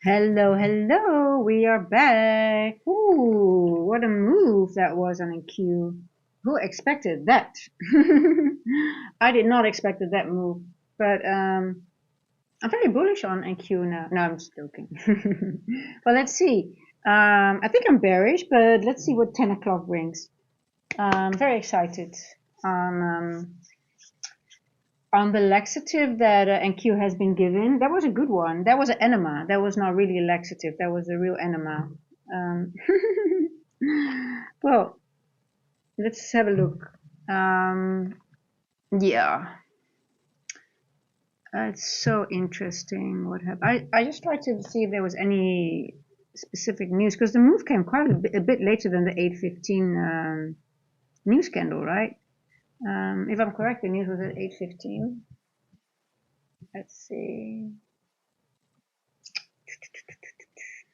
Hello, hello, we are back. Ooh, what a move that was on NQ. Who expected that? I did not expect that move, but I'm very bullish on NQ now. No, I'm just joking. Well, let's see. I think I'm bearish, but let's see what 10 o'clock brings. I'm very excited on the laxative that NQ has been given. That was a good one. That was an enema. That was not really a laxative. That was a real enema. Well, let's have a look. Yeah, it's so interesting. What happened? I just tried to see if there was any specific news because the move came quite a bit later than the 8:15 news candle, right? If I'm correct, the news was at 8:15. Let's see.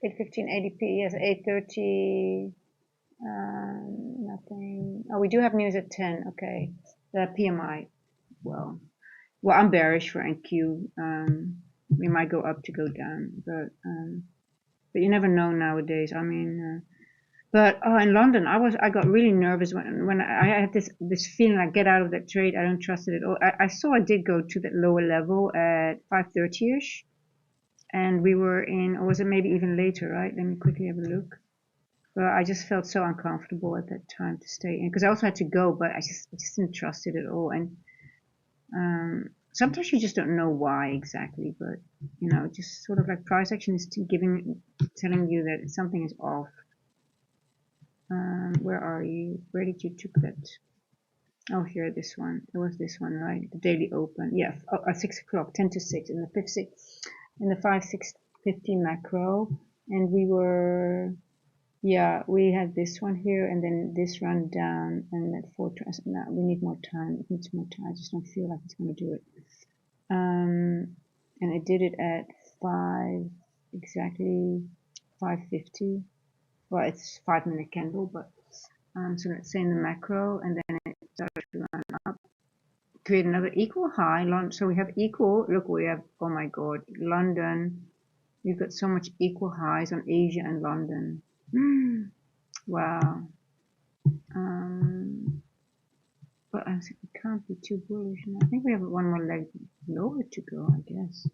8:15 ADP, yes, 8:30. Nothing. Oh, we do have news at 10. Okay, the PMI. Well, I'm bearish for NQ. We might go up to go down, but you never know nowadays. I mean, but in London, I got really nervous when I had this feeling like get out of that trade. I don't trust it at all. I saw it did go to that lower level at 5:30ish, and we were in, or was it maybe even later? Right? Let me quickly have a look. But I just felt so uncomfortable at that time to stay in because I also had to go, but I just didn't trust it at all. And sometimes you just don't know why exactly, but just sort of like price action is telling you that something is off. Where are you? Where did you took that? Oh, here, this one. It was this one, right? The daily open. Yeah, at 6 o'clock, 10 to 6 in the 5-6-50 macro, and we were. Yeah, we had this one here, and then this run down, and that 4. No, we need more time. It needs more time. I just don't feel like it's going to do it. And it did it at 5, exactly 5:50. Well, it's 5-minute candle, but so let's say in the macro, and then it started to run up, create another equal high. So we have equal. Look, we have. Oh my God, London. We've got so much equal highs on Asia and London. Wow. But I think we can't be too bullish. I think we have one more leg lower to go, I guess.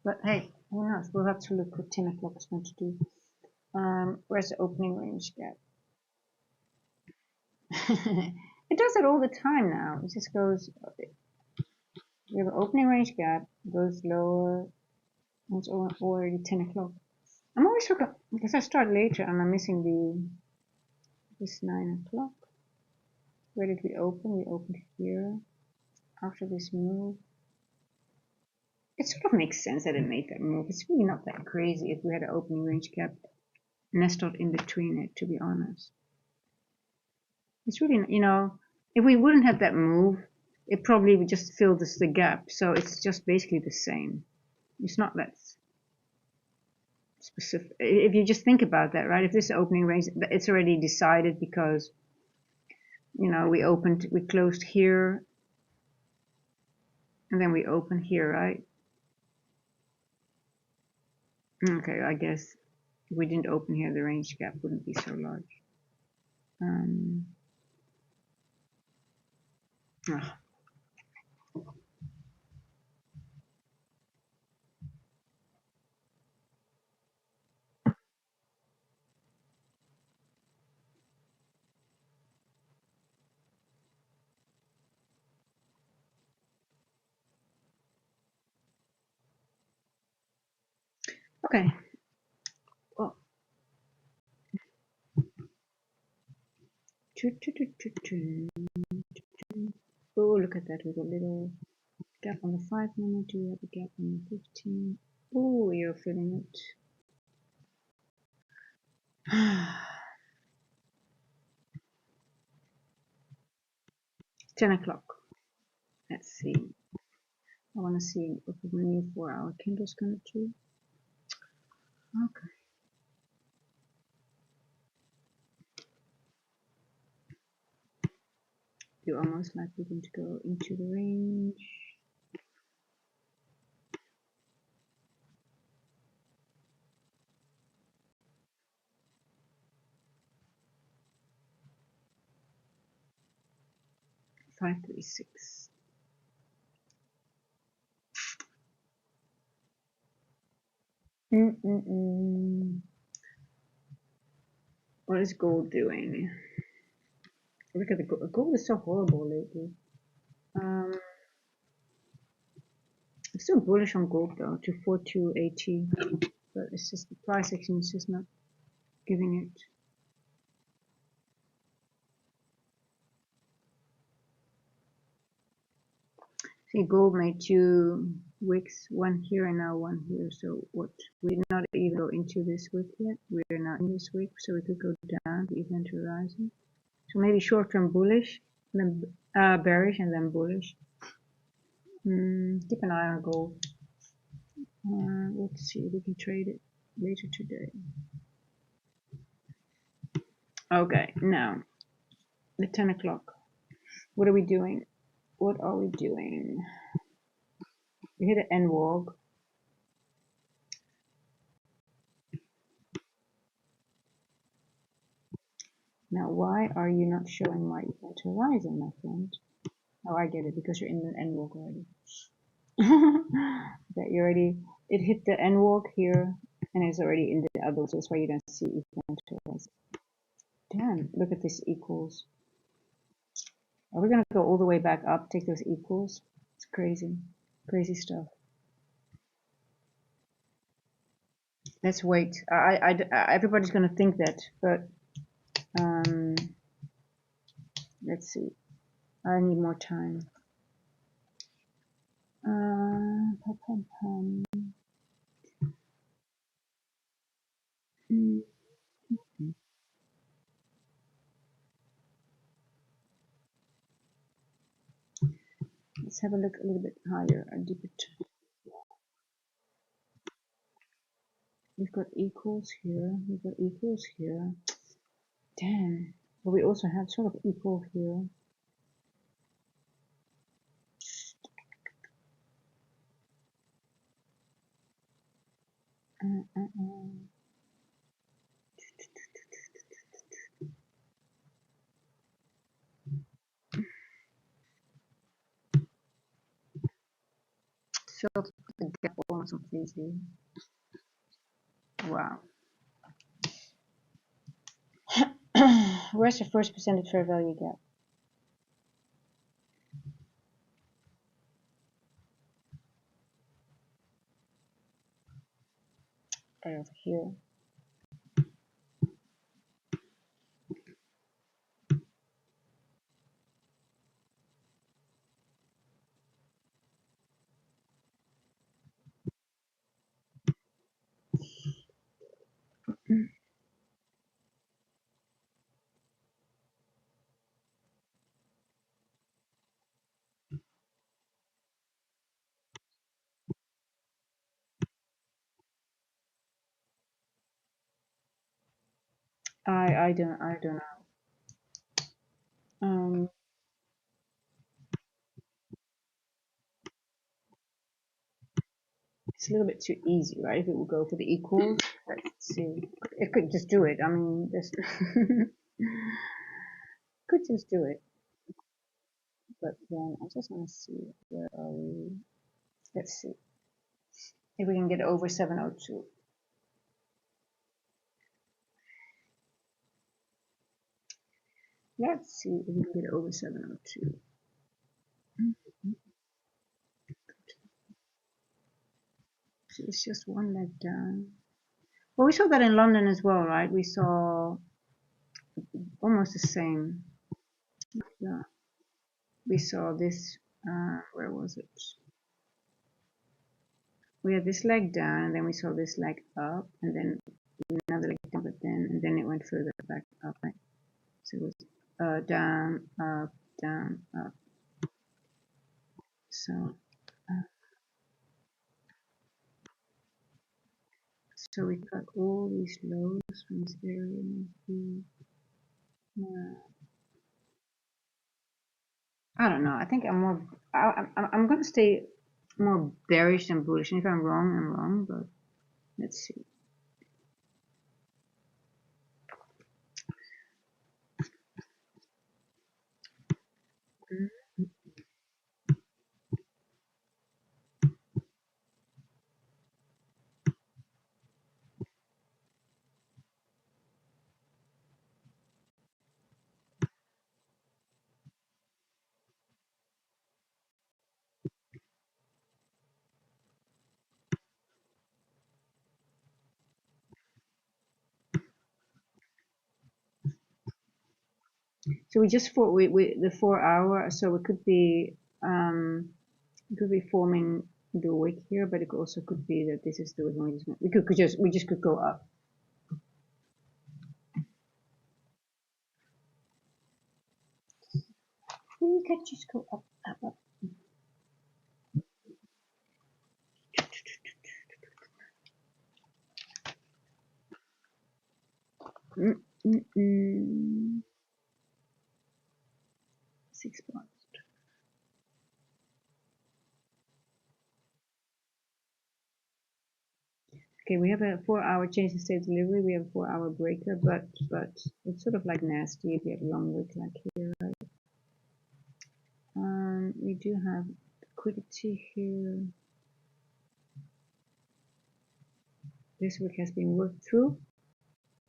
But hey, who knows? We'll have to look what 10 o'clock is going to do. Where's the opening range gap? It does it all the time now. It just goes. We have an opening range gap, goes lower. It's already 10 o'clock. I'm always looking because I start later and I'm missing this 9 o'clock. Where did we open? We opened here after this move. It sort of makes sense that it made that move. It's really not that crazy if we had an opening range gap nestled in between it, to be honest. It's really, if we wouldn't have that move, it probably would just fill the gap. So it's just basically the same. It's not that specific. If you just think about that, right? If this opening range, it's already decided because, we closed here, and then we open here, right? Okay, I guess if we didn't open here, the range gap wouldn't be so large. Okay. Well, oh, look at that. We got a little gap on the 5-minute. Do we have a gap on the 15? Oh, you're feeling it. 10 o'clock. Let's see. I want to see what the new 4-hour candle is going to do. Okay. You're almost likely going to go into the range. 536. What is gold doing? Look at the gold. Gold is so horrible lately. I'm still bullish on gold though, to 4280, but it's just the price action is just not giving it. See, gold made 2 wicks, one here and now one here. So what? We're not even go into this wick yet. We're not in this wick, so we could go down to event horizon. So maybe short-term bullish, then bearish, and then bullish. Keep an eye on gold. Let's see if we can trade it later today. Okay, now the 10 o'clock. What are we doing? What are we doing? We hit an N walk. Now, why are you not showing my event horizon, my friend? Oh, I get it, because you're in the N walk already. That you already, it hit the N walk here, and it's already in the other, so that's why you don't see event horizon. Damn, look at this equals. Are we gonna go all the way back up, take those equals? It's crazy, crazy stuff. Let's wait. Everybody's gonna think that, but let's see. I need more time. Let's have a look a little bit higher, a deeper. We've got equals here. We've got equals here. Damn. But we also have sort of equal here. Fill the gap almost completely. Wow. Where's the first percentage fair value gap? Right over here. I don't know. It's a little bit too easy, right? If it would go for the equals, let's see. It could just do it. I mean, this could just do it. But then I just want to see, where are we? Let's see if we can get over 702. Let's see if we can get over 702. So it's just one leg down. Well, we saw that in London as well, right? We saw almost the same. Yeah. We saw this, where was it? We had this leg down, and then we saw this leg up, and then another leg down, but then it went further back up, right? So it was down, up, down, up. So we got all these lows from this area. I don't know. I think I'm more. I'm gonna stay more bearish than bullish. And if I'm wrong, I'm wrong. But let's see. So we just for we the 4 hour. So it could be forming the wick here, but it also could be that this is the wick. We could go up. We could just go up, up, up. Mm-mm. 6 points. Okay, we have a 4 hour change in state delivery. We have a 4 hour breaker, but it's sort of like nasty if you have long wick like here, right? We do have liquidity here. This wick has been worked through.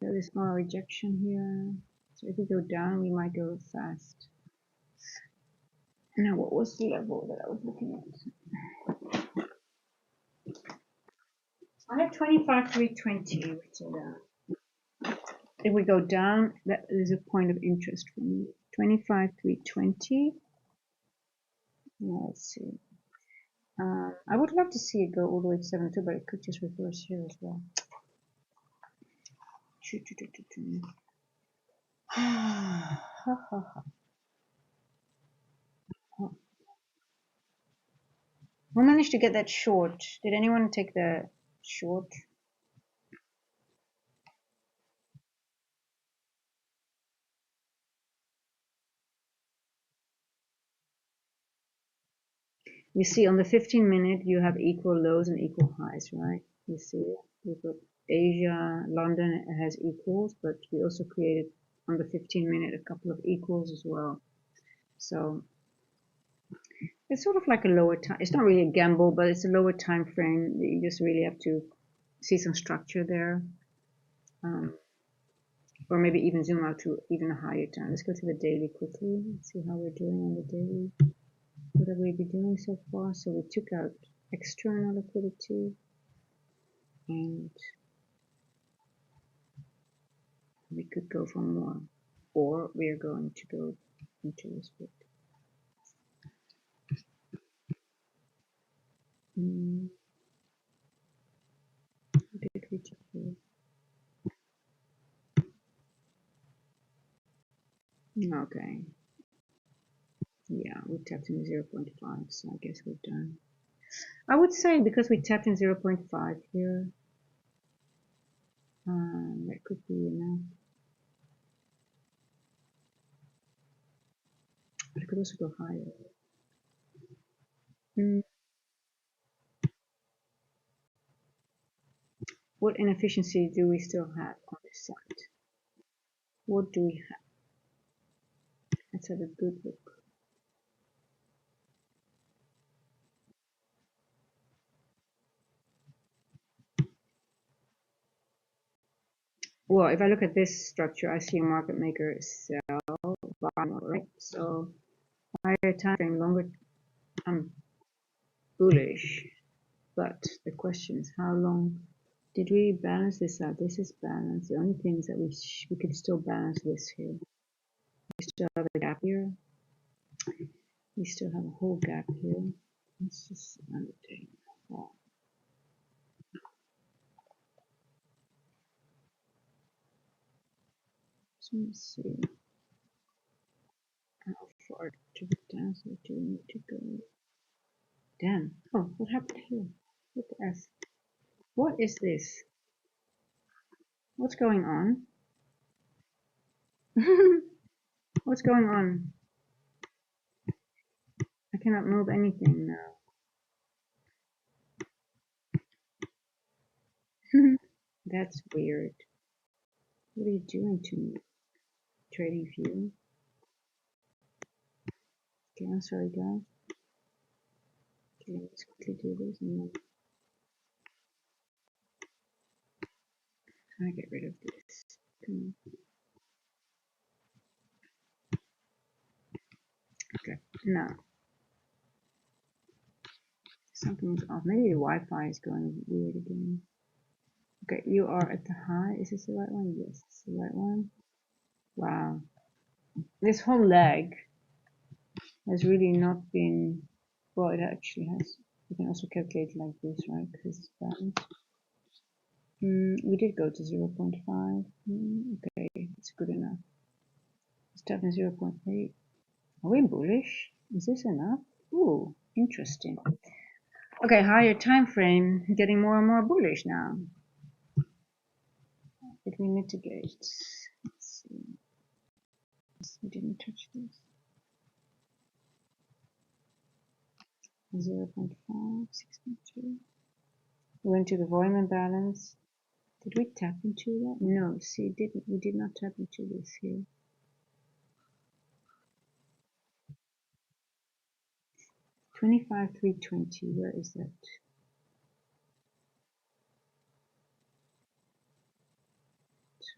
There is more rejection here. So if we go down, we might go fast. Now, what was the level that I was looking at? I have 25,320 written down. If we go down, that is a point of interest for me. 25,320. Let's see. I would love to see it go all the way to 72, but it could just reverse here as well. We managed to get that short. Did anyone take the short? You see on the 15-minute, you have equal lows and equal highs, right? You see, we've got Asia, London has equals, but we also created on the 15-minute a couple of equals as well. So it's sort of like a lower time. It's not really a gamble, but it's a lower time frame. You just really have to see some structure there. Or maybe even zoom out to even a higher time. Let's go to the daily quickly. Let's see how we're doing on the daily. What have we been doing so far? So we took out external liquidity and we could go for more, or we are going to go into this bit. Did we check here? Okay. Yeah, we tapped in 0.5, so I guess we're done. I would say because we tapped in 0.5 here, that could be enough. But it could also go higher. What inefficiency do we still have on this side? What do we have? Let's have a good look. Well, if I look at this structure, I see a market maker sell, buy, right? So higher time frame, longer, I'm bullish. But the question is, how long did we balance this out? This is balanced. The only thing is that we could still balance this here. We still have a gap here. We still have a whole gap here. Let's just undertake. Oh. So let's see how far to the downside do we need to go. Damn. Oh, what happened here? What the F? What is this? What's going on? What's going on? I cannot move anything now. That's weird. What are you doing to me? Trading view. Okay, I'm sorry guys. Okay, let's quickly do this and then I get rid of this. Okay, now something's off. Maybe the Wi-Fi is going weird again. Okay, you are at the high. Is this the right one? Yes, it's the right one. Wow. this whole leg has really not been, well, it actually has. You can also calculate like this, right? Because it's balanced. We did go to 0.5. Okay, it's good enough. Let's tap in 0.8. Are we bullish? Is this enough? Ooh, interesting. Okay, higher time frame, getting more and more bullish now. Did we mitigate? Let's see. We didn't touch this. 0.5, 6.2. We went to the volume imbalance. Did we tap into that? No, see, we did not tap into this here. 25,320, where is that?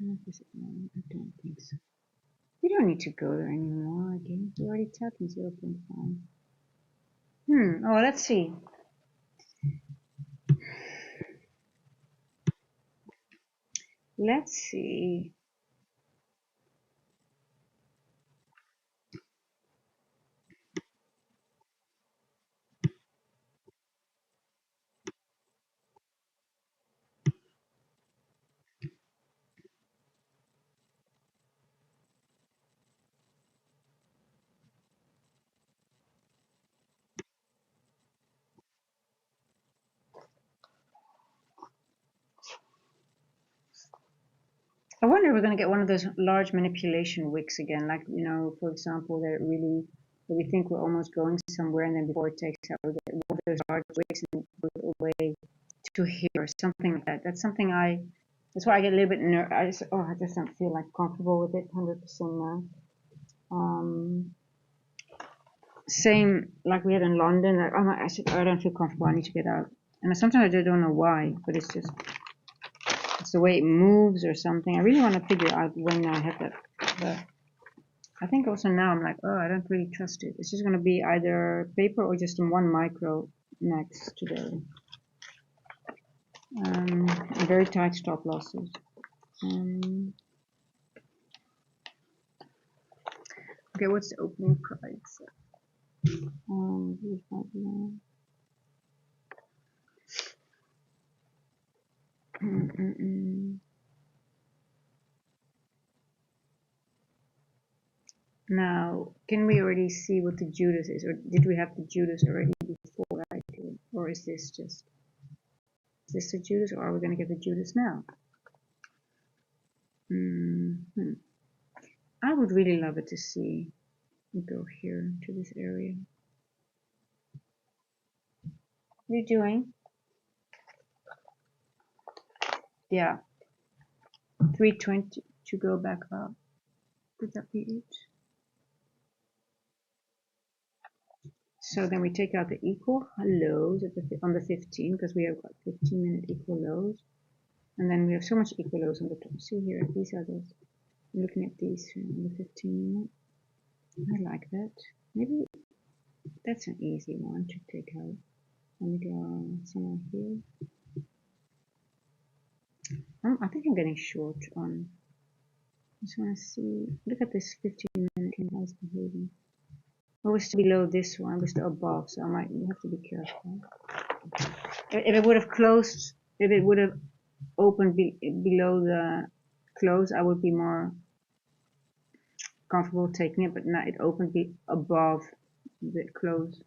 No, I don't think so. We don't need to go there anymore, I guess. We already tapped in 0.5. Oh, let's see. Let's see. I wonder if we're going to get one of those large manipulation wicks again, like, you know, for example, that we think we're almost going somewhere, and then before it takes out, we get one of those large wicks and go away to here or something like that. That's why I get a little bit nervous. I just don't feel like comfortable with it 100% now. Same like we had in London. Like, I don't feel comfortable. I need to get out. And sometimes I don't know why, but it's the way it moves or something. I really want to figure out when I have that. But I think also now I'm like, I don't really trust it. It's just going to be either paper or just in 1 micro max today. Very tight stop losses. Okay, what's the opening price? Now, can we already see what the Judas is, or did we have the Judas already before I did, or is this the Judas, or are we going to get the Judas now? I would really love it to see it go here to this area. What are you doing? Yeah, 320 to go back up. Could that be it? So then we take out the equal lows on the 15, because we have got 15-minute equal lows, and then we have so much equal lows on the top. See here, these are those. I'm looking at these on the 15-minute. I like that. Maybe that's an easy one to take out. Let me go somewhere here. I think I'm getting short on. I just want to see. Look at this 15-minute how it's behaving. We're still below this one. We're still above, so I might have to be careful. If it would have closed, if it would have opened below the close, I would be more comfortable taking it. But now it opened above the close.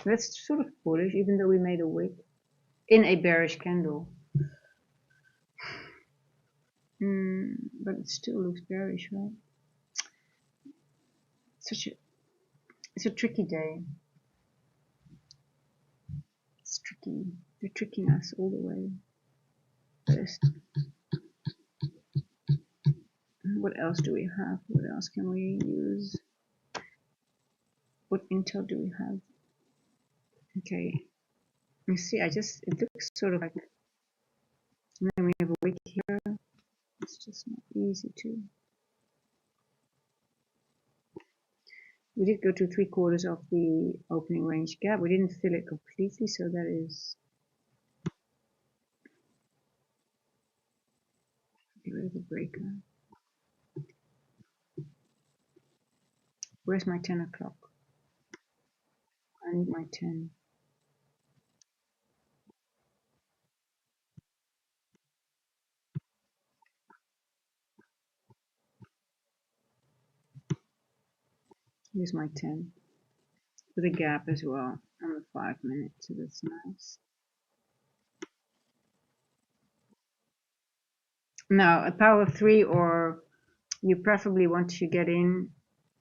That's sort of bullish, even though we made a wick in a bearish candle. But it still looks bearish, right? It's a tricky day. It's tricky. They're tricking us all the way. First. What else do we have? What else can we use? What intel do we have? Okay. You see, it looks sort of like, and then we have a wick here. It's just not easy to. We did go to 3/4 of the opening range gap. We didn't fill it completely, so that is. Get rid of the breaker. Where's my 10 o'clock? I need my 10. Here's my 10. With a gap as well on the 5 minutes, so that's nice. Now, a power of 3, or you preferably want to get in,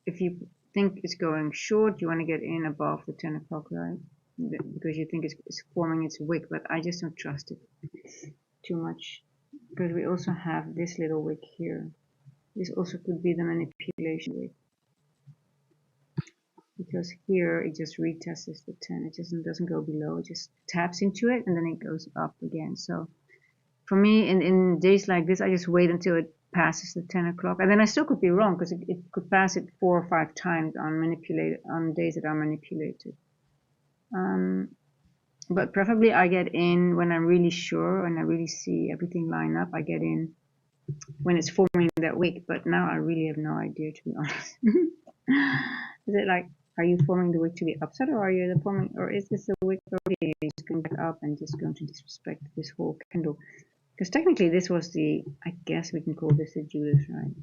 if you think it's going short, you want to get in above the 10 o'clock, right? Because you think it's forming its wick, but I just don't trust it too much. Because we also have this little wick here. This also could be the manipulation wick. Because here it just retests the 10. It just doesn't go below. It just taps into it and then it goes up again. So for me, in days like this, I just wait until it passes the 10 o'clock, and then I still could be wrong because it could pass it 4 or 5 times on days that are manipulated. But preferably I get in when I'm really sure and I really see everything line up. I get in when it's forming that wick, but now I really have no idea, to be honest. Is it like, are you forming the wick to the upside, or are you forming, or is this a wick already just going back up and just going to disrespect this whole candle? Because technically this was the, I guess we can call this the Judas, right?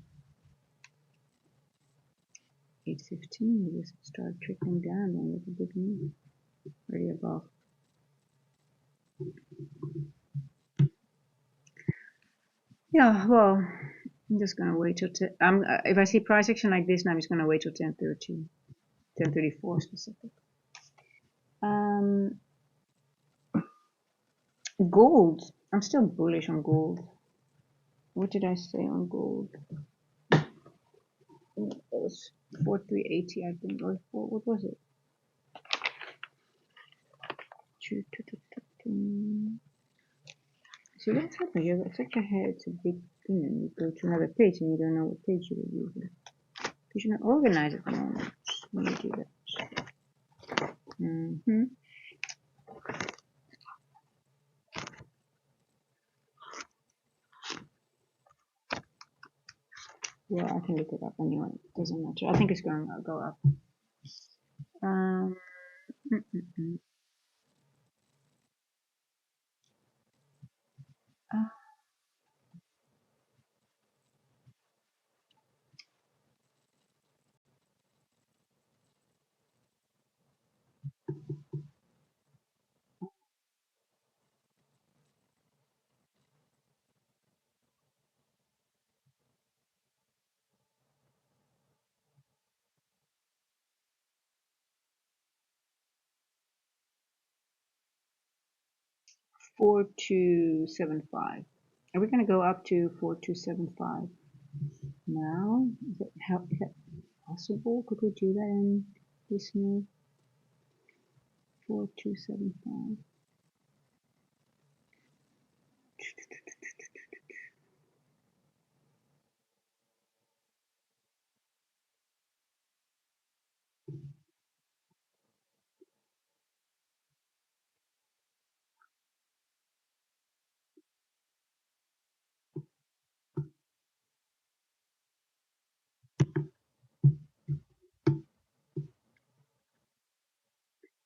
8:15, we just start trickling down and with a big move, already above. Yeah, well, I'm just gonna wait till if I see price action like this, now I'm just gonna wait till 10:30, 10:34 specific. Gold. I'm still bullish on gold. What did I say on gold? It was 4380, I think, or what was it? So that's happened. You have such a head, it's a big thing, and you go to another page and you don't know what page you will use. You should not organize at the moment when you do that. Well, I can look it up anyway. It doesn't matter. I think it's going to go up. Mm -mm -mm. 4275. Are we going to go up to 4275 now? Is that possible? Could we do that in this move? 4275.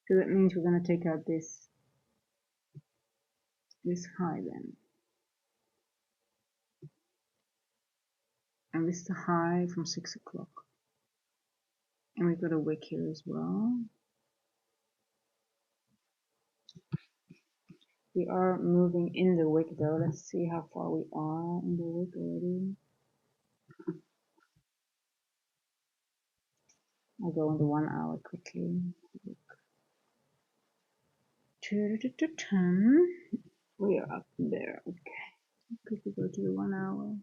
So that means we're going to take out this high then. And this is the high from 6 o'clock. And we've got a wick here as well. We are moving in the wick though. Let's see how far we are in the wick already. I'll go on the 1 hour quickly. We are up there. Okay. Quickly go to the 1 hour.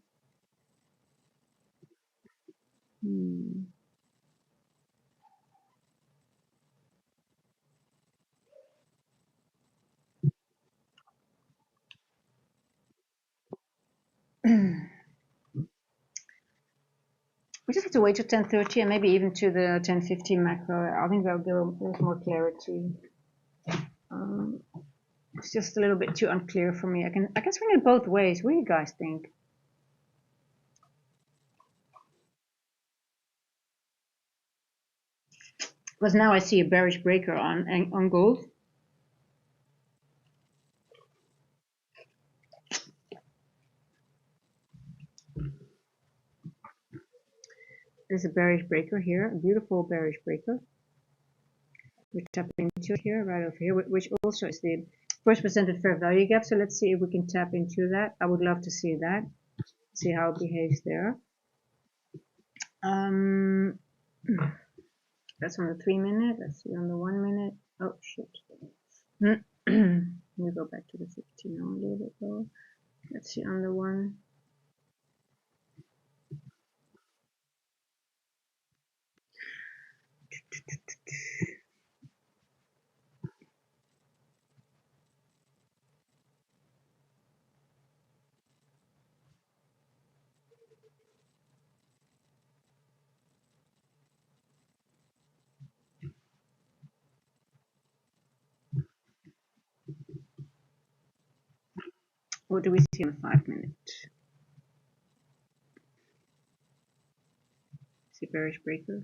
We just have to wait till 10:30 and maybe even to the 10:15 macro. I think that'll give us more clarity. It's just a little bit too unclear for me. I can swing it both ways. What do you guys think? Because now I see a bearish breaker on gold. There's a bearish breaker here, a beautiful bearish breaker. We're tapping into here, right over here, which also is the first presented fair value gap. So let's see if we can tap into that. I would love to see that, see how it behaves there. That's on the 3 minute. Let's see on the 1 minute. Oh shit. Let me go back to the 15 a little bit though. Let's see on the one. What do we see on the 5 minute? See bearish breaker.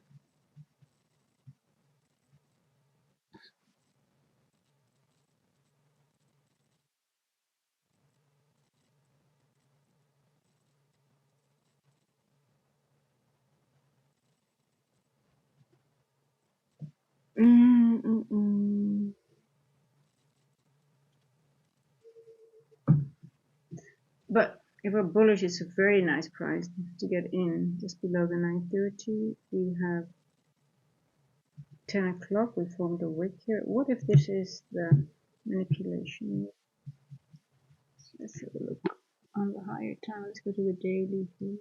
But if we're bullish, it's a very nice price to get in. Just below the 930, we have 10 o'clock. We formed a wick here. What if this is the manipulation? Let's have a look on the higher time. Let's go to the daily here.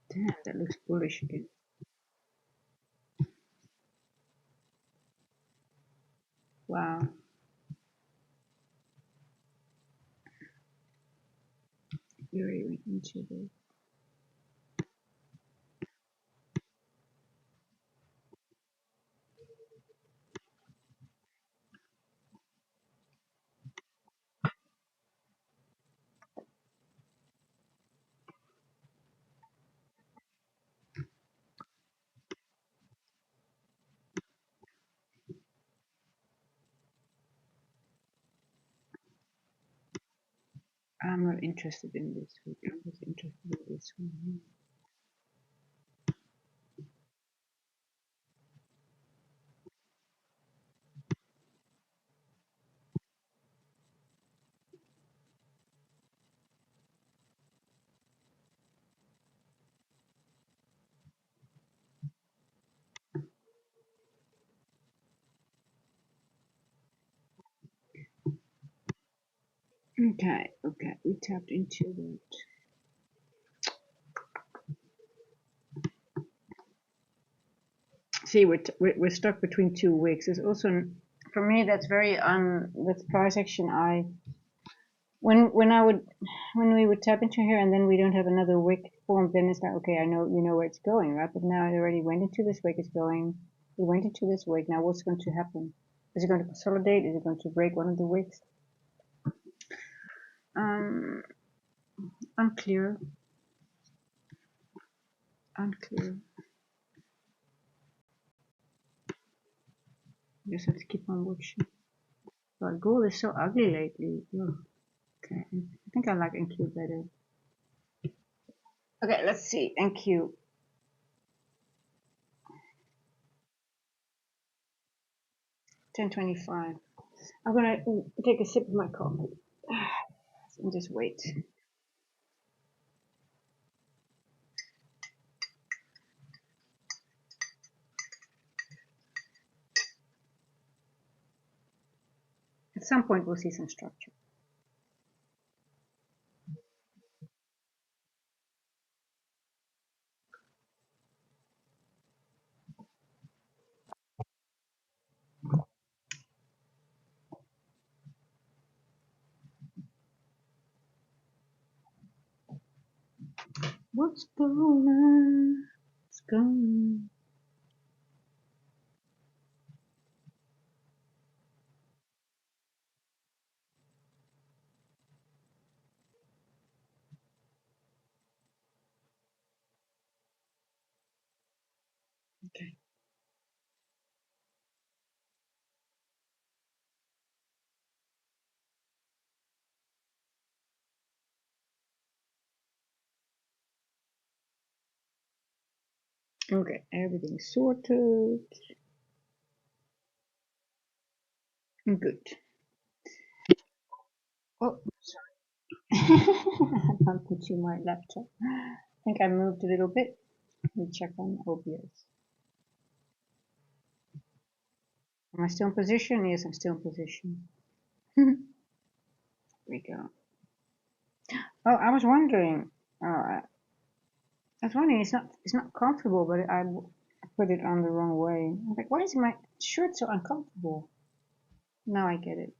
Damn, that looks bullish again. Wow. Very into this. I'm not interested in this one. I'm just interested in this one. Okay, we tapped into that. See, we're stuck between two wicks. It's also, for me, that's very that's price action. When we would tap into here and then we don't have another wick formed, then it's like, okay, I know you know where it's going, right? But now it already went into this wick. It's going. It went into this wick. Now what's going to happen? Is it going to consolidate? Is it going to break one of the wicks? Unclear. Just have to keep on watching. But gold is so ugly lately. Ugh. Okay, I think I like NQ better. Okay, let's see. NQ. 10:25. I'm gonna take a sip of my coffee and just wait. At some point, we'll see some structure. What's going on? What's going on? Okay. Okay, everything's sorted. Good. Oh, sorry. I bumped into my laptop. I think I moved a little bit. Let me check on OBS. Am I still in position? Yes, I'm still in position. Here we go. Oh, I was wondering. I was wondering. It's not comfortable, but I put it on the wrong way. I was like, why is my shirt so uncomfortable? Now I get it.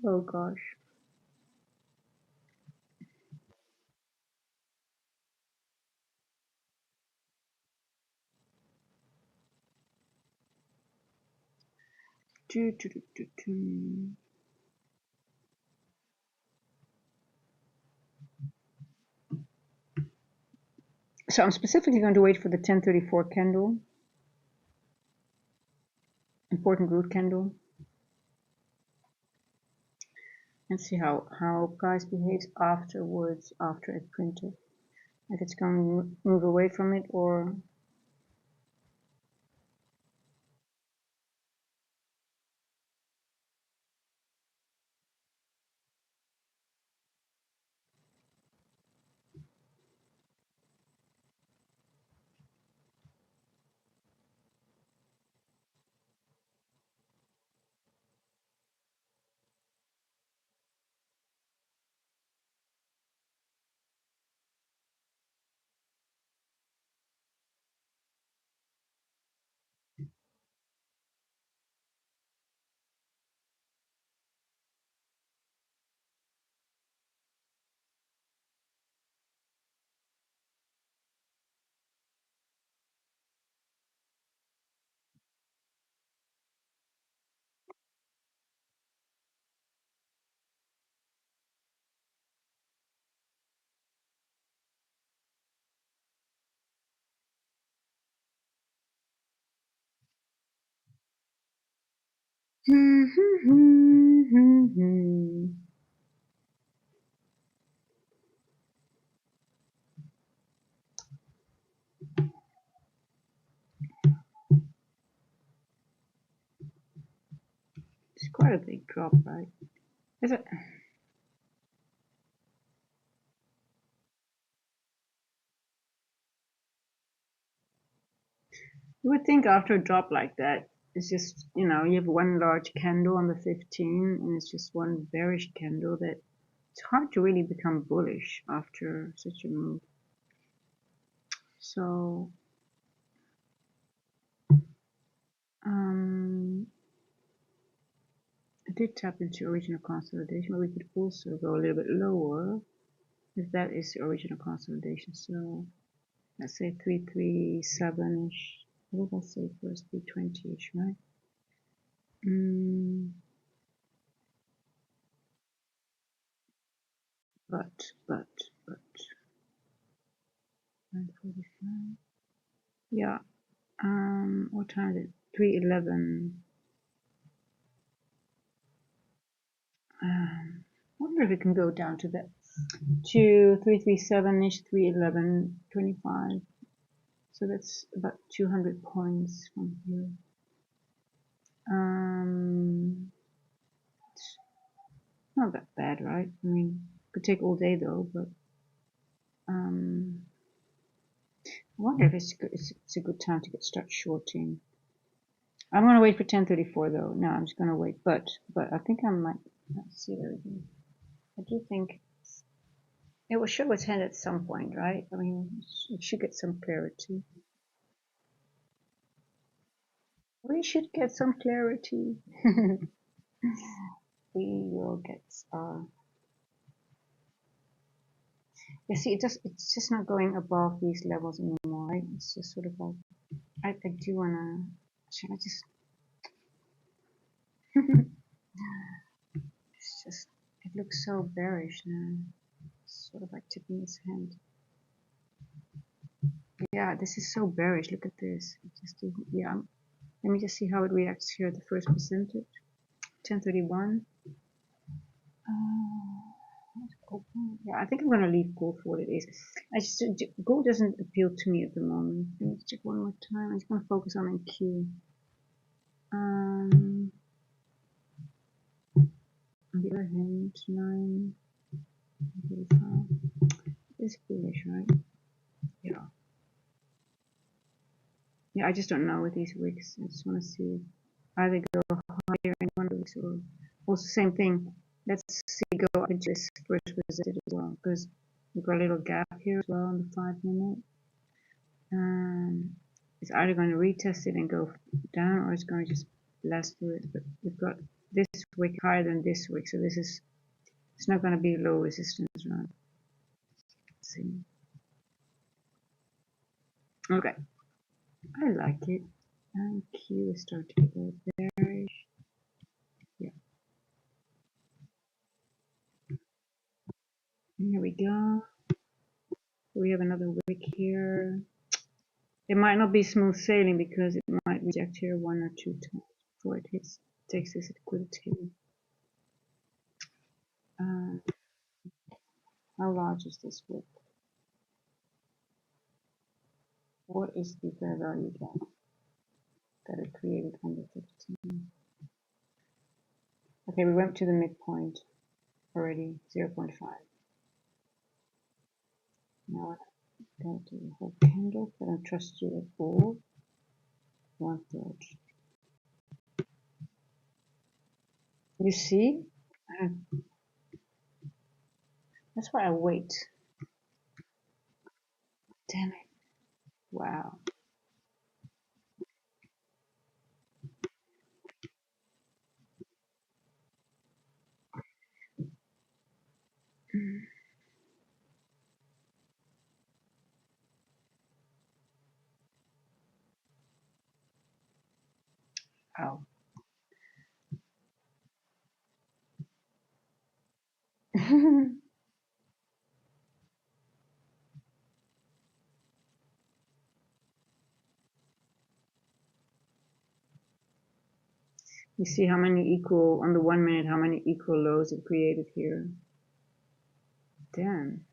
Oh gosh. Do, do, do, do, do. So I'm specifically going to wait for the 1034 candle, important root candle, and see how price behaves afterwards, after it printed. If it's going to move away from it or... It's quite a big drop, right? Is it? You would think after a drop like that, it's just, you have one large candle on the 15 and it's just one bearish candle that it's hard to really become bullish after such a move. So, I did tap into original consolidation, but we could also go a little bit lower if that is the original consolidation. So, let's say 337-ish. What did I say first? 320-ish, right? But 9:45. Yeah. What time is it? 3:11. Wonder if it can go down to that. To 337-ish, 311.25. So that's about 200 points from here. It's not that bad, right? I mean, could take all day though, but I wonder if it's a good time to start shorting. I'm gonna wait for 1034 though. No, I'm just gonna wait, but I think I might. Let's see everything. I do think it will show its hand at some point, right? I mean, it should get some clarity. We should get some clarity. We will get. You see, it's just not going above these levels anymore, right? It's just sort of like I do wanna. Should I just? It's just. It looks so bearish now. It's sort of like tipping its hand. Yeah, this is so bearish. Look at this. Yeah. Let me just see how it reacts here at the first percentage. 1031. Open. Yeah, I think I'm gonna leave gold for what it is. Gold doesn't appeal to me at the moment. Let me check one more time. I'm just gonna focus on NQ. On the other hand, 9.35 is bullish, right? Yeah. Yeah, I just don't know with these wicks. I just want to see either go higher in one of the wicks or also same thing. Let's see go up into this first resisted as well because we've got a little gap here as well on the 5-minute. It's either going to retest it and go down or it's going to just blast through it. But we've got this wick higher than this wick, so it's not going to be low resistance, right? Let's see. Okay, I like it. And Q is starting to go bearish. Yeah. Here we go. We have another wick here. It might not be smooth sailing because it might reject here 1 or 2 times before it takes this liquidity. How large is this wick? What is the fair value gap that it created on the 15? Okay, we went to the midpoint already, 0.5. Now I go to the whole candle. I don't trust you at all. 1/3. You see? That's why I wait. Damn it. Wow. Wow. You see how many equal, on the 1 minute, how many equal lows it created here. Damn.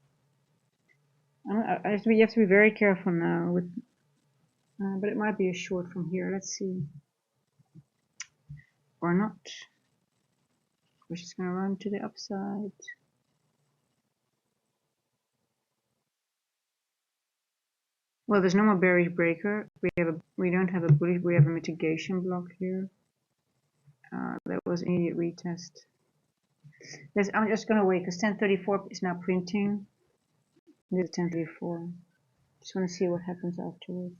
You have to be very careful now with, but it might be a short from here. Let's see. Or not. We're just gonna run to the upside. Well, there's no more bearish breaker. We don't have a bullish. We have a mitigation block here. That was immediate retest. I'm just gonna wait because 1034 is now printing. This is 1034. Just want to see what happens afterwards.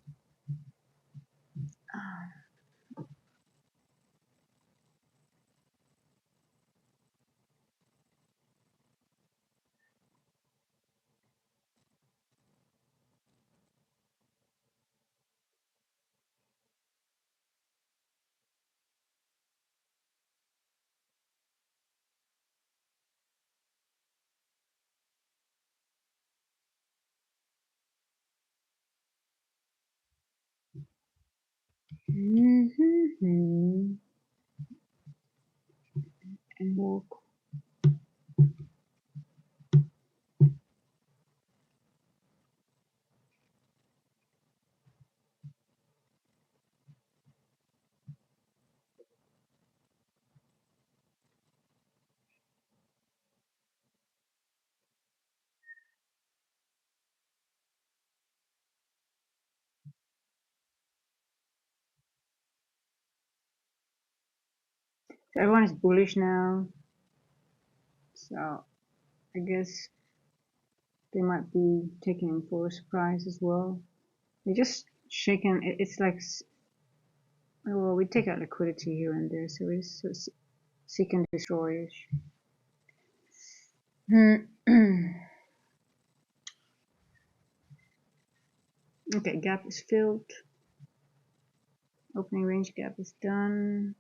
And walk. So everyone is bullish now. So I guess they might be taking him for a surprise as well. They just shaking. It's like, well, we take out liquidity here and there, so it's seek and destroy-ish. Okay, gap is filled. Opening range gap is done.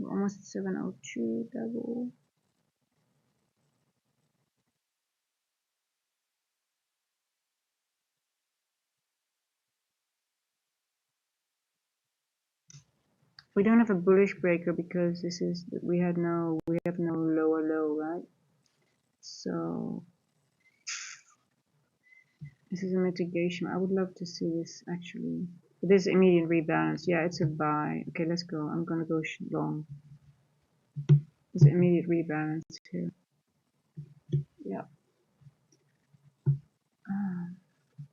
We're almost at 702 double. We don't have a bullish breaker because we have no lower low, right? So this is a mitigation. I would love to see this actually. This immediate rebalance. Yeah, it's a buy. Okay, let's go. I'm gonna go long. It's an immediate rebalance here. Yeah.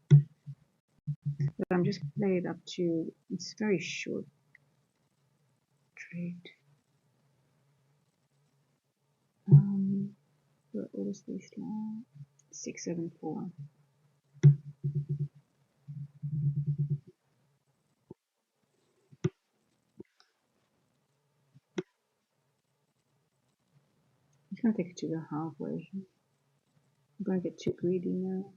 But I'm just playing it up to. It's very short trade. What is this now? 674. I'm gonna take it to the halfway. I'm gonna get too greedy now.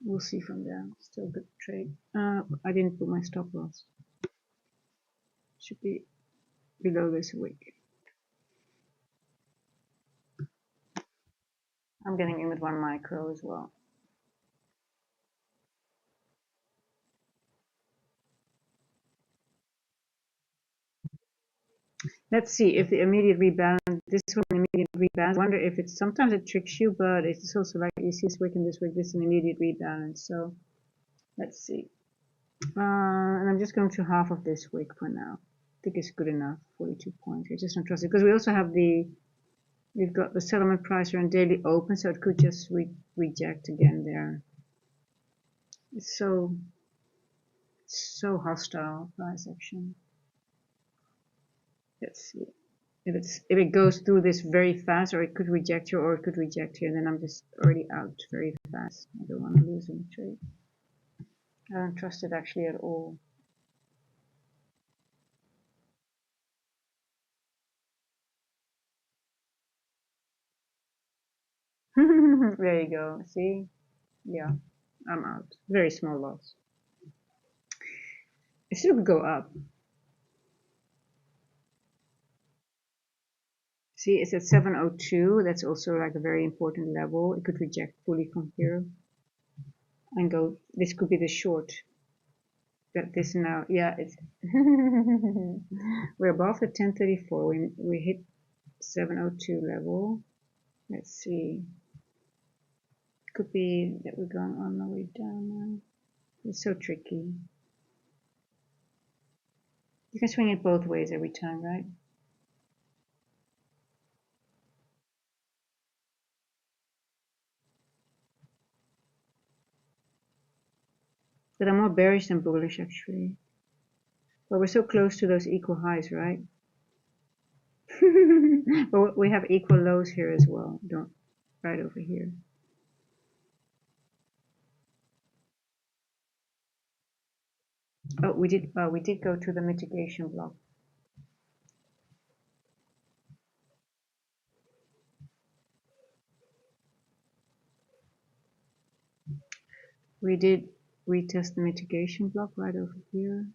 We'll see from there. Still good trade. I didn't put my stop loss. Should be below this week. I'm getting in with one micro as well. Let's see if the immediate rebalance, this one immediate rebalance, I wonder if it's, sometimes it tricks you, but it's also like you see this week and this week, this is an immediate rebalance. So let's see. And I'm just going to half of this week for now. I think it's good enough, 42 points. I just don't trust it because we also have we've got the settlement price around daily open, so it could just reject again there. It's so hostile price action. Let's see. If it goes through this very fast, or it could reject here, or it could reject here, then I'm just already out very fast. I don't want to lose any trade. I don't trust it actually at all. There you go. See? Yeah, I'm out. Very small loss. It still could go up. See, it's at 702. That's also like a very important level. It could reject fully from here and go. This could be the short. That this now, yeah, it's we're above the 1034. We hit 702 level. Let's see. Could be that we're going on the way down now. It's so tricky. You can swing it both ways every time, right? But I'm more bearish than bullish actually. But we're so close to those equal highs, right? But we have equal lows here as well. Don't right over here. Oh, we did go to the mitigation block. We did retest the mitigation block right over here.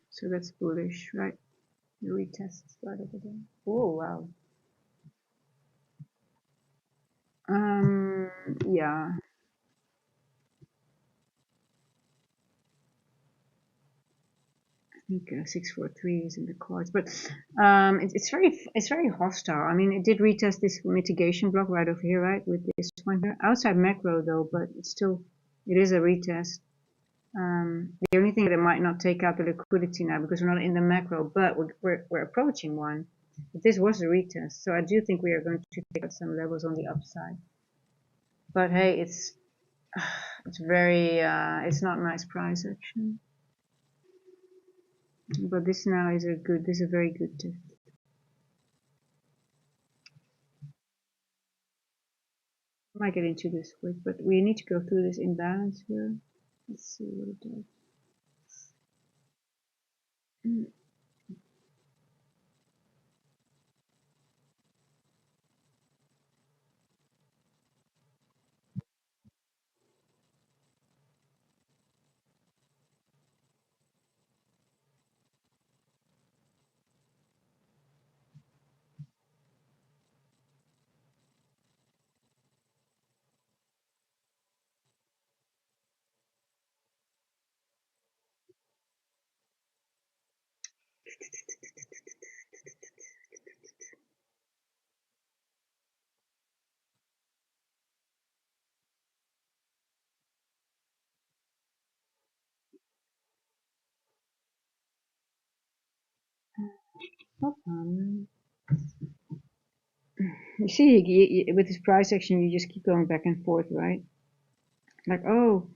So that's bullish, right? The retest right over there. Oh wow. Yeah. I think 643 is in the cards, but it's very hostile. I mean, it did retest this mitigation block right over here, right, with this one here. Outside macro though, but it's still, it is a retest. The only thing that it might not take out the liquidity now because we're not in the macro, but we're approaching one. But this was a retest, so I do think we are going to take out some levels on the upside. But hey, it's very it's not nice price action. But this now is this is a very good test. Might get into this quick, but we need to go through this imbalance here. Let's see what it does. Hold on. You see, with this price action, you just keep going back and forth, right? Like, oh,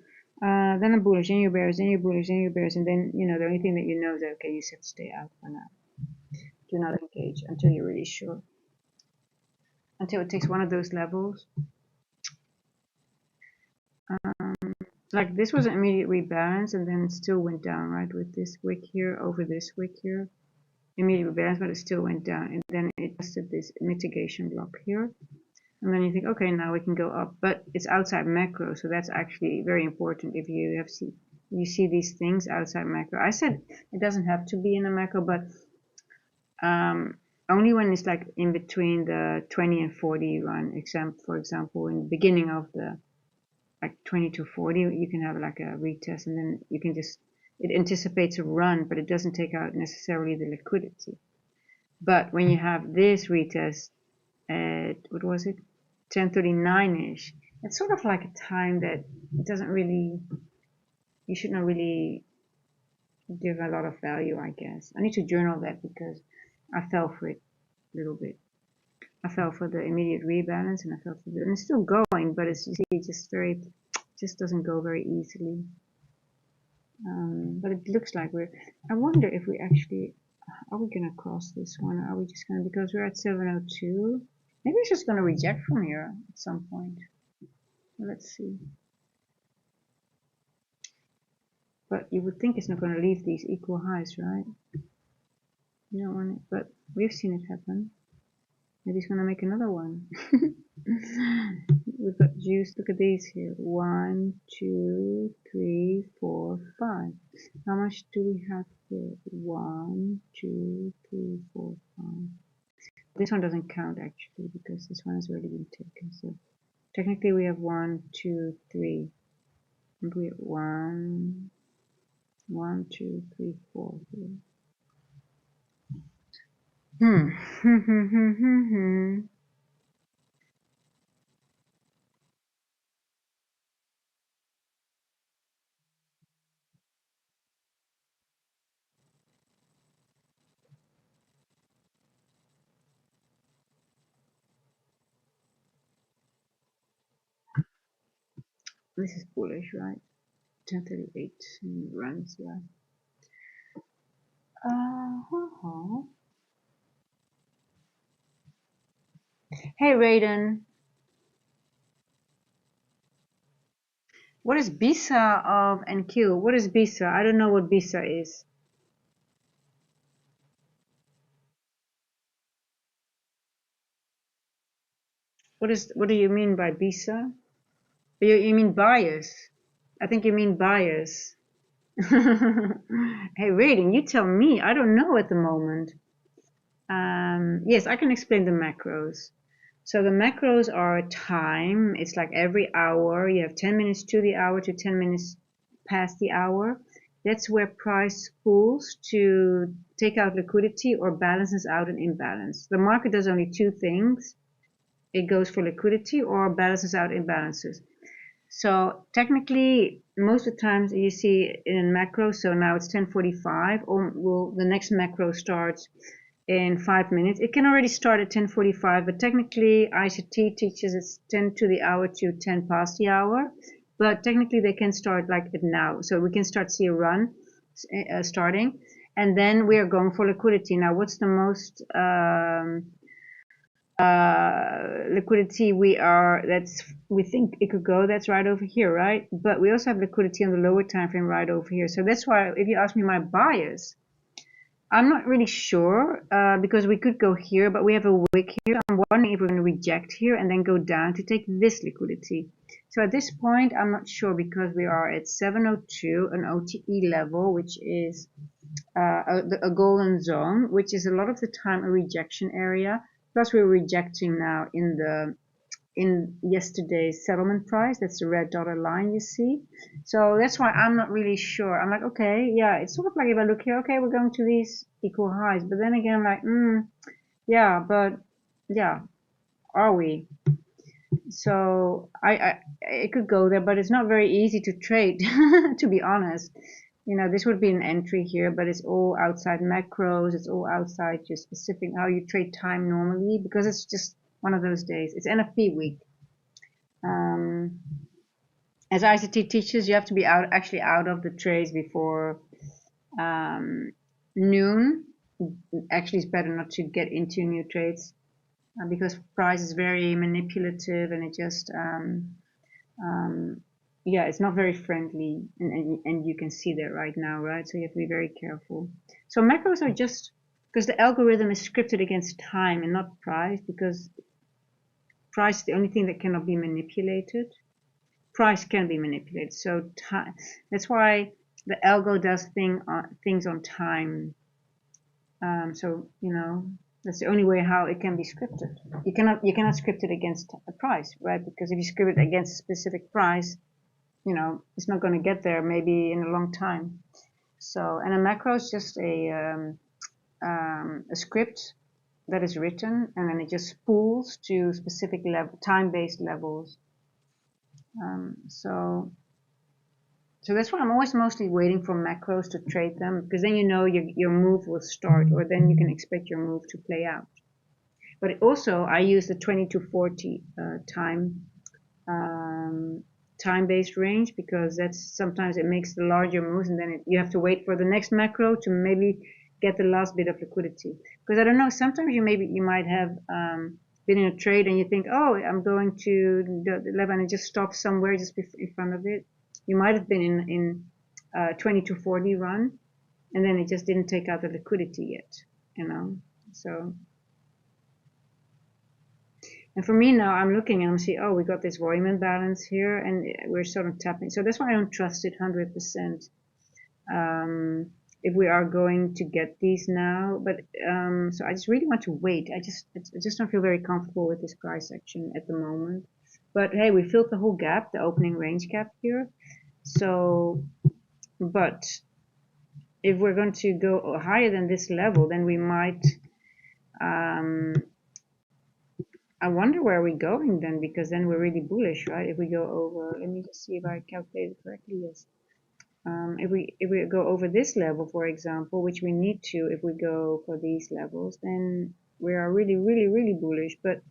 then I'm bullish, then you're bearish, then you're bullish, then you're bearish, and then, you know, the only thing that you know is that, okay, you have to stay out for now. Do not engage until you're really sure. Until it takes one of those levels. Like this was an immediate rebalance, and then it still went down, right? With this wick here over this wick here. Immediate rebalance, but it still went down. And then it tested this mitigation block here. And then you think, okay, now we can go up. But it's outside macro, so that's actually very important if you have you see these things outside macro. I said it doesn't have to be in a macro, but only when it's like in between the 20 and 40 run. For example, in the beginning of the like 20 to 40, you can have like a retest, and then you can just, it anticipates a run, but it doesn't take out necessarily the liquidity. But when you have this retest at, what was it, 10:39ish, it's sort of like a time that doesn't really, you should not really give a lot of value, I guess. I need to journal that because I fell for it a little bit. I fell for the immediate rebalance, and I fell for and it's still going, but it's, you see, just doesn't go very easily. But it looks like I wonder if we actually, are we gonna cross this one? Are we just gonna, because we're at 702, maybe it's just gonna reject from here at some point. Let's see. But you would think it's not gonna leave these equal highs, right? You don't want it, but we've seen it happen. Maybe it's gonna make another one. We've got juice. Look at these here. 1, 2, 3, 4, 5. How much do we have here? 1, 2, 3, 4, 5. This one doesn't count actually because this one has already been taken. So technically we have 1, 2, 3. And we have 1, 2, 3, 4 here. This is bullish, right? 10:38 runs, yeah. Hey, Raiden. What is BISA of NQ? What is BISA? I don't know what BISA is. What do you mean by BISA? You mean bias? I think you mean bias. Hey, Raiden, you tell me. I don't know at the moment. Yes, I can explain the macros. So the macros are time. It's like every hour. You have 10 minutes to the hour to 10 minutes past the hour. That's where price pulls to take out liquidity or balances out an imbalance. The market does only two things. It goes for liquidity or balances out imbalances. So technically, most of the times you see in macro, so now it's 10:45, or the next macro starts in 5 minutes. It can already start at 10:45, but technically ICT teaches it's 10 to the hour to 10 past the hour. But technically they can start like it now. So we can see a run starting, and then we are going for liquidity. Now, what's the most liquidity we think it could go? That's right over here, right? But we also have liquidity on the lower time frame right over here. So that's why if you ask me my bias, I'm not really sure because we could go here, but we have a wick here. I'm wondering if we're going to reject here and then go down to take this liquidity. So at this point, I'm not sure because we are at 702, an OTE level, which is a golden zone, which is a lot of the time a rejection area. Plus, we're rejecting now in yesterday's settlement price. That's the red dotted line you see. So that's why I'm not really sure. I'm like, okay, yeah, it's sort of like if I look here, okay, we're going to these equal highs. But then again, I'm like, yeah, but yeah, are we? So it could go there, but it's not very easy to trade, to be honest. this would be an entry here, but it's all outside macros. It's all outside your specific, how you trade time normally, because it's just one of those days. It's NFP week. As ICT teachers, you have to be actually out of the trades before noon. Actually, it's better not to get into new trades because price is very manipulative, and it just yeah, it's not very friendly, and you can see that right now, right? So you have to be very careful. So macros are just because the algorithm is scripted against time and not price, because price is the only thing that cannot be manipulated. Price can be manipulated, so time. That's why the algo does things on time. So that's the only way how it can be scripted. You cannot script it against a price, right? Because if you script it against a specific price, it's not going to get there maybe in a long time. So, and a macro is just a script that is written, and then it just spools to specific time-based levels. So that's why I'm always mostly waiting for macros to trade them, because then your move will start, or then you can expect your move to play out. But also I use the 20 to 40 time-based range, because that's sometimes it makes the larger moves, and then you have to wait for the next macro to maybe get the last bit of liquidity. Because I don't know, sometimes you might have been in a trade and you think, oh, I'm going to the level, and it just stops somewhere just in front of it. You might have been in 20 to 40 run, and then it just didn't take out the liquidity yet, so. And for me now, I'm looking and I'm seeing, oh, we got this volume imbalance here, and we're sort of tapping. So that's why I don't trust it 100%. If we are going to get these now, but so I just really want to wait. I just don't feel very comfortable with this price action at the moment. But hey, we filled the whole gap, the opening range gap here. So, but if we're going to go higher than this level, then we might. I wonder where we're going then, because then we're really bullish, right? If we go over, let me just see if I calculated correctly. Yes. If we go over this level, for example, which we need to, if we go for these levels, then we are really, really, really bullish. But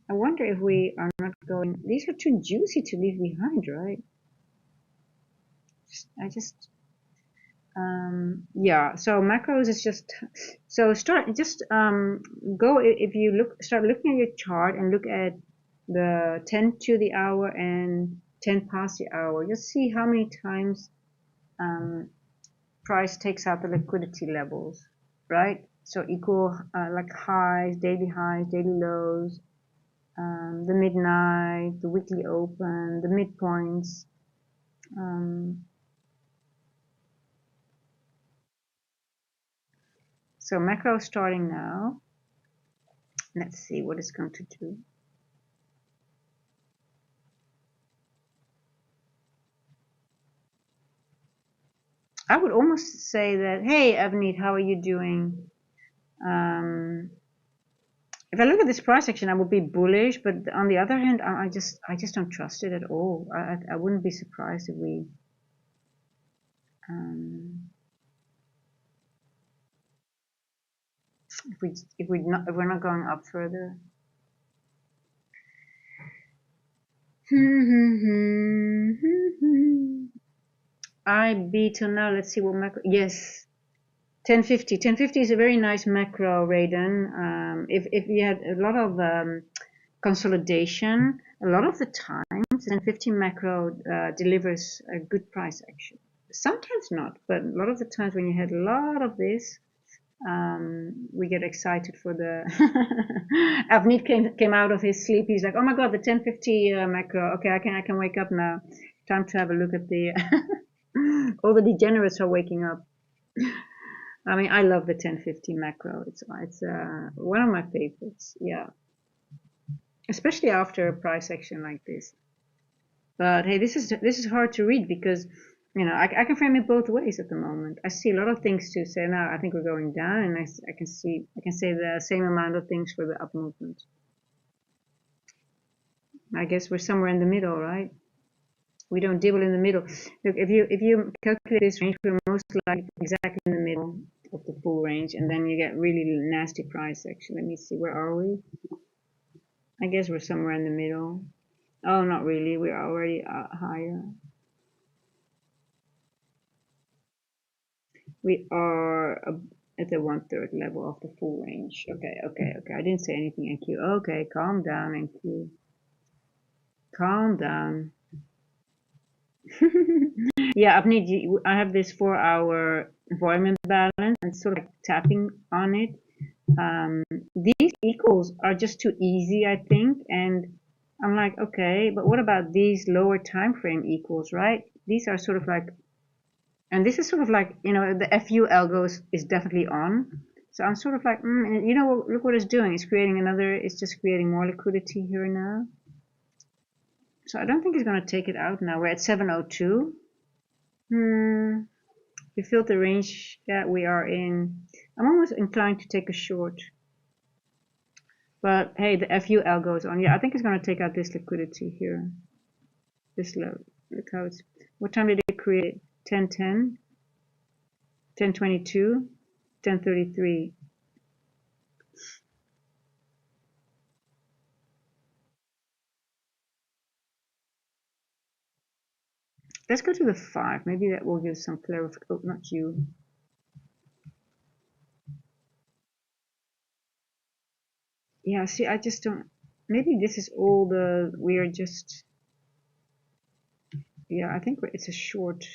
I wonder if we are not going. These are too juicy to leave behind, right? Yeah. So macros is just go if you start looking at your chart and look at the 10 to the hour and 10 past the hour. You'll see how many times price takes out the liquidity levels, right? So equal like daily lows, the midnight, the weekly open, the midpoints. So macro starting now. Let's see what it's going to do. I would almost say that, hey, Avneet, how are you doing? If I look at this price action, I would be bullish, but on the other hand, I just don't trust it at all. I wouldn't be surprised if we're not going up further. IB till now. Let's see what macro. Yes, 1050. 1050 is a very nice macro, Raiden. If you had a lot of consolidation, a lot of the times, 1050 macro delivers a good price action. Sometimes not, but a lot of the times when you had a lot of this, we get excited for the. Avneet came out of his sleep. He's like, "Oh my God, the 1050 macro. Okay, I can wake up now. Time to have a look at the." All the degenerates are waking up. I mean, I love the 1050 macro. It's one of my favorites. Yeah, especially after a price action like this. But hey, this is hard to read, because I can frame it both ways at the moment. I see a lot of things to say now. I think we're going down, and I can say the same amount of things for the up movement. I guess we're somewhere in the middle, right? We don't dibble in the middle. Look, if you calculate this range, we're most likely exactly in the middle of the full range, and then you get really nasty price action. Let me see, where are we? I guess we're somewhere in the middle. Oh, not really. We're already higher. We are at the 1/3 level of the full range. Okay. I didn't say anything, NQ. Okay, calm down, NQ. Calm down. Yeah, I have this 4-hour volume imbalance and sort of like tapping on it. These equals are just too easy, I think, and I'm like, okay, but what about these lower time frame equals, right? These are sort of like, and this is sort of like, the FU algo is definitely on. So I'm sort of like, and look what it's doing. It's just creating more liquidity here now. So I don't think it's going to take it out now. We're at 702. We filled the range that we are in. I'm almost inclined to take a short. But hey, the FU algo is on. Yeah, I think it's going to take out this liquidity here. This low. Look how it's. What time did it create? 10:10, 10:22, 10:33. Let's go to the 5. Maybe that will give some clarification. Oh, not you. Yeah, see, I just don't. Maybe this is all we are just. Yeah, I think it's a short.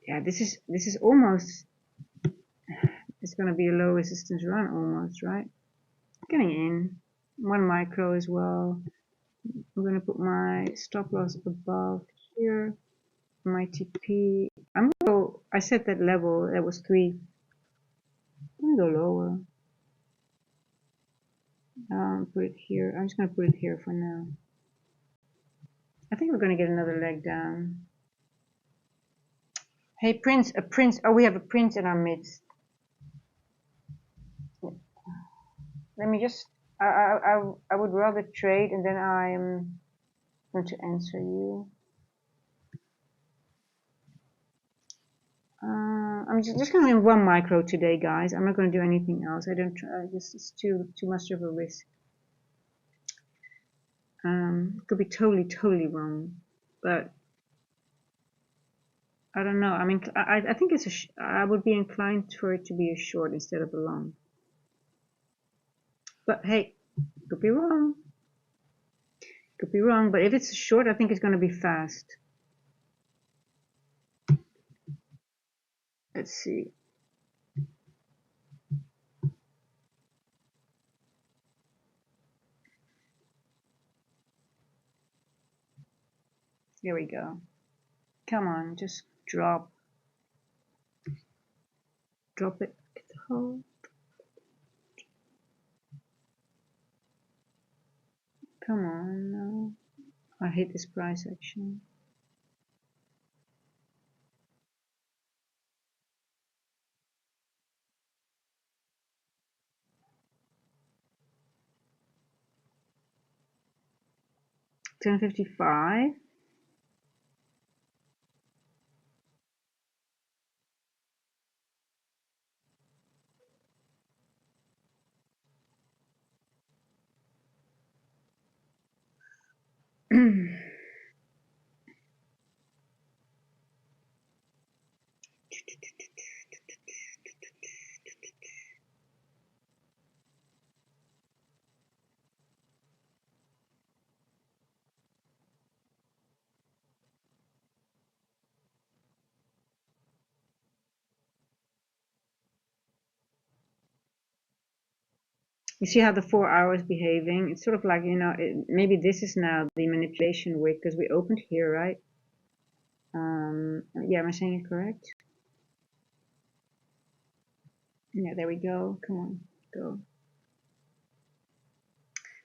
Yeah, this is almost. It's going to be a low resistance run almost, right? Getting in. 1 micro as well. I'm going to put my stop loss above here. My TP. I'm going to go. I set that level. That was 3. I'm going to go lower. Put it here. I'm just going to put it here for now. I think we're going to get another leg down. Hey, Prince, a Prince. Oh, we have a Prince in our midst. Let me just. I would rather trade, and then I'm going to answer you. I'm just going to do 1 micro today, guys. I'm not going to do anything else. I don't try. It's too much of a risk. Could be totally wrong, but I don't know. I mean, I think I would be inclined for it to be a short instead of a long. But hey, could be wrong. Could be wrong. But if it's a short, I think it's going to be fast. Let's see. Here we go. Come on, just drop it. Hold. Come on, no. I hate this price action. $10.55. You see how the 4 hours behaving? It's sort of like, maybe this is now the manipulation wick because we opened here, right? Yeah, am I saying it correct? Yeah, there we go. Come on, go.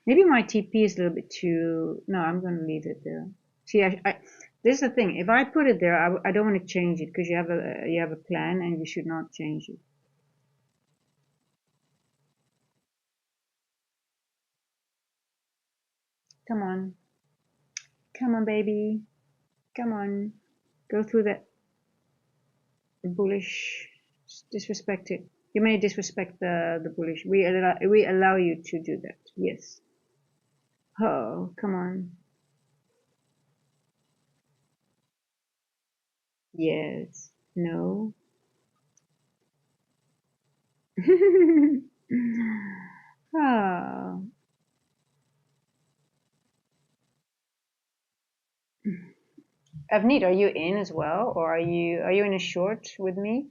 Maybe my TP is a little bit too. No, I'm going to leave it there. See, this is the thing. If I put it there, I don't want to change it because you have a plan and you should not change it. Come on. Come on, baby. Come on. Go through that bullish. Disrespect it. You may disrespect the bullish. We allow you to do that. Yes. Oh, come on. Yes. No. Oh. Avneet, are you in as well, or are you in a short with me?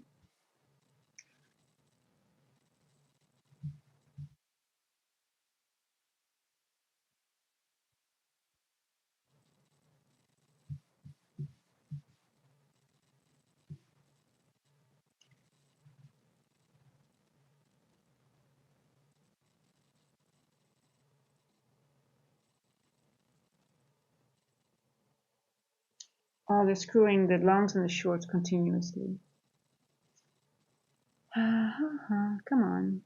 Oh, they're screwing the longs and the shorts continuously. Come on.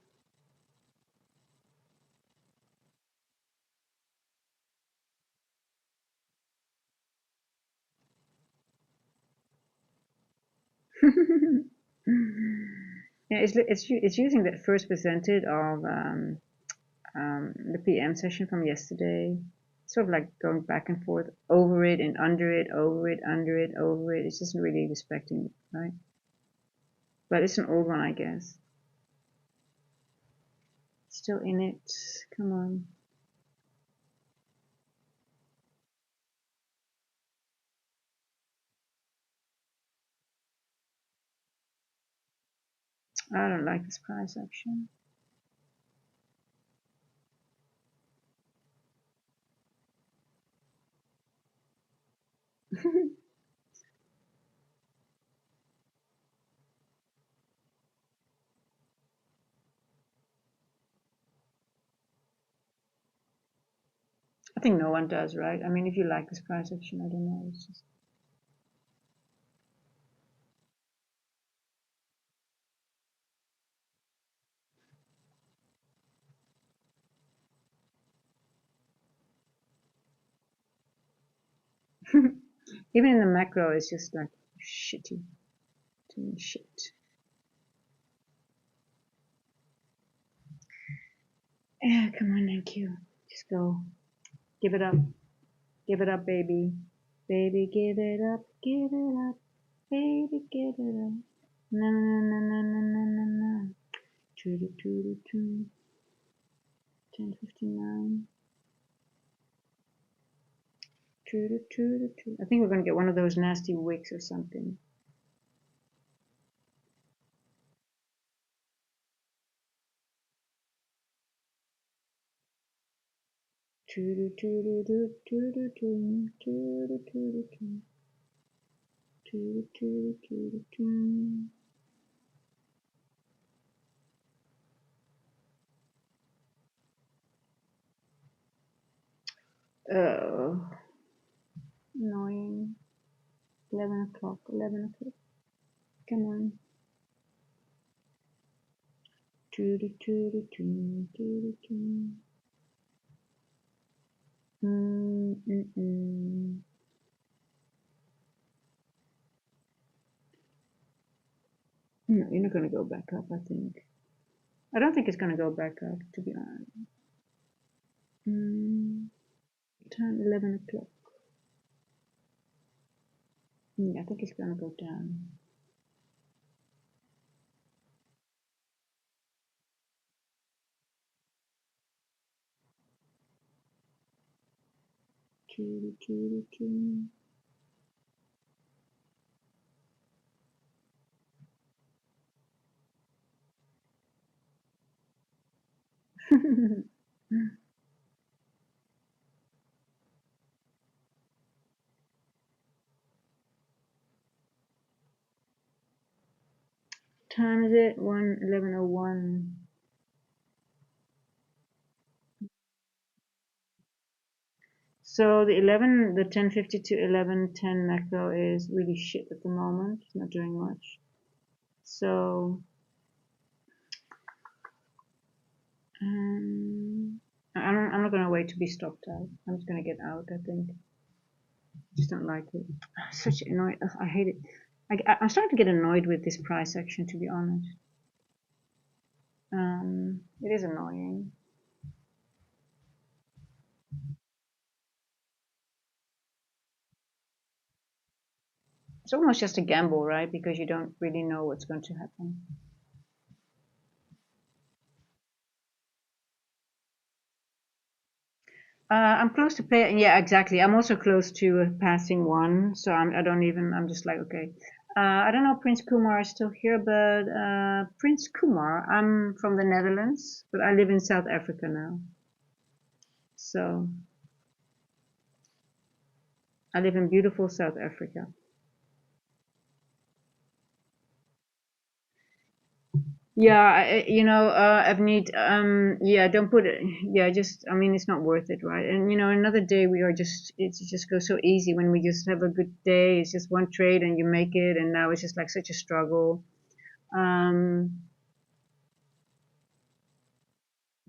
Yeah, it's using that first presented of the PM session from yesterday. Sort of like going back and forth over it and under it, over it, under it, over it. It's just really respecting it, right? But it's an old one, I guess. Still in it. Come on. I don't like this price action. I think no one does, right? I mean, if you like this price action, I don't know. It's just even in the macro, it's just like shitty. Doing shit. Yeah, come on, thank you. Just go. Give it up. Give it up, baby. Baby, give it up. Give it up. Baby, give it up. Na na na na na na na na. 2 10:59. 2. I think we're gonna get one of those nasty wicks or something. Oh, annoying. 11 o'clock. 11 o'clock. Come on. No, you're not going to go back up, I think. I don't think it's going to go back up, to be honest. Time 11 o'clock. Yeah, I think it's going to go down. Time is it? 11:01. So the 10:50 to 11:10 macro is really shit at the moment. It's not doing much. So I'm not going to wait to be stopped out. I'm just going to get out, I think. Just don't like it. Such annoying. I hate it. I'm starting to get annoyed with this price action, to be honest. It is annoying. It's almost just a gamble, right? Because you don't really know what's going to happen. I'm close to play. Yeah, exactly. I'm also close to passing one, so I don't even. I'm just like, okay. I don't know if Prince Kumar is still here, but Prince Kumar. I'm from the Netherlands, but I live in South Africa now. So I live in beautiful South Africa. Yeah, I've need, yeah, don't put it, yeah, just, I mean, it's not worth it, right? And, another day it just goes so easy when we just have a good day. It's just one trade and you make it, and now it's just like such a struggle. Um,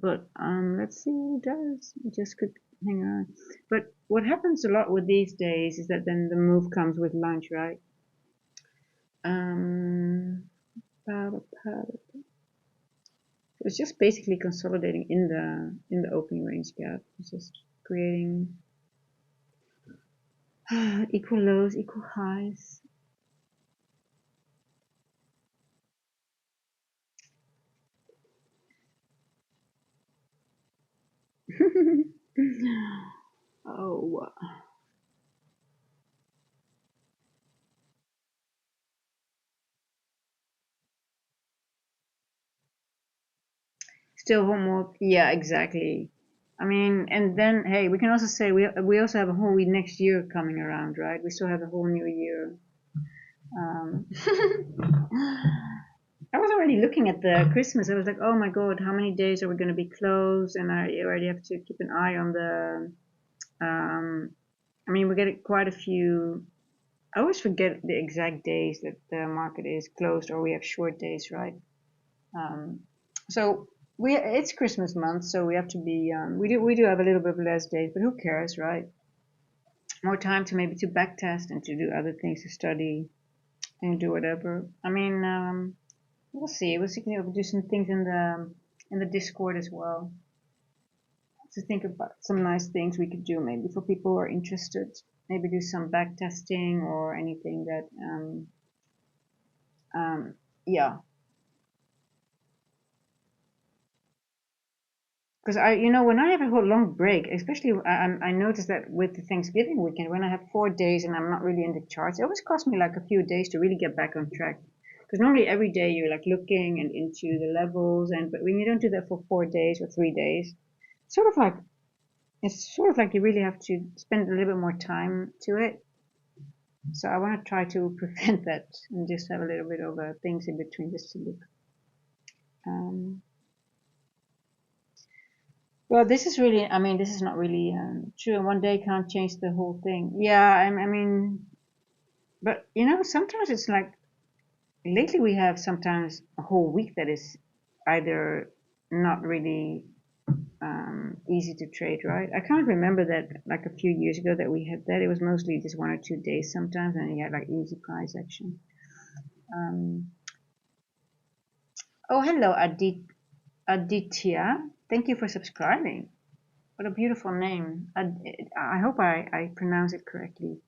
but let's see what it does. It just could hang on. But what happens a lot with these days is that then the move comes with lunch, right? Um, It's just basically consolidating in the opening range gap. It's just creating equal lows, equal highs. Oh, still homework. Yeah, exactly. I mean, and then hey, we can also say we also have a whole next year coming around, right? We still have a whole new year. Um, I was already looking at the Christmas. I was like, oh my God, how many days are we going to be closed? And I already have to keep an eye on the. I mean, we get quite a few. I always forget the exact days that the market is closed, or we have short days, right? Um, so it's Christmas month, so we have to be. We do have a little bit of less days, but who cares, right? More time to maybe to backtest and to do other things, to study and do whatever. I mean, we'll see. We'll see. We'll do some things in the Discord as well to think about some nice things we could do maybe for people who are interested. Maybe do some backtesting or anything that. Yeah, because when I have a whole long break, especially I notice that with the Thanksgiving weekend, when I have 4 days and I'm not really in the charts, it always costs me like a few days to really get back on track. Because normally every day you're like looking and into the levels, but when you don't do that for 4 days or 3 days, sort of like it's sort of like you really have to spend a little bit more time to it. So I want to try to prevent that and just have a little bit of things in between just to look. Um, Well, this is really, I mean, this is not really true. And one day can't change the whole thing. Yeah, I mean, but sometimes it's like lately we have sometimes a whole week that is either not really easy to trade, right? I can't remember that like a few years ago that we had that. It was mostly just 1 or 2 days sometimes, and you had like easy price action. Um, oh, hello, Aditya. Thank you for subscribing. What a beautiful name. I hope I pronounce it correctly.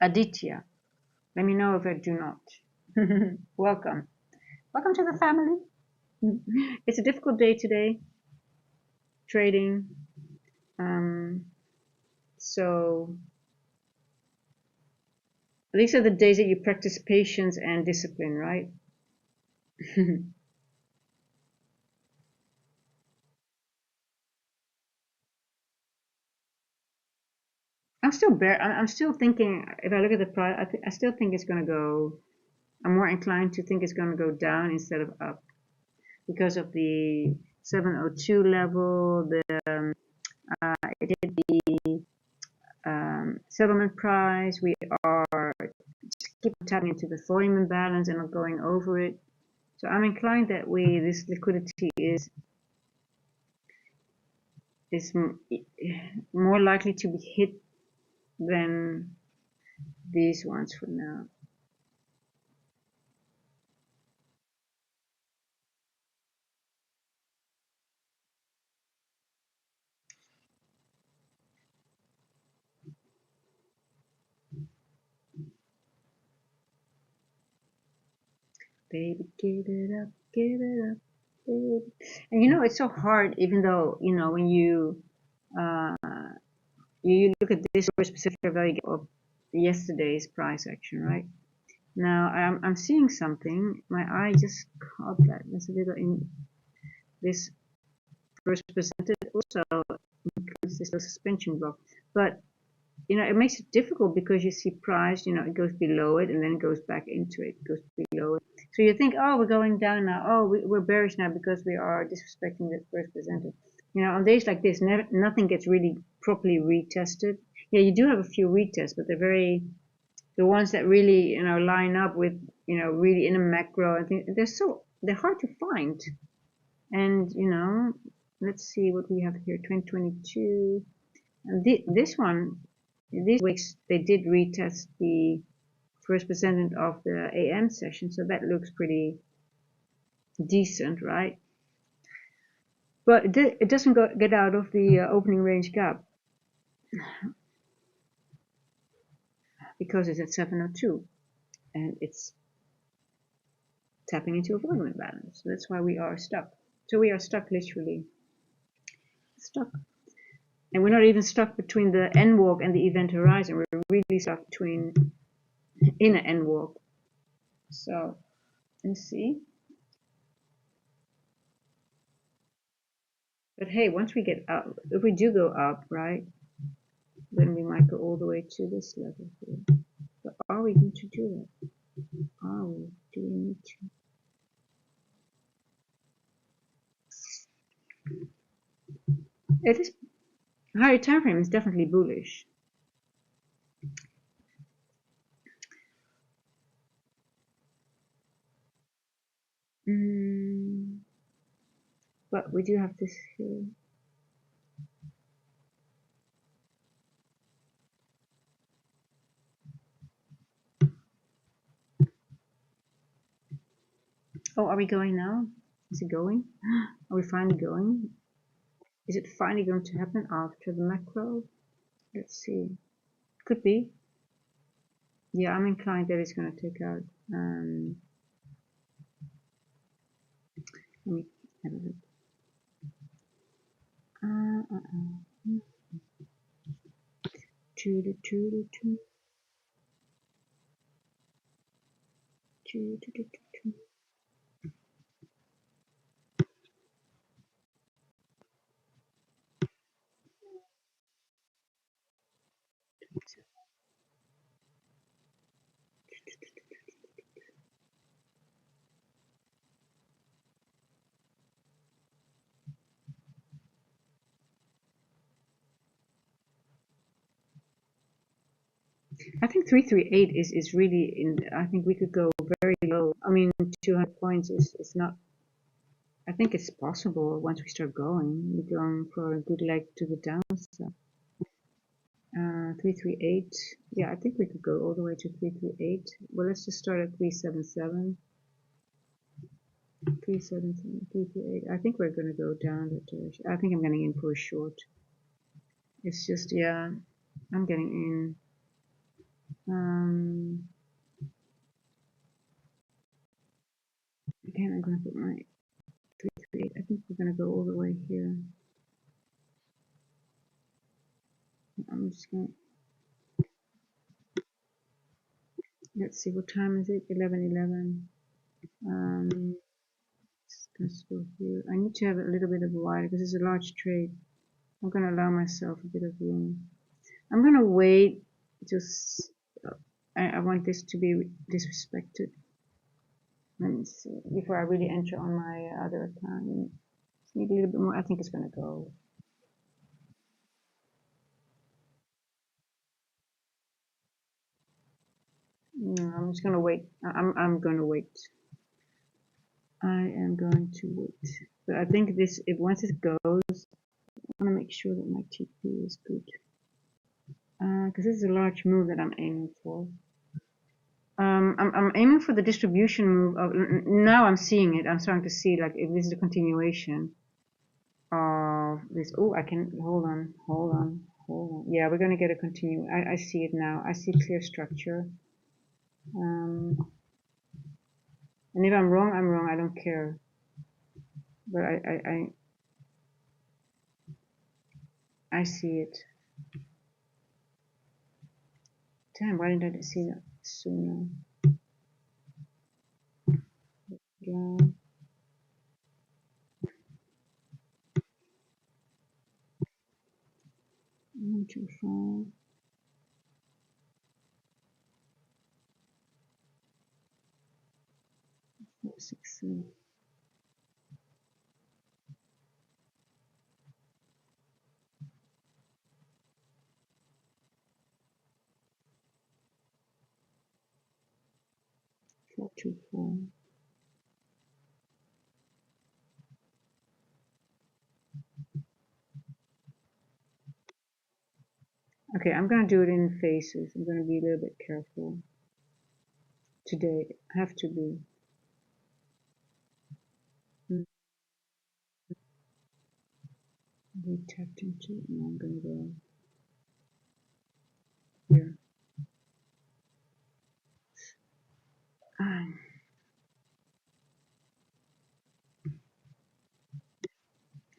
Aditya. Let me know if I do not. Welcome. Welcome to the family. It's a difficult day today, trading. Um, so these are the days that you practice patience and discipline, right? I'm still thinking. If I look at the price, I still think it's going to go. I'm more inclined to think it's going to go down instead of up because of the 702 level. I did the settlement price. We are just keep tapping into the volume imbalance and not going over it. So I'm inclined that this liquidity is is more likely to be hit than these ones for now. Baby, give it up, baby. And you know, it's so hard, even though, you know, when you uh, you look at this specific value of yesterday's price action, right? Now I'm seeing something. My eye just caught that. There's a little in this first presented also includes this little suspension block, but you know, it makes it difficult because you see price, you know, it goes below it and then it goes back into it, goes below it. So you think, oh, we're going down now. Oh, we're bearish now because we are disrespecting the first presented. You know, on days like this, nothing gets really properly retested. Yeah, you do have a few retests, but they're the ones that really, you know, line up with, you know, really in a macro. I think they're hard to find. And, you know, let's see what we have here, 2022. And this one, these weeks, they did retest the first presented of the AM session, so that looks pretty decent, right? But it doesn't get out of the opening range gap because it's at 702 and it's tapping into a volume imbalance. So that's why we are stuck. So we are stuck, literally stuck. And we're not even stuck between the N walk and the event horizon. We're really stuck between in an N walk. So let's see. But hey, once we get up, if we do go up, right, then we might go all the way to this level here. But are we going to do that? Are we? Do we need to? It is higher time frame is definitely bullish. But we do have this here. Oh, are we going now? Is it going? Are we finally going? Is it finally going to happen after the macro? Let's see. Could be. Yeah, I'm inclined that it's going to take out. Let me have a look. I think 338 is really in. I think we could go very low. I mean, 200 points is not. I think it's possible once we start going. We're going for a good leg to the downside. 338. Yeah, I think we could go all the way to 338. Well, let's just start at 377. 377, 338. I think we're going to go down that direction. I think I'm getting in for a short. It's just, yeah, I'm getting in. Again, I'm going to put my 338. I think we're going to go all the way here. I'm just going to, let's see, what time is it? 11:11. Let's go here. I need to have a little bit of a wire because it's a large trade. I'm going to allow myself a bit of room. I'm going to wait. Just, I want this to be disrespected. Let me see. Before I really enter on my other account. Need a little bit more. I think it's going to go. No, I'm just going to wait. I'm going to wait. I am going to wait. But I think this, if once it goes, want to make sure that my TP is good. Because this is a large move that I'm aiming for. I'm aiming for the distribution move. Now I'm seeing it. I'm starting to see like if this is a continuation of this. Oh, I can hold on. Yeah, we're gonna get a continue. I see it now. I see clear structure. And if I'm wrong, I'm wrong. I don't care. But I see it. Damn, why didn't I see that sooner? Yeah. 1, 2, 5. 4, 6, 7. 4, 2, 4. Okay, I'm gonna do it in phases. I'm gonna be a little bit careful today. I have to be. We tapped into it. Now I'm gonna go here. I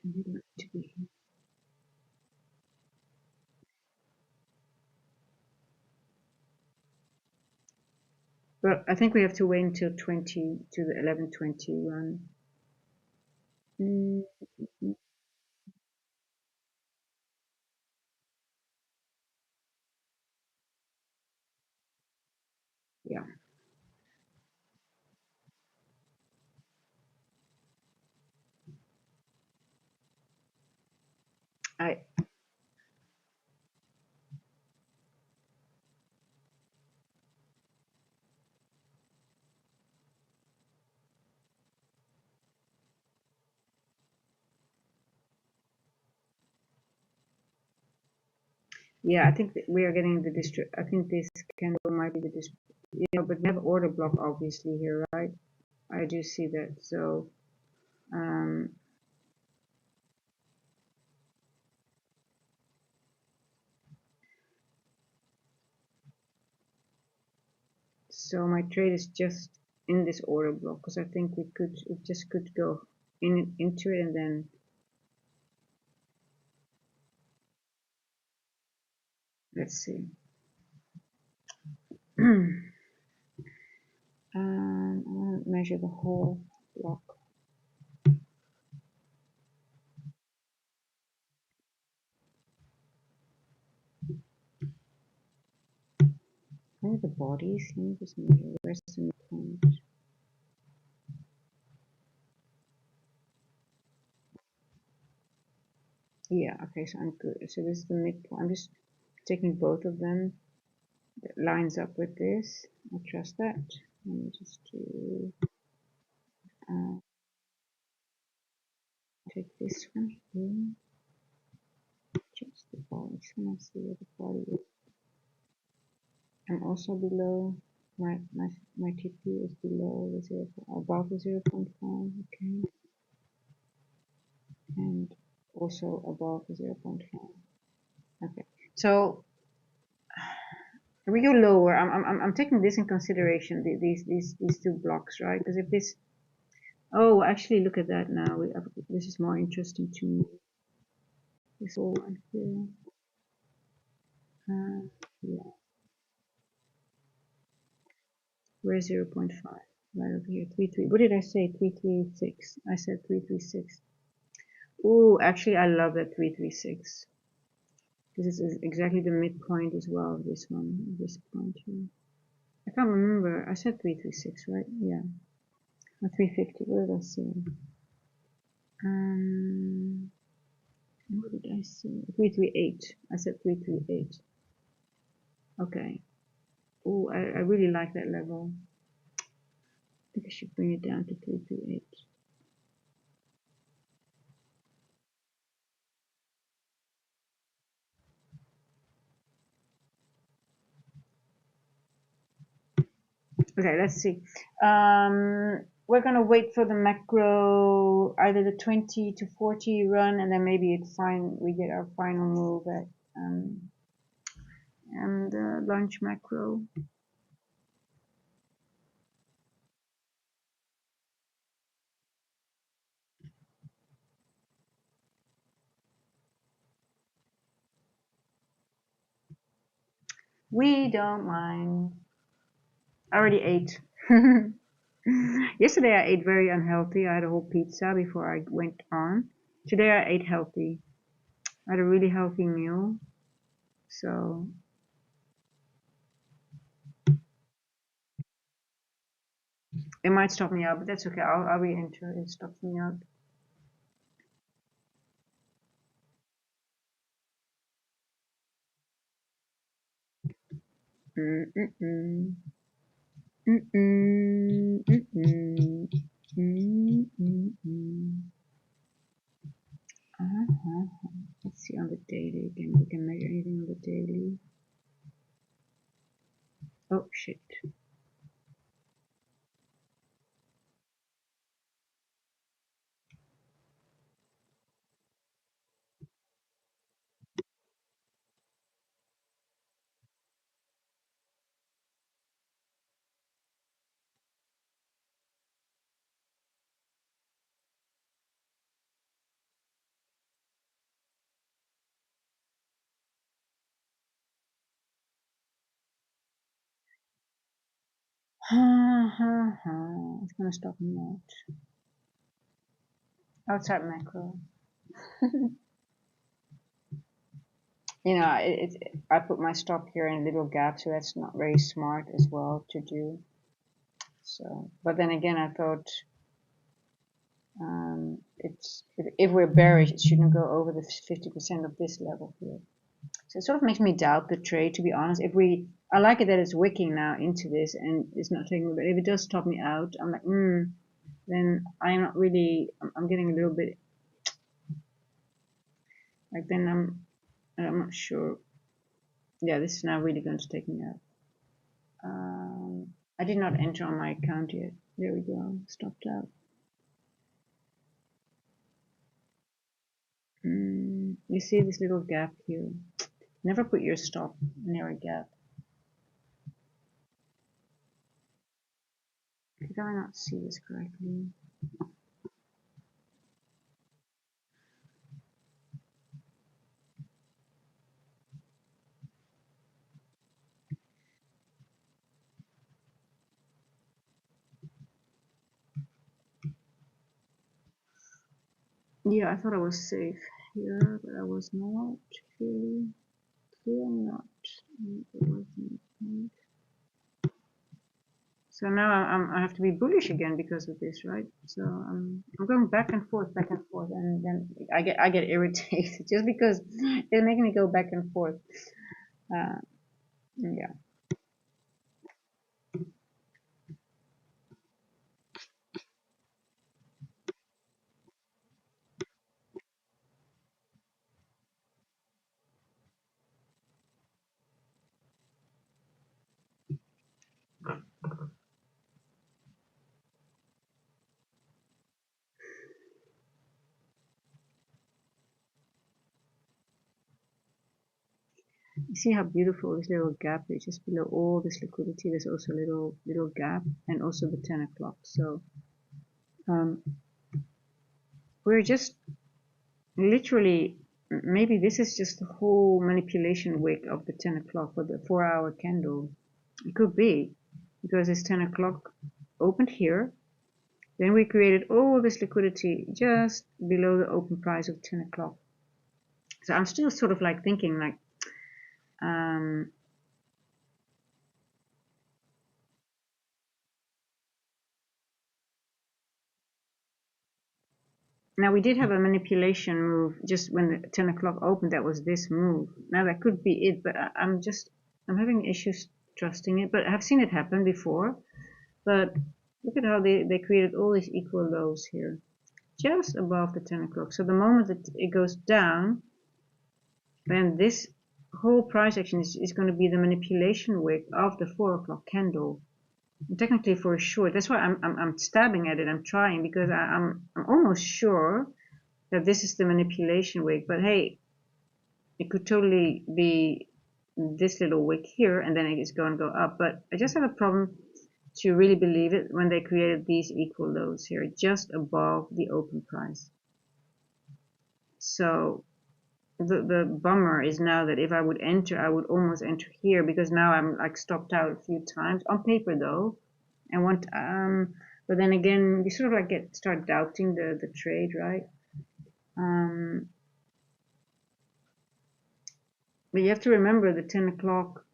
would like to be here. But I think we have to wait until 20 to the 11:20 run. Yeah. I Yeah, I think that we are getting the district. I think this candle might be the district. But we have order block obviously here, right? I do see that. So so my trade is just in this order block because I think it just could go into it and then let's see. I want to measure the whole block. Where are the bodies? Let me just measure. Where's the midpoint? Yeah, okay, so I'm good. So this is the midpoint. I'm just taking both of them. That lines up with this. I trust that. Let me just do take this one here. Just the body. So let's see where the body is. I'm also below my TP is below the 0, above the 0.5, okay, and also above the 0.5. Okay, so we go lower. I'm taking this in consideration. These two blocks, right? Because if this, oh, actually, look at that now. This is more interesting to me. This whole one here. Yeah. Where's 0.5? Right over here. 3.3. What did I say? 3.36. I said 3.36. Oh, actually, I love that 3.36. This is exactly the midpoint as well. This one, this point here. I can't remember. I said 3.36, right? Yeah. Or 3.50. What did I say? What did I say? 3.38. I said 3.38. Okay. Oh, I really like that level. I think I should bring it down to 3.38. Okay, let's see. We're gonna wait for the macro, either the 20 to 40 run, and then maybe we get our final move at and the lunch macro. We don't mind. I already ate. Yesterday I ate very unhealthy. I had a whole pizza before I went on. Today I ate healthy. I had a really healthy meal. So it might stop me out, but that's okay. I'll re-enter. It stops me out. Mm-mm-mm. Mm-mm. Mm-mm. Mm-mm. Uh-huh. Let's see on the daily again. We can measure anything on the daily. Oh shit. It's gonna stop me out. Outside macro. You know, I put my stop here in a little gap, so that's not very smart as well to do. So, but then again, I thought if we're bearish, it shouldn't go over the 50% of this level here. So it sort of makes me doubt the trade, to be honest. I like it that it's wicking now into this and it's not taking, but if it does stop me out, I'm like, then I'm not really, I'm getting a little bit, like then I'm not sure. Yeah, this is now really going to take me out. I did not enter on my account yet. There we go, stopped out. You see this little gap here. Never put your stop near a gap. Did I not see this correctly? Yeah, I thought I was safe here, but I was not. Clearly not. It wasn't. So now I have to be bullish again because of this, right? So I'm going back and forth, and then I get irritated just because it's making me go back and forth. Yeah. You see how beautiful this little gap is just below all this liquidity. There's also a little gap, and also the 10 o'clock. So um, we're just literally, maybe this is just the whole manipulation wick of the 10 o'clock or the 4-hour candle. It could be because it's 10 o'clock opened here. Then we created all this liquidity just below the open price of 10 o'clock. So I'm still sort of like thinking like, now we did have a manipulation move just when the 10 o'clock opened. That was this move. Now that could be it, but I'm having issues trusting it. But I've seen it happen before. But look at how they created all these equal lows here, just above the 10 o'clock. So the moment that it goes down, then this whole price action is going to be the manipulation wick of the 4 o'clock candle. technically for a short. That's why I'm stabbing at it. I'm trying because I'm almost sure that this is the manipulation wick. But hey, it could totally be this little wick here, and then it's going to go up. But I just have a problem to really believe it when they created these equal lows here, just above the open price. So the bummer is now that if I would enter, I would almost enter here because now I'm like stopped out a few times on paper though, and want but then again you sort of like start doubting the trade, right? But you have to remember the 10 o'clock,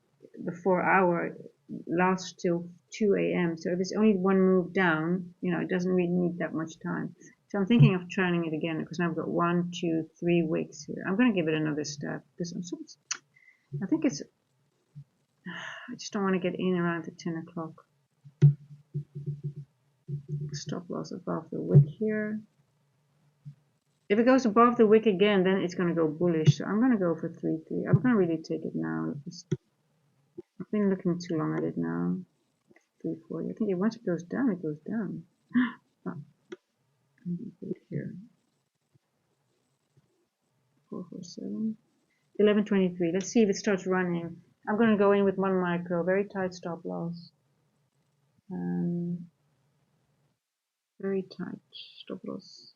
the 4 hour lasts till 2 a.m. So if it's only one move down, you know, it doesn't really need that much time. So I'm thinking of trying it again because now I've got 1, 2, 3 wicks here. I'm going to give it another step because I think it's, I just don't want to get in around the 10 o'clock. Stop loss above the wick here. If it goes above the wick again, then it's going to go bullish. So I'm going to go for 3-3. I'm going to really take it now. I've been looking too long at it now. 340. I think once it goes down, it goes down. Oh, I'm going to put it here. 447. 1123. Let's see if it starts running. I'm going to go in with 1 micro. Very tight stop loss. Very tight stop loss.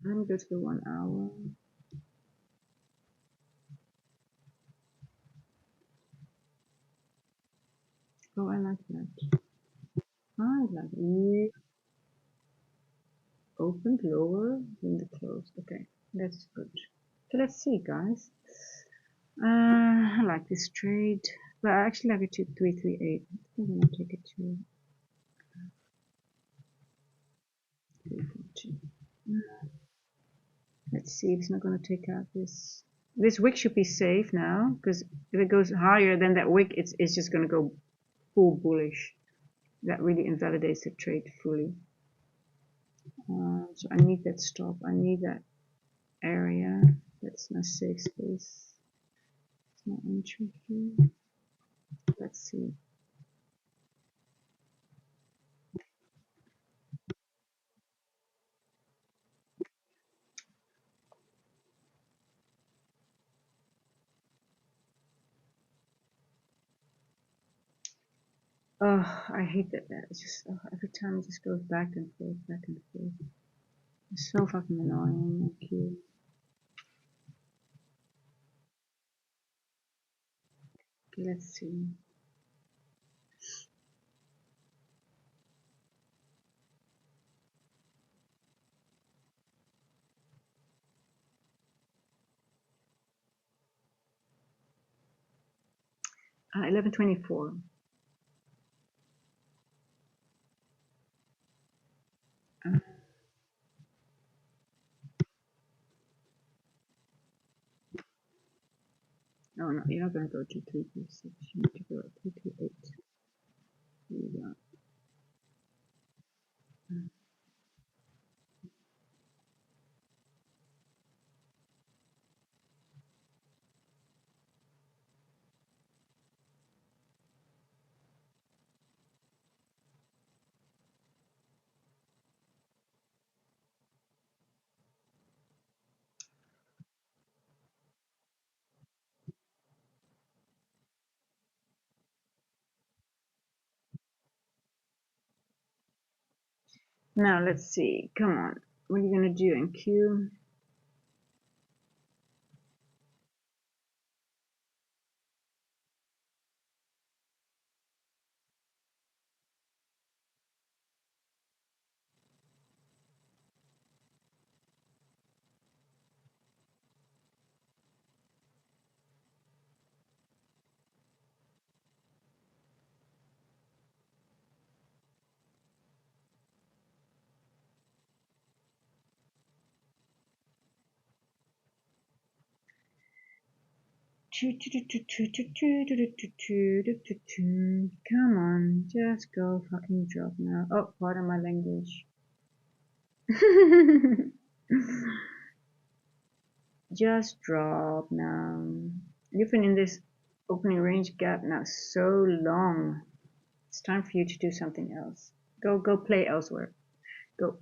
Let me go to the 1 hour. Oh, I like that. I like it. Opened lower than the close. Okay, that's good. So let's see, guys. I like this trade, but I actually like it to 338. I think I'm gonna take it to 342. Let's see if it's not going to take out this. This wick should be safe now, because if it goes higher than that wick, it's just going to go full bullish. That really invalidates the trade fully. So I need that stop. I need that area. That's my safe space. It's not entry here. Let's see. Oh, I hate that. It's just every time it just goes back and forth, back and forth. It's so fucking annoying. Thank you. Okay, let's see. Ah, 1124. No, no, you're not going to go to 336. You need to go to 338. Here you go. Now let's see. Come on. What are you going to do in Q? Come on, just go fucking drop now. Oh, pardon my language. Just drop now. You've been in this Opening range gap now so long. It's time for you to do something else. Go play elsewhere. Go.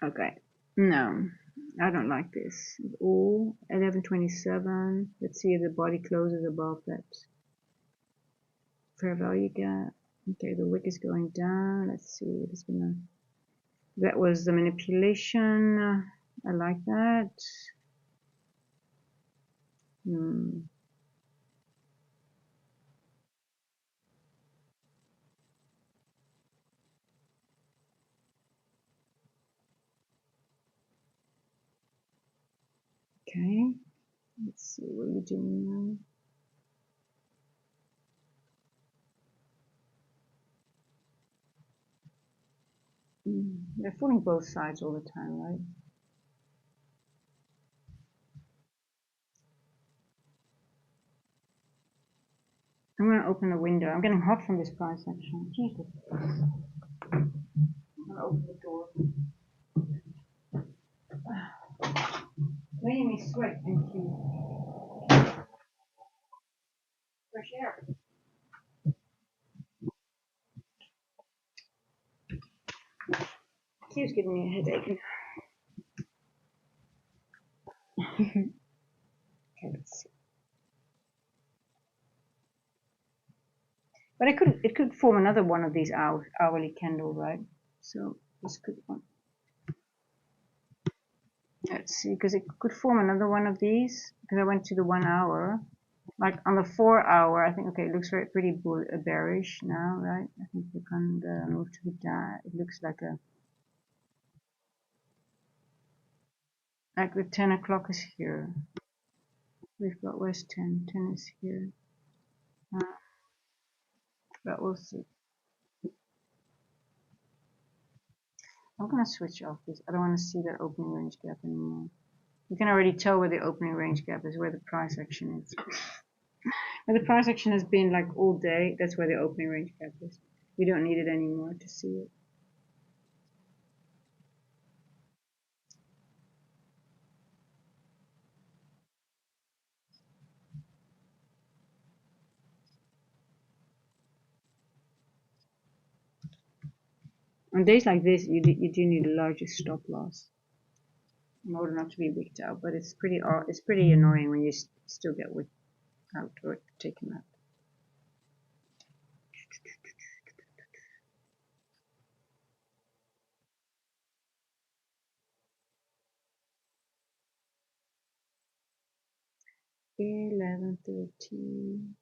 Okay. No, I don't like this. All 1127. Let's see if the body closes above that fair value gap. Okay, the wick is going down. Let's see what it's gonna. That was the manipulation. I like that. Hmm. Okay. Let's see what you're doing now. They're fooling both sides all the time, right? I'm going to open the window. I'm getting hot from this price action. Jesus. I'm going to open the door. Making me sweat. Thank you. Fresh air. Keeps giving me a headache. Okay, let's see. But it could form another one of these hourly candle, right? So this could one. Let's see, because it could form another one of these. Because I went to the 1 hour. Like on the 4 hour, I think, okay, it looks very pretty bearish now, right? I think we can move to the down. It looks like the 10 o'clock is here. We've got where's 10? 10 is here. But we'll see. I'm gonna switch off this. I don't want to see that opening range gap anymore. You can already tell where the opening range gap is, where the price action is. Where the price action has been like all day, that's where the opening range gap is. We don't need it anymore to see it. On days like this, you do need a larger stop loss in order not to be wicked out. But it's pretty annoying when you still get wicked out or taken out. $11.13.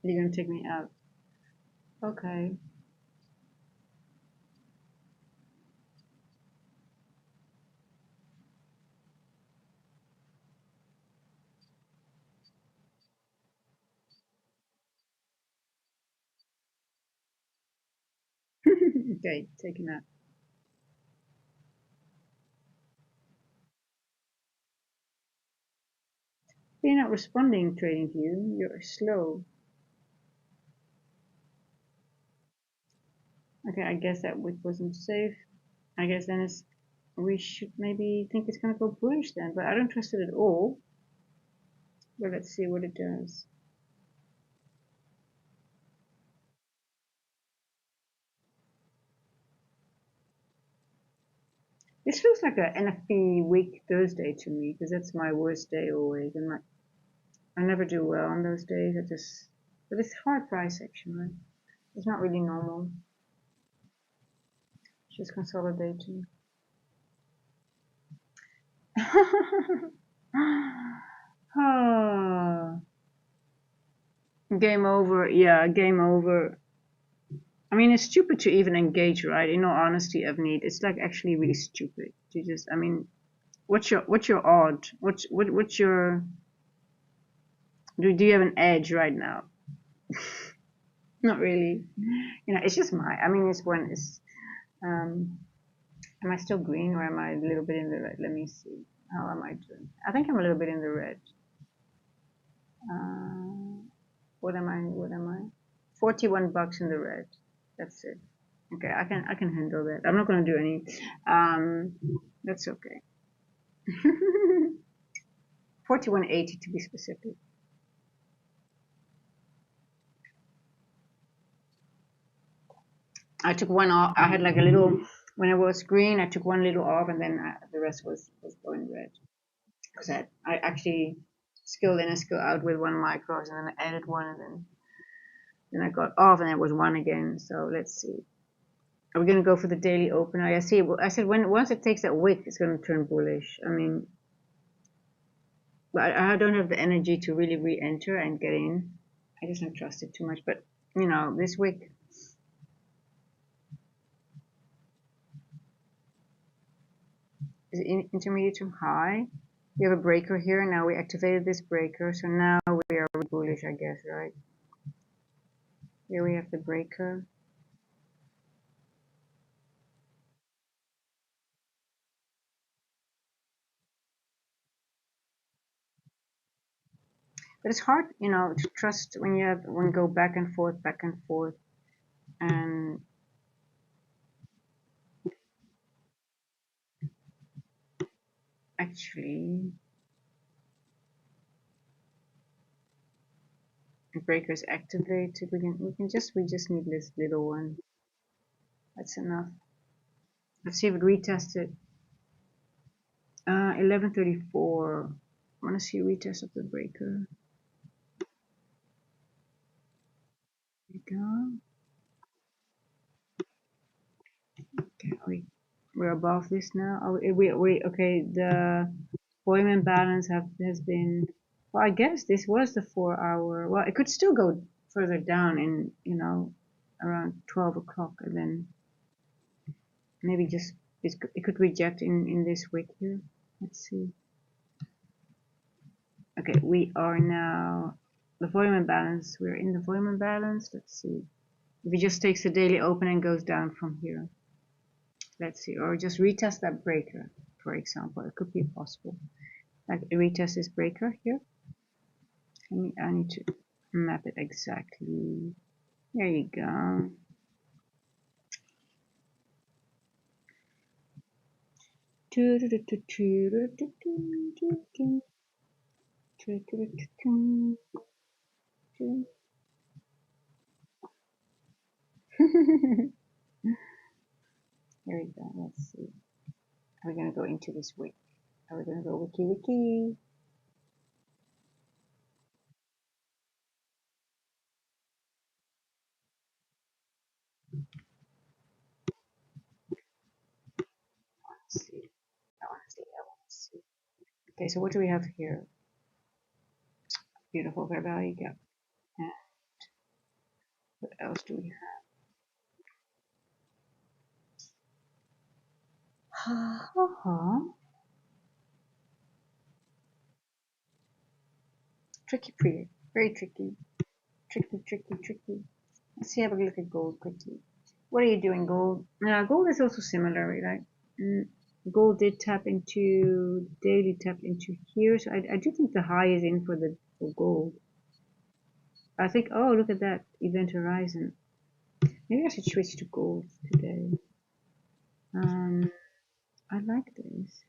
You're gonna take me out. Okay. Okay, taking out. You're not responding, TradingView. You're slow. Okay, I guess that wick wasn't safe. I guess then we should maybe think it's gonna go bullish then, but I don't trust it at all. But let's see what it does. This feels like a NFP week Thursday to me, because that's my worst day always, and I never do well on those days. But it's hard price action, right? It's not really normal. It's just consolidating. Oh, game over. Yeah, game over. I mean, it's stupid to even engage, right? In all honesty, Avneet, it's like actually really stupid to just. I mean, what's your odd? What's your do you have an edge right now? Not really. You know, it's just I mean, it's when it's. Am I still green or am I a little bit in the red? Let me see. How am I doing? I think I'm a little bit in the red. What am I? What am I? $41 in the red. That's it. Okay, I can handle that. I'm not gonna do any. That's okay. 41.80 to be specific. I took one off. I had like a little when it was green. I took one little off, and then the rest was going red. Because I actually scaled in and scaled out with one micros, and then I added one, and then I got off, and it was one again. So let's see. Are we gonna go for the daily opener? I see. I said once it takes that wick, it's gonna turn bullish. I mean, but I don't have the energy to really re-enter and get in. I just don't trust it too much. But you know, this wick. Is intermediate to high. We have a breaker here. Now we activated this breaker, so now we are bullish, I guess, right? Here we have the breaker. But it's hard, you know, to trust when you go back and forth, and actually the breaker is activated. We just need this little one. That's enough. Let's see if it retested. 1134. I want to see a retest of the breaker. There we go. Okay, we're above this now. Oh, okay. The volume imbalance has been. Well, I guess this was the 4 hour. Well, it could still go further down in around 12 o'clock, and then maybe just it could reject in this wick here. Let's see. Okay, we are now the volume imbalance. We're in the volume imbalance. Let's see. If it just takes the daily open and goes down from here. Let's see, or just retest that breaker, for example. It could be possible. Like retest this breaker here. I need to map it exactly. There you go. Here we go. Let's see. Are we gonna go into this week? Are we gonna go wiki? Let's see. I want to see. Okay, so what do we have here? Beautiful fair value gap. And what else do we have? Tricky period. Very tricky. Tricky. Let's see, have a look at gold quickly. What are you doing, gold? Gold is also similar, right? gold did tap into, daily tap into here. So I do think the high is in for gold. I think, oh, look at that, event horizon. Maybe I should switch to gold today. I like this.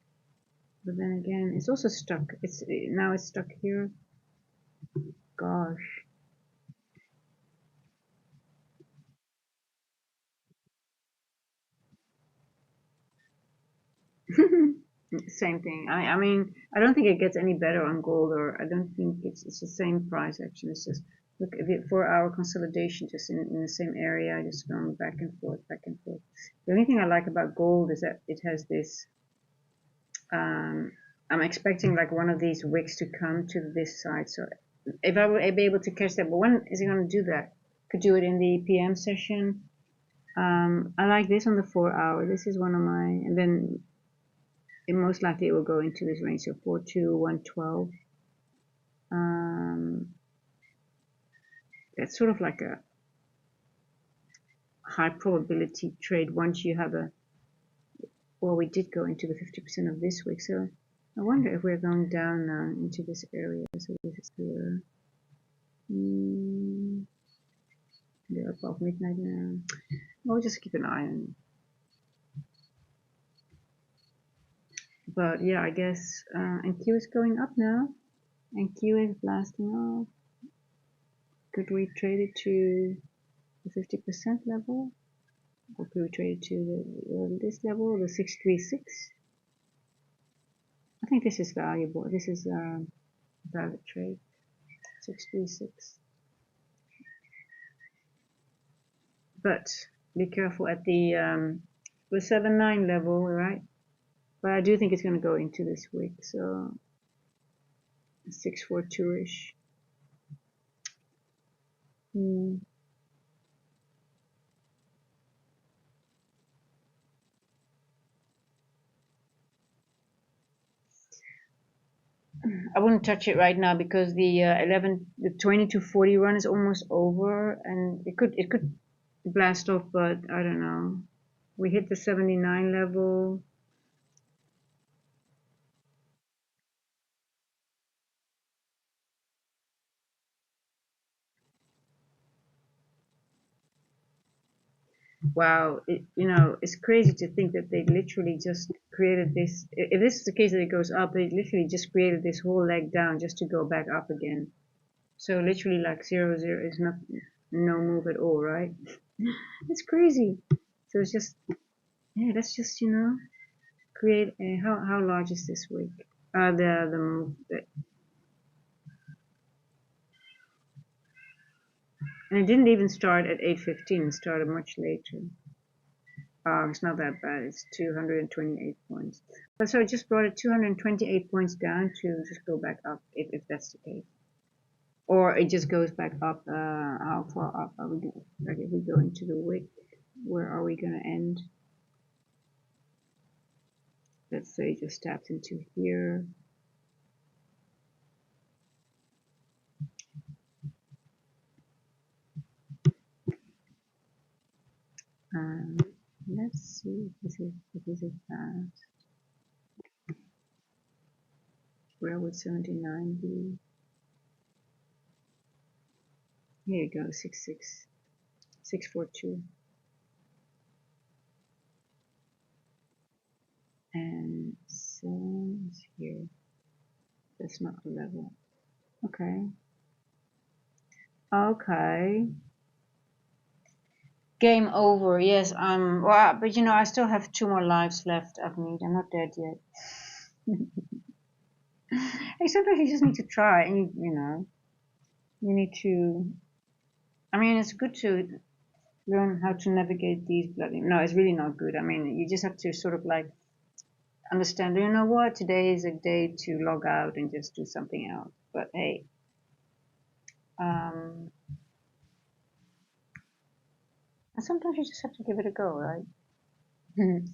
But then again, it's also stuck. Now it's stuck here. Gosh. Same thing. I mean, I don't think it gets any better on gold, or I don't think it's the same price actually. It's just look at it 4-hour consolidation, just in the same area, just going back and forth, back and forth. The only thing I like about gold is that it has this. I'm expecting like one of these wicks to come to this side. So if I were be able to catch that, but when is it going to do that? Could do it in the PM session. I like this on the 4-hour. This is one of my, and then it most likely it will go into this range, so 4 to 112. That's sort of like a high probability trade once you have a, well, we did go into the 50% of this week, so I wonder if we're going down now into this area. So this is here. They're above midnight now. We'll just keep an eye on it. But yeah, I guess, and Q is going up now, and Q is blasting off. Could we trade it to the 50% level? Or could we trade it to this level, the 636? I think this is valuable. This is a valid trade. 636. But be careful at the 7-9 level, right? But I do think it's going to go into this week, so 642-ish. I wouldn't touch it right now because the 20 to 40 run is almost over, and it could blast off, but I don't know. We hit the 79 level. Wow, it's crazy to think that they literally just created this. If this is the case that it goes up, they literally just created this whole leg down just to go back up again. So literally like 0, 0 is no move at all, right? It's crazy. So it's just, yeah, let's just, create a, how large is this week? The move. And it didn't even start at 8:15. It started much later. It's not that bad. It's 228 points. But so it just brought it 228 points down to just go back up, if that's the case. Or it just goes back up. How far up are we going? Like if we go into the wick, where are we going to end? Let's say it just taps into here. Let's see if this is fast. Where would 79 be? Here you go, 642. And same is here. That's not the level. Okay. Okay. Game over. Yes, well, but I still have 2 more lives left, Avneet. I'm not dead yet. Hey, sometimes you just need to try, and you need to. I mean, it's good to learn how to navigate these bloody. No, it's really not good. I mean, you just have to sort of like understand. You know what? Today is a day to log out and just do something else. But hey, and sometimes you just have to give it a go, right?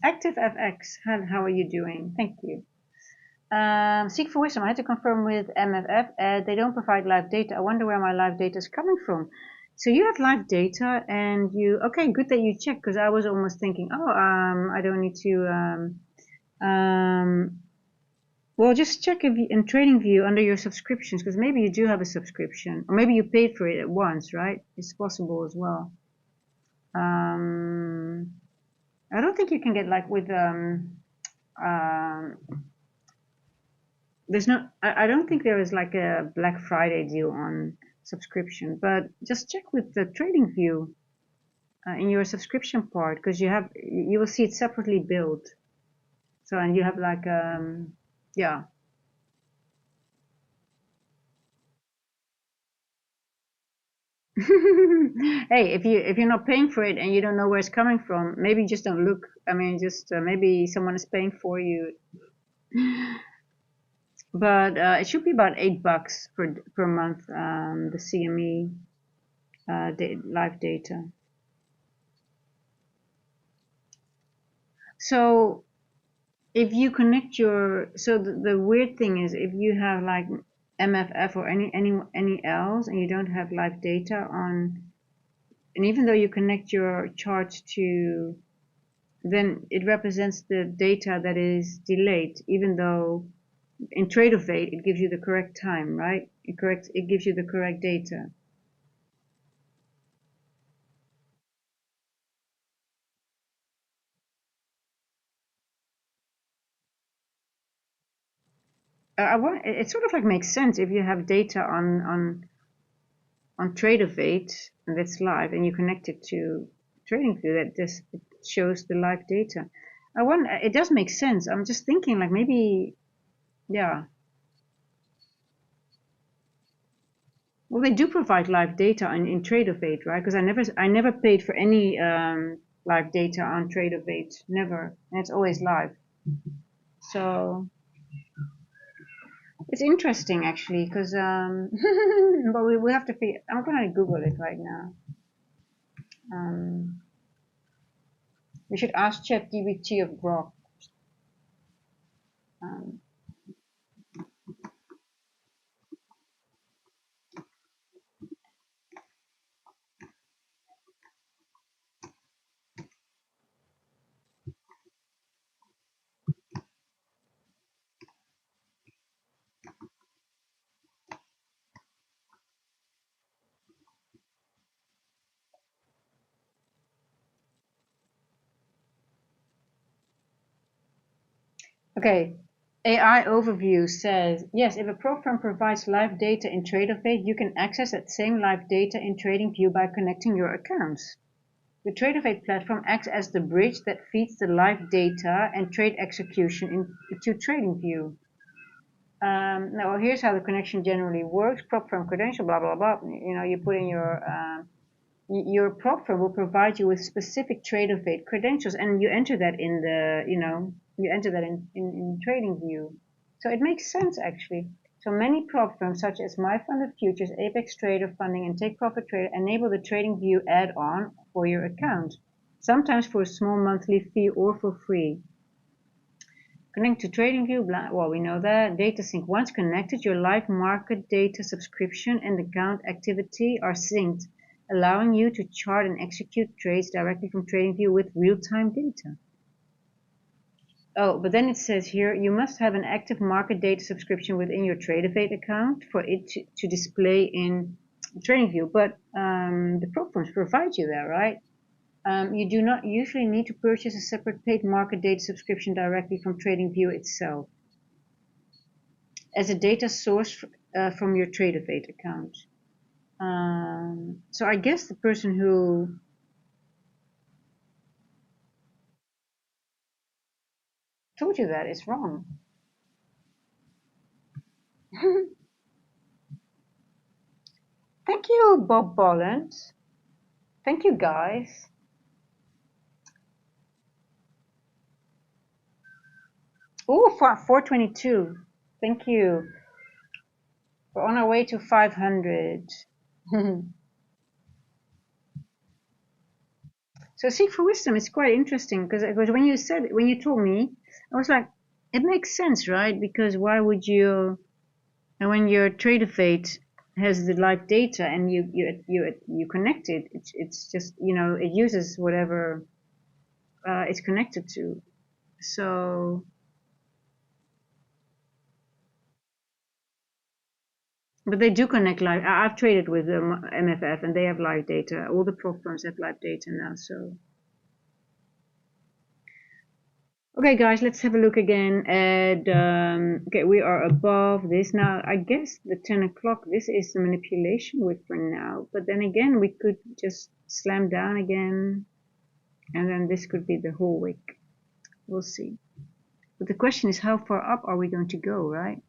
Active FX, how are you doing? Thank you. Seek for wisdom. I had to confirm with MFF. They don't provide live data. I wonder where my live data is coming from. So you have live data, and okay, good that you checked, because I was almost thinking, oh, I don't need to Well, just check if you, in TradingView under your subscriptions, because maybe you do have a subscription, or maybe you paid for it at once, right? It's possible as well. I don't think you can get like with there's no. I don't think there is like a Black Friday deal on subscription, but just check with the TradingView in your subscription part, because you will see it separately billed. So and you have like yeah. Hey, if you're not paying for it and you don't know where it's coming from, maybe just don't look. I mean, just maybe someone is paying for you. But it should be about $8 per month. The CME live data. So if you connect your, so the weird thing is if you have like MFF or any else and you don't have live data on, and even though you connect your charts to, then it represents the data that is delayed, even though in Trade-of-Eight it gives you the correct time, right? It gives you the correct data. It sort of like makes sense if you have data on Trade-of-Eight and that's live, and you connect it to TradingView that this it shows the live data. It does make sense. I'm just thinking like maybe, yeah. Well, they do provide live data in Trade-of-Eight, right? Because I never paid for any live data on Trade-of-Eight, never, and it's always live. So it's interesting actually, because but we have to figure. I'm gonna Google it right now. Um, we should ask ChatGPT of Grok. Um, Okay, AI overview says, yes, if a prop firm provides live data in Trade-of-Eight, you can access that same live data in TradingView by connecting your accounts. The Trade-of-Eight platform acts as the bridge that feeds the live data and trade execution into TradingView. Now, here's how the connection generally works. Prop firm credential, blah, blah, blah. You know, you put in your prop firm will provide you with specific Trade-of-Eight credentials, and you enter that in the, you enter that in TradingView. So it makes sense actually. So many prop firms such as My Funded Futures, Apex Trader Funding, and Take Profit Trader enable the TradingView add-on for your account, sometimes for a small monthly fee or for free. Connecting to TradingView, well, we know that. Data sync. Once connected, your live market data subscription and account activity are synced, allowing you to chart and execute trades directly from TradingView with real-time data. Oh, but then it says here, you must have an active market data subscription within your Trade-of-Eight account for it to display in TradingView. But the prop firms provide you that, right? You do not usually need to purchase a separate paid market data subscription directly from TradingView itself as a data source from your Trade-of-Eight account. So I guess the person who told you that is wrong. Thank you, Bob Bolland. Thank you, guys. Oh, 422. Thank you. We're on our way to 500. So Seek for Wisdom is quite interesting because when you told me, I was like, it makes sense, right? Because why would you, and when your Trade-of-Eight has the live data and you connect it, it's just, it uses whatever it's connected to. So But they do connect live. I've traded with MFF and they have live data. All the prop firms have live data now. So, okay, guys, let's have a look again at. Okay, we are above this now. I guess the 10 o'clock. This is the manipulation wick for now. But then again, we could just slam down again, and then this could be the whole wick. We'll see. But the question is, how far up are we going to go, right?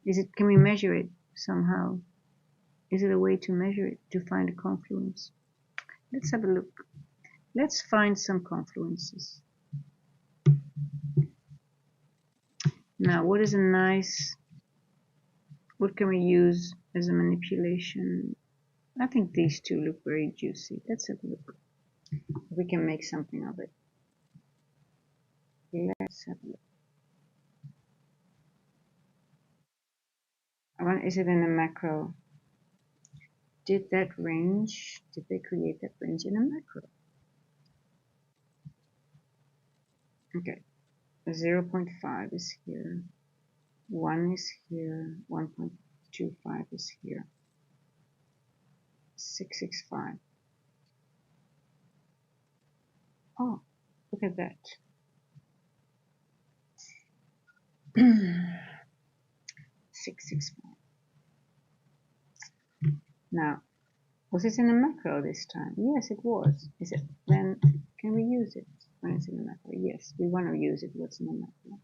Is it? Can we measure it somehow? Is it a way to measure it, to find a confluence? Let's have a look. Let's find some confluences. Now, what is a nice, what can we use as a manipulation? I think these two look very juicy. Let's have a look. We can make something of it. Let's have a look. Is it in a macro? Did that range, did they create that range in a macro? Okay, 0.5 is here, 1 is here, 1.25 is here, 665. Oh, look at that. 665. Now, was this in a macro this time? Yes, it was. Is it? Then can we use it when it's in a macro? Yes, we want to use it. What's in a macro?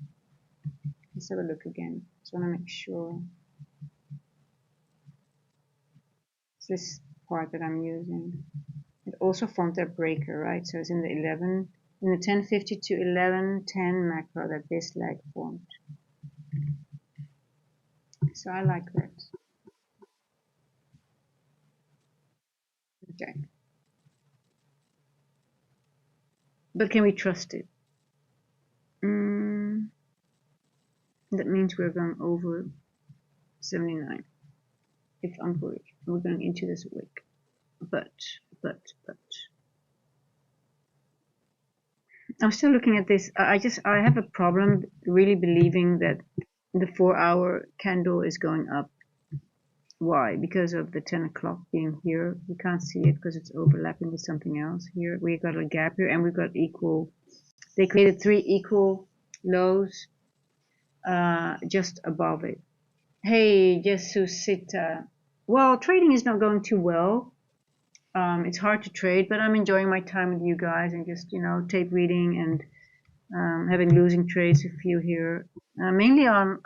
Let's have a look again. Just want to make sure. It's this part that I'm using. It also formed a breaker, right? So it's in the 1050 to 1110 macro that this leg formed. So I like that. Okay. But can we trust it? That means we're going over 79. If I'm bullish, we're going into this wick. But. I'm still looking at this. I have a problem really believing that the 4-hour candle is going up. Why? Because of the 10 o'clock being here. We can't see it because it's overlapping with something else here. We got a gap here and we got equal. They created 3 equal lows just above it. Hey, Jesusita. Well, trading is not going too well. It's hard to trade, but I'm enjoying my time with you guys and just, tape reading and having losing trades, a few here. Mainly I'm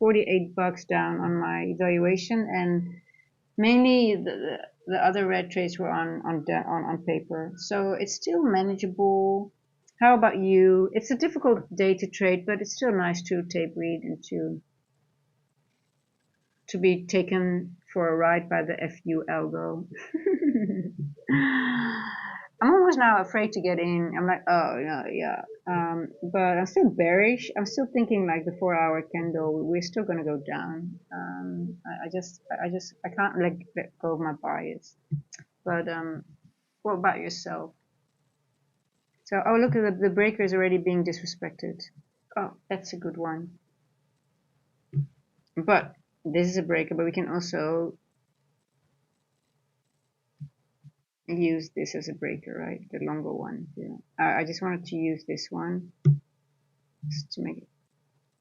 $48 down on my evaluation, and mainly the other red trades were on paper. So it's still manageable. How about you? It's a difficult day to trade, but it's still nice to tape read and to be taken for a ride by the FU algo. I'm almost now afraid to get in. I'm like, oh no, yeah. But I'm still bearish. I'm still thinking like the 4-hour candle, we're still gonna go down. I can't let go of my bias. But what about yourself? So, oh look at the breaker is already being disrespected. Oh, that's a good one. But this is a breaker, but we can also use this as a breaker, right? The longer one. Yeah. I just wanted to use this one just to make it,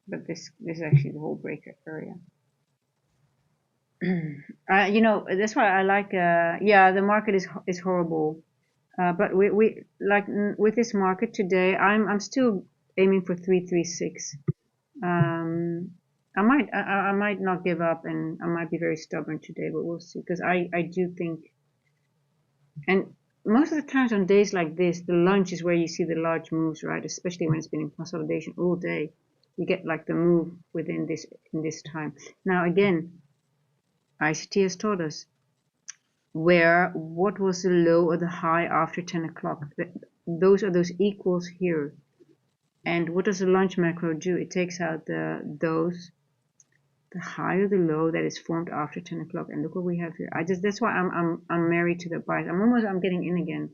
but this is actually the whole breaker area. That's why I like. Yeah, the market is horrible, but we like with this market today. I'm still aiming for 336. I might not give up, and I might be very stubborn today, but we'll see. Because I do think. And most of the times on days like this, the lunch is where you see the large moves, right? Especially when it's been in consolidation all day, you get like the move within this time. Now again, ICT has taught us what was the low or the high after 10 o'clock. Those are those equals here. And what does the lunch macro do? It takes out the high or the low that is formed after 10 o'clock. And look what we have here. That's why I'm married to the bias. I'm getting in again.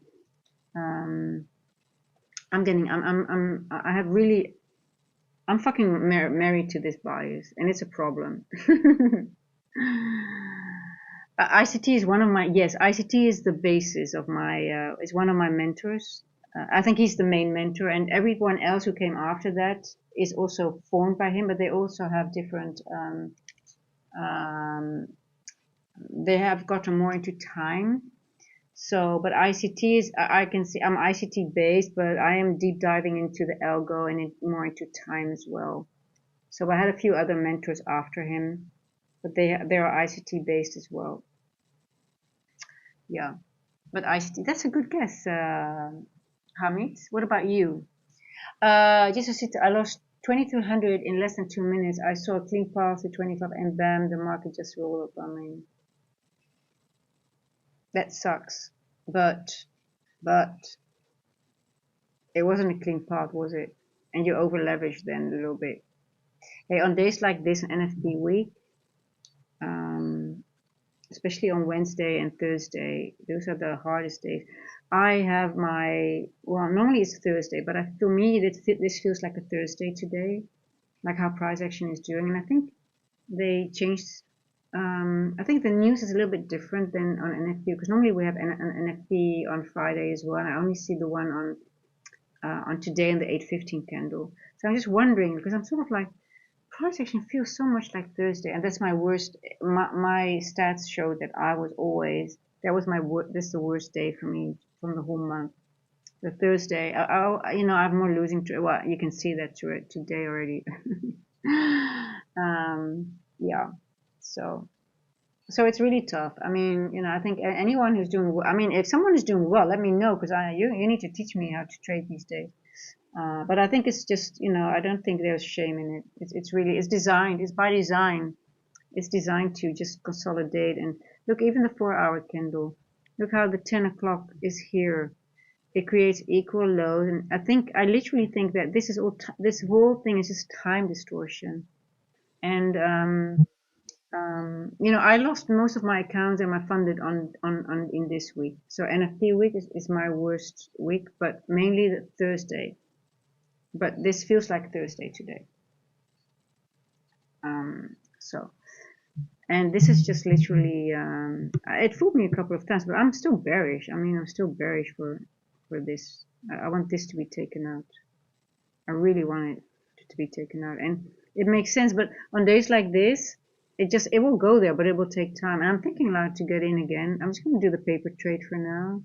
I'm fucking married to this bias, and it's a problem. ICT is one of my, yes, ICT is the basis of my, is one of my mentors. I think he's the main mentor, and everyone else who came after that is also formed by him, but they also have different, um, they have gotten more into time. So, but ICT is, I can see, I'm ICT based, but I am deep diving into the algo and more into time as well. So I had a few other mentors after him, but they are ICT based as well. Yeah, but ICT, that's a good guess, Hamid. What about you? Just to sit, I lost 2200 in less than 2 minutes. I saw a clean path to 25 and bam, the market just rolled up on me. That sucks. But it wasn't a clean path, was it? And you over leveraged then a little bit. Hey, on days like this, NFP week, um, especially on Wednesday and Thursday, those are the hardest days. I have my, well, normally it's Thursday, but to me, this feels like a Thursday today, like how price action is doing. And I think they changed, I think the news is a little bit different than on NFP, because normally we have an NFP on Friday as well. And I only see the one on today in the 8:15 candle. So I'm just wondering, because I'm sort of like, price action feels so much like Thursday, and that's my worst. My stats showed that I was always, that was my this is the worst day for me from the whole month. The Thursday, I'm more losing to, well, you can see that today already. Yeah, so it's really tough. I mean, I think anyone who's doing well, I mean, if someone is doing well, let me know, because you need to teach me how to trade these days. But I think it's just, I don't think there's shame in it. It's really, it's designed, it's by design. It's designed to just consolidate. And look, even the 4-hour candle, look how the 10 o'clock is here. It creates equal lows. And I literally think that this is all, this whole thing is just time distortion. And, I lost most of my accounts and my funded on in this week. So NFP week is my worst week, but mainly the Thursday. But this feels like Thursday today. So, and this is just literally, it fooled me a couple of times, but I'm still bearish. I mean, I'm still bearish for this. I want this to be taken out. I really want it to be taken out, and it makes sense. But on days like this, it will go there, but it will take time. And I'm thinking like to get in again. I'm just going to do the paper trade for now.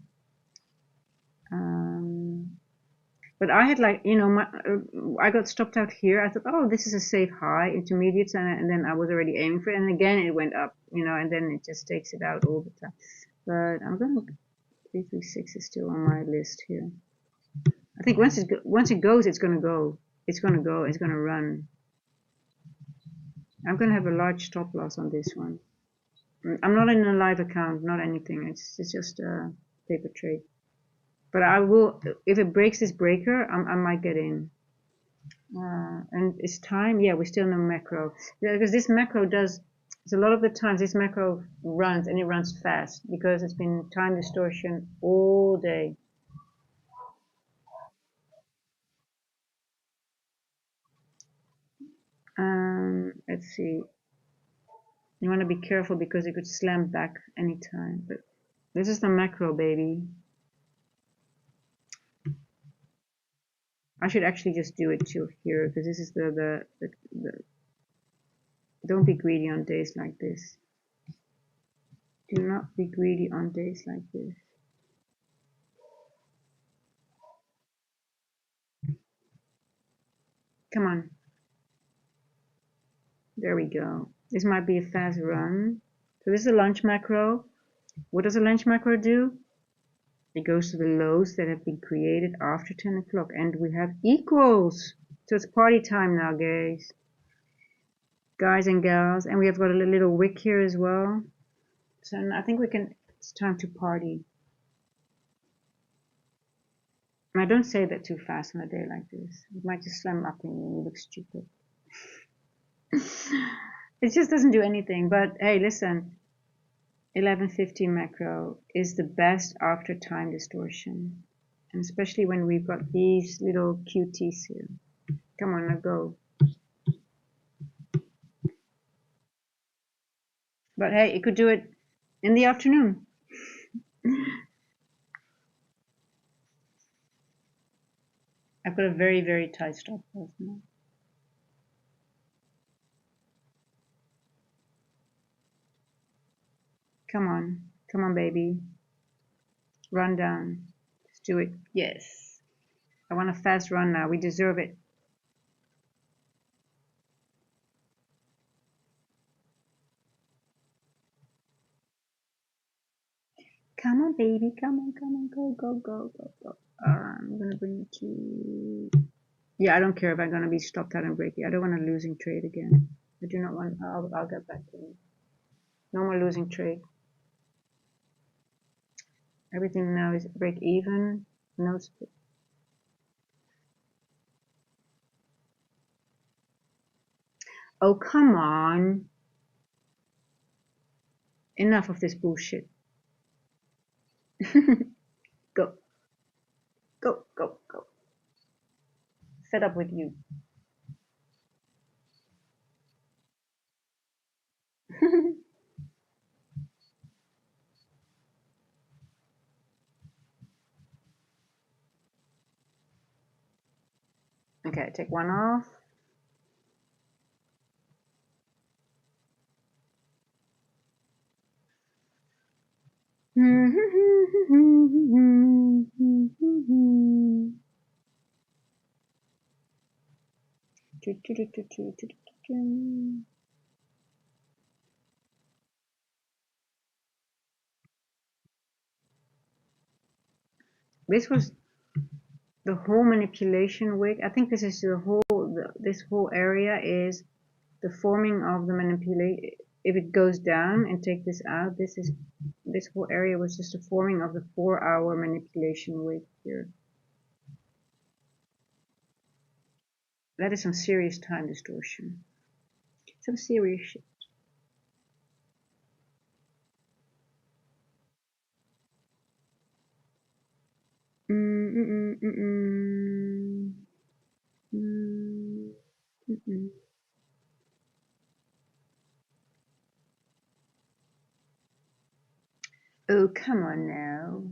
But I had like, I got stopped out here. I thought, oh, this is a safe high, intermediates, and then I was already aiming for it. And again, it went up, and then it just takes it out all the time. But I'm going to, 336 is still on my list here. I think once it goes, it's going to go. It's going to go. It's going to run. I'm going to have a large stop loss on this one. I'm not in a live account, not anything. It's just a paper trade. But I will, if it breaks this breaker, I might get in. And it's time, yeah, we still know macro. Yeah, because this macro does, a lot of the times this macro runs, and it runs fast because it's been time distortion all day. Let's see. You want to be careful because it could slam back anytime. But this is the macro, baby. I should actually just do it till here, because this is the don't be greedy on days like this. Do not be greedy on days like this. Come on. There we go. This might be a fast run. So this is a lunch macro. What does a lunch macro do? It goes to the lows that have been created after 10 o'clock, and we have equals. So it's party time now, guys and gals, and we have got a little wick here as well. So I think it's time to party. And I don't say that too fast on a day like this. It might just slam up and you look stupid. It just doesn't do anything. But hey, listen, 1150 macro is the best after time distortion, and especially when we've got these little QTs here. Come on, now go. But hey, it could do it in the afternoon. I've got a very, very tight stop loss now. Come on, baby. Run down. Let's do it. Yes. I want a fast run now. We deserve it. Come on, baby. Come on. Go. I'm gonna bring you to. Yeah, I don't care if I'm gonna be stopped out and breaking. I don't want a losing trade again. I do not want. I'll get back to you. No more losing trade. Everything now is break even. No split. Oh, come on. Enough of this bullshit. Go. Go. Fed up with you. Okay, take one off. This was the whole manipulation wick. I think this is the whole. This whole area is the forming of the manipulation. If it goes down and take this out, this whole area was just the forming of the 4-hour manipulation wick here. That is some serious time distortion. Some serious shit. Oh, come on now.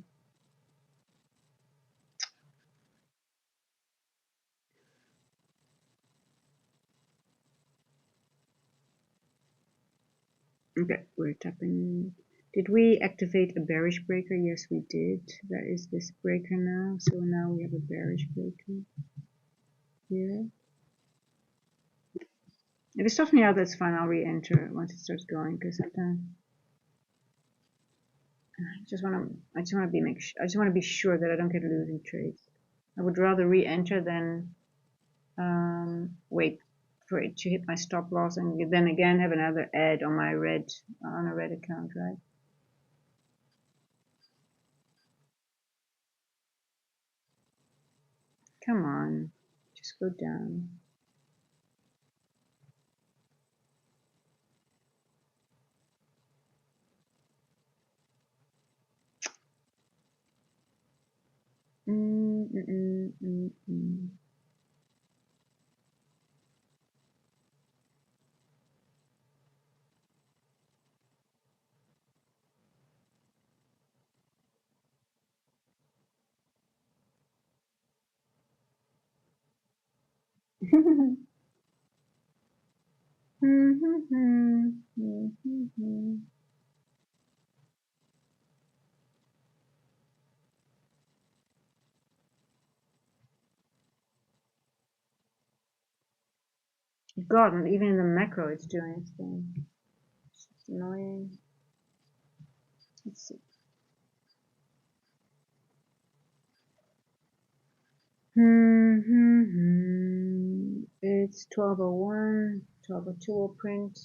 Okay, we're tapping. Did we activate a bearish breaker? Yes, we did. That is this breaker now. So now we have a bearish breaker here. If it stops me out, that's fine. I'll re-enter once it starts going, because sometimes I just want to be sure that I don't get losing trades. I would rather re-enter than wait for it to hit my stop loss and then again have another ad on my red account, right? Come on, just go down. God, and even in the macro, it's doing its thing. It's annoying. Let's see. It's 1201, 1202 will print.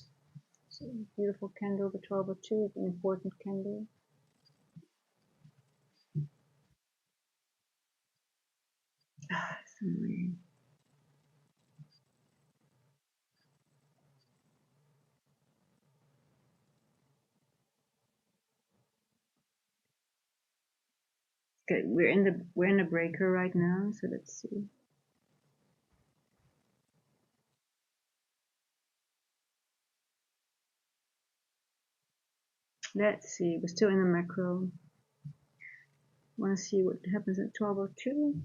It's a beautiful candle, the 1202 is an important candle. It's annoying. Okay, we're in the breaker right now, so let's see. Let's see, we're still in the macro. Want to see what happens at 12:02?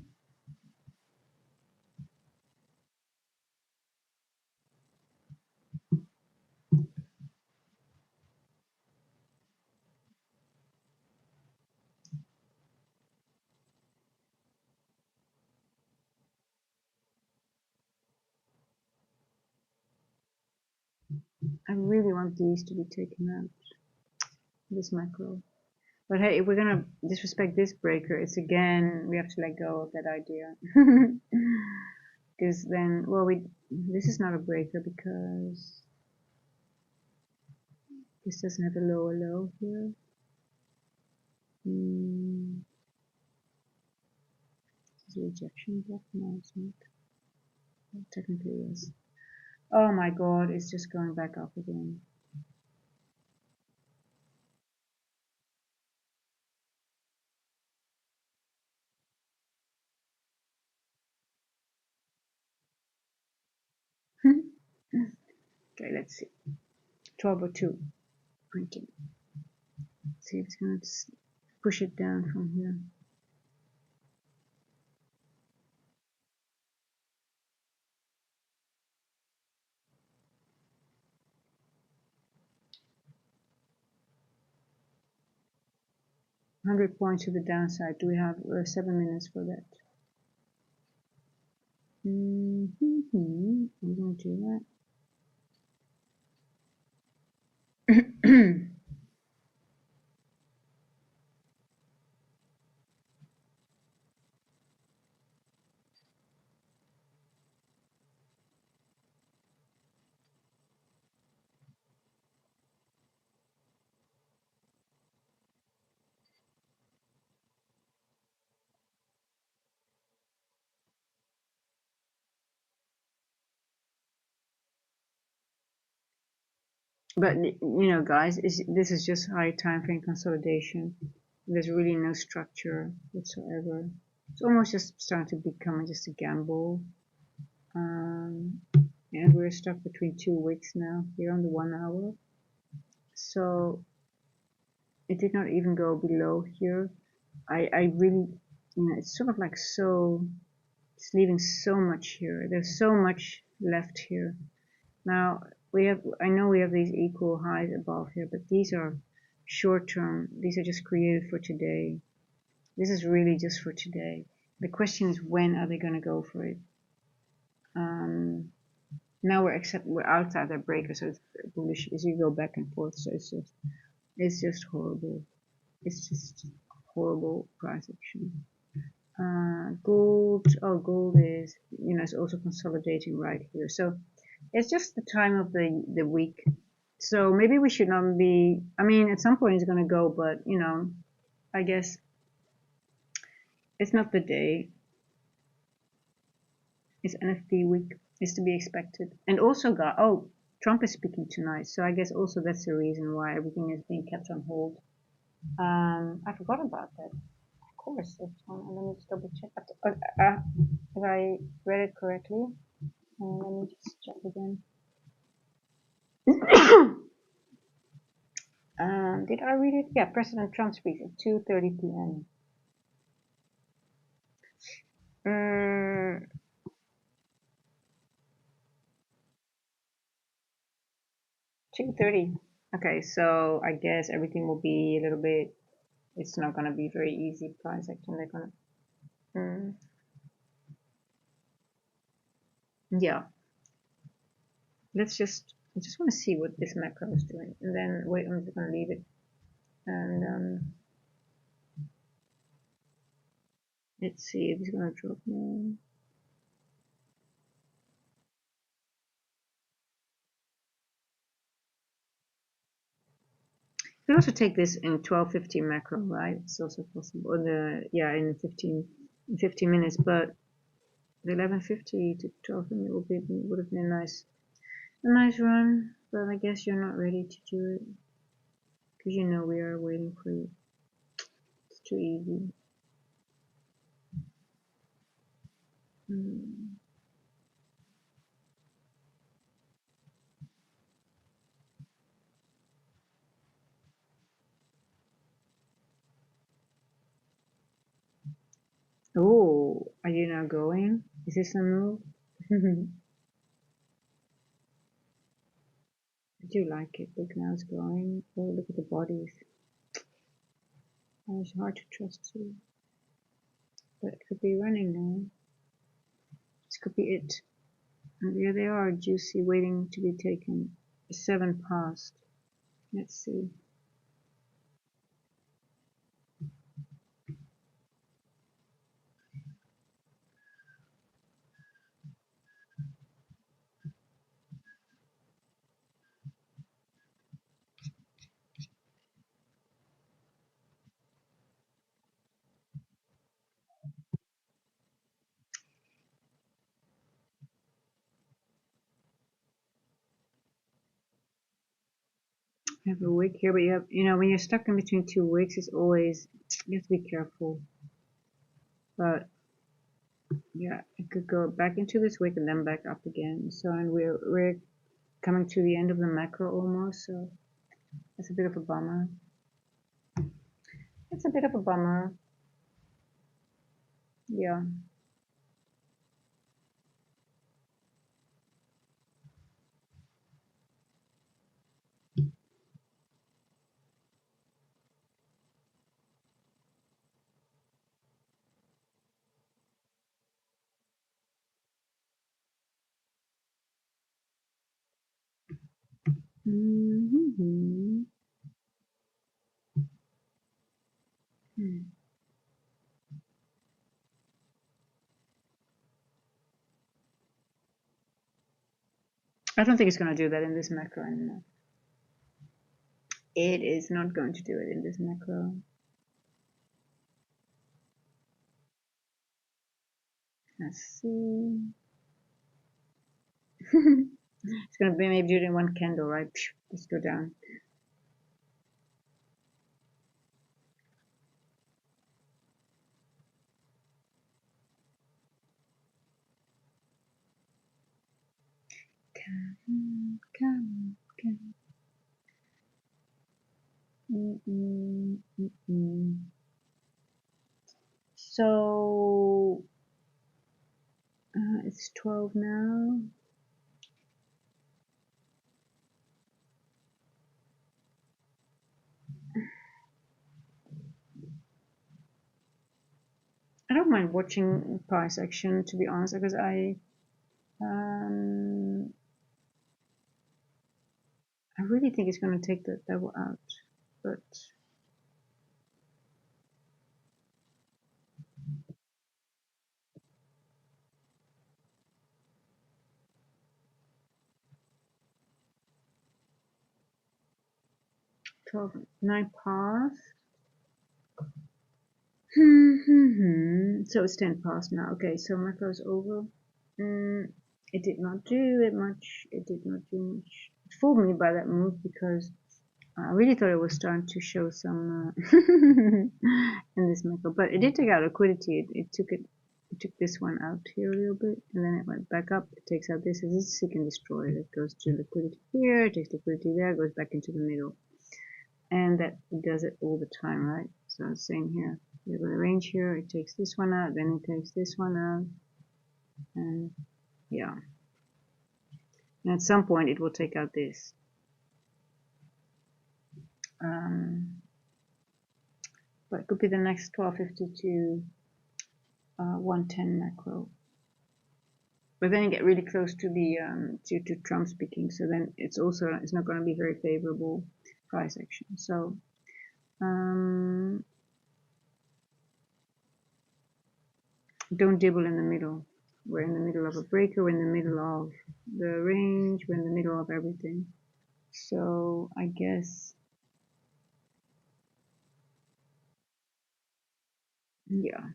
I really want these to be taken out, this macro. But hey, if we're gonna disrespect this breaker, it's again, we have to let go of that idea. Because then, well, this is not a breaker because this doesn't have a lower low here. Is it a rejection block? No, it's not. Well, technically, yes. Oh my god, it's just going back up again. Okay, let's see. 12:02 printing. See if it's going to push it down from here. $100 points to the downside. Do we have 7 minutes for that? I'm going to do that. 'But you know, guys, this is just high time frame consolidation. There's really no structure whatsoever. It's almost just starting to become just a gamble. And we're stuck between 2 wicks now. Here on the 1 hour. So it did not even go below here. I really, you know, it's sort of like so, it's leaving so much here. There's so much left here. Now I know we have these equal highs above here, but these are short term. These are just created for today. This is really just for today. The question is, when are they going to go for it? Now we're outside that breaker, so it's bullish as you go back and forth. So it's just horrible. It's just horrible price action. Gold. Oh, gold is, you know, it's also consolidating right here. So it's just the time of the week. So maybe we should not be. I mean, at some point it's gonna go, but you know, I guess it's not the day. It's NFP week. It's to be expected. And also, Trump is speaking tonight, so I guess also that's the reason why everything is being kept on hold. I forgot about that. Of course, let me just double check. If I read it correctly, let me just check again. Did I read it? Yeah, President Trump speaks at 2:30 p.m. 2:30. Okay, so I guess everything will be a little bit. It's not gonna be very easy price action. They're gonna. Yeah. Let's just. I just want to see what this macro is doing, and then wait. I'm just gonna leave it, and let's see if it's gonna drop more. You can also take this in 12:15 macro, right? It's also possible. Or in 15 minutes, but the 11:50 to 12 would have been a nice run. But I guess you're not ready to do it because you know we are waiting for you. It's too easy. Oh, are you now going? Is this a move? I do like it. Look, now it's going. Oh, look at the bodies. Oh, it's hard to trust you. But it could be running now. This could be it. And there they are, juicy, waiting to be taken. 7 past. Let's see. I have a wick here, but you know, when you're stuck in between 2 wicks, it's always, you have to be careful. But yeah, it could go back into this wick and then back up again. So, and we're coming to the end of the macro almost, so that's a bit of a bummer. It's a bit of a bummer. Yeah. Mm-hmm. I don't think it's going to do that in this macro anymore. It is not going to do it in this macro. Let's see. It's going to be maybe do it in one candle, right? Let's go down. Come. So it's 12 now. I don't mind watching price action, to be honest, because I really think it's going to take the devil out, but 12, 9 past. So it's 10 past now. Okay, so macro is over. It did not do it much. It did not do much. It fooled me by that move because I really thought it was starting to show some in this macro, but it did take out liquidity. It took this one out here a little bit, and then it went back up. It takes out this. This is seek and destroy. It goes to liquidity here, it takes liquidity there, goes back into the middle, and that does it all the time, right? So same here. You have a range here. It takes this one out, then it takes this one out, and yeah. And at some point, it will take out this. But it could be the next 1252 110 macro. But then you get really close to the to Trump speaking, so then it's not going to be very favorable price action. So don't dibble in the middle. We're in the middle of a breaker. We're in the middle of the range. We're in the middle of everything. So I guess yeah.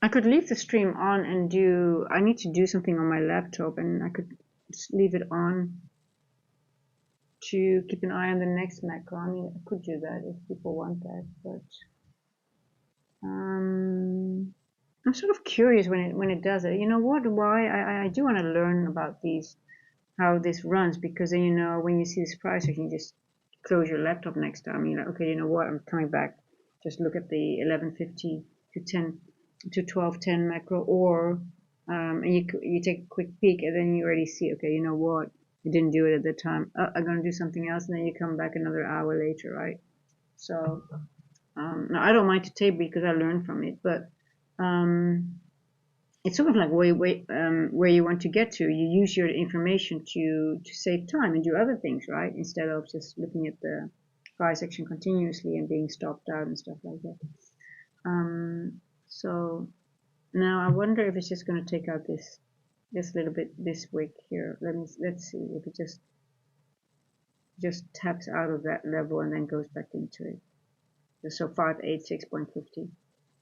I could leave the stream on and I need to do something on my laptop, and I could just leave it on. to keep an eye on the next macro. I mean, I could do that if people want that, but I'm sort of curious when it does it. You know what? Why? I do want to learn about these, how this runs, because then, you know, when you see this price, you can just close your laptop next time. You're like, okay, you know what? I'm coming back. Just look at the 11:50 to 10 to 12:10 macro, or and you take a quick peek, and then you already see, okay, you know what? You didn't do it at the time. I'm gonna do something else, and then you come back another hour later, right? So now I don't mind to tape because I learned from it, but it's sort of like where you want to get to. You use your information to save time and do other things, right? Instead of just looking at the price action continuously and being stopped out and stuff like that. So now I wonder if it's just going to take out this little bit this wick here. Let's see if it just taps out of that level and then goes back into it. So 586.50.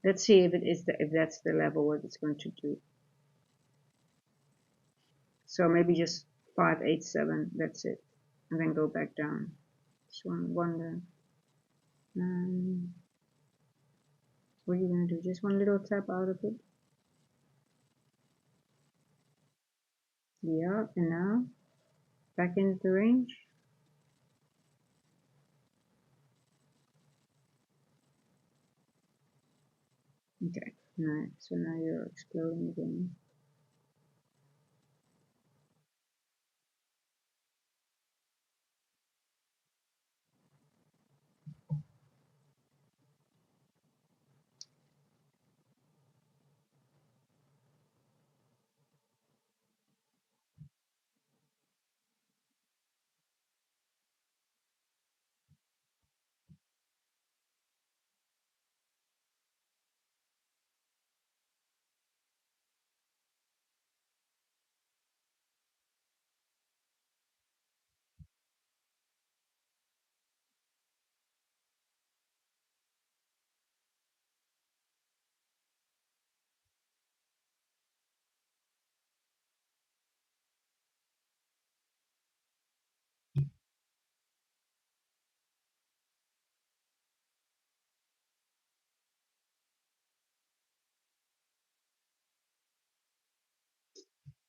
Let's see if if that's the level what it's going to do. So maybe just 587. That's it, and then go back down. Just wonder. What are you gonna do? Just one little tap out of it. Yeah, and now back into the range. Okay, nice. So now you're exploding again.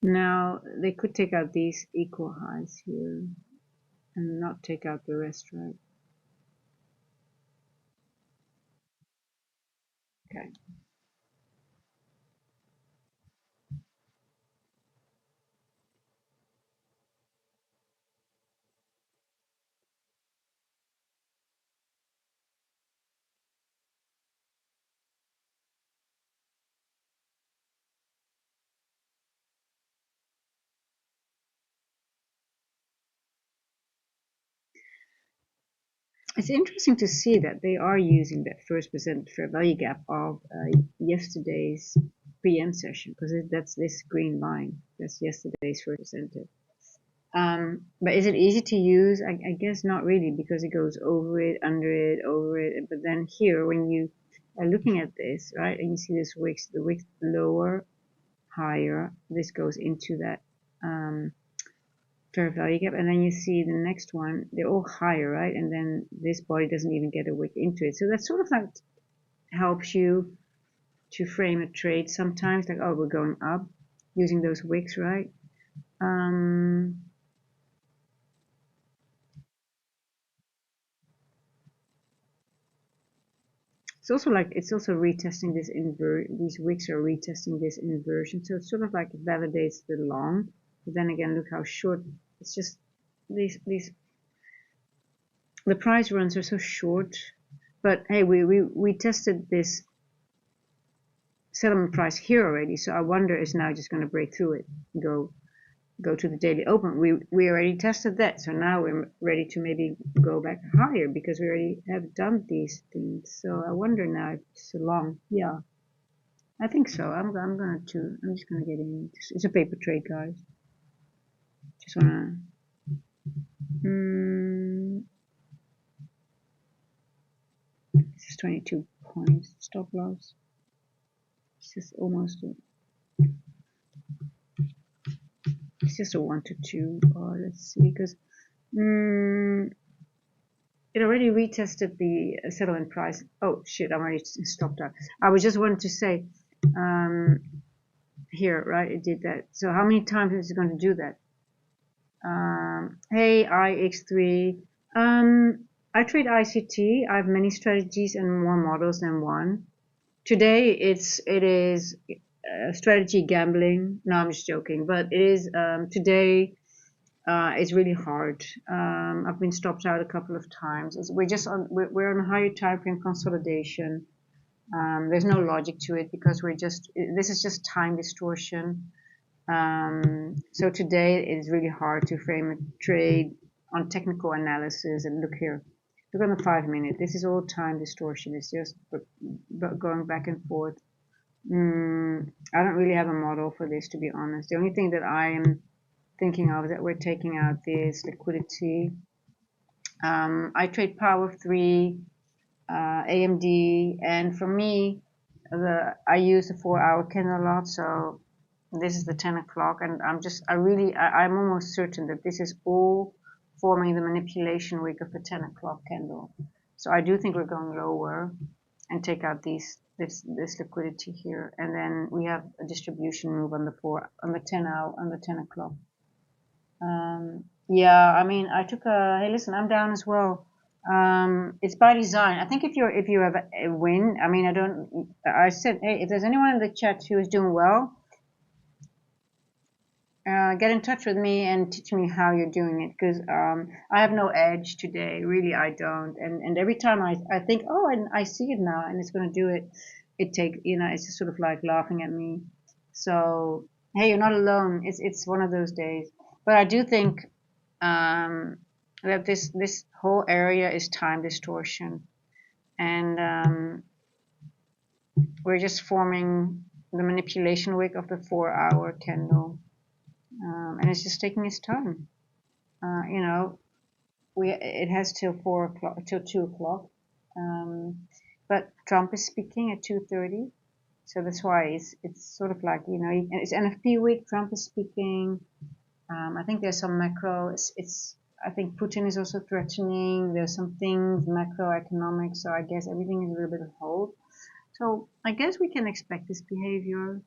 Now they could take out these equal highs here and not take out the rest, right? Okay. It's interesting to see that they are using that first percent fair value gap of yesterday's PM session, because that's this green line. That's yesterday's first percentage. But is it easy to use? I guess not really, because it goes over it, under it, over it. But then here, when you are looking at this, right, and you see this wicks, the wicks lower, higher, this goes into that fair value gap, and then you see the next one, they're all higher, right? And then this body doesn't even get a wick into it. So that sort of like helps you to frame a trade sometimes, like, oh, we're going up using those wicks, right? It's also like, it's also retesting this these wicks are retesting this inversion. So it's sort of like it validates the long, but then again, look how short. It's just these the price runs are so short. But hey, we tested this settlement price here already, so I wonder is now just going to break through it, go to the daily open. We already tested that, so now we're ready to maybe go back higher because we already have done these things. So I wonder now if it's so long. Yeah, I think so. I'm just gonna get in. It's a paper trade, guys. Just wanna. This is 22 points stop loss. It's just almost. It's just a 1 to 2. Let's see, because Mm, it already retested the settlement price. Oh shit, I already stopped that. I was just wanted to say, here, right, it did that. So how many times is it going to do that? Hey, IX3. I trade ICT. I have many strategies and more models than one. Today, it is strategy gambling. No, I'm just joking. But it is today. It's really hard. I've been stopped out a couple of times. We're on a higher time frame consolidation. There's no logic to it because this is just time distortion. So today it is really hard to frame a trade on technical analysis. And look here, look on the 5 minute. This is all time distortion. It's just going back and forth. I don't really have a model for this, to be honest. The only thing that I am thinking of is that we're taking out this liquidity. I trade Power 3, AMD, and for me, I use the 4-hour candle a lot, so this is the 10 o'clock, and I'm almost certain that this is all forming the manipulation wick of the 10 o'clock candle. So I do think we're going lower and take out this liquidity here, and then we have a distribution move on the 10 o'clock. Yeah, I mean, I took hey, listen, I'm down as well. It's by design. I think if you have a win, I mean, I said, hey, if there's anyone in the chat who is doing well, get in touch with me and teach me how you're doing it, because I have no edge today. Really, I don't. And every time I think, oh, and I see it now, and it's going to do it, it's just sort of like laughing at me. So, hey, you're not alone. It's one of those days. But I do think that this whole area is time distortion, and we're just forming the manipulation wick of the 4-hour candle, and it's just taking its time. It has till 4 o'clock, till 2 o'clock, but Trump is speaking at 2:30, so that's why it's sort of like it's NFP week. Trump is speaking. I think there's some macro. I think Putin is also threatening. There's some things macroeconomic. So I guess everything is a little bit on hold. So I guess we can expect this behavior.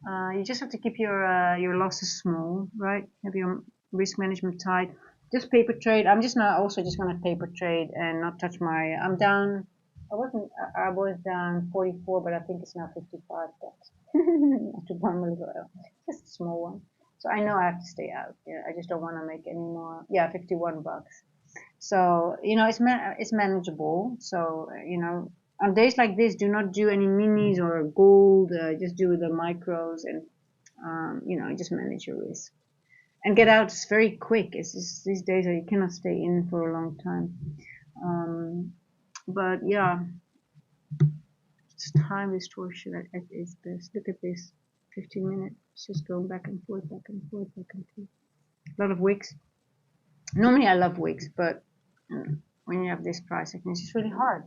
You just have to keep your losses small, right? Have your risk management tight. Just paper trade. I'm just not also just gonna paper trade and not touch my. I'm down. I was down 44, but I think it's now 55 bucks. I took one little oil, just a small one. So I know I have to stay out. Yeah, I just don't want to make any more. Yeah, 51 bucks. So it's manageable. So on days like this, do not do any minis or gold. Just do the micros and just manage your risk and get out very quick. It's just these days you cannot stay in for a long time. But yeah, it's time distortion at its best. Look at this, 15 minutes, just going back and forth, back and forth, back and forth. A lot of wicks. Normally I love wicks, but when you have this price action, it's just really hard.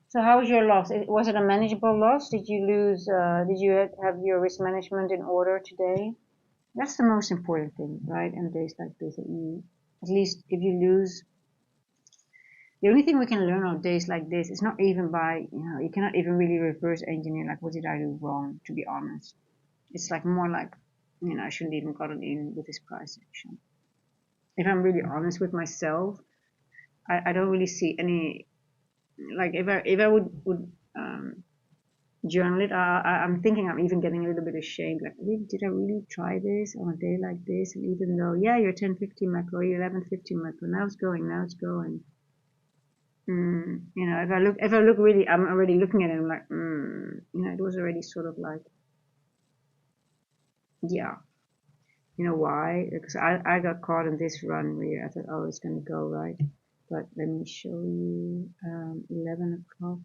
So how was your loss? Was it a manageable loss? Did you lose? Did you have your risk management in order today? That's the most important thing, right? In days like this, at least if you lose, the only thing we can learn on days like this is not even by, you cannot even really reverse engineer, like, what did I do wrong, to be honest. It's like more like, I shouldn't even gotten in with this price action. If I'm really honest with myself, I don't really see any, like, if I would journal it, I'm thinking I'm even getting a little bit ashamed, like, did I really try this on a day like this? And even though, yeah, you're 1050 macro, you're 1150 macro, now it's going. If I look really, I'm already looking at it. I'm like, it was already sort of like, yeah. You know why? Because I got caught in this run where I thought, oh, it's gonna go right. But let me show you 11 o'clock.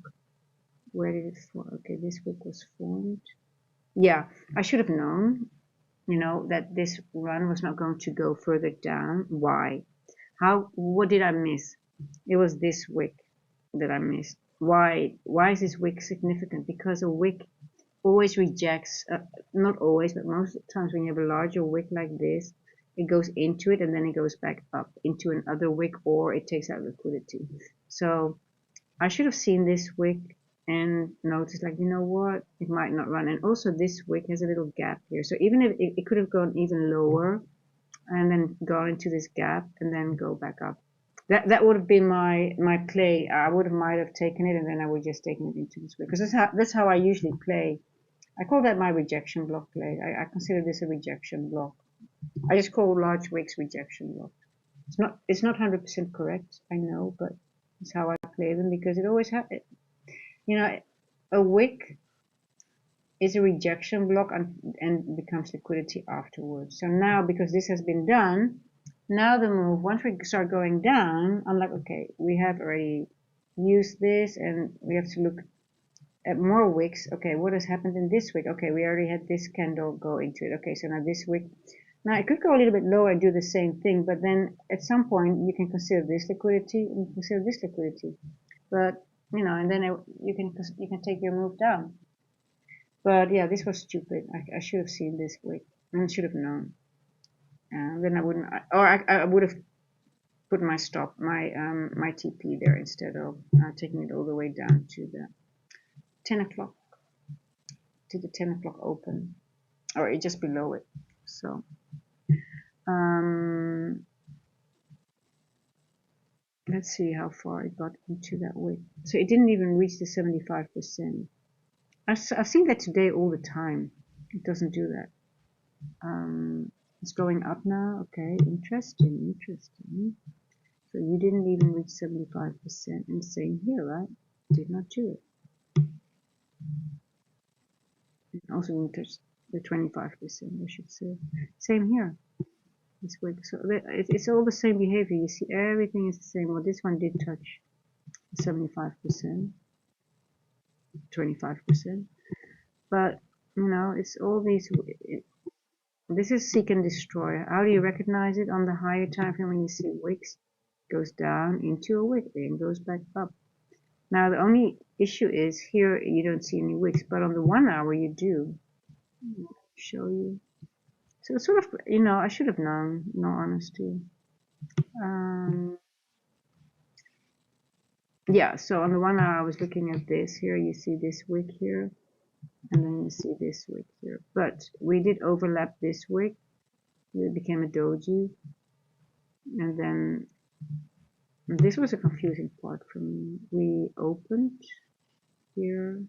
Where did it form? Okay, this wick was formed. Yeah, I should have known, that this run was not going to go further down. Why? What did I miss? It was this wick that I missed. Why is this wick significant? Because a wick always rejects, not always, but most of the times when you have a larger wick like this, it goes into it and then it goes back up into another wick, or it takes out liquidity. So I should have seen this wick and noticed, like, you know what, it might not run. And also this wick has a little gap here, so even if it could have gone even lower and then gone into this gap and then go back up. That would have been my play. Might have taken it and then I would just taken it into this wick, because that's how I usually play. I call that my rejection block play. I consider this a rejection block. I just call large wicks rejection block. It's not 100% correct, I know, but it's how I play them, because it always you know, a wick is a rejection block and becomes liquidity afterwards. So now, because this has been done, now the move, once we start going down, I'm like, okay, we have already used this and we have to look at more wicks. Okay, what has happened in this wick? Okay, we already had this candle go into it. Okay, so now this wick, now it could go a little bit lower and do the same thing, but then at some point you can consider this liquidity and consider this liquidity. But, you know, and then you can take your move down. But yeah, this was stupid. I should have seen this wick and should have known. Then I wouldn't, or I would have put my stop, my TP there instead of taking it all the way down to the 10 o'clock, to the 10 o'clock open, or just below it. So, let's see how far it got into that wick. So it didn't even reach the 75%. I've seen that today all the time. It doesn't do that. It's going up now. Okay, interesting. So you didn't even reach 75%. And same here, right? Did not do it. And also didn't touch the 25%, I should say. Same here. This week. So it's all the same behavior. You see, everything is the same. Well, this one did touch 75%, 25%. But, you know, it's all these... This is seek and destroy. How do you recognize it? On the higher time frame, when you see wicks, goes down into a wick, then goes back up. Now the only issue is here you don't see any wicks, but on the 1 hour you do. I'll show you. So it's sort of, you know, I should have known, no honesty. Yeah, so on the 1 hour I was looking at this. Here you see this wick here, and then you see this wick here. But we did overlap this wick. It became a doji, and then this was a confusing part for me. We opened here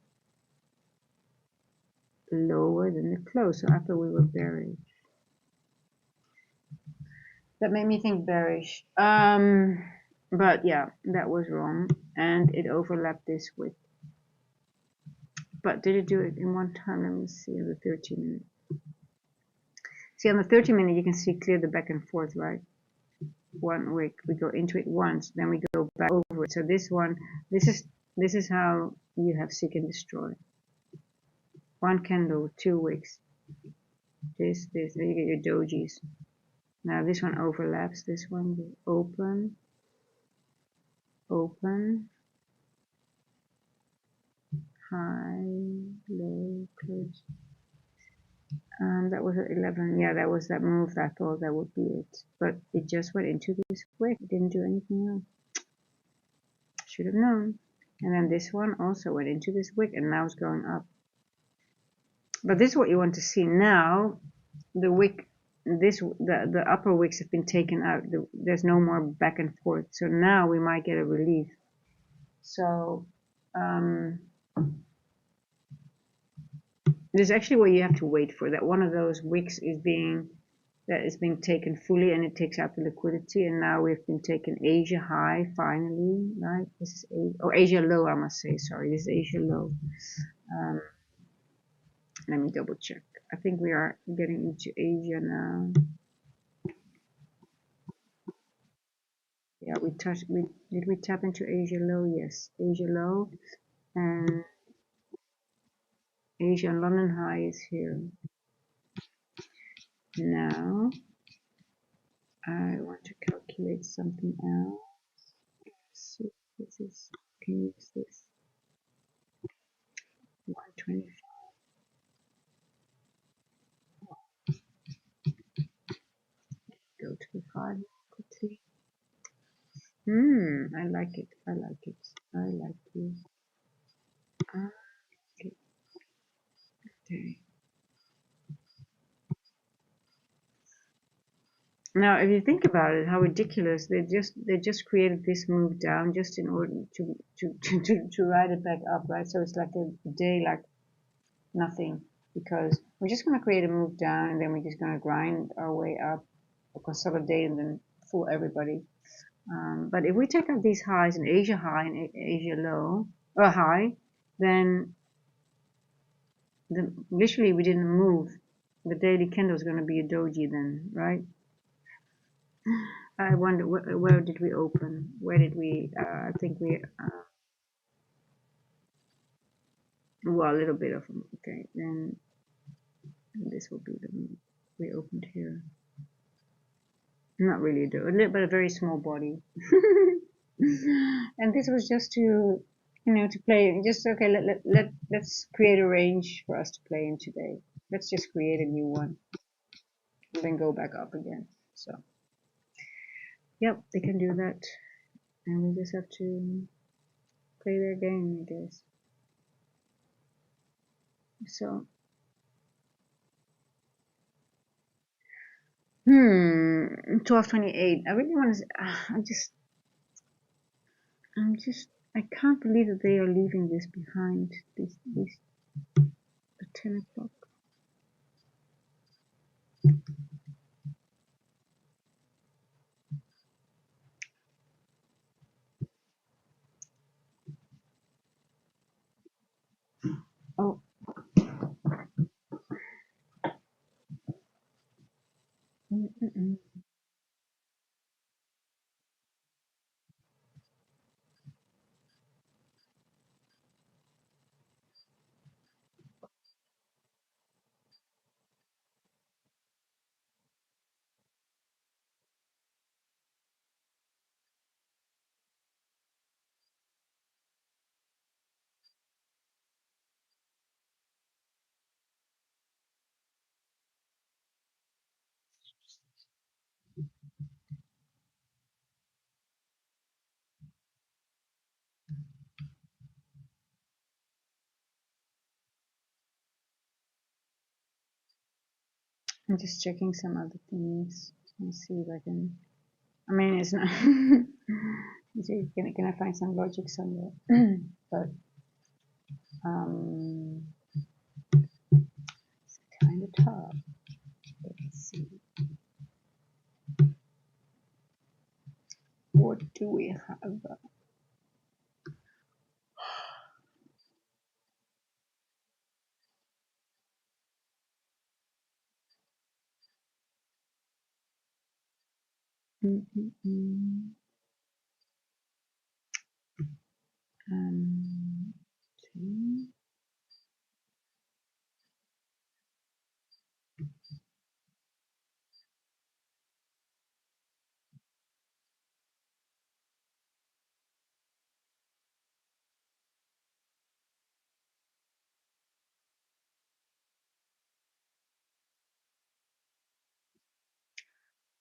lower than the close, so I thought we were bearish. That made me think bearish. But yeah, that was wrong, and it overlapped this wick. But did it do it in one time? Let me see on the 30-minute. See, on the 30-minute, you can see clear the back and forth, right? One wick, we go into it once, then we go back over it. So this one, this is how you have seek and destroy. One candle, 2 wicks. This, then you get your dojis. Now this one overlaps this one. Open, open, high, low, close. That was at 11. Yeah, that was that move. I thought that would be it, but it just went into this wick. It didn't do anything else. Should have known. And then this one also went into this wick, and now it's going up. But this is what you want to see now. The wick, the upper wicks have been taken out. There's no more back and forth. So now we might get a relief. So this is actually what you have to wait for. That one of those wicks is being taken fully, and it takes out the liquidity. And now we've been taken Asia high finally, right? This is Asia low, I must say. Sorry, this is Asia low. Let me double check. I think we are getting into Asia now. Yeah, did we tap into Asia low? Yes, Asia low, and Asia and London high is here. Now I want to calculate something else. Let's see, this is, can use this 125. 5 quickly. I like it. I like it. I like it. Okay. Now, if you think about it, how ridiculous they just created this move down just in order to ride it back up, right? So it's like a day like nothing, because we're just going to create a move down and then we're just going to grind our way up, or consolidate and then fool everybody. But if we take out these highs in Asia high and Asia low or high, then literally we didn't move. The daily candle is going to be a doji then, right? I wonder where did we open? Where did we? I think we. Well, a little bit of them. Okay, then this will be the we opened here. Not really a little, but a very small body. And this was just to, to play. Just okay. Let's create a range for us to play in today. Let's just create a new one, and then go back up again. So, yep, they can do that, and we just have to play their game, I guess. So 12:28. I really want to. I can't believe that they are leaving this behind. This at 10 o'clock. Oh. I'm just checking some other things. Let's see if I can. I mean, it's not. Can I find some logic somewhere? But it's kind of tough. Let's see. What do we have? Okay.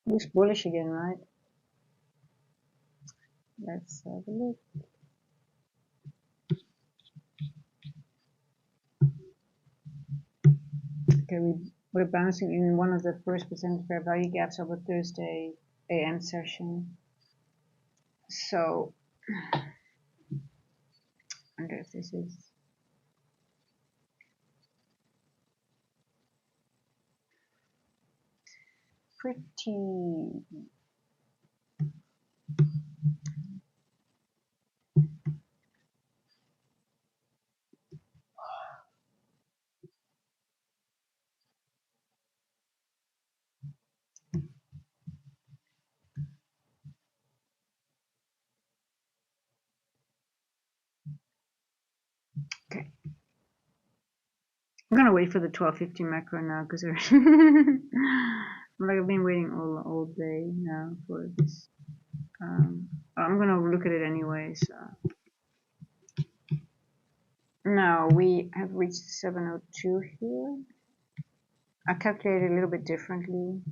Looks bullish again, right? Let's have a look. Okay, we're bouncing in one of the first percent fair value gaps of a Thursday AM session. So, I wonder if this is pretty. Okay. I'm gonna wait for the 12:50 macro now because like I've been waiting all day now for this. I'm gonna look at it anyways. Now we have reached 702 here. I calculated a little bit differently.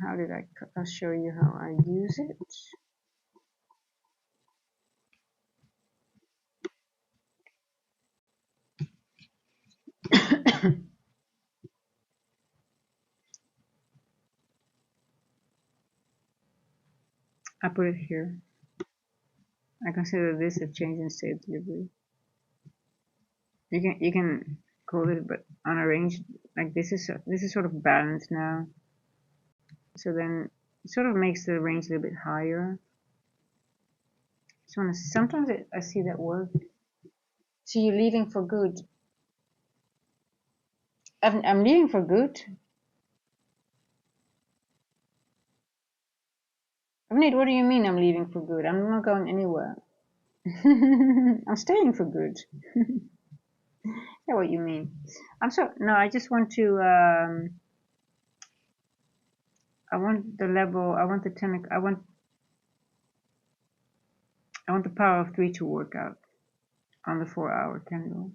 how did I'll show you how I use it. I put it here. I consider this a change in state delivery. You can call it, but on a range like this is sort of balanced now. So then it sort of makes the range a little bit higher. So sometimes I see that work. So you're leaving for good. I'm leaving for good. Nate, what do you mean I'm leaving for good? I'm not going anywhere. I'm staying for good. Is that what you mean? No, I just want to, I want the level, I want the 10, I want the power of 3 to work out on the 4-hour candle.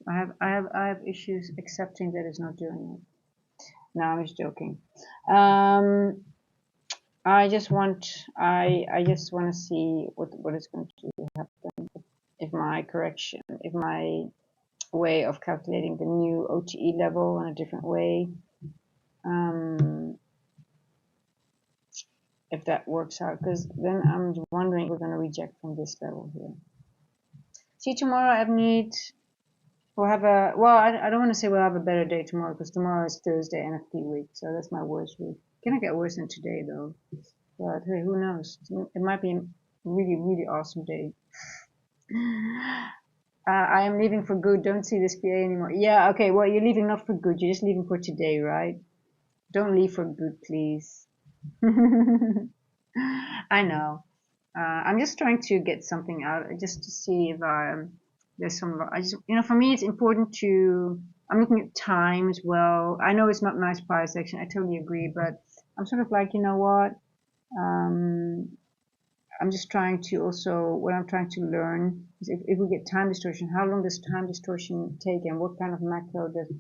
I have issues accepting that it's not doing it. No, I'm just joking. I just want to see what is going to happen if my way of calculating the new OTE level in a different way, if that works out, because then I'm wondering if we're going to reject from this level here. See, tomorrow I need, I don't want to say we'll have a better day tomorrow, because tomorrow is Thursday NFT week, so that's my worst week. Gonna get worse than today though, but hey, who knows? It might be a really, really awesome day. I am leaving for good. Don't see this PA anymore. Yeah, okay. Well, you're leaving not for good. You're just leaving for today, right? Don't leave for good, please. I know. I'm just trying to get something out, just to see if there's some. For me, it's important to. I'm looking at time as well. I know it's not nice price action. I totally agree, but I'm sort of like, you know what? I'm just trying to what I'm trying to learn is if we get time distortion, how long does time distortion take, and what kind of macro does,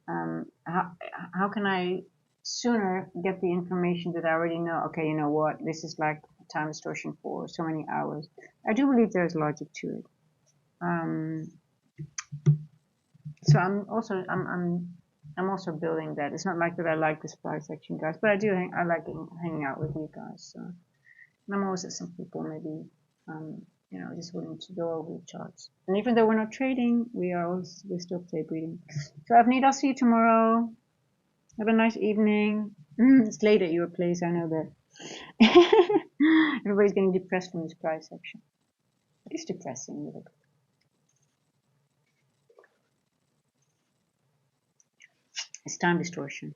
how can I sooner get the information that I already know? Okay, you know what, this is like time distortion for so many hours. I do believe there's logic to it. So I'm also building that. It's not like that I like this price action, guys, but I like hanging out with you guys. So. And I'm always at some people maybe, just willing to go over the charts. And even though we're not trading, we're still tape reading. So Avneet, I'll see you tomorrow. Have a nice evening. It's late at your place, I know that. Everybody's getting depressed from this price action. It's depressing. It's time distortion.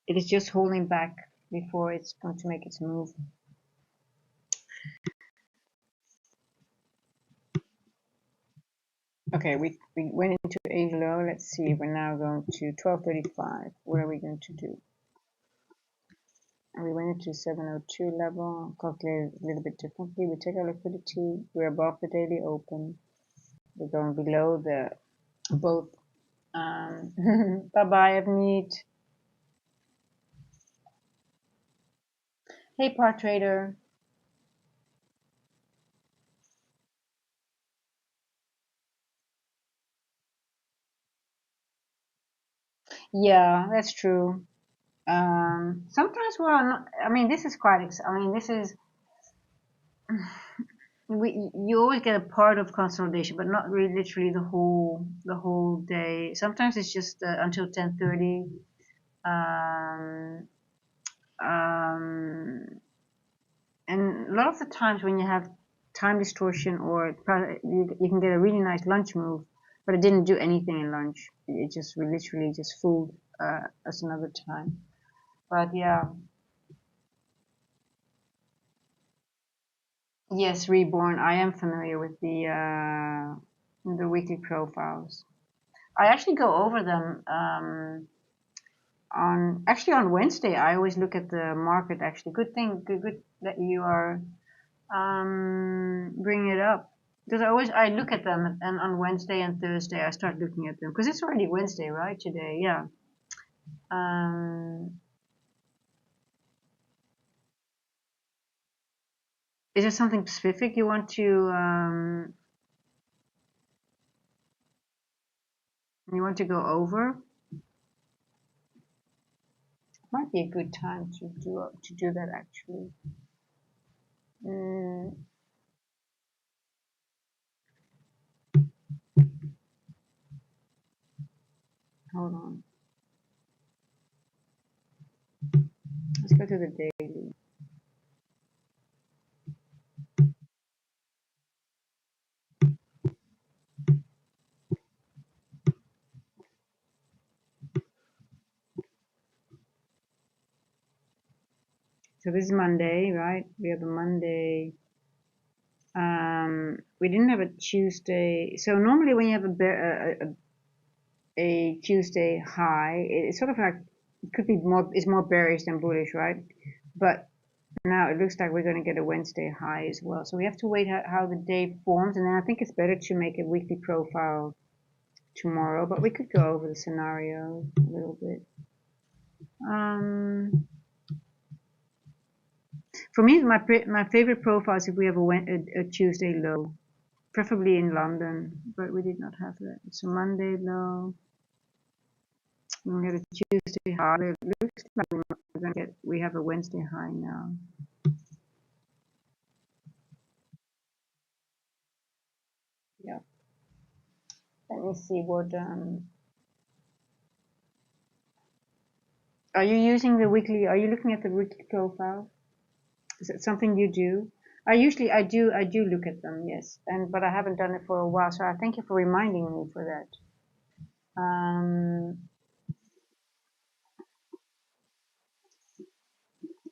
It is just holding back before it's going to make its move. Okay, we went into a low. Let's see, we're now going to 1235. What are we going to do? And we went into 702 level, calculated a little bit differently. We take our liquidity, we're above the daily open. We're going below the both. Bye-bye, Avneet. Hey, part trader. Yeah, that's true. Sometimes this is quite. This is. You always get a part of consolidation, but not really literally the whole day. Sometimes it's just until 10:30. And a lot of the times when you have time distortion or you can get a really nice lunch move, but it didn't do anything in lunch. It just literally just fooled us another time. But yeah. Yes, Reborn. I am familiar with the weekly profiles. I actually go over them on Wednesday. I always look at the market. Actually, good that you are bringing it up. because I look at them, and on Wednesday and Thursday I start looking at them because it's already Wednesday, right? Today, yeah. Is there something specific you want to go over? Might be a good time to do that actually. Hold on. Let's go to the daily. So this is Monday, right? We have a Monday. We didn't have a Tuesday. So normally when you have a Tuesday high, it's sort of like, it could be more, it's more bearish than bullish, right? But now it looks like we're going to get a Wednesday high as well. So we have to wait how the day forms, and then I think it's better to make a weekly profile tomorrow, but we could go over the scenario a little bit. For me, my favorite profile is if we have a Tuesday low, preferably in London, but we did not have that. It's a Monday low. We had a Tuesday high. It looks like we have a Wednesday high now. Yeah. Let me see what. Are you using the weekly? Are you looking at the weekly profile? Is it something you do? I do look at them, yes, but I haven't done it for a while, so I thank you for reminding me for that.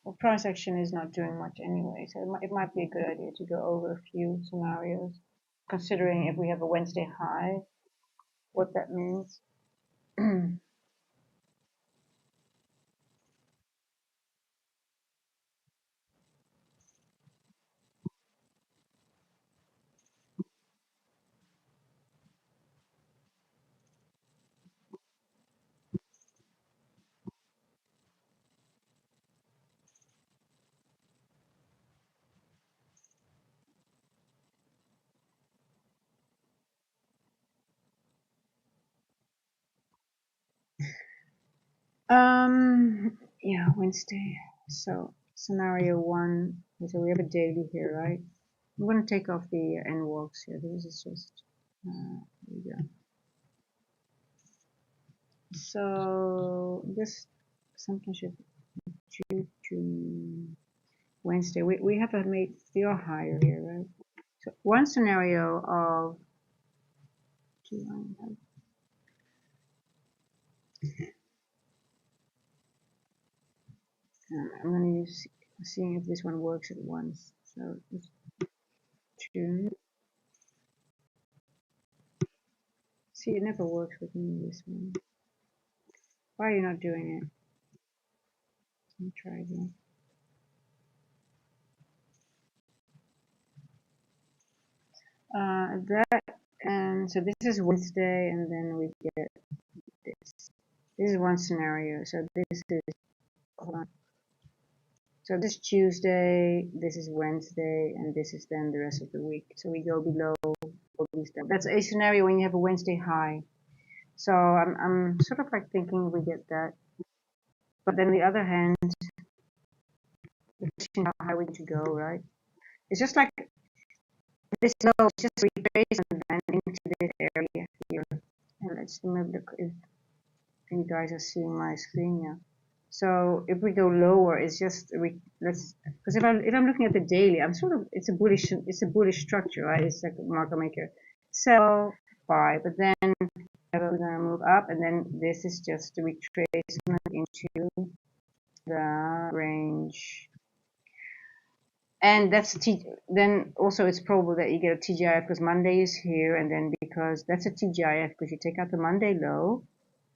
Well, price action is not doing much anyway, so it might be a good idea to go over a few scenarios, considering if we have a Wednesday high, what that means. Yeah, Wednesday. So scenario one. So we have a daily here, right? I'm going to take off the N walks here. This is just. Here we go. So this something should due to Wednesday. We have made we are higher here, right? So one scenario of I'm going to use seeing if this one works at once. So it's 2. See, it never works with me, this one. Why are you not doing it? Let me try again. That, and so this is Wednesday, and then we get this. This is one scenario. So this is, hold on. So this Tuesday, this is Wednesday, and this is then the rest of the week. So we go below all these. That's a scenario when you have a Wednesday high. So I'm sort of like thinking we get that. But then the other hand, the question how high we need to go, right? It's just like this low, it's just retrace and then into this area here. And let's maybe look if you guys are seeing my screen now. So if we go lower, it's just let's because if I'm looking at the daily, I'm sort of it's a bullish structure, right? It's like a market maker sell buy, but then we're gonna move up, and then this is just a retracement into the range. And that's then also it's probable that you get a TGIF because Monday is here, and then because that's a TGIF because you take out the Monday low,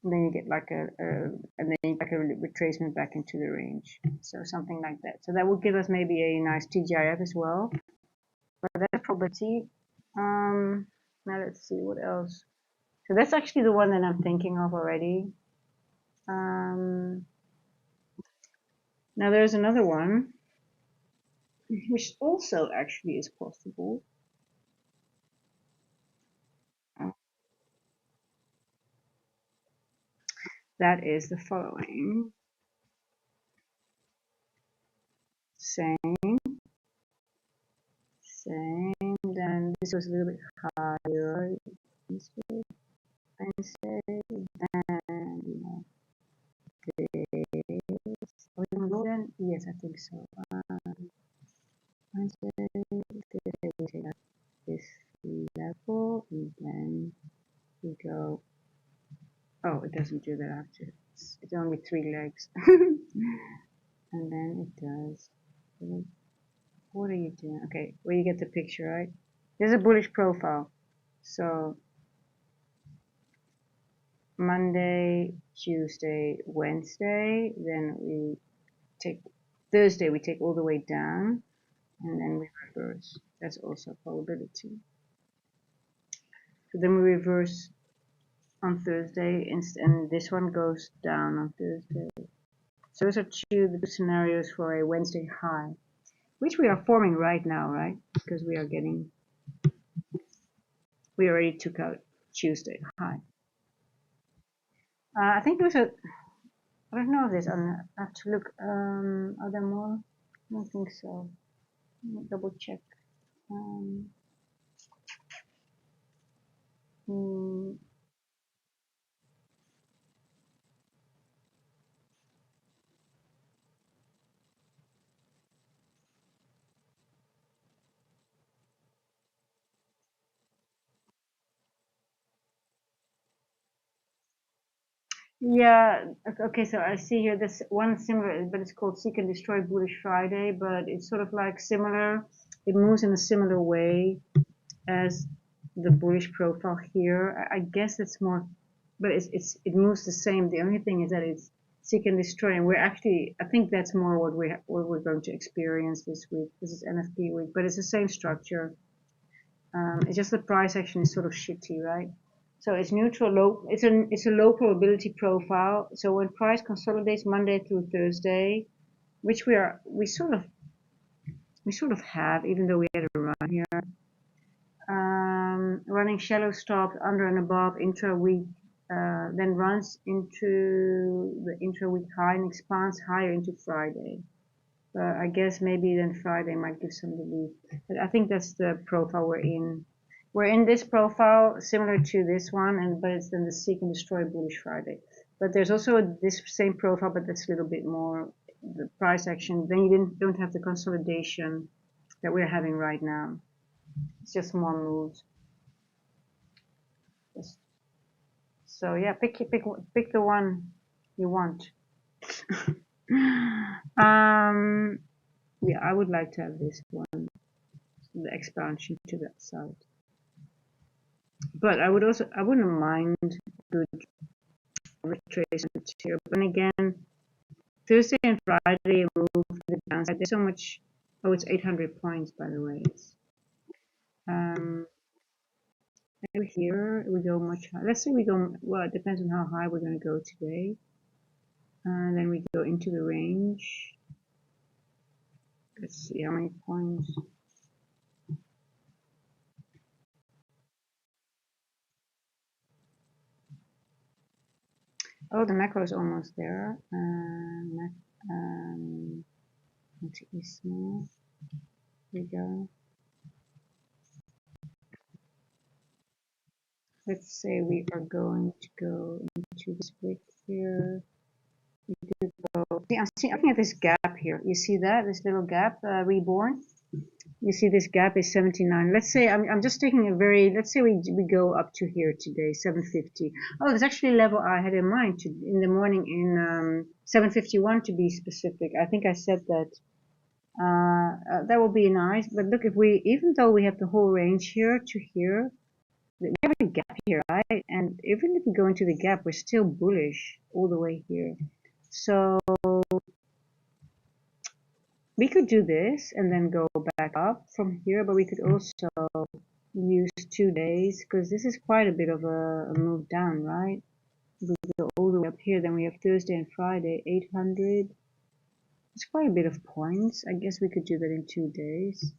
and then you get like and then you get a retracement back into the range. So something like that. So that would give us maybe a nice TGIF as well. But that's probability. Now let's see what else. So that's actually the one that I'm thinking of already. Now there's another one, which also actually is possible. That is the following. Same, then this was a little bit higher. Wednesday, and you know, this. Are we gonna go then? Yes, I think so. Wednesday, Thursday, we take at this level, and then we go. Oh, it doesn't do that after. It's only 3 legs. And then it does. What are you doing? Okay, well, you get the picture, right? There's a bullish profile. So Monday, Tuesday, Wednesday, then we take Thursday, we take all the way down, and then we reverse. That's also a probability. So then we reverse on Thursday, and this one goes down on Thursday. So those are the two scenarios for a Wednesday high, which we are forming right now, right? Because we already took out Tuesday high. I think there's I don't know if there's, I have to look, are there more? I don't think so. Let me double check. Hmm. Yeah, okay, so I see here this one similar, but it's called Seek and Destroy Bullish Friday, but it's sort of like similar. It moves in a similar way as the bullish profile here. I guess it's more, but it moves the same. The only thing is that it's Seek and Destroy, and we're actually, I think that's more what we're going to experience this week. This is NFP week, but it's the same structure. It's just the price action is sort of shitty, right? So it's neutral, low. It's a low probability profile. So when price consolidates Monday through Thursday, which we sort of have, even though we had a run here, running shallow stops under and above intra-week, then runs into the intra-week high and expands higher into Friday. I guess maybe then Friday might give some relief. But I think that's the profile we're in. We're in this profile similar to this one, but it's then the Seek and Destroy Bullish Friday. But there's also this same profile, but that's a little bit more the price action. Then you don't have the consolidation that we're having right now. It's just more moves. So yeah, pick the one you want. Yeah, I would like to have this one, the expansion to that side. But I wouldn't mind good retracement here. But then again, Thursday and Friday move to the downside. There's so much. Oh, it's 800 points, by the way. Maybe here we go much higher. Let's say we go. Well, it depends on how high we're going to go today. And then we go into the range. Let's see how many points. Oh, the macro is almost there. Relatively small. Here we go. Let's say we are going to go into the split here. We could go. See, I'm looking at this gap here. You see that? This little gap, reborn? You see this gap is 79. Let's say I'm just taking a let's say we go up to here today, 750. Oh, there's actually a level I had in mind in the morning in 751 to be specific. I think I said that. That would be nice. But look, even though we have the whole range here to here, we have a gap here, right? And even if we go into the gap, we're still bullish all the way here. So we could do this and then go back up from here, but we could also use 2 days, because this is quite a bit of a move down, right? We go all the way up here, then we have Thursday and Friday, 800. It's quite a bit of points. I guess we could do that in 2 days.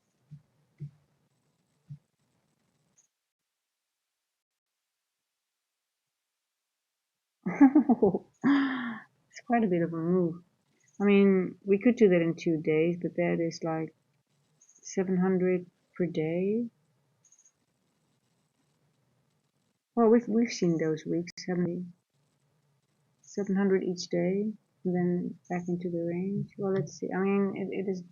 It's quite a bit of a move. I mean, we could do that in 2 days, but that is like 700 per day. Well, we've seen those weeks, haven't we? 700 each day, and then back into the range. Well, let's see. I mean, it is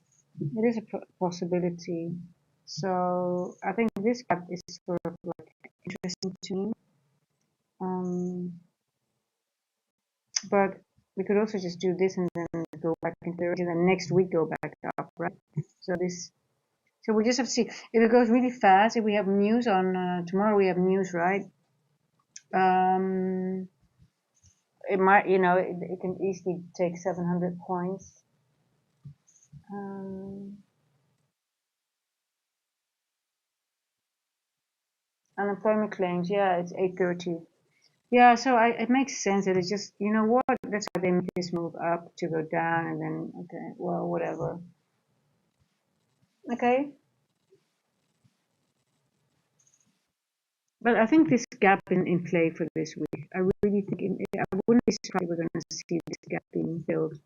a possibility. So I think this gap is sort of like interesting to me. But we could also just do this and then go back into the range, and then next week go back up, right? So we just have to see if it goes really fast. If we have news on tomorrow, we have news, right? It might, it can easily take 700 points. Unemployment claims, yeah, it's 830. Yeah, so it makes sense that it's just, you know what, that's why they make this move up to go down and then, okay, well, whatever. Okay. But I think this gap in play for this week. I really think, I wouldn't be surprised if we're going to see this gap being filled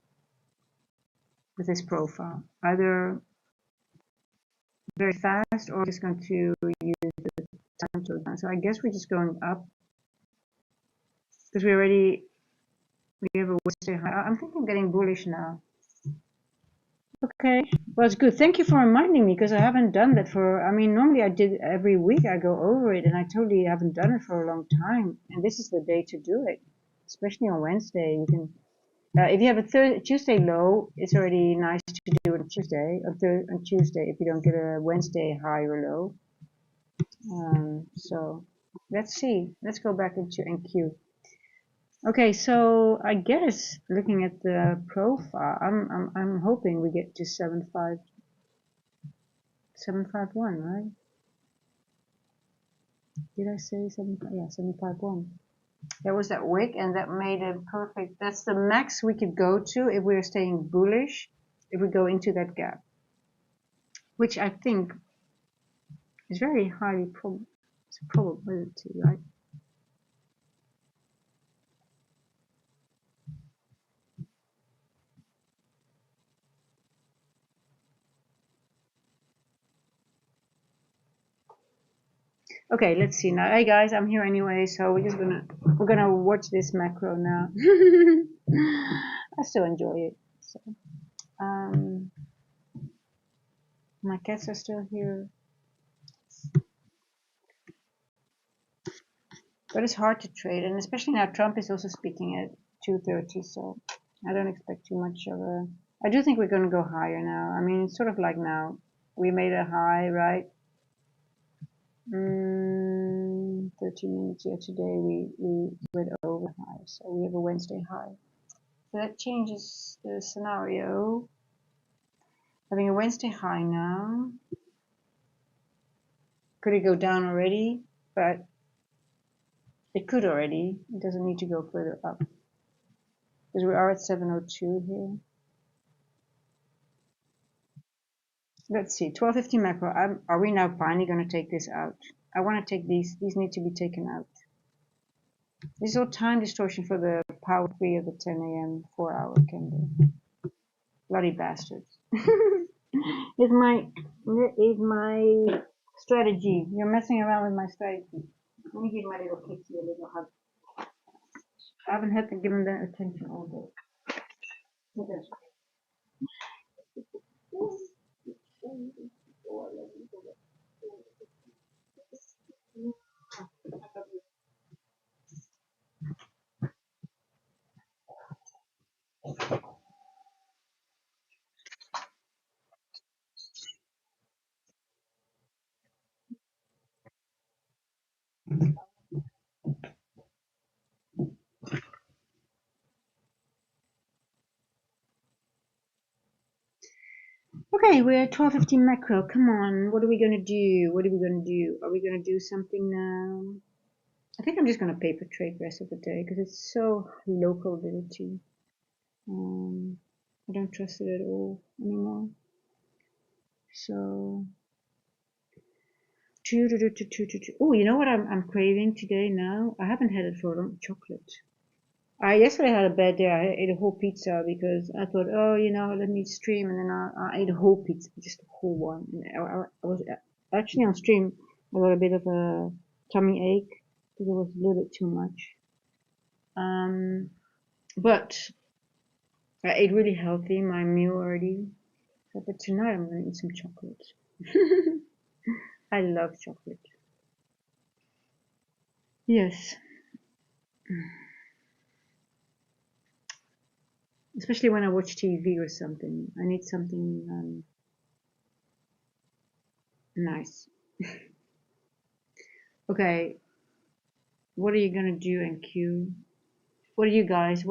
with this profile. Either very fast or just going to use the time to go down. So I guess we're just going up because we have a Wednesday high. I'm thinking of getting bullish now. Okay, well, it's good. Thank you for reminding me because I haven't done that I mean, normally I did every week, I go over it, and I totally haven't done it for a long time. And this is the day to do it, especially on Wednesday. You can, if you have a Tuesday low, it's already nice to do it on Tuesday, on Tuesday if you don't get a Wednesday high or low. So let's see. Let's go back into NQ. Okay, so I guess looking at the profile, I'm hoping we get to 751, right? Did I say 751? That was that wick, and that made it perfect. That's the max we could go to if we're staying bullish, if we go into that gap, which I think is very highly it's a probability, right? Okay, let's see now. Hey guys, I'm here anyway, so we're gonna watch this macro now. I still enjoy it. So, my cats are still here, but it's hard to trade, and especially now Trump is also speaking at 2:30, so I don't expect too much of a. I do think we're gonna go higher now. I mean, it's sort of like now we made a high, right? 13 minutes. Yeah, today we went over high, so we have a Wednesday high. So that changes the scenario. Having a Wednesday high now. Could it go down already? But it could already. It doesn't need to go further up. Because we are at 702 here. Let's see, 1250 macro. Are we now finally going to take this out? I want to take these. These need to be taken out. This is all time distortion for the power 3 of the 10 a.m. 4-hour candle. Bloody bastards. Is my strategy. You're messing around with my strategy. Let me give my little kitty a little hug. I haven't had to give him that attention all day. Look at this. Okay, Okay, we're at 12:15 macro. Come on, what are we gonna do? What are we gonna do? Are we gonna do something now? I think I'm just gonna paper trade the rest of the day because it's so low probability. I don't trust it at all anymore. So, oh, you know what I'm craving today now? I haven't had it for a long. Chocolate. I yesterday had a bad day. I ate a whole pizza because I thought, oh, you know, let me stream, and then I ate a whole pizza, just a whole one. And I was actually on stream. I got a bit of a tummy ache because it was a little bit too much. But I ate really healthy my meal already. But tonight I'm gonna eat some chocolate. I love chocolate. Yes. Especially when I watch TV or something. I need something nice. Okay, what are you gonna do, NQ? What are you guys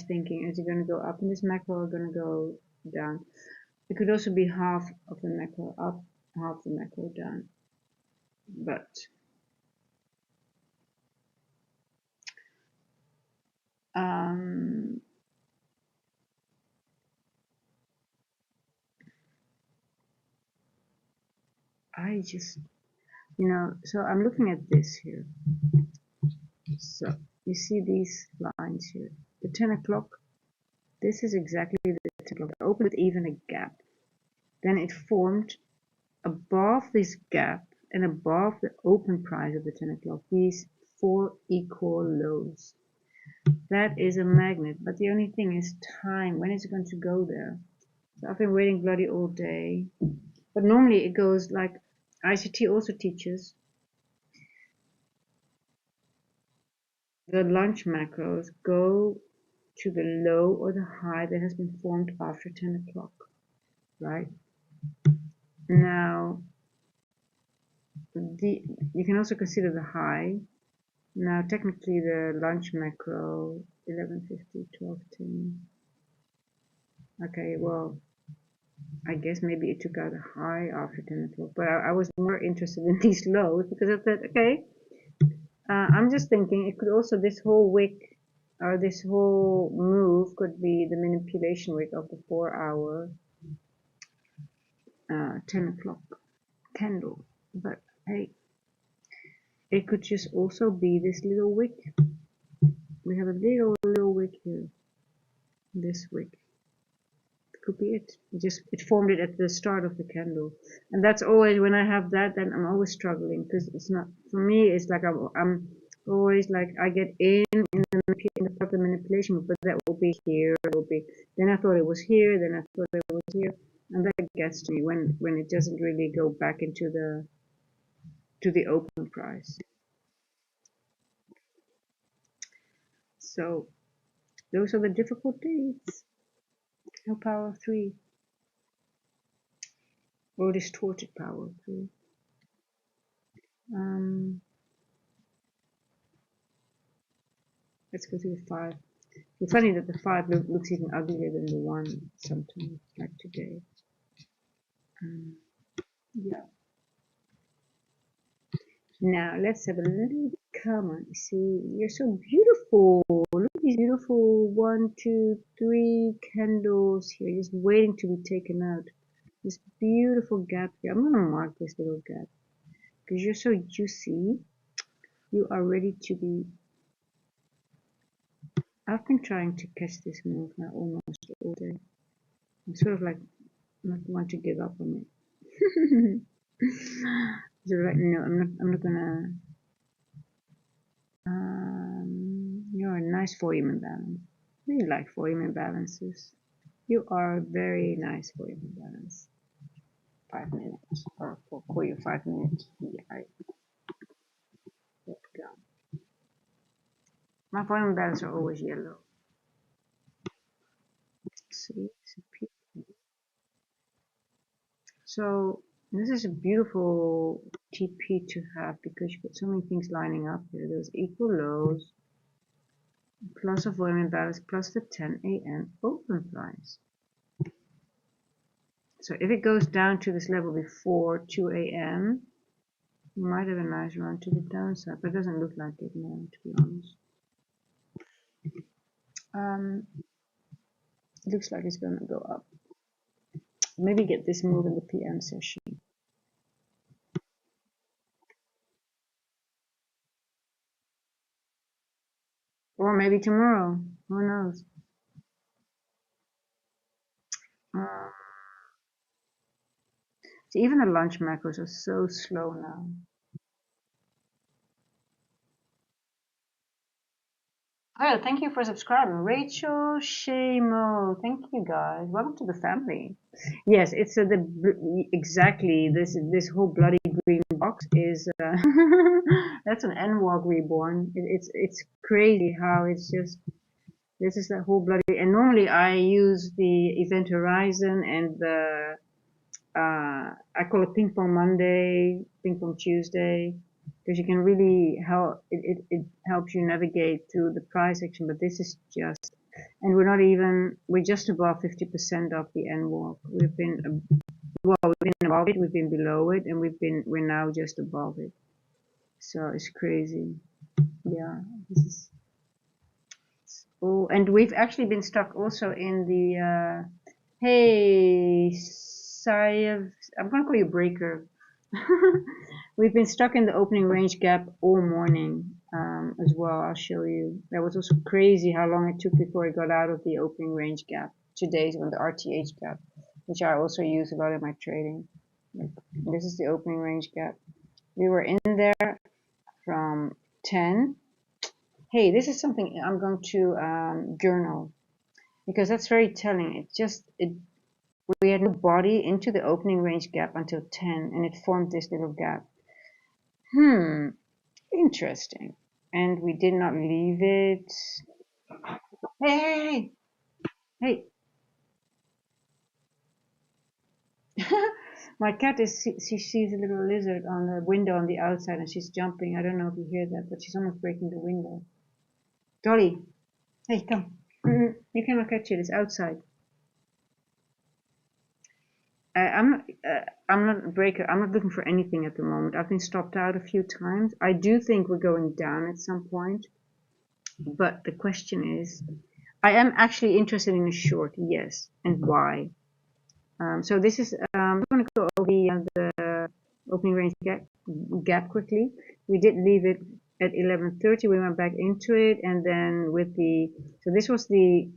thinking? Is it gonna go up in this macro or gonna go down? It could also be half of the macro up, half the macro down. But I just, you know, so I'm looking at this here. So you see these lines here. The 10 o'clock, this is exactly the 10 o'clock. I opened with even a gap. Then it formed above this gap and above the open price of the 10 o'clock, these 4 equal lows. That is a magnet, but the only thing is time. When is it going to go there? So I've been waiting bloody all day. But normally it goes like ICT also teaches. The lunch macros go to the low or the high that has been formed after 10 o'clock, right? Now, you can also consider the high. Now, technically, the lunch macro 11:50, 12:10. Okay, well, I guess maybe it took out a high after 10 o'clock, but I was more interested in these lows because I thought, okay, I'm just thinking it could also, this whole wick or this whole move could be the manipulation wick of the 4-hour 10 o'clock candle. But hey, it could just also be this little wick. We have a little wick here. This wick. It could be it. It formed it at the start of the candle. And that's always, when I have that, then I'm always struggling because it's not, for me, it's like I'm always like, I get in the part of the manipulation, but that will be here, it will be, then I thought it was here, then I thought it was here. And that gets to me when it doesn't really go back into the open price. So those are the difficult days. No power of 3. Or distorted power of 3. Let's go to the 5. It's funny that the 5 looks even uglier than the 1 sometimes, like today. Yeah. Now let's have a little, come on, see, you're so beautiful. Look at these beautiful 1, 2, 3 candles here, just waiting to be taken out. This beautiful gap here. I'm gonna mark this little gap because you're so juicy. You are ready to be. I've been trying to catch this move now almost all day. I'm sort of like not want to give up on it. So right now, I'm not gonna. You're a nice volume imbalance. I really like volume imbalances. You are very nice volume imbalance. 5 minutes, or for you 5 minutes. Yeah, let's go. My volume imbalance are always yellow. See, so this is a beautiful TP to have because you've got so many things lining up here. There's equal lows, plus a volume imbalance, plus the 10 a.m. open price. So if it goes down to this level before 2 a.m., we might have a nice run to the downside, but it doesn't look like it now, to be honest. It looks like it's going to go up. Maybe get this move in the PM session. Or maybe tomorrow. Who knows? So even the lunch macros are so slow now. Oh, thank you for subscribing. Rachel Shamo. Thank you guys. Welcome to the family. Yes, it's exactly this whole bloody green box is that's an NWalk reborn. It's crazy how it's just this is the whole bloody, and normally I use the Event Horizon and the I call it Ping Pong Monday, Ping Pong Tuesday, because you can really help. It helps you navigate through the price action. But this is just, and we're just above 50% of the NWalk. We've been above it, we've been below it, and we're now just above it. So it's crazy. Yeah, this is. Oh, and we've actually been stuck also in the. Hey, Sayev, I'm gonna call you Breaker. We've been stuck in the opening range gap all morning as well. I'll show you. That was also crazy how long it took before it got out of the opening range gap. Today's on the RTH gap, which I also use a lot in my trading. This is the opening range gap. We were in there from 10. Hey, this is something I'm going to journal because that's very telling. We had no body into the opening range gap until 10, and it formed this little gap. Interesting. And we did not leave it. Hey, hey, hey. My cat she sees a little lizard on the window on the outside, and she's jumping. I don't know if you hear that, but she's almost breaking the window. Dolly, hey, come. You cannot catch it. It's outside. I'm not a breaker. I'm not looking for anything at the moment. I've been stopped out a few times. I do think we're going down at some point. But the question is, I am actually interested in a short, yes, and why? So this is, I'm going to go over the opening range gap quickly. We did leave it at 11:30. We went back into it, and then so this was the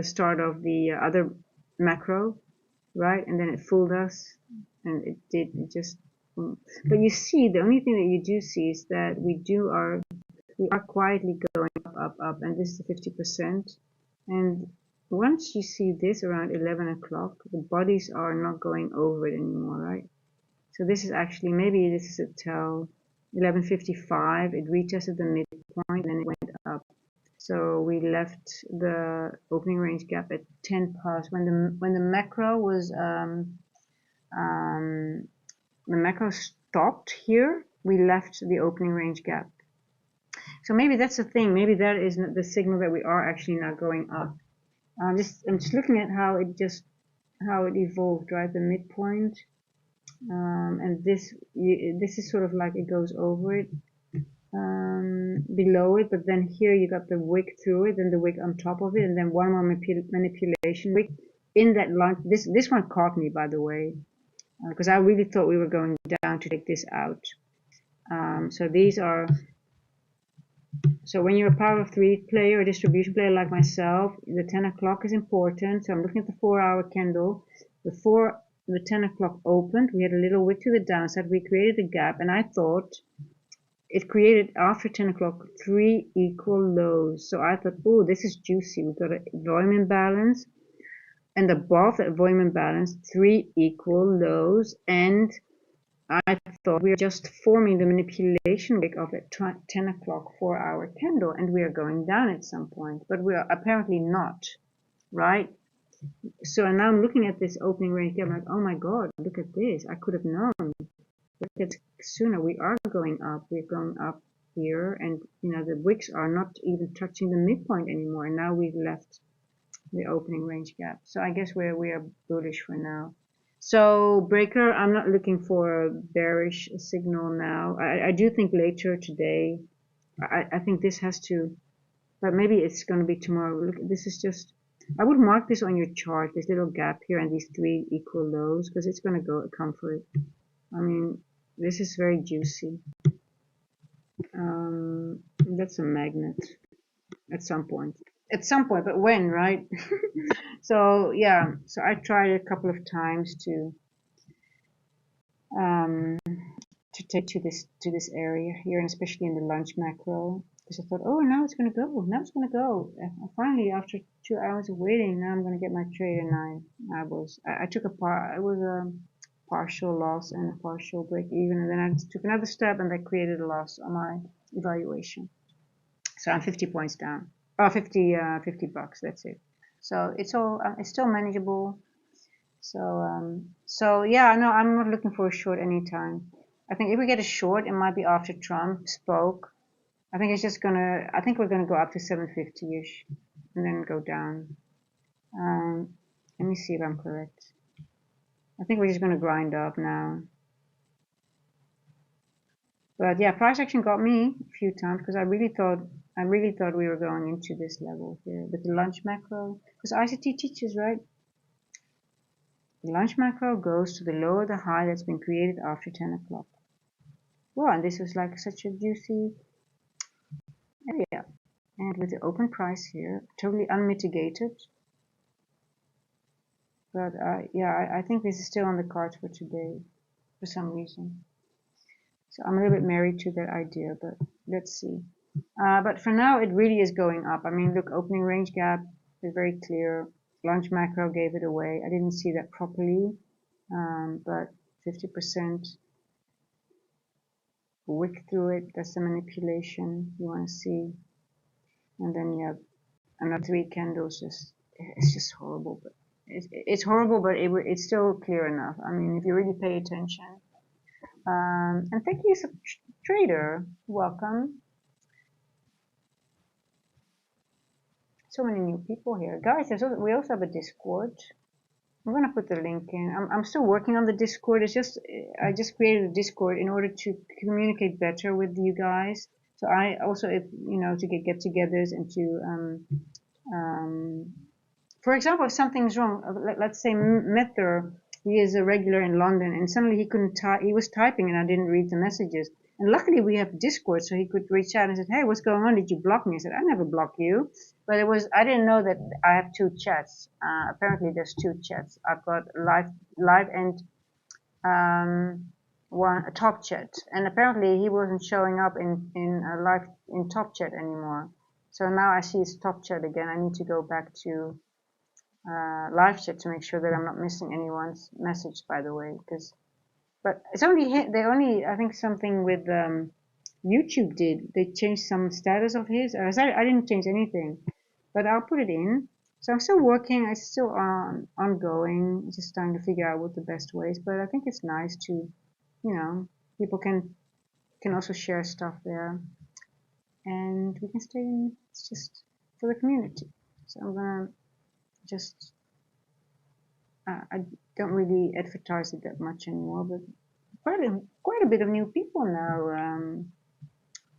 start of the other macro, right? And then it fooled us, and but you see, the only thing that you do see is that we are quietly going up, and this is 50%. And once you see this around 11 o'clock, the bodies are not going over it anymore, right? So this is actually, maybe this is a tell. 11:55, it retested the midpoint, and it went up. So we left the opening range gap at 10 past. When the macro was the macro stopped here, we left the opening range gap. So maybe that's the thing. Maybe that is the signal that we are actually not going up. I'm just looking at how it evolved, right? The midpoint, and this is sort of like it goes over it, below it, but then here you got the wick through it, and the wick on top of it, and then one more manipulation wick in that line. This one caught me, by the way, because I really thought we were going down to take this out. So when you're a power of 3 player or distribution player like myself, the 10 o'clock is important. So I'm looking at the 4-hour candle. Before the 10 o'clock opened, we had a little wick to the downside. We created a gap, and I thought it created, after 10 o'clock, 3 equal lows. So I thought, oh, this is juicy. We've got a volume imbalance, and above that volume imbalance, 3 equal lows, and I thought we are just forming the manipulation wick of that 10 o'clock 4-hour candle, and we are going down at some point, but we are apparently not, right? So now I'm looking at this opening range gap, I'm like, oh my god, look at this. I could have known. Look at sooner. We are going up. We're going up here, and the wicks are not even touching the midpoint anymore, and now we've left the opening range gap. So I guess we are bullish for now. So breaker, I'm not looking for a bearish signal now. I do think later today, I think this has to, but maybe it's going to be tomorrow. Look, this is just, I would mark this on your chart, this little gap here and these 3 equal lows, because it's going to come for it. I mean, this is very juicy. That's a magnet at some point. At some point, but when, right? So yeah, so I tried a couple of times to take to this area here, and especially in the lunch macro, because I thought, oh, now it's gonna go, now it's gonna go. And finally, after 2 hours of waiting, now I'm gonna get my trade, and I took a partial loss and a partial break even, and then I took another step, and that created a loss on my evaluation. So I'm 50 points down. Oh, 50 bucks. That's it. So it's still manageable. So yeah, no, I'm not looking for a short anytime. I think if we get a short, it might be after Trump spoke. I think we're gonna go up to 750-ish and then go down. Let me see if I'm correct. I think we're just gonna grind up now. But yeah, price action got me a few times because I really thought we were going into this level here with the lunch macro. Because ICT teaches, right? The lunch macro goes to the lower the high that's been created after 10 o'clock. Well, and this was like such a juicy area. And with the open price here, totally unmitigated. But yeah, I think this is still on the cards for today for some reason. So I'm a little bit married to that idea, but let's see. But for now, it really is going up. I mean, look, opening range gap is very clear. Lunch macro gave it away. I didn't see that properly, but 50% wick through it. That's the manipulation you want to see. And then you have another 3 candles. It's just horrible. But it's horrible, but it's still clear enough. I mean, if you really pay attention. And thank you, trader. Welcome. So many new people here, guys. We also have a Discord. I'm gonna put the link in. I'm still working on the Discord. I just created a Discord in order to communicate better with you guys. So I also, to get get-togethers and to for example, if something's wrong, let's say Mether, he is a regular in London, and suddenly he couldn't type. He was typing, and I didn't read the messages. And luckily we have Discord, so he could reach out and said, "Hey, what's going on? Did you block me?" I said, "I never blocked you," but I didn't know that I have 2 chats. Apparently, there's 2 chats. I've got live and a top chat, and apparently he wasn't showing up in live in top chat anymore. So now I see his top chat again. I need to go back to live chat to make sure that I'm not missing anyone's message, by the way, but it's only I think something with YouTube did. They changed some status of his. I didn't change anything, but I'll put it in. So I'm still working. It's still ongoing. Just trying to figure out what the best way is. But I think it's nice to, people can also share stuff there, and we can stay in. It's just for the community. So I'm gonna just. I don't really advertise it that much anymore, but quite a bit of new people now.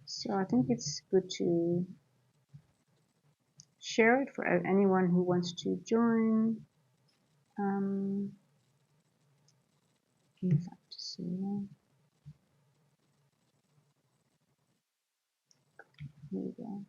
So I think it's good to share it for anyone who wants to join. If I have to say that. Here we go.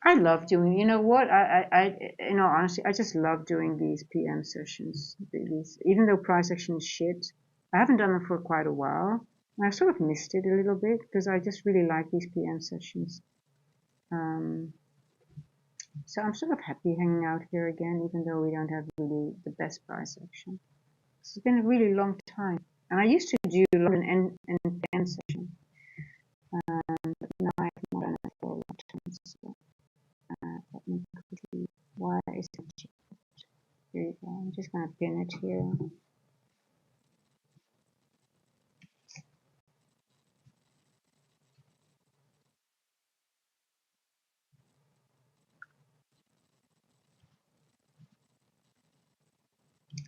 I love doing, you know what, honestly, I just love doing these PM sessions. Even though price action is shit, I haven't done them for quite a while. And I've sort of missed it a little bit because I just really like these PM sessions. So I'm sort of happy hanging out here again, even though we don't have really the best price action. It's been a really long time. And I used to do London and PM session. But now I have not done it for a long time. So let me quickly, why is here you go. I'm just gonna pin it here.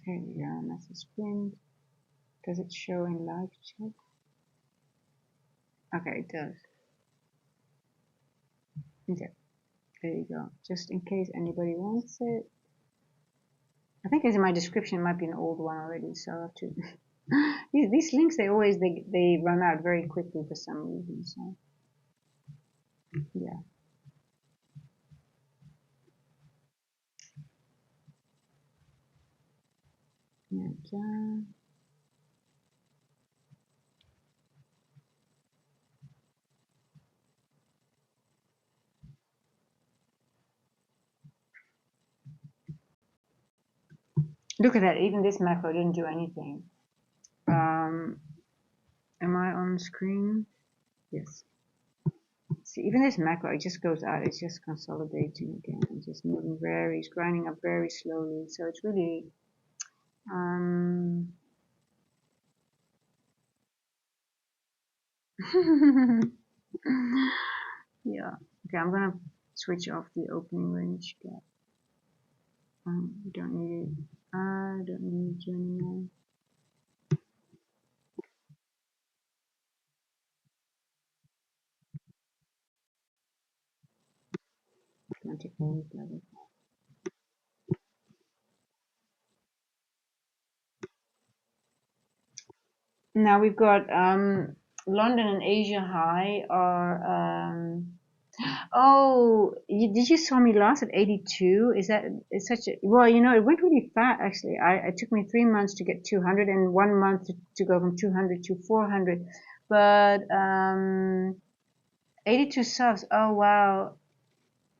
Here you go, message pinned. Does it show in live chat? Okay, it does. Okay, there you go. Just in case anybody wants it. I think it's in my description. It might be an old one already, so I have to. These links, they run out very quickly for some reason. So yeah. Okay. Look at that. Even this macro didn't do anything. Am I on screen? Yes. See, even this macro, it just goes out. It's just consolidating again. It's just moving it's grinding up very slowly. So it's really, yeah. Okay, I'm gonna switch off the opening range gap. We don't need it. I don't need it anymore. Level. Now we've got London and Asia high are oh, did you saw me last at 82? Is that it's such a well, you know, it went really fast actually. It took me 3 months to get 200 and 1 month to go from 200 to 400. But 82 subs. Oh wow.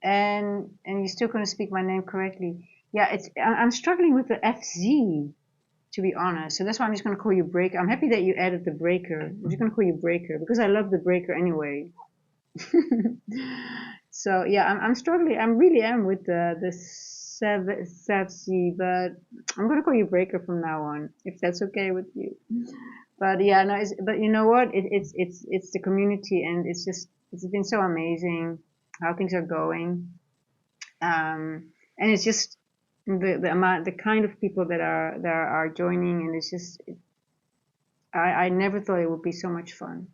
And you're still going to speak my name correctly. Yeah, I'm struggling with the FZ, to be honest. So that's why I'm just going to call you Breaker. I'm happy that you added the Breaker. I'm just going to call you Breaker because I love the Breaker anyway. So yeah, I'm struggling. I really am with the SAVC, but I'm going to call you Breaker from now on, if that's okay with you. But yeah, no, but you know what? It's the community, and it's been so amazing how things are going. And it's just the amount, the kind of people that are joining, and it's just I never thought it would be so much fun.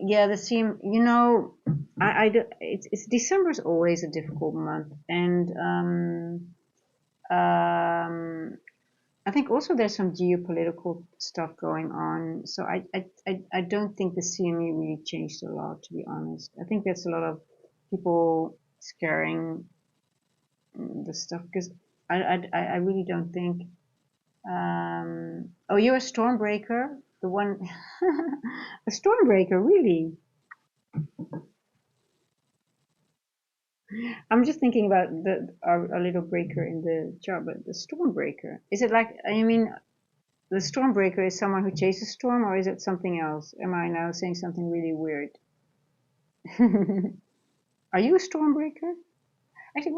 Yeah, the theme, you know, it's December's always a difficult month, and I think also there's some geopolitical stuff going on. So I don't think the CME really changed a lot, to be honest. I think there's a lot of people scaring the stuff because I really don't think. Oh, you're a Stormbreaker, the one, a Stormbreaker, really? I'm just thinking about our little breaker in the chart, but the Stormbreaker. Is it like, I mean, the Stormbreaker is someone who chases storm, or is it something else? Am I now saying something really weird? Are you a Stormbreaker? Actually,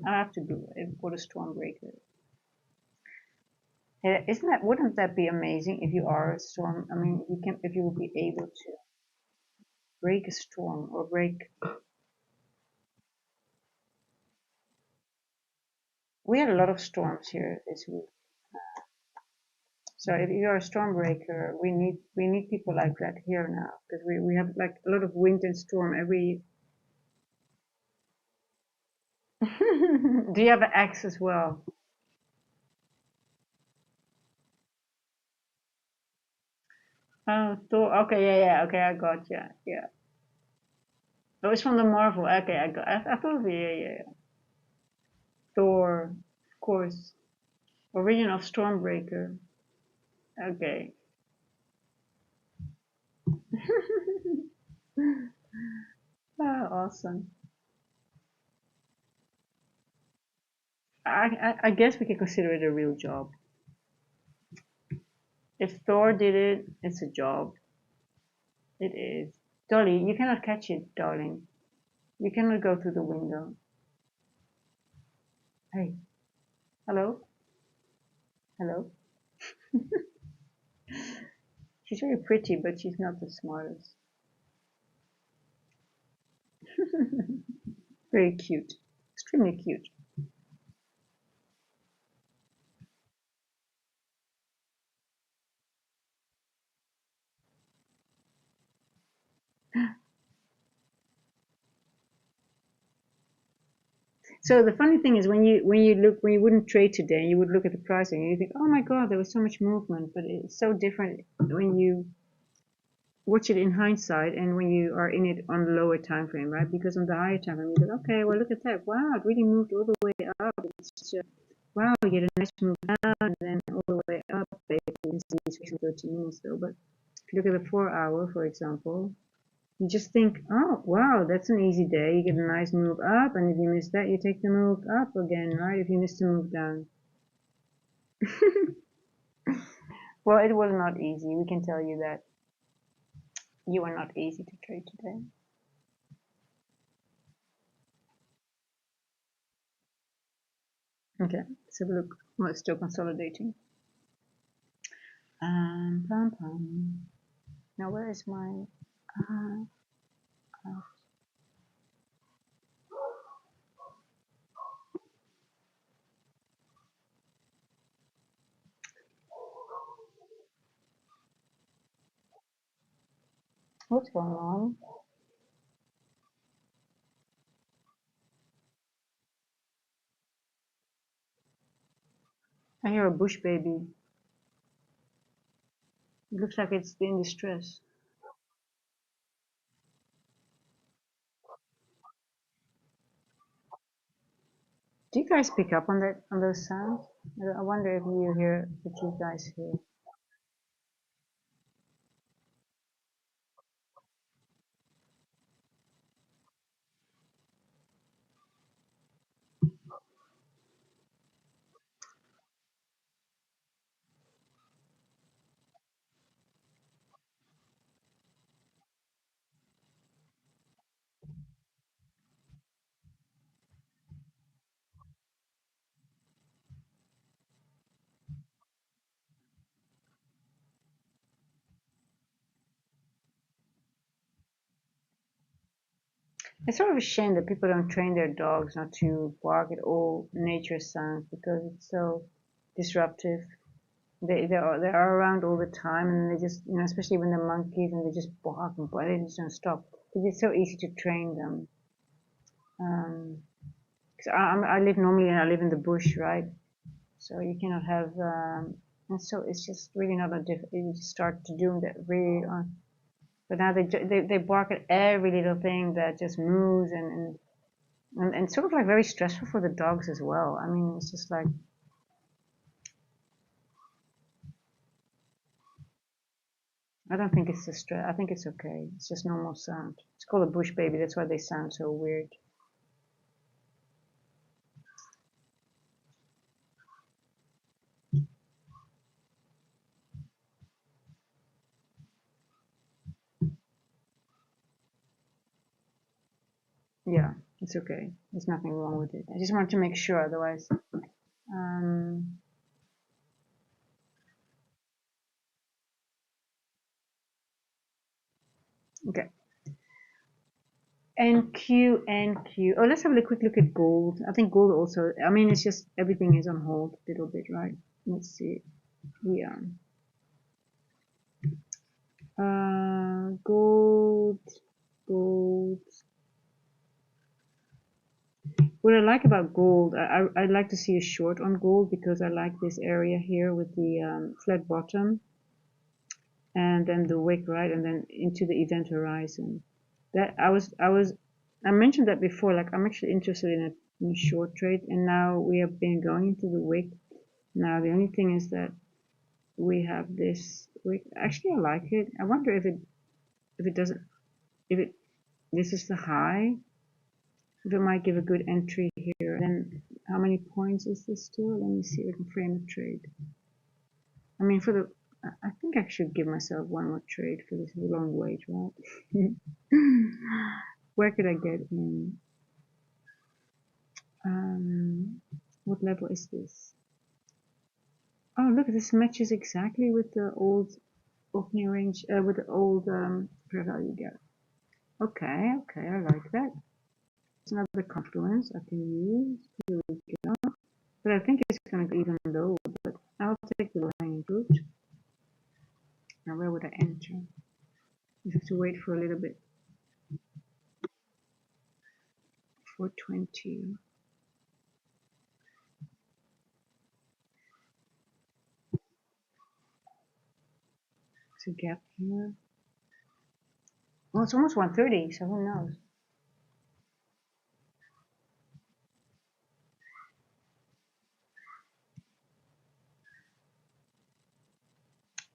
I have to do it. What a Stormbreaker. Yeah, wouldn't that be amazing if you are a storm? I mean, if you would be able to break a storm or break. We had a lot of storms here this week. So if you're a storm breaker, we need people like that here now because we have like a lot of wind and storm every. Do you have an axe as well? Oh, Thor. Okay, yeah. Okay, I got you. Yeah. Oh, it's from the Marvel. Okay, I got. I thought, yeah. Thor, of course. Origin of Stormbreaker. Okay. Oh, awesome. I guess we can consider it a real job. If Thor did it, it's a job. It is. Dolly, you cannot catch it, darling. You cannot go through the window. Hey, hello? Hello? She's very pretty, but she's not the smartest. Very cute. Extremely cute. So the funny thing is when you wouldn't trade today, you would look at the pricing and you think, oh my god, there was so much movement, but it's so different when you watch it in hindsight and when you are in it on the lower time frame, right? Because on the higher time frame, you go, okay, well look at that, wow, it really moved all the way up. It's just, wow, you get a nice move down and then all the way up. Basically, in these 30 minutes though. But if you look at the 4 hour, for example, you just think, oh wow, that's an easy day. You get a nice move up, and if you miss that, you take the move up again, right? If you miss the move down. Well, it was not easy. We can tell you that. You are not easy to trade today. Okay, let's have a look. Well, it's still consolidating. Pum, pum. Now where is my? Uh, uh, what's going on? I hear a bush baby. It looks like it's in distress. Do you guys pick up on that on those sounds? I wonder if you hear if you guys hear. It's sort of a shame that people don't train their dogs not to bark at all nature sounds because it's so disruptive. They are around all the time and they just especially when they're monkeys and they just bark and bark, they just don't stop. It's so easy to train them. Um, 'Cause I live normally and I live in the bush, right? So you cannot have and so it's just really not a you just start to do that really on. But now they bark at every little thing that just moves and sort of like very stressful for the dogs as well. I mean, it's just like I don't think it's the stress. I think it's okay. It's just normal sound. It's called a bush baby. That's why they sound so weird. Yeah, it's okay. There's nothing wrong with it. I just wanted to make sure. Otherwise, um, okay. NQ, NQ. Oh, let's have a quick look at gold. I think gold also. I mean, it's just everything is on hold a little bit, right? Let's see. Yeah. Gold, gold. What I like about gold, I like to see a short on gold because I like this area here with the flat bottom and then the wick, right, and then into the event horizon. That I mentioned that before. Like I'm actually interested in a short trade, and now we have been going into the wick. Now the only thing is that we have this wick. Actually, I like it. I wonder if it doesn't if it this is the high. If it might give a good entry here. Then how many points is this still? Let me see if I can frame a trade. I mean, for the I think I should give myself one more trade for this long wait, right? Where could I get in? What level is this? Oh, look, this matches exactly with the old opening range, with the old fair value gap. Okay, okay, I like that. It's another confluence I can use. Here we go. But I think it's going to go even lower, but I'll take the low-hanging fruit. Now, where would I enter? You have to wait for a little bit. 420. It's a gap here. Well, it's almost 130, so who knows?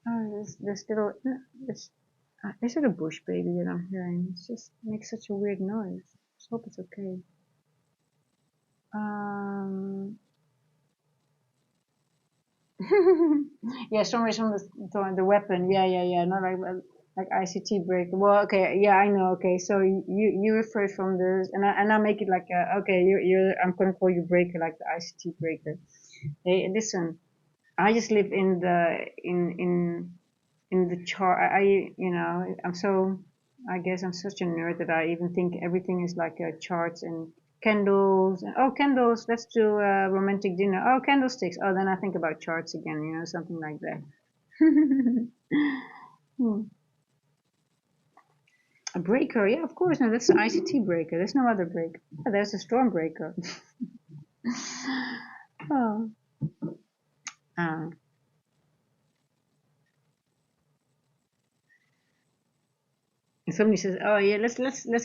Oh, there's little. Is it a bush baby that I'm hearing? It just makes such a weird noise. Just hope it's okay. Yeah, somebody's on the weapon. Yeah. Not like ICT break. Well, okay, yeah, I know. Okay, so you refer from this, and I make it like okay, you're I'm gonna call you breaker, like the ICT breaker. Hey, listen, I just live in the chart. I guess I'm such a nerd that I even think everything is like charts and candles. Oh, candles, let's do a romantic dinner. Oh, candlesticks. Oh, then I think about charts again, something like that. A breaker, yeah, of course. No, that's an ICT breaker. There's no other breaker. Oh, there's a storm breaker. Oh. And somebody says, "Oh yeah, let's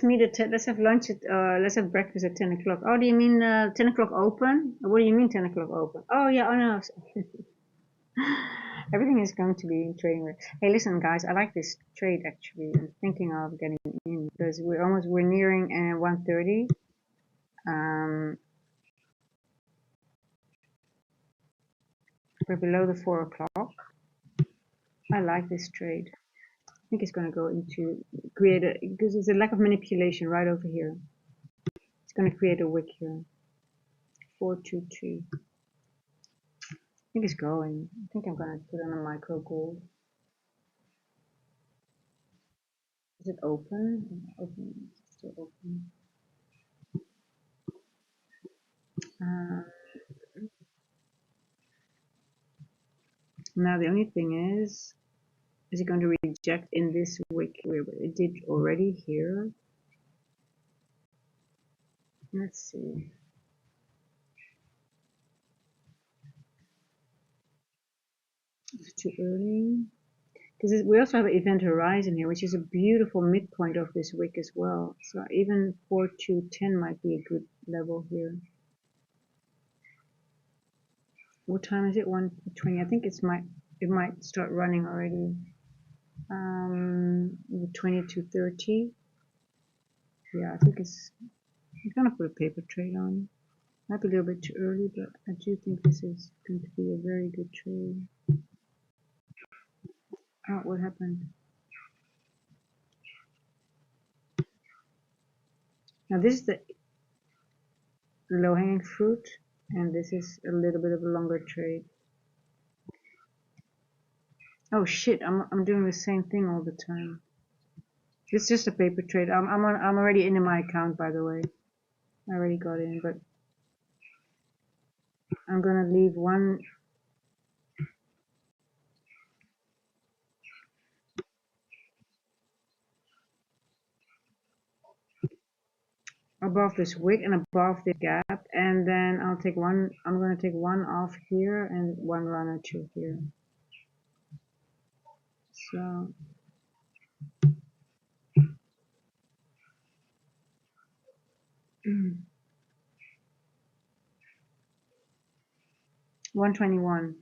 meet let's have lunch at let's have breakfast at 10 o'clock." Oh, do you mean 10 o'clock open? What do you mean 10 o'clock open? Oh yeah, oh no. Everything is going to be trading. Hey, listen, guys, I like this trade actually. I'm thinking of getting in because we're nearing 130. We're below the 4 o'clock. I like this trade. I think it's going to go into because there's a lack of manipulation right over here. It's going to create a wick here. 422. I think it's going. I think I'm going to put on a micro gold. Is it open? Open. It's still open. Now the only thing is it going to reject in this wick? It did already here. Let's see. It's too early. Because we also have event horizon here, which is a beautiful midpoint of this wick as well. So even 4210 might be a good level here. What time is it? 1:20. I think it might start running already. 22:30. Yeah, I think I'm gonna put a paper trade on. Might be a little bit too early, but I do think this is going to be a very good trade. Oh, what happened? Now this is the low-hanging fruit, and this is a little bit of a longer trade. Oh shit! I'm doing the same thing all the time. It's just a paper trade. I'm already in my account, by the way. I already got in, but I'm gonna leave one above this wick and above the gap, and then I'm gonna take one off here and one runner to here. So mm. 121.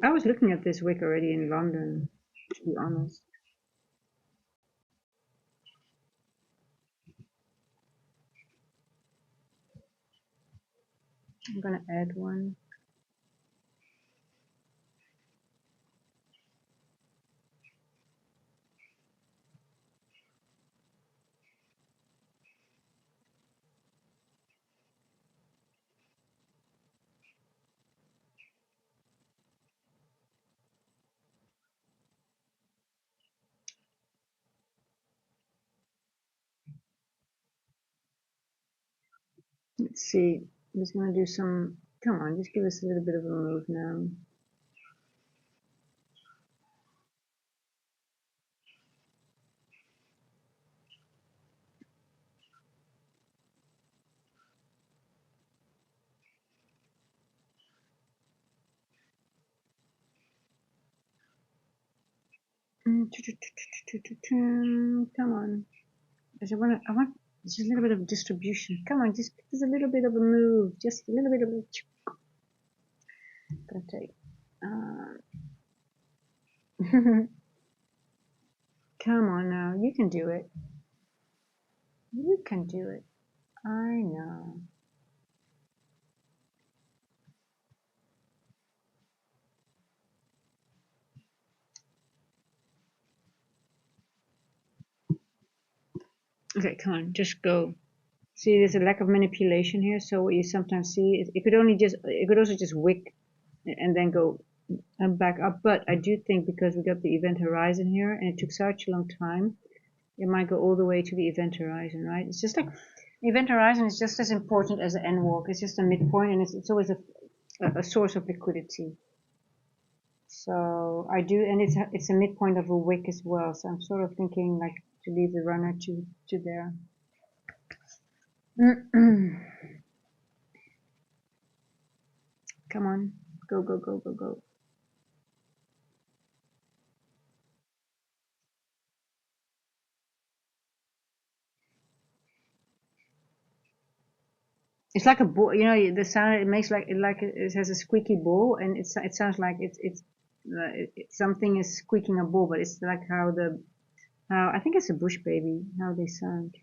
I was looking at this wick already in London, to be honest. I'm gonna add one. Let's see. I'm just gonna do some. Come on, just give us a little bit of a move now. Come on. I want just a little bit of distribution. Come on, just a little bit of a move. Just a little bit of a. Gonna take. Come on now, you can do it. You can do it. I know. Okay, come on, just go. See, there's a lack of manipulation here. So what you sometimes see is it could also just wick and then go back up. But I do think because we got the event horizon here and it took such a long time, it might go all the way to the event horizon, right? It's just like event horizon is just as important as the end walk. It's just a midpoint, and it's always a source of liquidity. So I do, and it's a midpoint of a wick as well. So I'm sort of thinking like to leave the runner to there. Come on, go go go go go. It's like a ball, you know, the sound it makes like it has a squeaky ball, and it sounds like something is squeaking a ball, but it's like how I think it's a bush baby how they sound.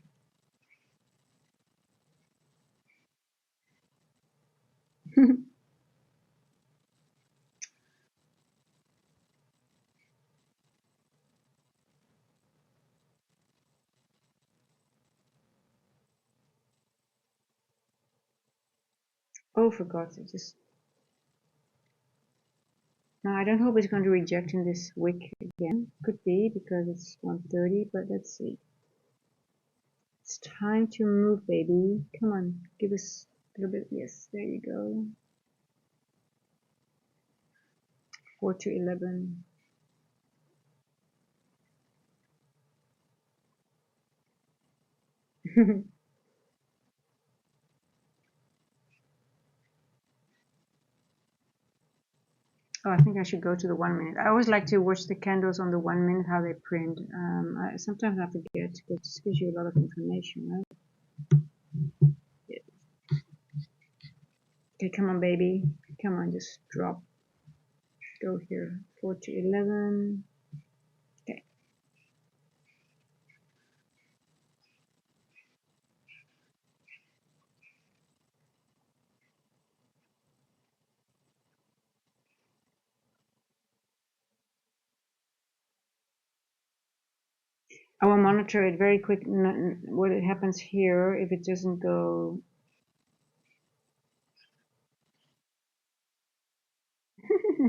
Oh, for God's sake, just no. I don't hope it's going to reject in this wick again. Could be because it's 1:30, but let's see. It's time to move, baby. Come on, give us a little bit. Yes, there you go. 4 to 11. Oh, I think I should go to the 1 minute. I always like to watch the candles on the 1 minute, how they print. Sometimes I forget because it just gives you a lot of information, right? Yeah. Okay, come on, baby. Come on, just drop. Go here. 4 to 11. Okay. I will monitor it very quick. What happens here if it doesn't go.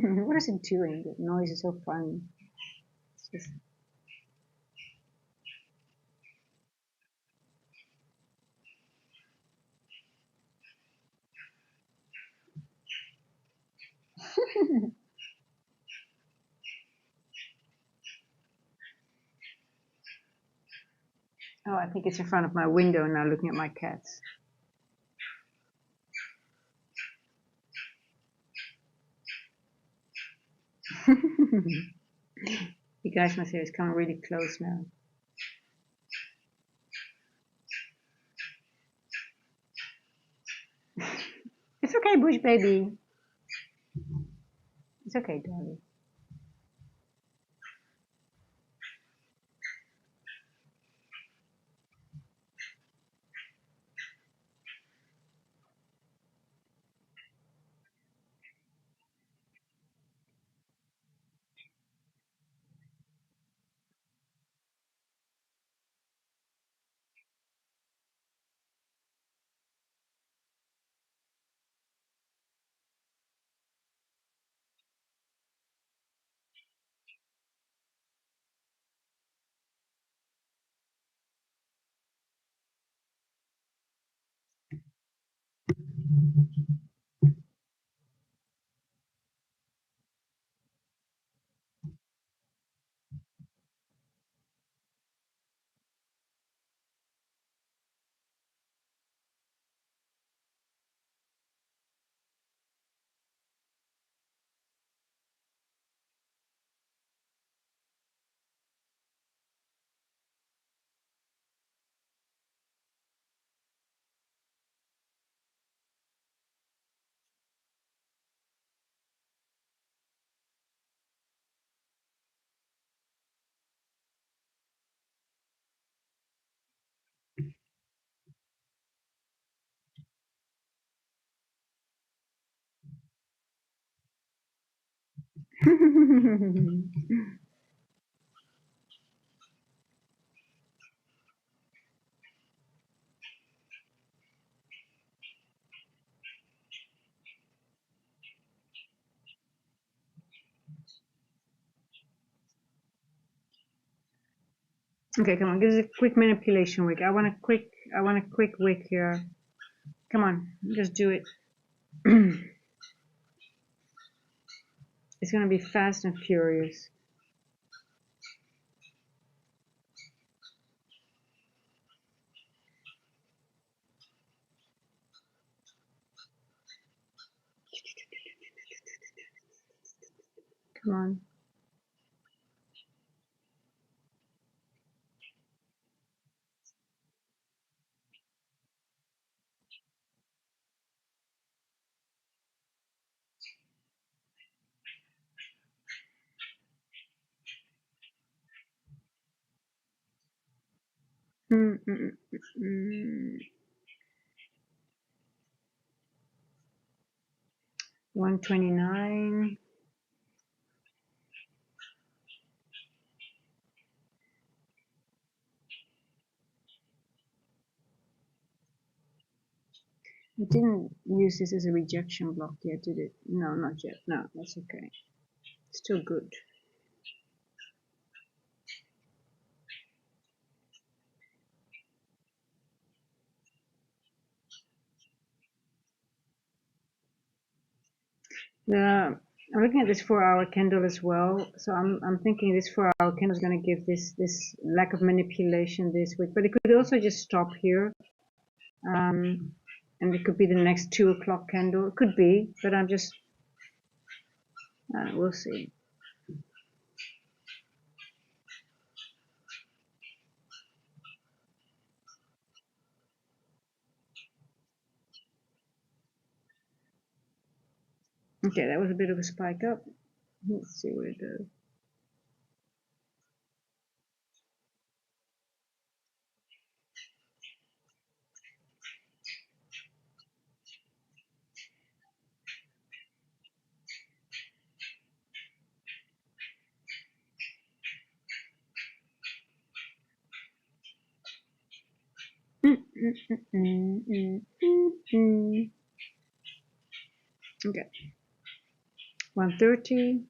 What is it doing? The noise is so funny. It's just... Oh, I think it's in front of my window now, looking at my cats. You guys must hear it's coming really close now. It's okay, Bush baby. It's okay, darling. Okay, come on, give us a quick manipulation wick. I want a quick wick here. Come on, just do it. It's gonna be fast and furious. Come on. Mm, mm, mm, mm. 129. I didn't use this as a rejection block yet, did it? No, not yet. No, that's okay. Still good. I'm looking at this 4-hour candle as well. So I'm thinking this 4-hour candle is going to give this lack of manipulation this week, but it could also just stop here. And it could be the next 2 o'clock candle. It could be, but I'm just we'll see. Okay, that was a bit of a spike up. Let's see what it does. Okay, 130.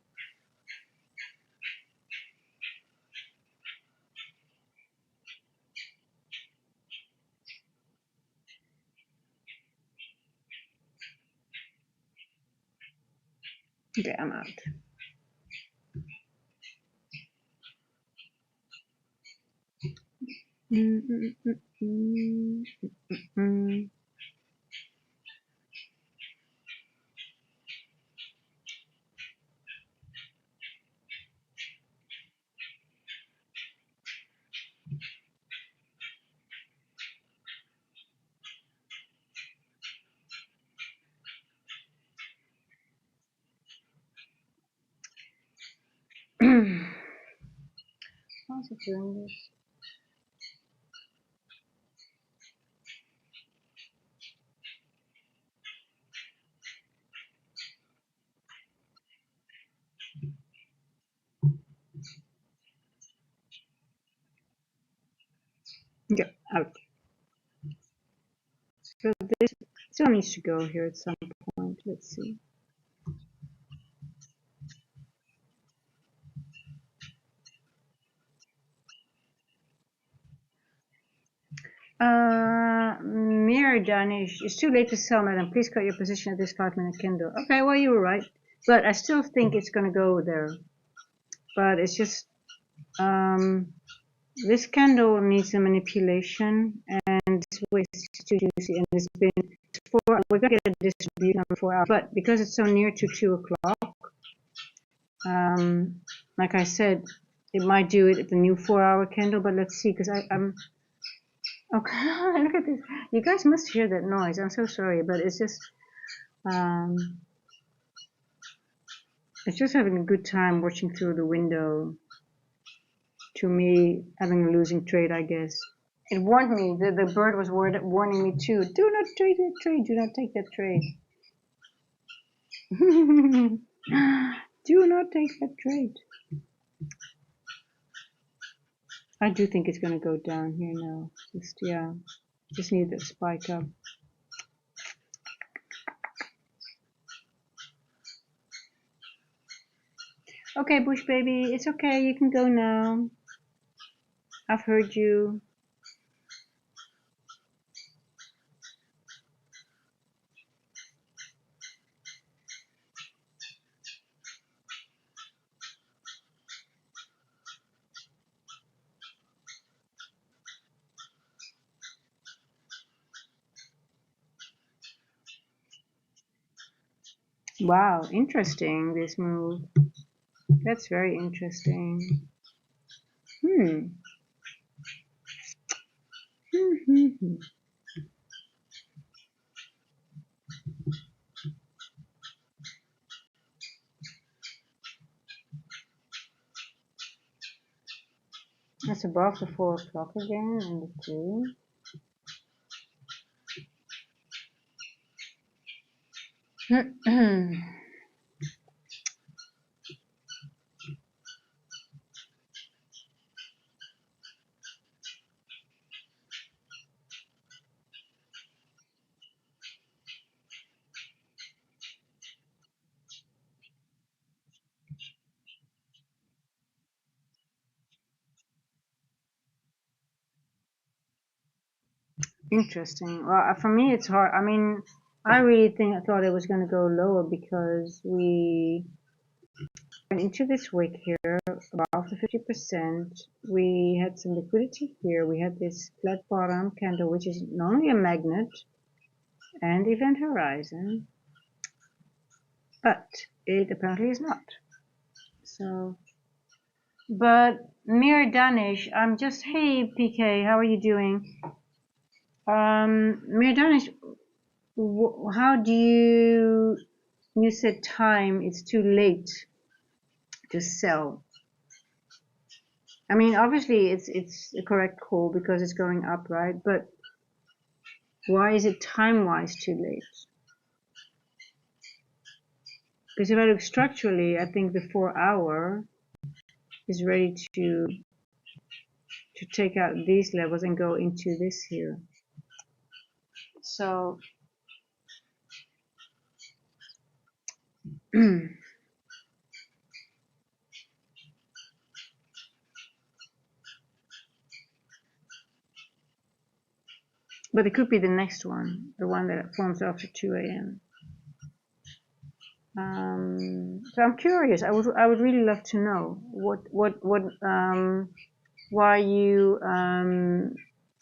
Okay, I'm out. How's it doing this? Okay, out. So this still needs to go here at some point. Let's see. Mir Danish, it's too late to sell, madam. Please cut your position at this 5-minute candle. Okay, well, you were right. But I still think it's going to go there. But it's just, this candle needs a manipulation, and this way is too juicy, and it's been 4, we're going to get a distribution over 4 hours. But because it's so near to 2 o'clock, like I said, it might do it at the new 4-hour candle, but let's see, because I'm, okay, look at this. You guys must hear that noise. I'm so sorry, but it's just having a good time watching through the window. To me, having a losing trade, I guess. It warned me. The bird was warning me too. Do not trade that trade. Do not take that trade. Do not take that trade. I do think it's going to go down here now. Just need to spike up. Okay, Bush baby, it's okay. You can go now. I've heard you. Wow, interesting, this move. That's very interesting. That's above the 4 o'clock again, and the 2. Interesting. Well, for me, it's hard. I mean, I thought it was going to go lower because we went into this wick here above the 50%. We had some liquidity here. We had this flat bottom candle, which is not only a magnet and event horizon, but it apparently is not. So, but Mir Danish, I'm just, hey PK, how are you doing? Mir Danish, how do you said time, it's too late to sell. I mean, obviously it's a correct call because it's going up, right? But why is it time-wise too late? Because if I look structurally, I think the 4-hour is ready to take out these levels and go into this here. So but it could be the next one, the one that forms after 2 a.m. So I'm curious. I would really love to know why you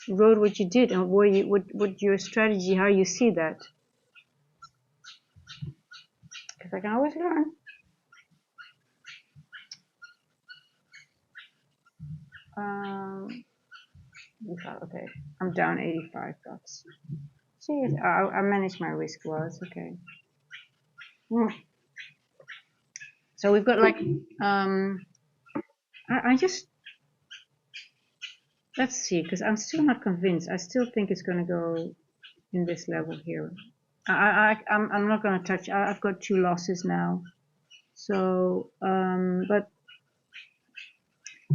wrote what you did and what your strategy, how you see that. Because I can always learn. Okay, I'm down $85. See, I manage my risk well. It's okay. So we've got like I just, let's see, because I'm still not convinced. I still think it's going to go in this level here. I'm not going to touch. I've got 2 losses now. So, but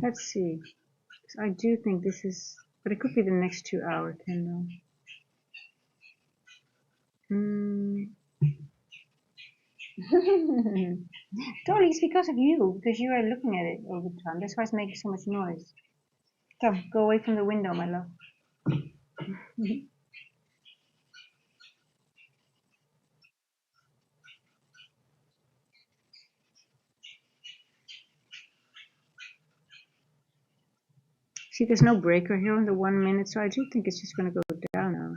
let's see. I do think this is, but it could be the next 2-hour candle. Totally, it's because of you, because you are looking at it all the time. That's why it's making so much noise. Come, go away from the window, my love. See, there's no breaker here on the 1 minute, so I do think it's just going to go down now.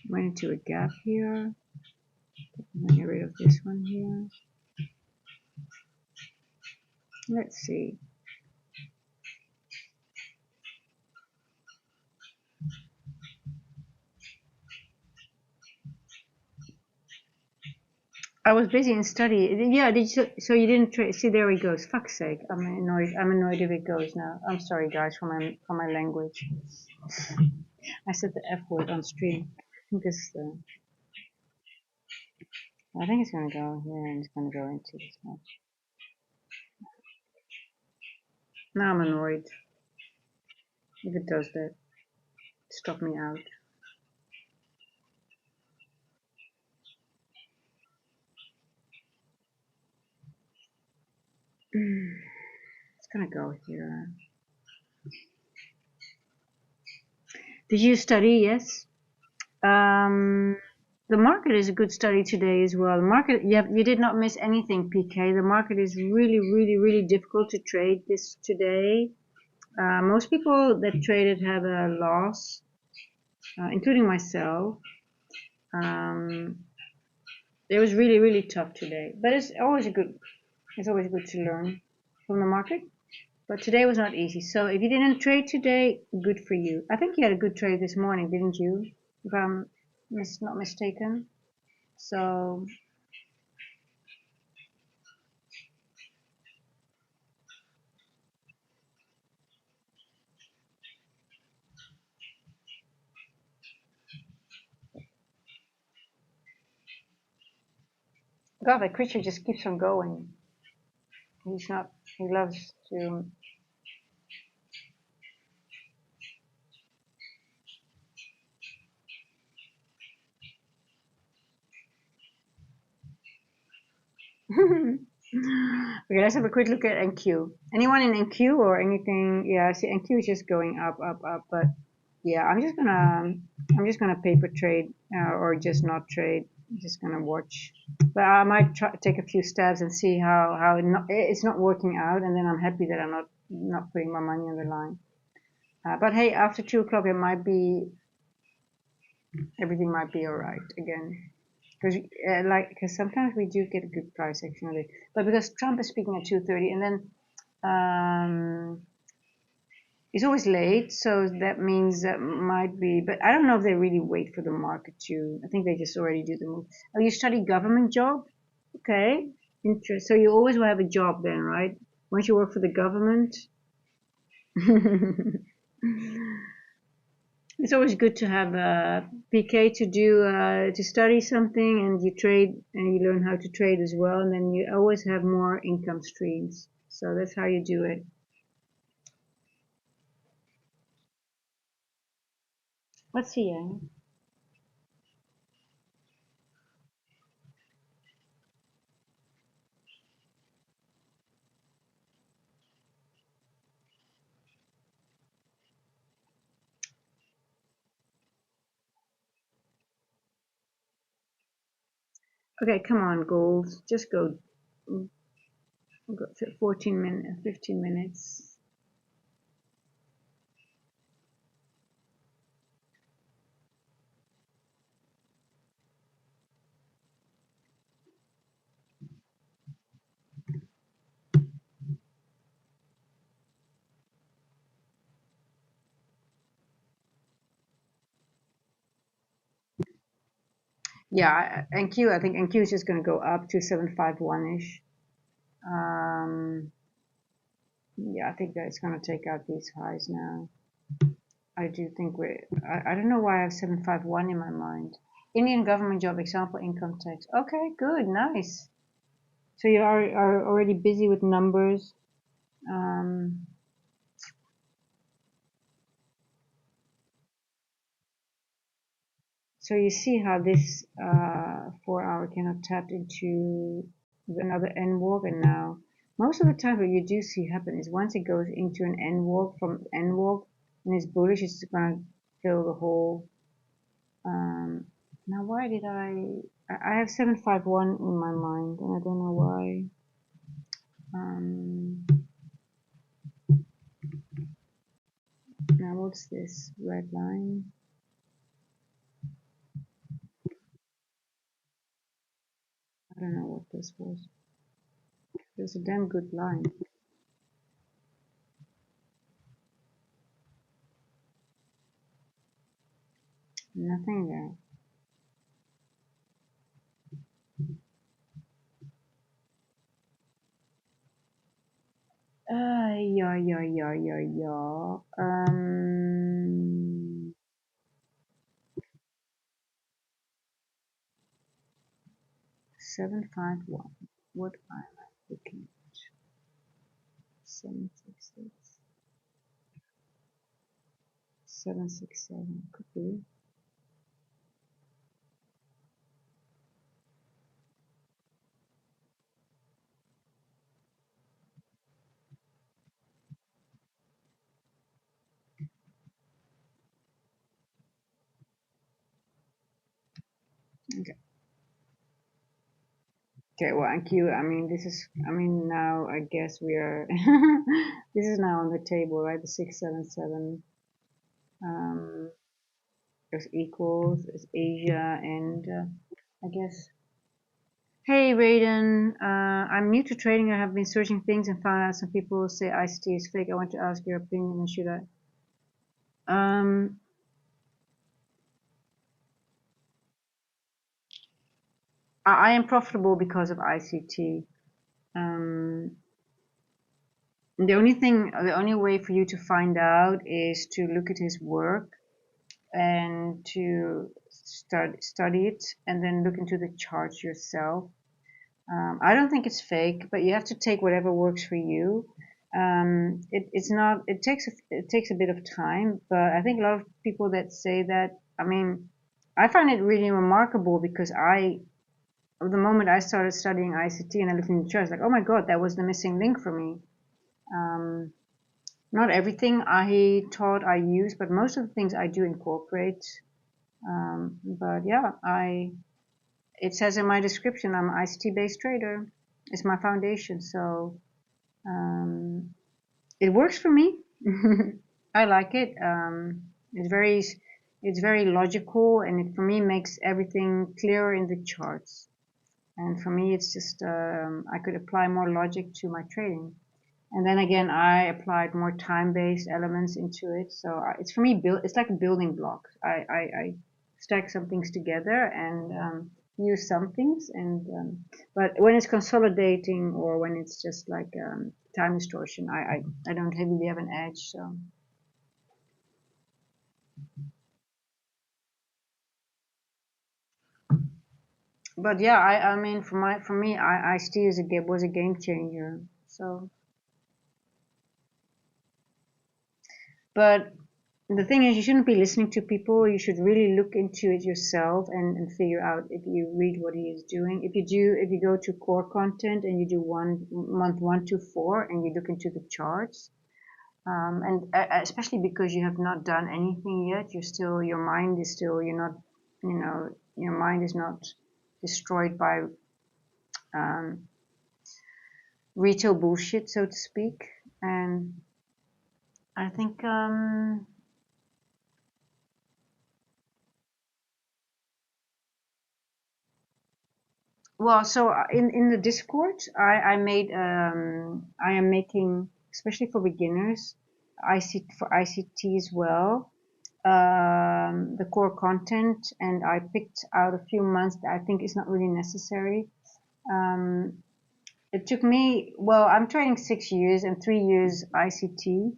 Went into a gap here. I'm going to get rid of this one here. Let's see. I was busy in study. Yeah, so you didn't trade. See, there he goes. Fuck's sake. I'm annoyed. I'm annoyed if it goes now. I'm sorry, guys, for my language. I said the F word on stream. I think it's going to go here and it's going to go into this one. Now I'm annoyed. If it does that, stop me out. It's going to go here. Did you study? Yes. The market is a good study today as well. The market, you did not miss anything, PK. The market is really, really, really difficult to trade this today. Most people that traded had a loss, including myself. It was really, really tough today. But it's always good to learn from the market. But today was not easy. So if you didn't trade today, good for you. I think you had a good trade this morning, didn't you? If I'm not mistaken. So God, that creature just keeps on going. He loves to. Okay, let's have a quick look at NQ. Anyone in NQ or anything? Yeah, see, NQ is just going up, up, up. But yeah, I'm just gonna paper trade or just not trade. I'm just gonna watch. But I might take a few stabs and see how it's not working out, and then I'm happy that I'm not putting my money on the line. But hey, after 2 o'clock, everything might be all right again. Because sometimes we do get a good price action on it, but because Trump is speaking at 2:30, and then it's always late, so that means that might be. But I don't know if they really wait for the market to. I think they just already do the move. Oh, you study government job? Okay, interesting. So you always will have a job then, right? Once you work for the government. It's always good to have a PK to do to study something, and you trade and you learn how to trade as well, and then you always have more income streams. So that's how you do it. Let's see. Okay, come on, gold. Just go. Go 14 minutes, 15 minutes. Yeah, NQ. I think NQ is just going to go up to 751-ish. Yeah, I think that it's going to take out these highs now. I do think I don't know why I have 751 in my mind. Indian government job, example, income tax. Okay, good, nice. So you are already busy with numbers. So you see how this 4 hour cannot tap into another N walk, and now most of the time what you do see happen is once it goes into an N walk from N walk and it's bullish, it's going to fill the whole Now, why did I have 751 in my mind, and I don't know why. Now, what's this red line? I don't know what this was. There's a damn good line. Nothing there. Yeah. 751. What am I looking at? 766. 767 could be. Okay. Okay, well, thank you. I mean, now I guess we are, this is now on the table, right? The 677 is equals, is Asia, and I guess. Hey, Raiden, I'm new to trading. I have been searching things and found out some people say ICT is fake. I want to ask your opinion, and should I? I am profitable because of ICT. Um, the only way for you to find out is to look at his work and to study it, and then look into the charts yourself. I don't think it's fake, but you have to take whatever works for you. It's not. It takes a bit of time, but I think a lot of people that say that. I mean, I find it really remarkable because the moment I started studying ICT and I looked in the charts, like, oh my god, that was the missing link for me. Um, Not everything I taught I use, but most of the things I do incorporate. But yeah, it says in my description I'm an ICT based trader. It's my foundation, so um, it works for me. I like it. It's very logical, and it for me makes everything clearer in the charts. And for me, it's just I could apply more logic to my trading. And then again, I applied more time-based elements into it. So it's for me, it's like a building block. I stack some things together and use some things. But when it's consolidating or when it's just like time distortion, I don't really have an edge. So, but yeah, I mean, for me, I still was a game changer. So, but the thing is, you shouldn't be listening to people. You should really look into it yourself and figure out if you read what he is doing. If you go to core content and you do month 1 to 4 and you look into the charts, and especially because you have not done anything yet, your mind is still, you're not, your mind is not destroyed by um, retail bullshit, so to speak. And I think well, so in the Discord, I am making, especially for beginners, for ICT as well, the core content, and I picked out a few months that I think is not really necessary. Um, it took me, well, I'm trading 6 years and 3 years ICT,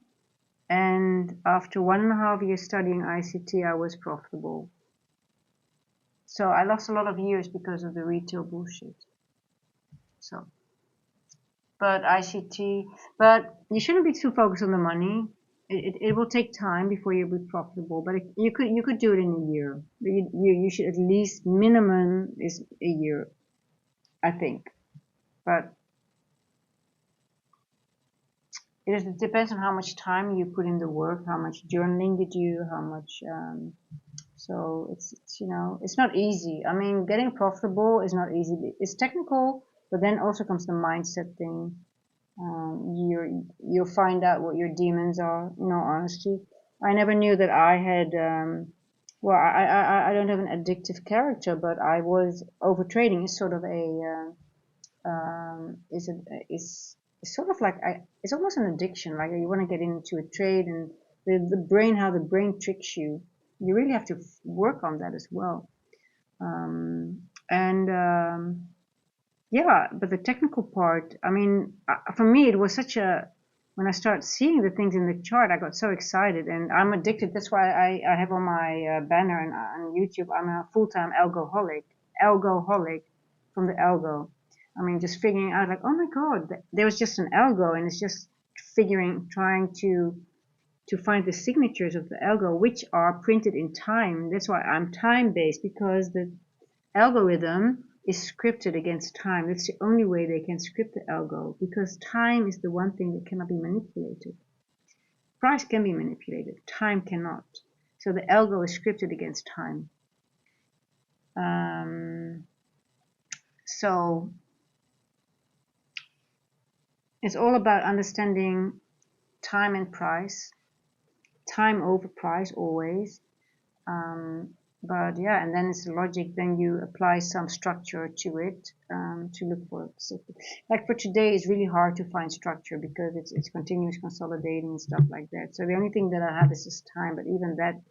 and after 1.5 years studying ICT, I was profitable. So I lost a lot of years because of the retail bullshit. So. But ICT, but you shouldn't be too focused on the money. It will take time before you'll be profitable, but you could do it in a year. You should at least minimum is a year, I think. But it depends on how much time you put in the work, how much journaling you do, how much So it's it's not easy. I mean, getting profitable is not easy. It's technical, but then also comes the mindset thing. You'll find out what your demons are. In all honesty, I never knew that I had. Well, I don't have an addictive character, but I was over trading. Is sort of a is it is it's sort of like it's almost an addiction. Like you want to get into a trade, and the brain, how the brain tricks you. You really have to work on that as well. And yeah, but the technical part, I mean, for me, it was such a, when I started seeing the things in the chart, I got so excited, and I'm addicted. That's why I have on my banner and on YouTube, I'm a full-time algoholic from the algo. I mean, just figuring out like, oh my God, there was just an algo, and it's just trying to find the signatures of the algo, which are printed in time. That's why I'm time-based, because the algorithm is scripted against time. That's the only way they can script the algo, because time is the one thing that cannot be manipulated. Price can be manipulated, time cannot. So the algo is scripted against time. So it's all about understanding time and price, time over price always. But yeah, and then it's logic. Then you apply some structure to it to look for it. Like for today, it's really hard to find structure because it's continuous consolidating and stuff like that. So the only thing that I have is just time. But even that,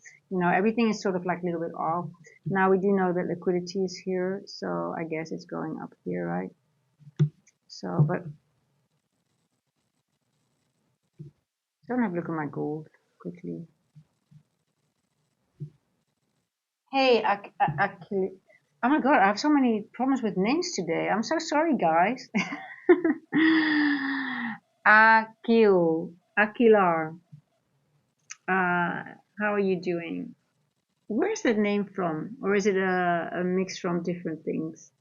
everything is sort of like a little bit off. Now we do know that liquidity is here, so I guess it's going up here, right? So, but don't have a look at my gold quickly. Hey, Akil. Oh my God, I have so many problems with names today. I'm so sorry, guys. Aquilar. How are you doing? Where's that name from? Or is it a mix from different things?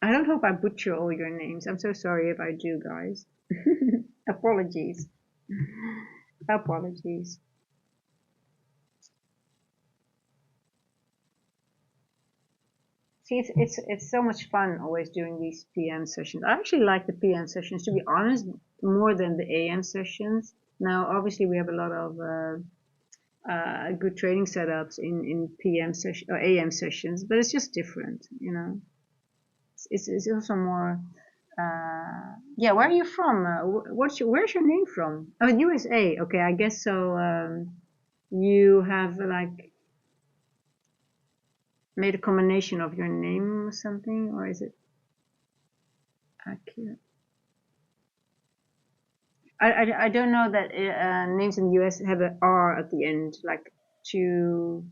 I don't hope I butcher all your names. I'm so sorry if I do, guys. Apologies. Apologies. See, it's so much fun always doing these PM sessions. I actually like the PM sessions, to be honest, more than the AM sessions. Now, obviously, we have a lot of good trading setups in PM session or AM sessions, but it's just different, It's also more. Yeah, where are you from? Where's your name from? Oh, USA. Okay, I guess so. You have like made a combination of your name or something, or is it? I don't know that names in the US have an R at the end, like to.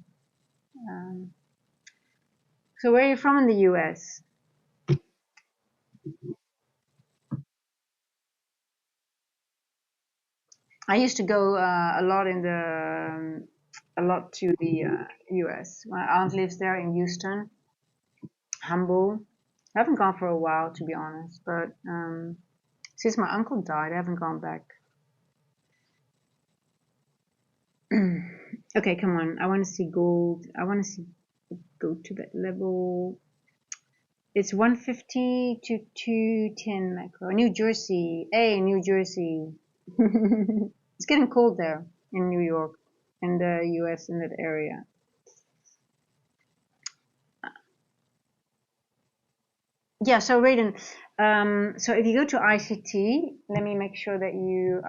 So where are you from in the US? I used to go a lot to the US. My aunt lives there in Houston, Humble. I haven't gone for a while, to be honest, but since my uncle died, I haven't gone back. Okay, come on. I want to see gold. I want to see go to that level. It's 150 to 210 macro. New Jersey. Hey, New Jersey. It's getting cold there in New York, in the US, in that area. Yeah, so Raiden, so if you go to ICT, let me make sure that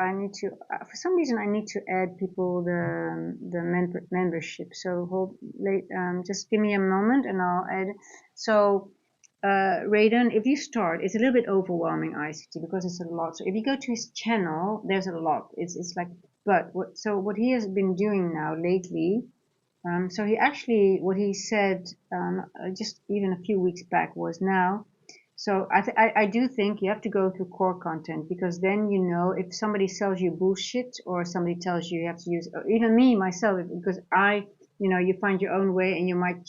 I need to, for some reason I need to add people the membership. So just give me a moment and I'll add. So, Raiden, if you start, it's a little bit overwhelming ICT because it's a lot. So if you go to his channel, there's a lot. It's like, but what he has been doing now lately, so he actually, what he said, just even a few weeks back was now, so I do think you have to go to core content because then if somebody sells you bullshit or somebody tells you you have to use, or even me myself, because you find your own way and you might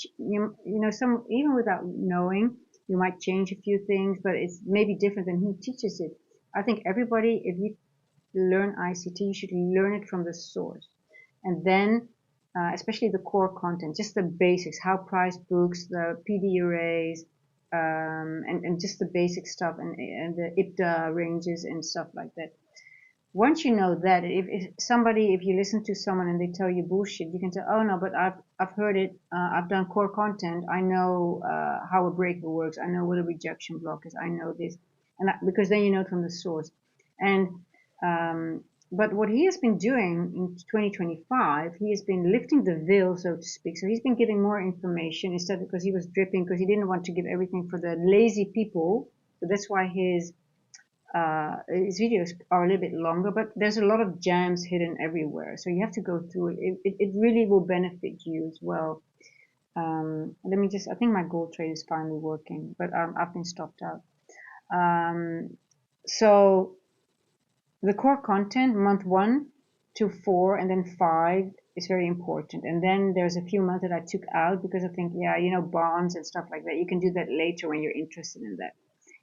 some even without knowing you might change a few things, but it's maybe different than he teaches it. I think everybody, if you learn ICT, you should learn it from the source, and then especially the core content, just the basics, how price books, the PD arrays, and just the basic stuff, and the IPDA ranges and stuff like that. Once you know that, if you listen to someone and they tell you bullshit, you can say, oh no, but I've heard it, I've done core content, I know how a breaker works, I know what a rejection block is, I know this, because then you know it from the source. And but what he has been doing in 2025, he has been lifting the veil, so to speak. So he's been giving more information instead, because he was dripping, because he didn't want to give everything for the lazy people. So that's why his videos are a little bit longer, but there's a lot of gems hidden everywhere. So you have to go through it. It really will benefit you as well. Let me just, I think my gold trade is finally working, but I've been stopped out. So the core content, month 1 to 4 and then 5 is very important. And then there's a few months that I took out because I think, yeah, you know, bonds and stuff like that. You can do that later when you're interested in that.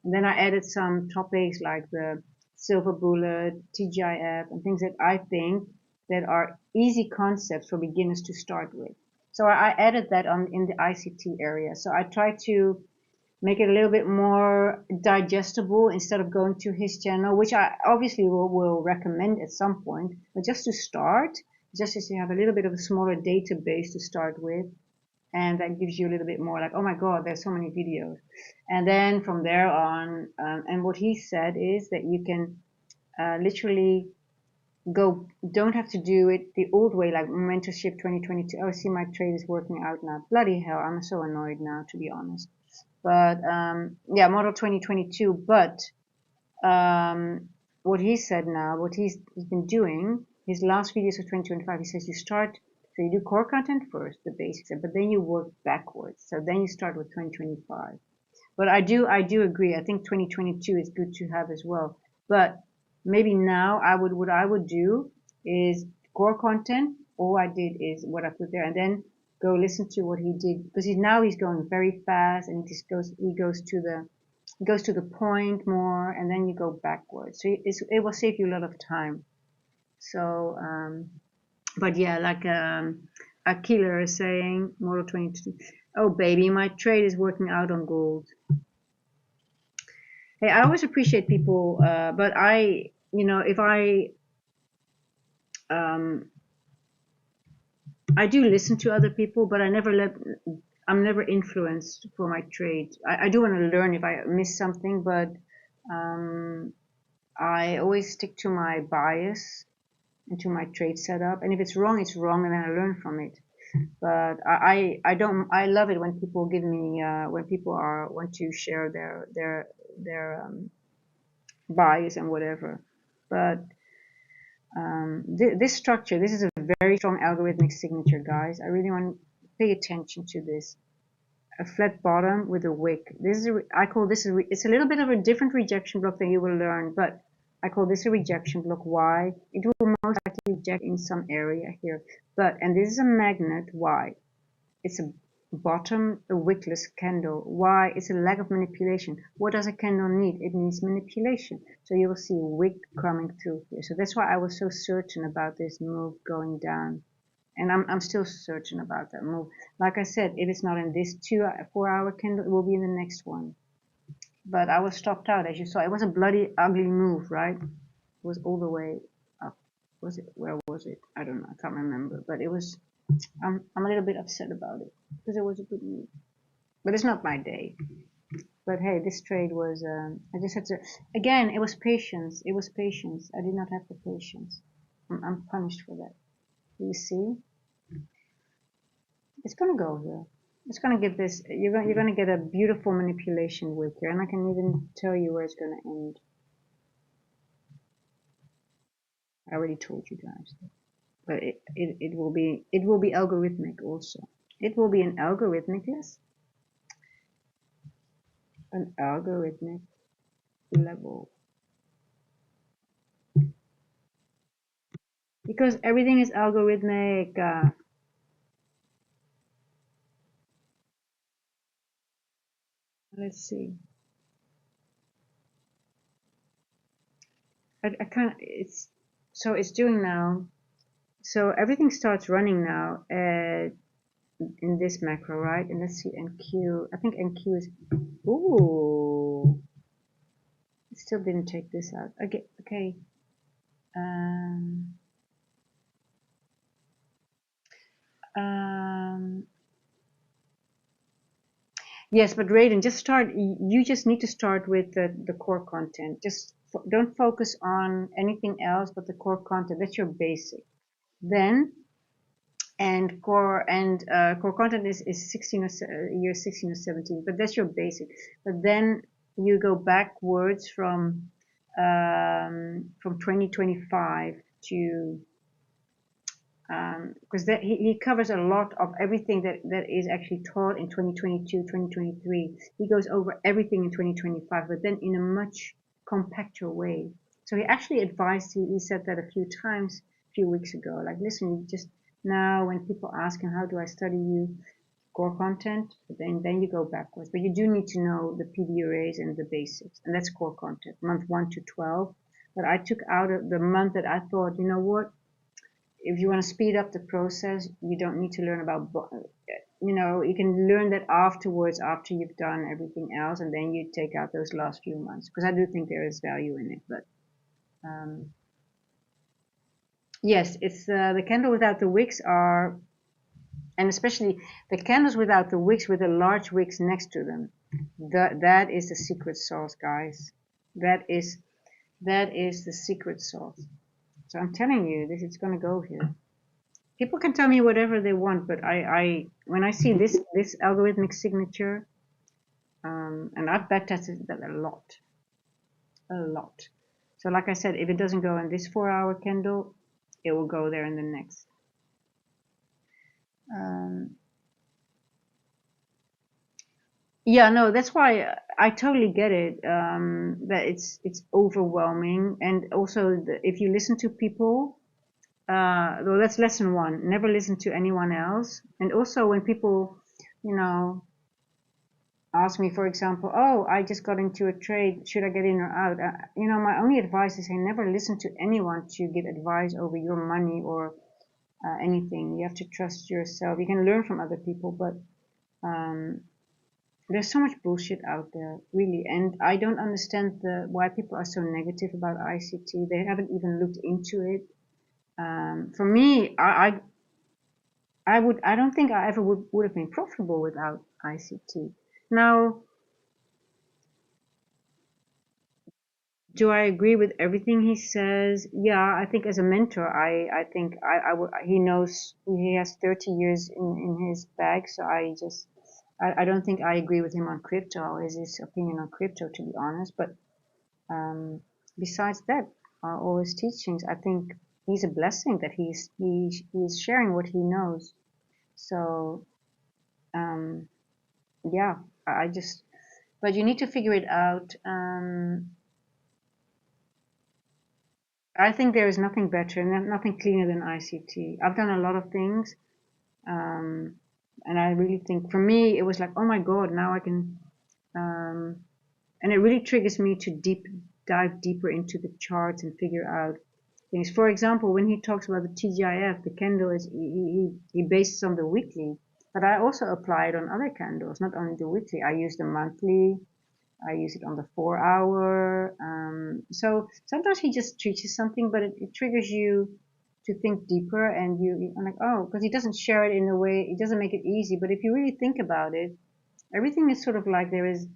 And then I added some topics like the silver bullet, TGIF, and things that I think that are easy concepts for beginners to start with. So I added that in the ICT area. So I try to make it a little bit more digestible instead of going to his channel, which I obviously will recommend at some point. But just to start, just as you have a little bit of a smaller database to start with, and that gives you a little bit more like, oh my god, there's so many videos. And then from there on, and what he said is that you can literally don't have to do it the old way, like mentorship 2022. Oh, see, my trade is working out now. Bloody hell, I'm so annoyed now, to be honest. But yeah, model 2022. But what he said now, what he's been doing, his last videos of 2025, he says you start, so you do core content first, the basics, but then you work backwards. So then you start with 2025. But I do agree. I think 2022 is good to have as well. But maybe now what I would do is core content. All I did is what I put there, and then go listen to what he did, because he's going very fast, and he goes to the point more, and then you go backwards. So it will save you a lot of time. So but yeah, like a killer is saying, model 22. Oh baby, my trade is working out on gold. Hey, I always appreciate people, but if I do listen to other people, but I'm never influenced for my trade. I do want to learn if I miss something, but I always stick to my bias and to my trade setup. And if it's wrong, it's wrong, and then I learn from it. But I love it when people give me, when people want to share their bias and whatever. But this structure, this is a very strong algorithmic signature, guys. I really want to pay attention to this. A flat bottom with a wick. I call this it's a little bit of a different rejection block that you will learn, but I call this a rejection block. Why? It will most likely reject in some area here. And this is a magnet. Why? It's a bottom, a wickless candle. Why? It's a lack of manipulation. What does a candle need? It needs manipulation. So you will see a wick coming through here. So that's why I was so certain about this move going down. And I'm still certain about that move. Like I said, if it's not in this 4 hour candle, it will be in the next one. But I was stopped out, as you saw. It was a bloody ugly move, right? It was all the way up. Where was it? I don't know. I can't remember. But it was, I'm a little bit upset about it because it was a good move. But it's not my day. But hey, this trade was, I just had to, again, it was patience. It was patience. I did not have the patience. I'm punished for that. You see? It's gonna go here. It's gonna give this. You're gonna get a beautiful manipulation wick here, and I can even tell you where it's gonna end. I already told you guys, but it will be algorithmic also. It will be an algorithmic, yes, an algorithmic level, because everything is algorithmic. Let's see. I can't. It's doing now. So everything starts running now in this macro, right? And let's see NQ. I think NQ is, ooh, it still didn't take this out. Okay, okay. Um, um, yes, but Raiden, just start. You just need to start with the core content. Just don't focus on anything else but the core content. That's your basic. Then core content is 16 or year 16 or 17, but that's your basic. But then you go backwards from 2025 to because he covers a lot of everything that is actually taught in 2022, 2023. He goes over everything in 2025, but then in a much compacter way. So he actually advised, he said that a few times a few weeks ago, like, listen, you just now when people ask him, how do I study you? Core content, then you go backwards. But you do need to know the PD arrays and the basics, and that's core content, month 1 to 12. But I took out of the month that I thought, you know what, if you want to speed up the process, you don't need to learn about, you know, you can learn that afterwards, after you've done everything else, and then you take out those last few months, because I do think there is value in it. But yes, it's the candle without the wicks are, and especially the candles without the wicks with the large wicks next to them. That is the secret sauce, guys. That is the secret sauce. So I'm telling you, this is going to go here. People can tell me whatever they want, but I when I see this algorithmic signature, and I've backtested that a lot. So like I said, if it doesn't go in this 4-hour candle, it will go there in the next. Yeah, no, that's why I totally get it. That it's overwhelming, and also if you listen to people, well, that's lesson 1. Never listen to anyone else. And also when people, you know, ask me, for example, oh, I just got into a trade, should I get in or out? You know, my only advice is, hey, never listen to anyone to give advice over your money or anything. You have to trust yourself. You can learn from other people, but there's so much bullshit out there, really, and I don't understand why people are so negative about ICT. They haven't even looked into it. For me, I don't think I ever would have been profitable without ICT. Now, do I agree with everything he says? Yeah, I think as a mentor, I think he knows, he has 30 years in his bag, so I don't think I agree with him on crypto, or his opinion on crypto, to be honest. But besides that, all his teachings, I think he's a blessing that he's sharing what he knows. So, yeah, but you need to figure it out. I think there is nothing better and nothing cleaner than ICT. I've done a lot of things, and I really think, for me, it was like, oh my God, now I can, and it really triggers me to dive deeper into the charts and figure out things. For example, when he talks about the TGIF, the candle is, he bases on the weekly, but I also apply it on other candles, not only the weekly. I use the monthly, I use it on the 4-hour. So sometimes he just teaches something, but it triggers you to think deeper, and I'm like, oh, because he doesn't share it in a way, it doesn't make it easy. But if you really think about it, everything is sort of like there is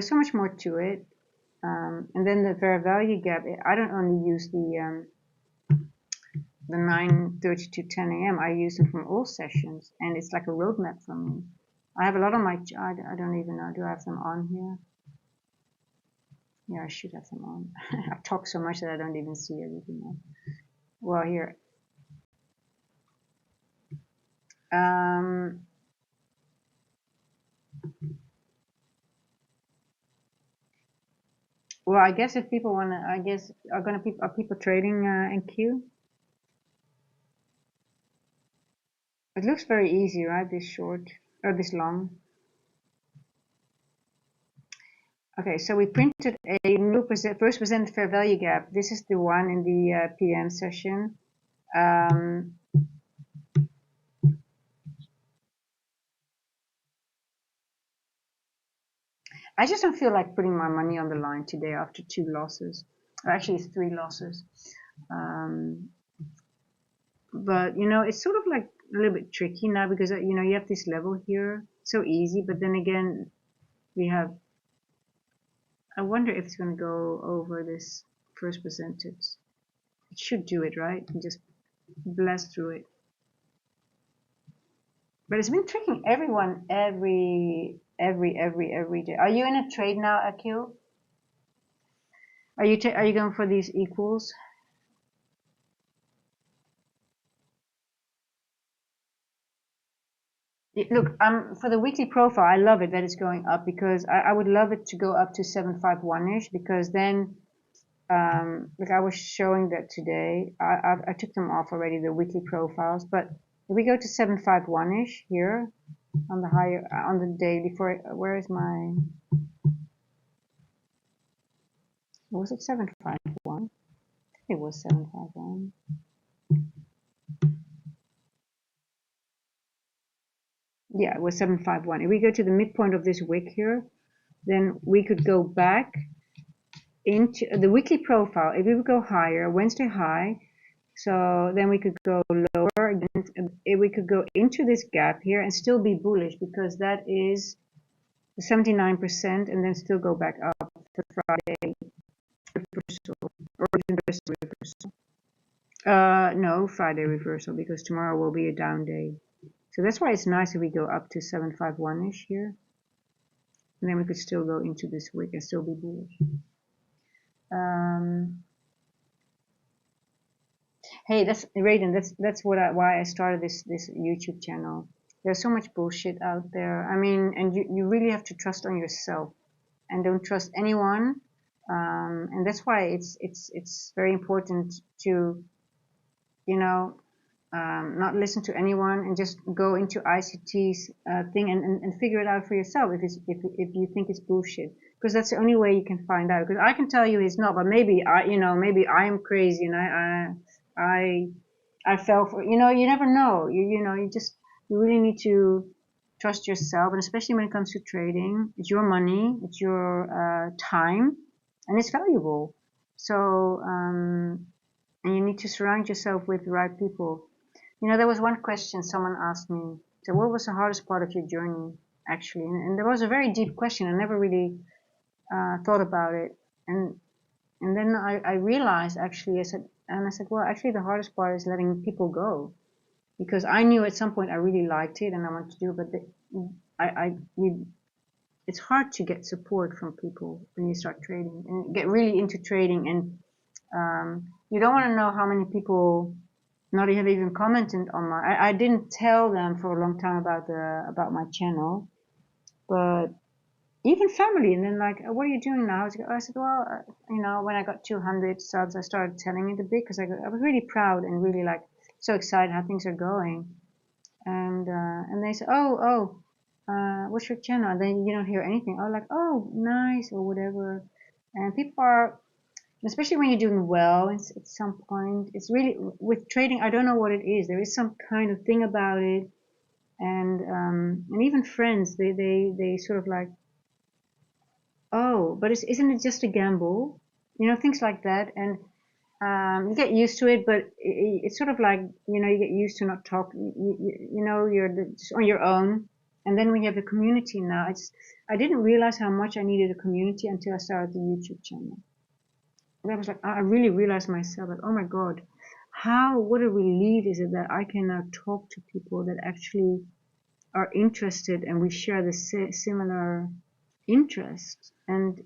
so much more to it. And then the fair value gap, I don't only use the 9:30 to 10 a.m. I use them from all sessions, and it's like a roadmap for me. I have a lot on my, I don't even know, do I have them on here? Yeah, I should have them on. I talk so much that I don't even see everything on. Well, here. Well, I guess if people want to, I guess, are people trading NQ? It looks very easy, right? This short, or this long. Okay, so we printed a new first presented fair value gap. This is the one in the PM session. I just don't feel like putting my money on the line today after 2 losses. Actually, it's 3 losses. But you know, it's sort of like a little bit tricky now because you know you have this level here, so easy. But then again, we have. I wonder if it's going to go over this first percentage. It should do it, right? And just blast through it. But it's been tricking everyone every day. Are you in a trade now, Akil? Are you going for these equals? Look, for the weekly profile, I love it that it's going up because I would love it to go up to 751-ish because then, like I was showing that today, I took them off already, the weekly profiles, but if we go to 751-ish here on the higher, on the day before, where is my, was it 751? It was 751. Yeah, it was 751. If we go to the midpoint of this wick here, then we could go back into the weekly profile. If we would go higher, Wednesday high, so then we could go lower again. If we could go into this gap here and still be bullish because that is 79%, and then still go back up for Friday reversal or even Thursday reversal. No, Friday reversal because tomorrow will be a down day. So that's why it's nice if we go up to 751-ish here. And then we could still go into this wick and still be bullish. Hey, that's Raiden. That's why I started this YouTube channel. There's so much bullshit out there. I mean, and you really have to trust on yourself and don't trust anyone. And that's why it's very important to, you know, not listen to anyone and just go into ICT's thing and figure it out for yourself if you think it's bullshit, because that's the only way you can find out. Because I can tell you it's not, but maybe maybe I'm crazy and I fell for, you never know. You really need to trust yourself, and especially when it comes to trading, it's your money, it's your time, and it's valuable. So and you need to surround yourself with the right people. There was one question someone asked me. So, what was the hardest part of your journey, actually? And there was a very deep question. I never really thought about it. And then I realized, actually, I said, well, actually, the hardest part is letting people go, because I knew at some point I really liked it and I wanted to do it, but it's hard to get support from people when you start trading and get really into trading, and you don't want to know how many people not even commented on my. I didn't tell them for a long time about my channel, but even family. And then like, what are you doing now? I said, well, when I got 200 subs, I started telling it a bit because I was really proud and really like so excited how things are going. And they said, what's your channel? And then you don't hear anything. Oh, like, oh, nice or whatever. And people are, especially when you're doing well at some point, it's really, with trading, I don't know what it is. There is some kind of thing about it. And even friends, they sort of like, oh, but isn't it just a gamble? Things like that. And you get used to it, but it's sort of like, you get used to not talk, you're just on your own. And then when you have a community now, I didn't realize how much I needed a community until I started the YouTube channel. And I was like, I really realized myself, like, oh my God, what a relief is it that I can now talk to people that actually are interested and we share the similar interests. And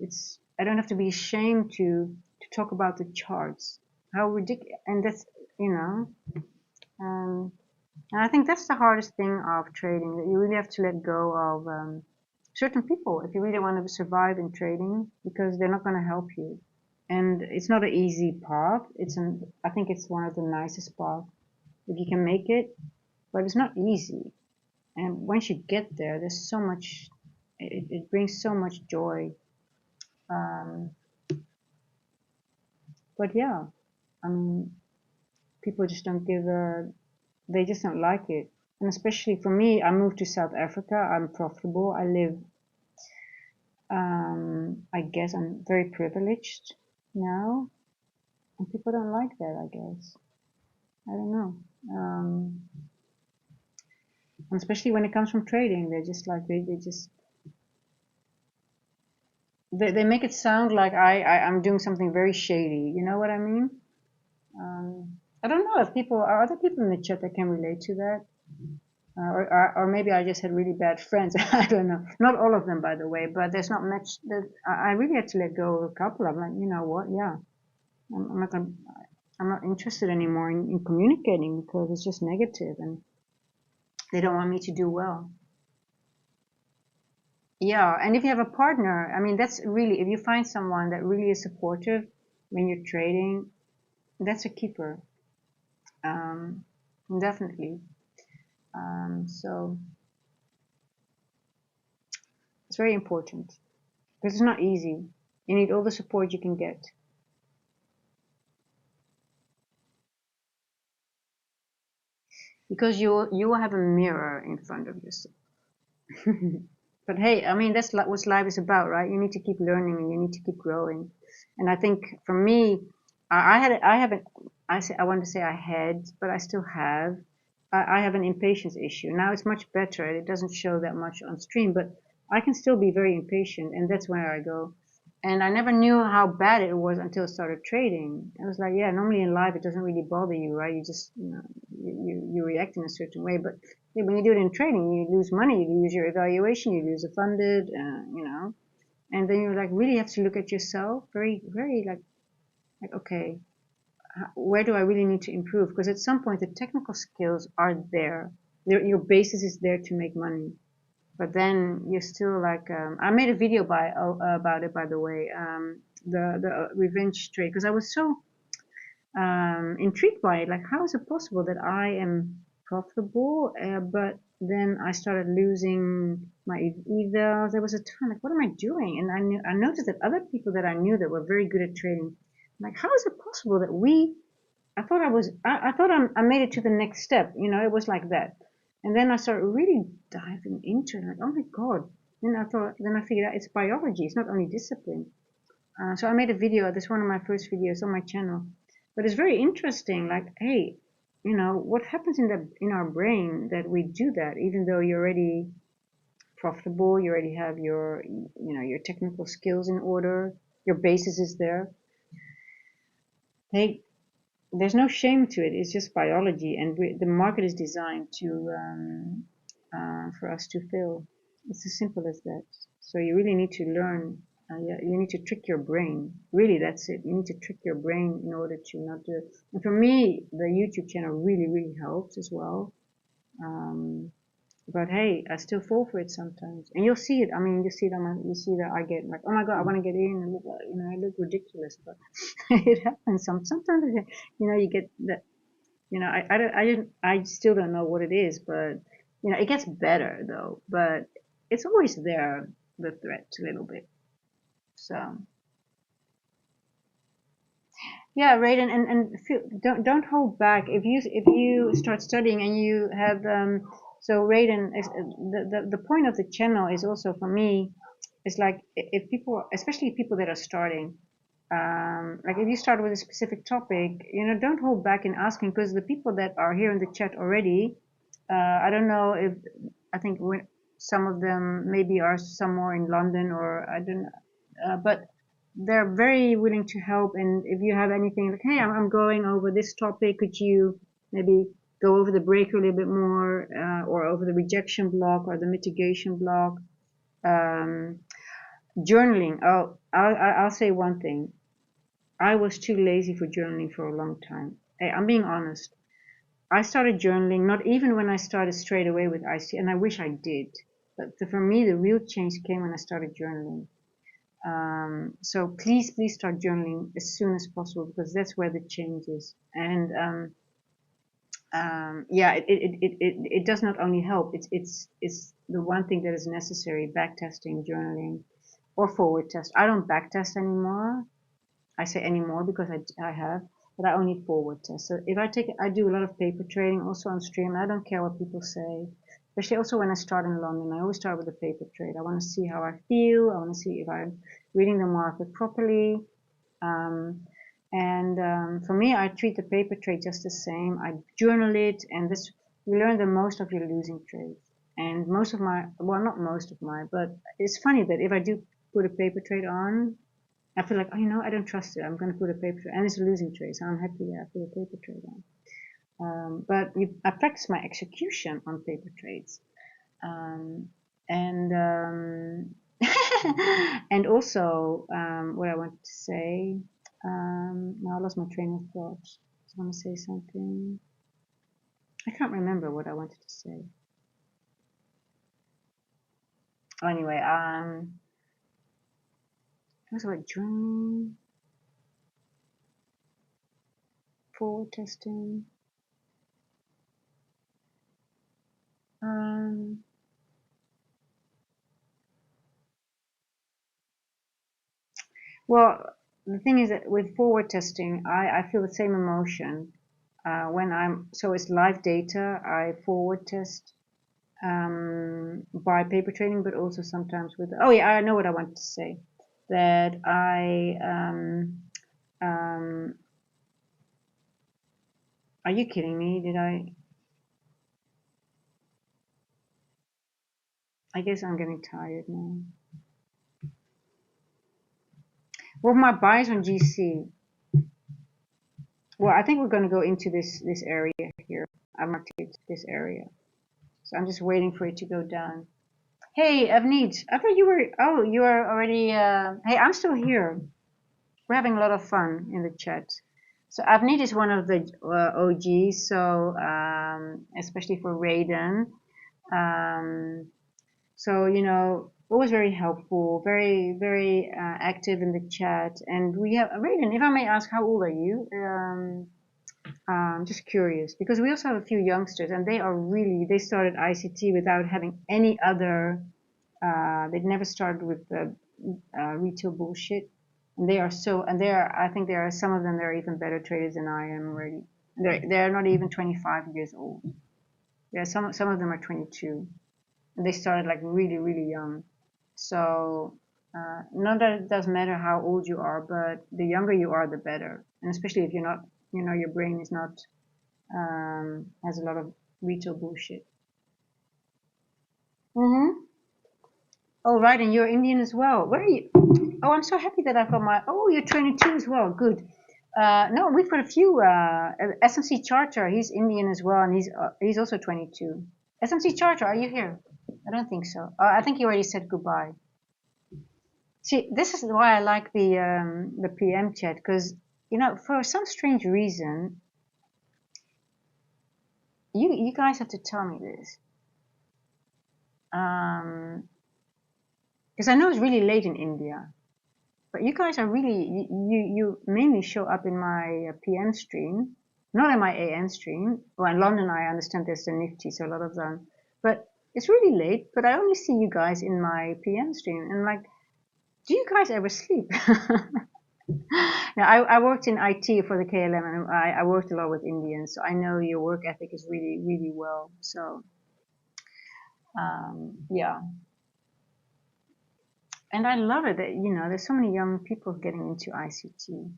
I don't have to be ashamed to talk about the charts. How ridiculous. And that's, and I think that's the hardest thing of trading, that you really have to let go of certain people if you really want to survive in trading, because they're not going to help you. And it's not an easy path. I think it's one of the nicest paths if you can make it, but it's not easy. And once you get there, there's so much. It brings so much joy. But yeah, I mean, people just don't they just don't like it. And especially for me, I moved to South Africa. I'm profitable. I live I guess I'm very privileged now, and people don't like that, I guess. I don't know. And especially when it comes from trading, they're just like, they just, they make it sound like I'm doing something very shady. You know what I mean? I don't know if people, are other people in the chat that can relate to that? Or maybe I just had really bad friends. I don't know. Not all of them, by the way, but there's not much that I really had to let go of a couple of them. Like, you know what? Yeah, I'm not gonna, I'm not interested anymore in communicating because it's just negative and they don't want me to do well. Yeah, and if you have a partner, I mean, that's really, if you find someone that really is supportive when you're trading, that's a keeper. Um, definitely. So it's very important because it's not easy. You need all the support you can get. Because you will have a mirror in front of yourself. But hey, I mean that's what life is about, right? You need to keep learning and you need to keep growing. And I think for me, I haven't I want to say I had, but I still have. I have an impatience issue. Now it's much better. It doesn't show that much on stream, but I can still be very impatient, and that's where I go. And I never knew how bad it was until I started trading. I was like, yeah, normally in life it doesn't really bother you, right? You just, you know, you react in a certain way. But yeah, when you do it in trading, you lose money, you lose your evaluation, you lose a funded, you know, and then you like really have to look at yourself very, very like okay, where do I really need to improve? Because at some point the technical skills are there. Your basis is there to make money. But then you're still like, I made a video about it, by the way, the revenge trade, because I was so intrigued by it. Like, how is it possible that I am profitable, but then I started losing my evals? There was a time like, what am I doing? And I noticed that other people that I knew that were very good at trading, like, how is it possible that I thought I thought I made it to the next step. You know, it was like that. And then I started really diving into it. Like, oh my God. Then I figured out it's biology. It's not only discipline. So I made a video. This is one of my first videos on my channel. But it's very interesting. Like, hey, you know, what happens in our brain that we do that, even though you're already profitable, you already have your technical skills in order, your basis is there. Hey, there's no shame to it. It's just biology, and the market is designed to for us to fail. It's as simple as that. So you really need to learn. You need to trick your brain. Really, that's it. You need to trick your brain in order to not do it. And for me, the YouTube channel really, really helps as well. Um, but hey, I still fall for it sometimes, and you'll see it. I mean, you see you see that I get like, oh my God, I want to get in, and look, you know, I look ridiculous, but it happens. Sometimes, you know, you get that. You know, I still don't know what it is, but you know, it gets better though. But it's always there, the threat a little bit. So yeah, right, and feel, don't hold back if you start studying and you have so Raiden is the point of the channel is also for me is like if people, especially people that are starting, like if you start with a specific topic, you know, don't hold back in asking, because the people that are here in the chat already, I don't know if I think some of them maybe are somewhere in London or I don't know, but they're very willing to help. And if you have anything like, hey, I'm going over this topic, could you maybe go over the breaker a little bit more, or over the rejection block or the mitigation block? Um, journaling. Oh, I'll say one thing. I was too lazy for journaling for a long time. Hey, I'm being honest. I started journaling not even when I started straight away with IC, and I wish I did. But for me, the real change came when I started journaling. So please start journaling as soon as possible, because that's where the change is. And yeah, it does not only help. It's the one thing that is necessary: backtesting, journaling, or forward test. I don't backtest anymore. I say anymore because I have, but I only forward test. So if I do a lot of paper trading also on stream. I don't care what people say. especially also when I start in London. I always start with a paper trade. I want to see how I feel. I want to see if I'm reading the market properly. For me, I treat the paper trade just the same. I journal it, and this you learn the most of your losing trades. And most of my, well, not most of my, but it's funny that if I do put a paper trade on, I feel like, oh, you know, I don't trust it. I'm going to put a paper trade, and it's a losing trade, so I'm happy that I put a paper trade on. I practice my execution on paper trades, and and also what I wanted to say. Now I lost my train of thought. I want to say something. I can't remember what I wanted to say. Oh, anyway, it was about journaling, forward testing. Well, the thing is that with forward testing, I feel the same emotion when so it's live data. I forward test by paper trading, but also sometimes with, oh yeah, I know what I wanted to say. That are you kidding me? I guess I'm getting tired now. Well, my buys on GC. Well, I think we're going to go into this area here. I marked it, this area. So I'm just waiting for it to go down. Hey, Avneet, I thought you were, oh, you are already, hey, I'm still here. We're having a lot of fun in the chat. So Avneet is one of the OGs, so especially for Raiden. So, you know, always very helpful, very, very active in the chat. And we have, Raiden, if I may ask, how old are you? Just curious, because we also have a few youngsters, and they started ICT without having any other, they'd never started with the retail bullshit. And I think there are some of them that are even better traders than I am already. They're not even 25 years old. Some of them are 22. And they started like really, really young. So, not that it doesn't matter how old you are, but the younger you are, the better. And especially if you're not, you know, your brain is not, has a lot of retail bullshit. Mm-hmm. Oh, right, and you're Indian as well. Where are you? Oh, I'm so happy that I've got my. Oh, you're 22 as well. Good. No, we've got a few. SMC Charter, he's Indian as well, and he's also 22. SMC Charter, are you here? I don't think so. I think you already said goodbye. See, this is why I like the PM chat, because you know, for some strange reason, you guys have to tell me this. Because I know it's really late in India. But you guys are really, you mainly show up in my PM stream, not in my AM stream. Well, in London, I understand there's the Nifty, so a lot of them. But it's really late, but I only see you guys in my PM stream. And like, do you guys ever sleep? Now, I worked in IT for the KLM, and I worked a lot with Indians, so I know your work ethic is really, really well. So, yeah. And I love it that, you know, there's so many young people getting into ICT.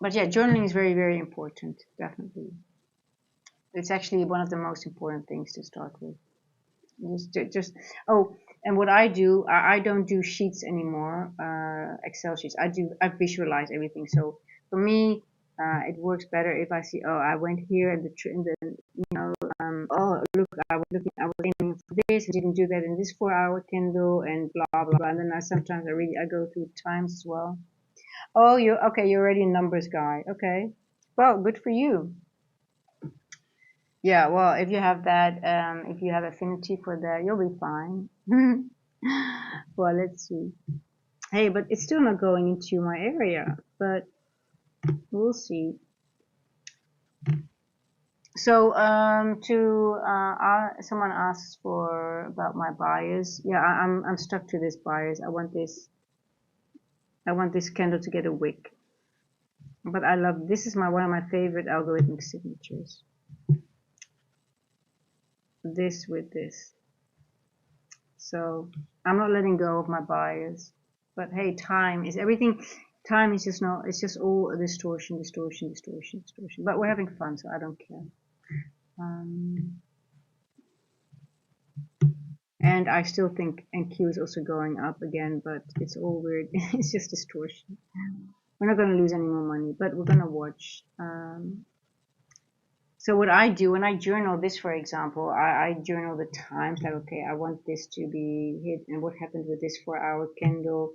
But yeah, journaling is very, very important, definitely. It's actually one of the most important things to start with. Oh, and what I do, I don't do sheets anymore, Excel sheets. I visualize everything. So for me, it works better if I see, oh, I went here and oh, look, I was aiming for this, I didn't do that in this 4-hour candle, and blah, blah, blah. And then sometimes I go through times as well. Oh, you're already a numbers guy. Okay. Well, good for you. Yeah, well, if you have that, if you have affinity for that, you'll be fine. Well, let's see. Hey, but it's still not going into my area, but we'll see. So, someone asks about my bias. Yeah, I'm stuck to this bias. I want this candle to get a wick. But I love, this is one of my favorite algorithmic signatures. this with this. So I'm not letting go of my bias. But hey, time is everything. Time is just not, it's just all a distortion, distortion, distortion, distortion. But we're having fun, so I don't care. And I still think NQ is also going up again, but it's all weird. It's just distortion. We're not going to lose any more money, but we're going to watch. So what I do when I journal this, for example, I journal the times, like, okay, I want this to be hit, and what happened with this 4-hour candle.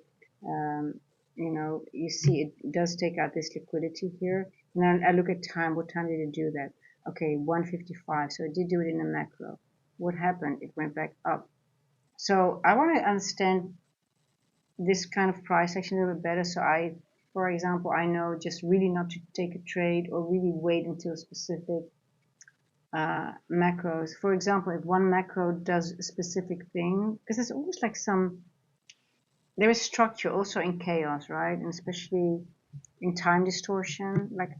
You know, you see it does take out this liquidity here. And then I look at time. What time did it do that? Okay, 1:55. So it did do it in a macro. What happened? It went back up. So I want to understand this kind of price action a little bit better. So for example, I know just really not to take a trade or really wait until specific macros. For example, if one macro does a specific thing, because it's almost like there is structure also in chaos, right? And especially in time distortion. Like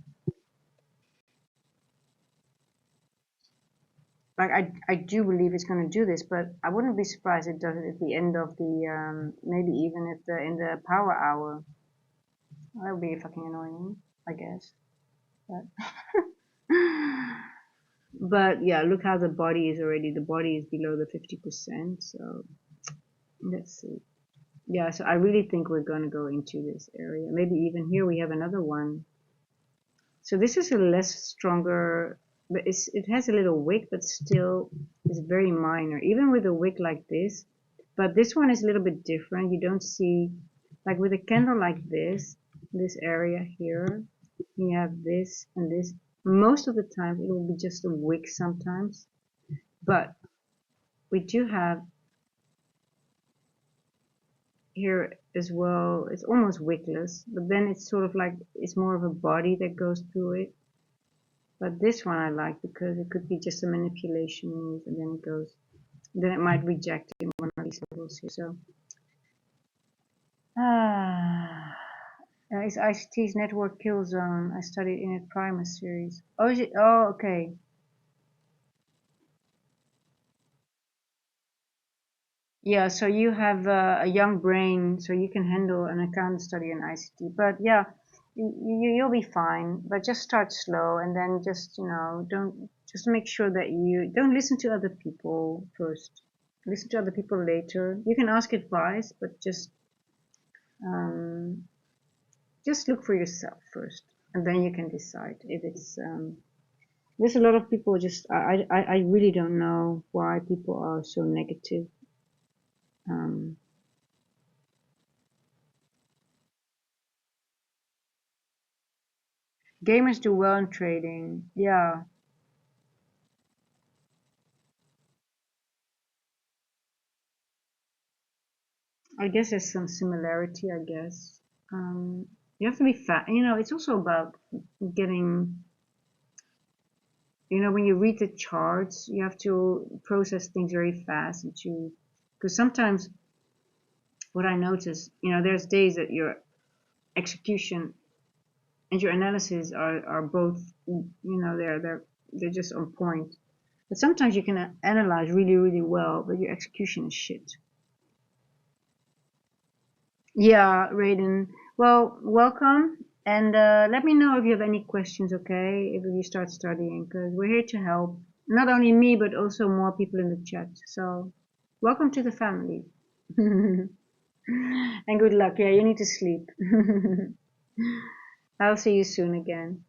I do believe it's going to do this, but I wouldn't be surprised if it does it at the end of the, maybe even in the power hour. That would be fucking annoying, I guess. But, but yeah, look how the body is already. The body is below the 50%. So let's see. Yeah, so I really think we're going to go into this area. Maybe even here we have another one. So this is a less stronger, but it has a little wick, but still is very minor. Even with a wick like this, but this one is a little bit different. You don't see, like with a candle like this area here, you have this and this. Most of the time it will be just a wick sometimes, but we do have here as well. It's almost wickless, but then it's sort of like it's more of a body that goes through it. But this one I like because it could be just a manipulation move, and then it goes, then it might reject in one of these levels here. So it's ICT's network kill zone. I studied in it primer series. Oh, is it? Oh, okay. Yeah, so you have a young brain, so you can handle an account study in ICT. But yeah, you'll be fine. But just start slow, and then just don't just make sure that you don't listen to other people first. Listen to other people later. You can ask advice, but um, just look for yourself first, and then you can decide if it's. There's a lot of people just I really don't know why people are so negative. Um, Gamers do well in trading. Yeah, I guess there's some similarity, I guess. You have to be fast. It's also about getting, when you read the charts, you have to process things very fast because sometimes what I notice, there's days that your execution and your analysis are both, they're just on point. But sometimes you can analyze really, really well, but your execution is shit. Yeah, Raiden. Well, welcome, and let me know if you have any questions, okay? If you start studying, because we're here to help. Not only me, but also more people in the chat. So, welcome to the family. And good luck. Yeah, you need to sleep. I'll see you soon again.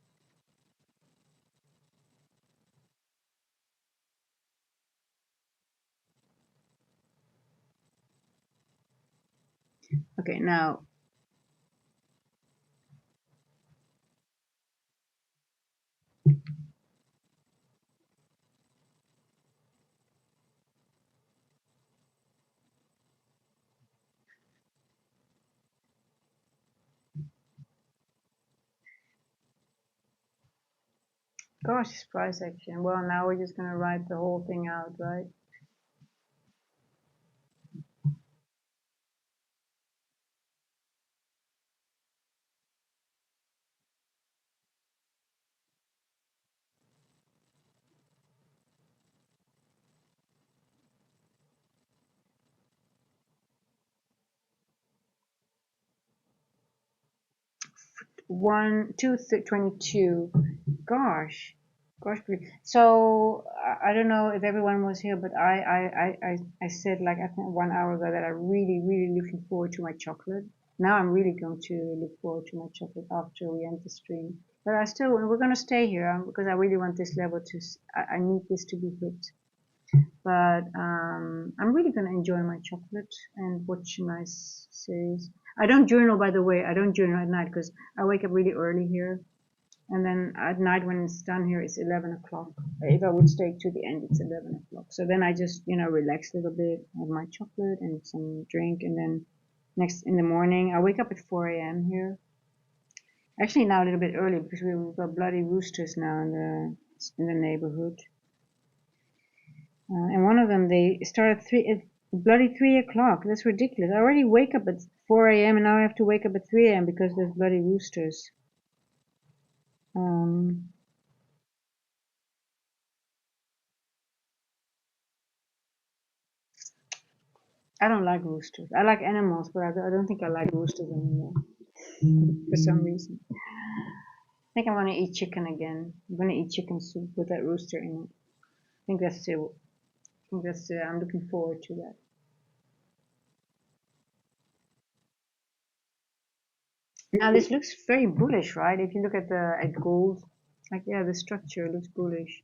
Okay, now, gosh, this price action. Well, now we're just gonna write the whole thing out, right? 22. Gosh. So I don't know if everyone was here, but I said like I think 1 hour ago that I really looking forward to my chocolate. Now I'm really going to look forward to my chocolate after we end the stream. But we're going to stay here because I really want this level to, I need this to be hit. But I'm really going to enjoy my chocolate and watch a nice series. I don't journal, by the way. I don't journal at night because I wake up really early here. And then at night when it's done here, it's 11 o'clock. If I would stay to the end, it's 11 o'clock. So then I just, relax a little bit, have my chocolate and some drink. And then next in the morning, I wake up at 4 a.m. here. Actually now a little bit early because we've got bloody roosters now in the neighborhood. And one of them, they start at bloody 3 o'clock. That's ridiculous. I already wake up at 4 a.m. and now I have to wake up at 3 a.m. because there's bloody roosters. I don't like roosters. I like animals, but I don't think I like roosters anymore for some reason. I think I'm gonna eat chicken again. I'm gonna eat chicken soup with that rooster in it. I think that's it. I'm looking forward to that. Now this looks very bullish, right? If you look at gold, like yeah, the structure looks bullish.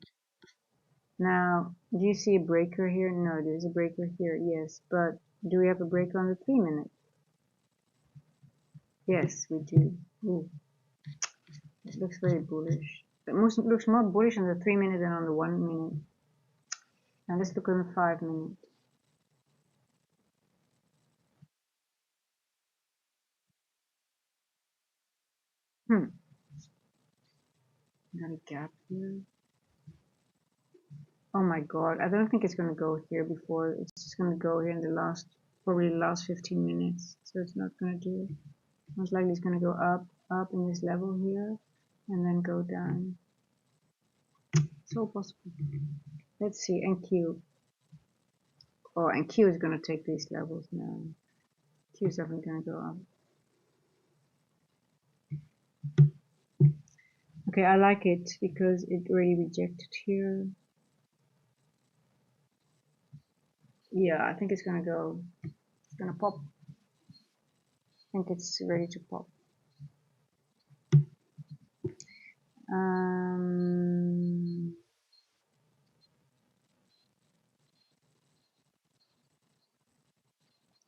Now, do you see a breaker here? No, there's a breaker here, yes. But do we have a breaker on the 3 minute? Yes, we do. Ooh, it looks very bullish. It looks more bullish on the 3 minute than on the 1 minute. Now let's look on the 5 minute. Got a gap here. Oh my god, I don't think it's gonna go here before. It's just gonna go here in probably the last 15 minutes. So it's not gonna do it. Most likely it's gonna go up in this level here, and then go down. It's all possible. Let's see, NQ. Oh, and Q is gonna take these levels now. Q is definitely gonna go up. Okay, I like it because it already rejected here. Yeah, I think it's gonna go. It's gonna pop. I think it's ready to pop.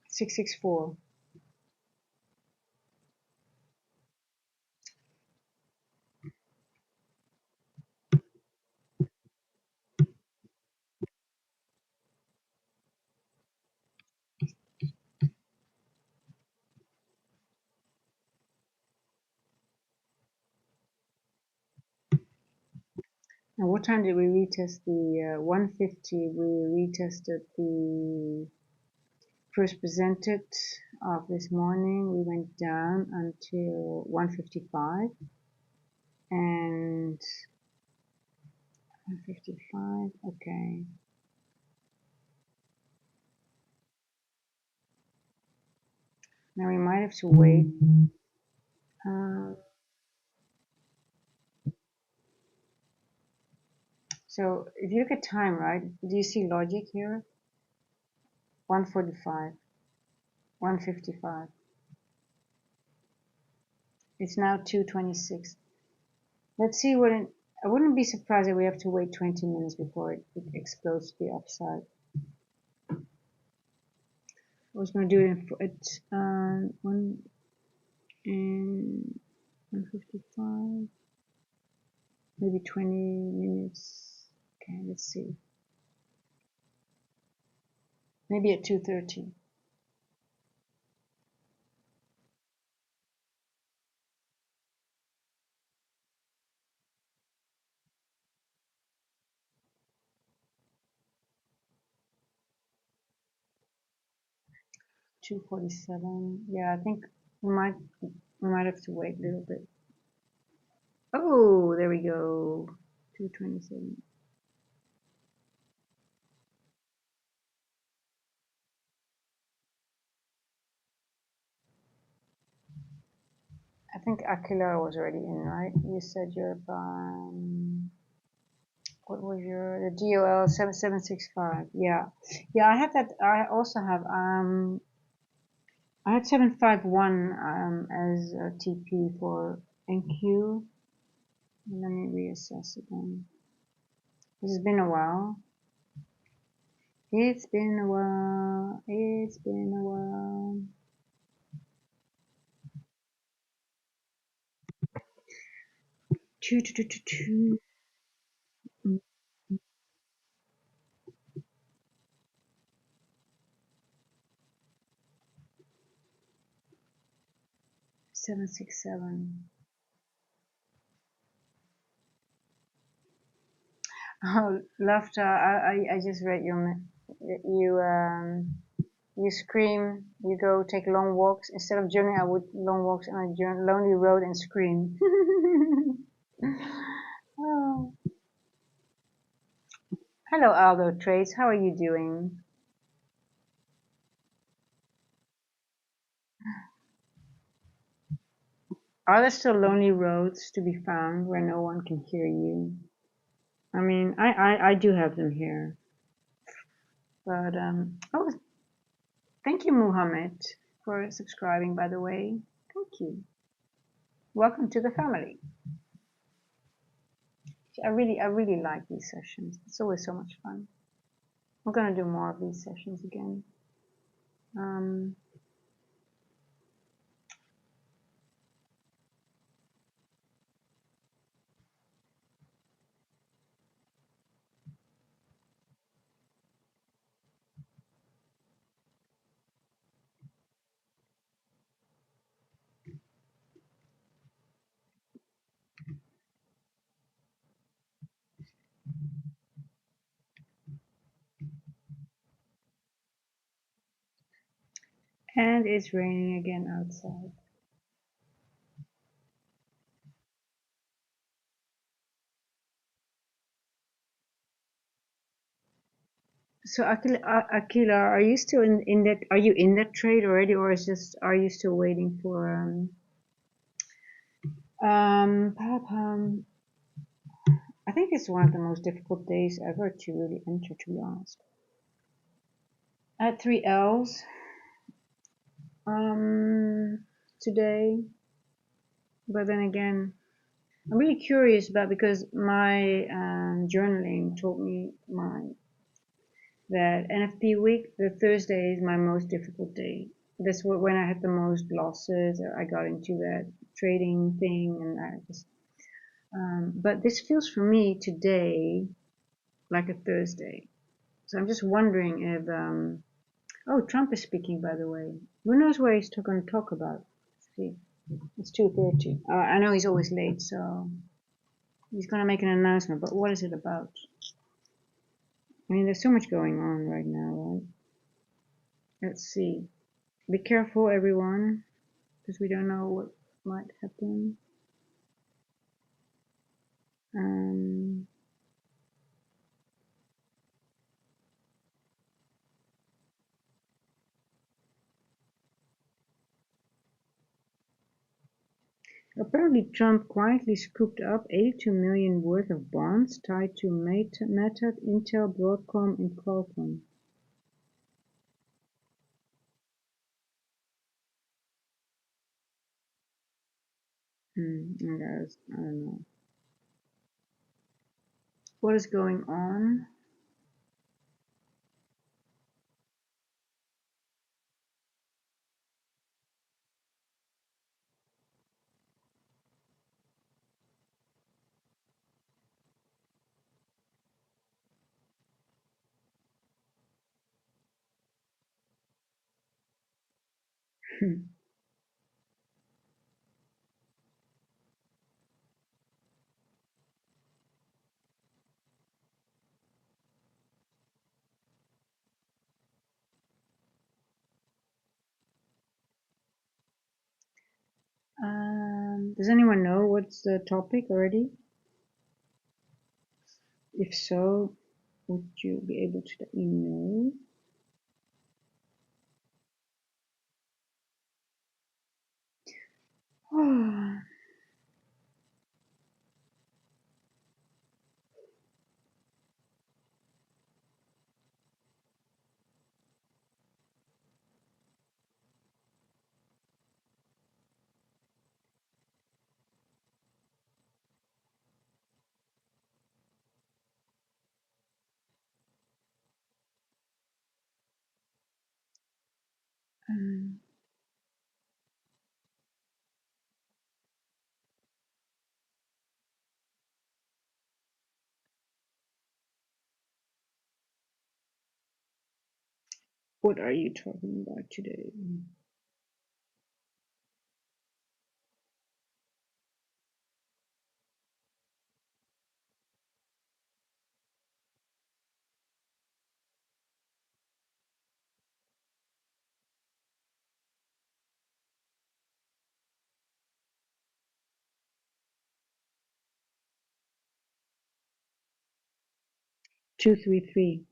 664. And what time did we retest the 150? We retested the first presented of this morning. We went down until 155 and 155. Okay. Now we might have to wait. So if you look at time, right? Do you see logic here? 145, 155. It's now 226. Let's see what it, I wouldn't be surprised if we have to wait 20 minutes before it explodes to the upside. I was going to do it at 155, maybe 20 minutes. Okay, let's see. Maybe at 2:30. $247. Yeah, I think we might have to wait a little bit. Oh, there we go. 227. think Aquila was already in, right? You said you're what was the DOL 7765? Yeah, yeah. I have that. I also have I had 751 as a TP for NQ. Let me reassess again. This has been a while. It's been a while. It's been a while. Two. 767. Oh, laughter! I just read you scream. You go take long walks instead of journey. I would long walks on a lonely road and scream. Oh. Hello, Aldo Trades. How are you doing? Are there still lonely roads to be found where no one can hear you? I mean, I do have them here, but oh, thank you, Muhammad, for subscribing. By the way, thank you. Welcome to the family. I really like these sessions. It's always so much fun. I'm gonna do more of these sessions again. Um, and it's raining again outside. So Akila, are you still in that? Are you in that trade already, or is just are you still waiting for um? I think it's one of the most difficult days ever to really enter, to be honest. I had 3 L's today, but then again, I'm really curious about because my journaling told me that NFP week, the Thursday is my most difficult day. That's when I had the most losses. I got into that trading thing, and I just. But this feels for me today like a Thursday. So I'm just wondering if. Oh, Trump is speaking, by the way. Who knows what he's going to talk about? Let's see. It's 2:30. I know he's always late, so he's going to make an announcement. But what is it about? I mean, there's so much going on right now, right? Let's see. Be careful, everyone, because we don't know what might happen. Um, Apparently, Trump quietly scooped up 82 million worth of bonds tied to Meta, Intel, Broadcom, and Qualcomm. I don't know. What is going on? Does anyone know what's the topic already? If so, would you be able to let me know? What are you talking about today? Two, three, three.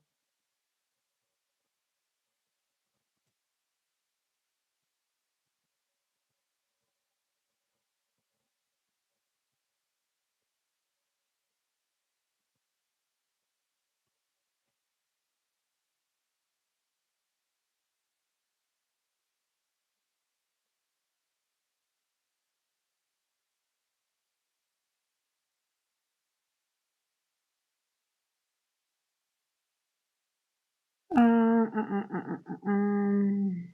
Uh, uh, uh, uh, uh, um,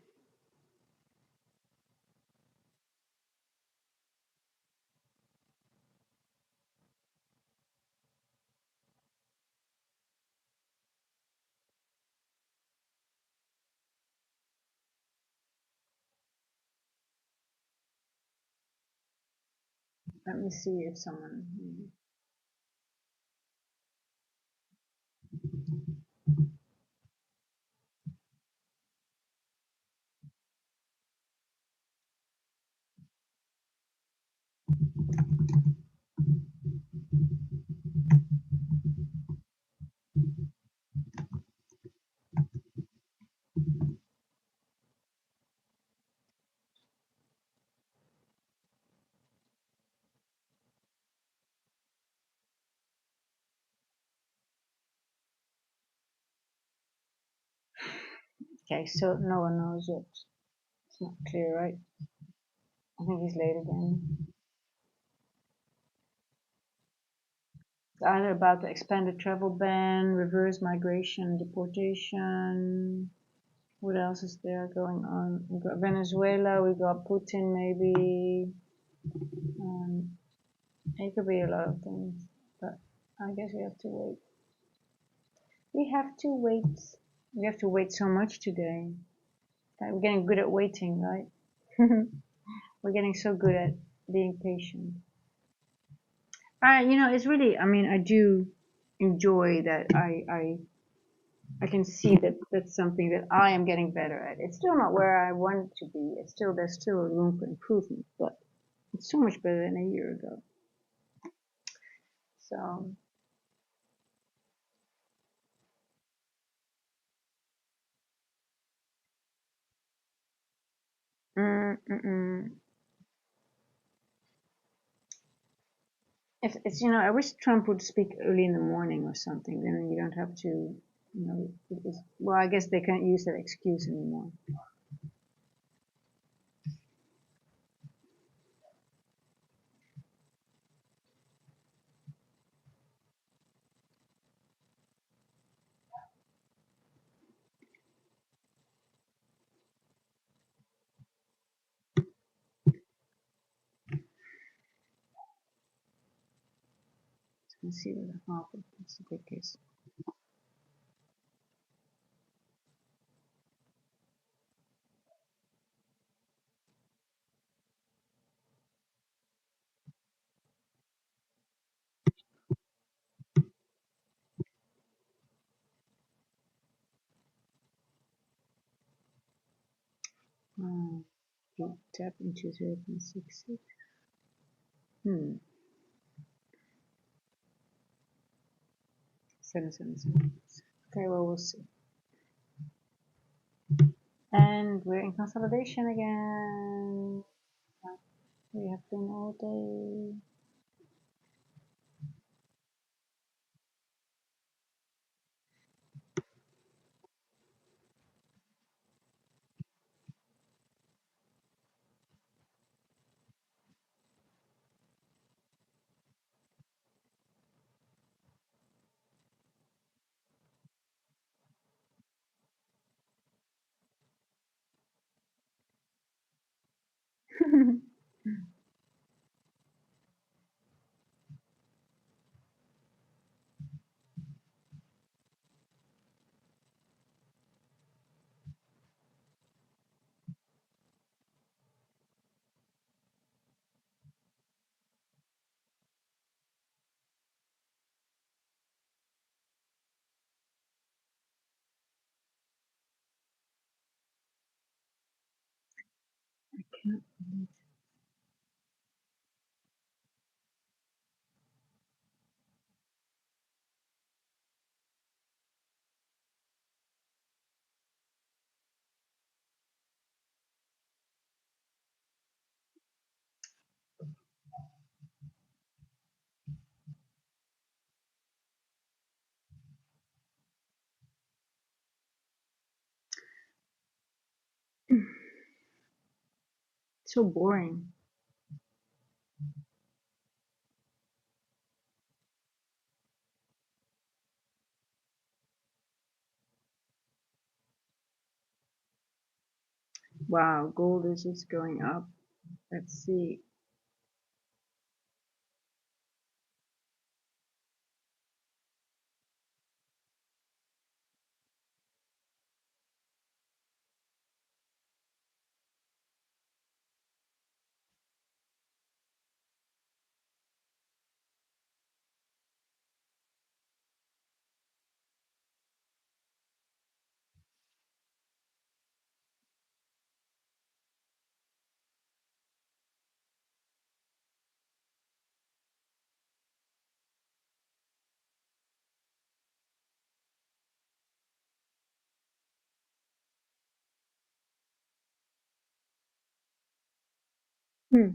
Let me see if someone. Okay, so no one knows yet. It's not clear, right? I think he's late again. It's either about the expanded travel ban, reverse migration, deportation. What else is there going on? We got Venezuela, we got Putin, maybe. It could be a lot of things, but I guess we have to wait. We have to wait. We have to wait so much today. Like we're getting good at waiting, right? We're getting so good at being patient. It's really. I mean, I do enjoy that. I can see that that's something that I am getting better at. It's still not where I want it to be. There's still room for improvement, but it's so much better than a year ago. So, mm, mm, mm. If it's I wish Trump would speak early in the morning or something. Then you don't have to, well, I guess they can't use that excuse anymore. Let's see what half of this the quick case. Uh, tap into 0.66. Hmm. 777. Okay, well, we'll see. And we're in consolidation again. We have been all day. Cannot believe it. So boring. Wow, gold is just going up. Let's see. Hmm.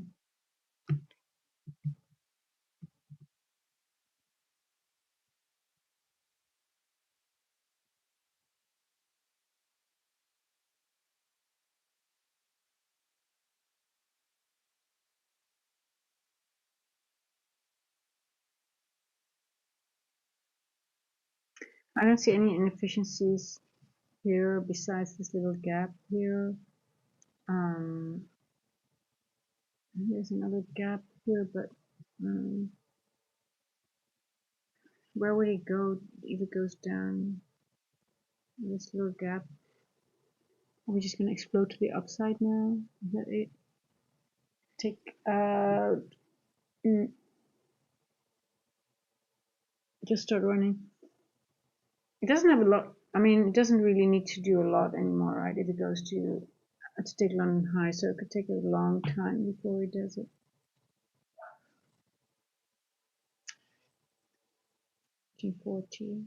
I don't see any inefficiencies here besides this little gap here. Um, there's another gap here, but where would it go if it goes down this little gap? Are we just gonna explode to the upside now? Is that it? Take just start running. It doesn't have a lot. I mean, it doesn't really need to do a lot anymore, right? If it goes to take London high, so it could take a long time before it does it. 240.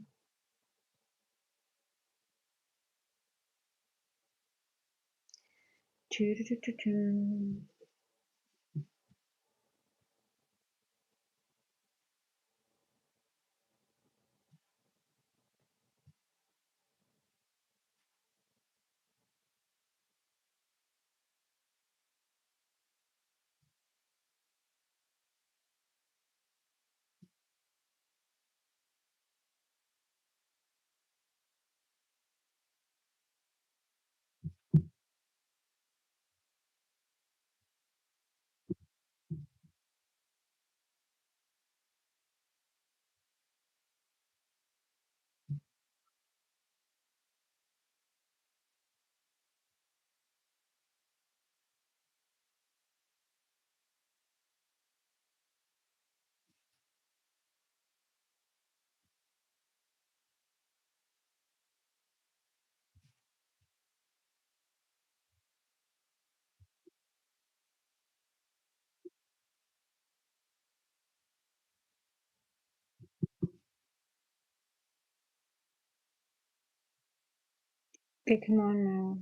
Okay, come on now.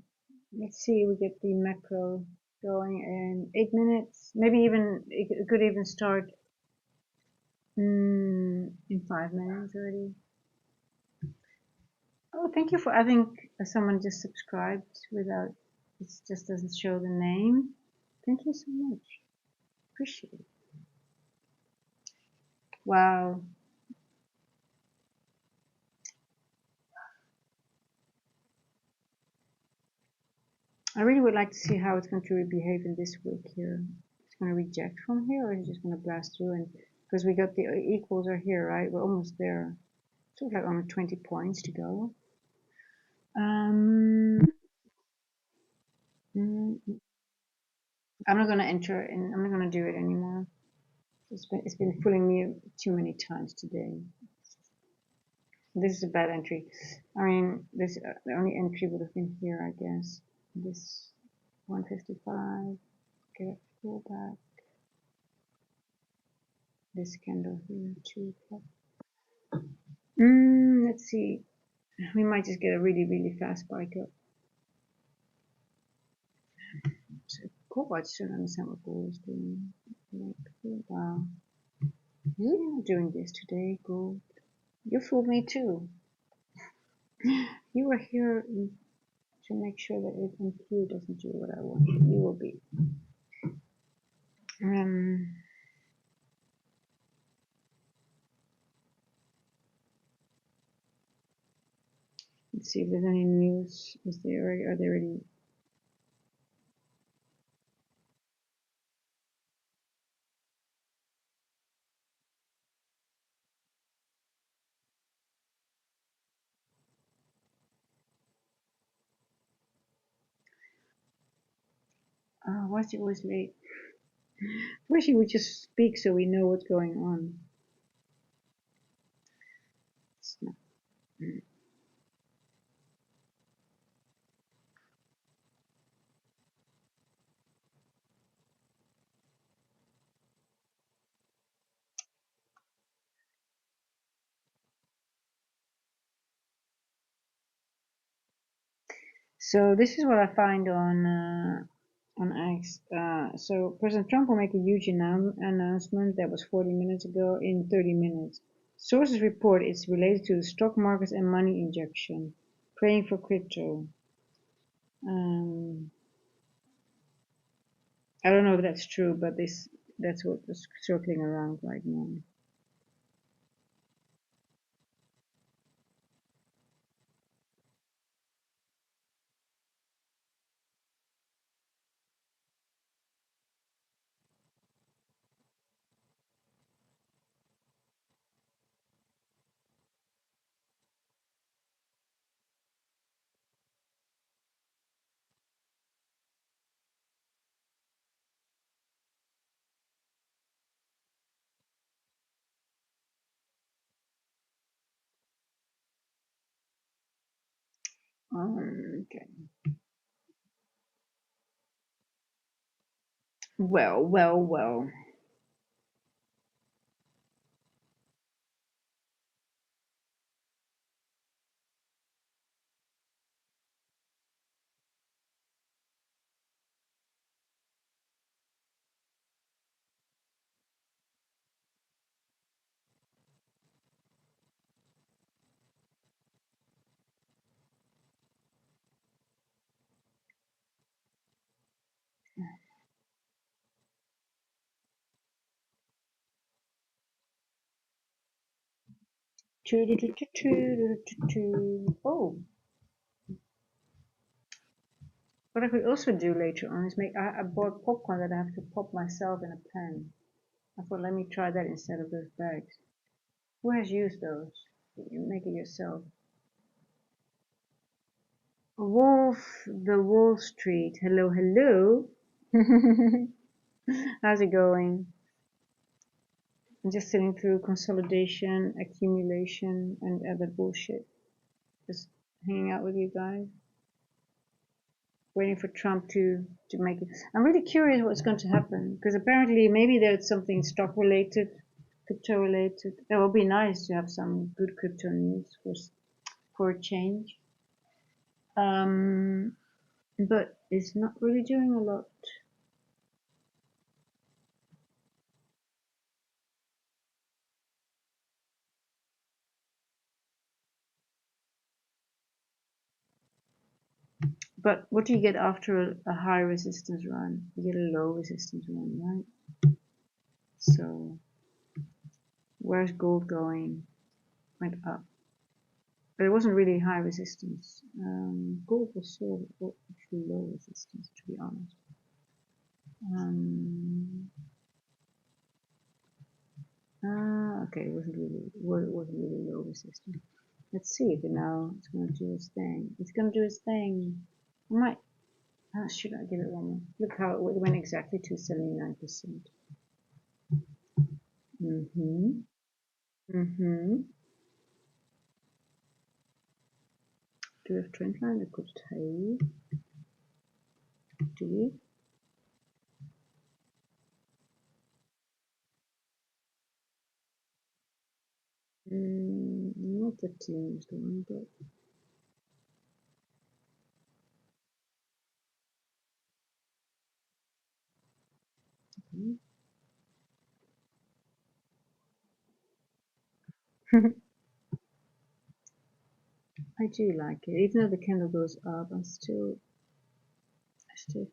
Let's see. We get the macro going in 8 minutes. Maybe even it could even start in 5 minutes already. Oh, thank you for. I think someone just subscribed without. It just doesn't show the name. Thank you so much. Appreciate it. Wow. I really would like to see how it's going to behave in this week here. It's going to reject from here, or is it just going to blast through? And because we got the equals are here, right? We're almost there. Sort of like only 20 points to go. Um, mm, I'm not going to enter, and I'm not going to do it anymore. It's been fooling me too many times today. This is a bad entry. I mean, this the only entry would have been here, I guess. This 155. get a pullback. This candle here, 2 o'clock. Let's see. We might just get a really fast spike up. So gold, I just don't understand what gold is doing. Wow. You're not doing this today, gold. You fooled me too. You were here to make sure that it NQ doesn't do what I want. You will be. Let's see if there's any news. Is there already? Are they already? Why is he always late? Wish he would just speak so we know what's going on. It's not. So this is what I find on X. So President Trump will make a huge announcement that was 40 minutes ago in 30 minutes. Sources report it's related to the stock markets and money injection. Praying for crypto. I don't know if that's true, but that's what is circling around right now. Okay. Well. Oh, what I could also do later on is I bought popcorn that I have to pop myself in a pan. I thought, let me try that instead of those bags. Who has used those? You make it yourself. Wolf, the Wall Street. Hello. How's it going? I'm just sitting through consolidation, accumulation, and other bullshit. Just hanging out with you guys. Waiting for Trump to make it. I'm really curious what's going to happen because apparently maybe there's something stock related, crypto related. That would be nice to have some good crypto news for a change. But it's not really doing a lot. But what do you get after a high resistance run? You get a low resistance run, right? So where's gold going? Went up. But it wasn't really high resistance. Gold was sort of actually low resistance, to be honest. Okay, it wasn't really low resistance. Let's see if now it's going to do its thing. It's going to do its thing. I might. Should I give it one more? Look how it went exactly to 79%. Do we have trend line? I could tell. Do we? not the cleanest one, but I do like it. Even though the candle goes up, I still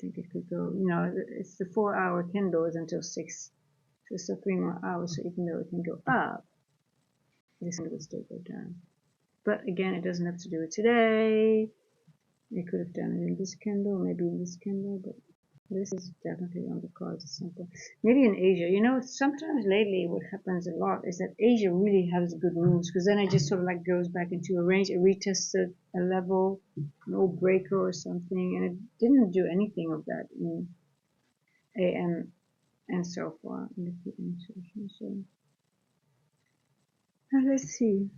think it could go. You know, it's the 4-hour candle is until 6, so it's still 3 more hours. So even though it can go up, this one will still go down. But again, it doesn't have to do it today. It could have done it in this candle, maybe in this candle, but this is definitely on the cards at some point. Maybe in Asia. You know, sometimes lately what happens a lot is that Asia really has good moves, because then it just sort of like goes back into a range, it retests a level, an old breaker or something, and it didn't do anything of that in AM and so far in the PM session. So let's see.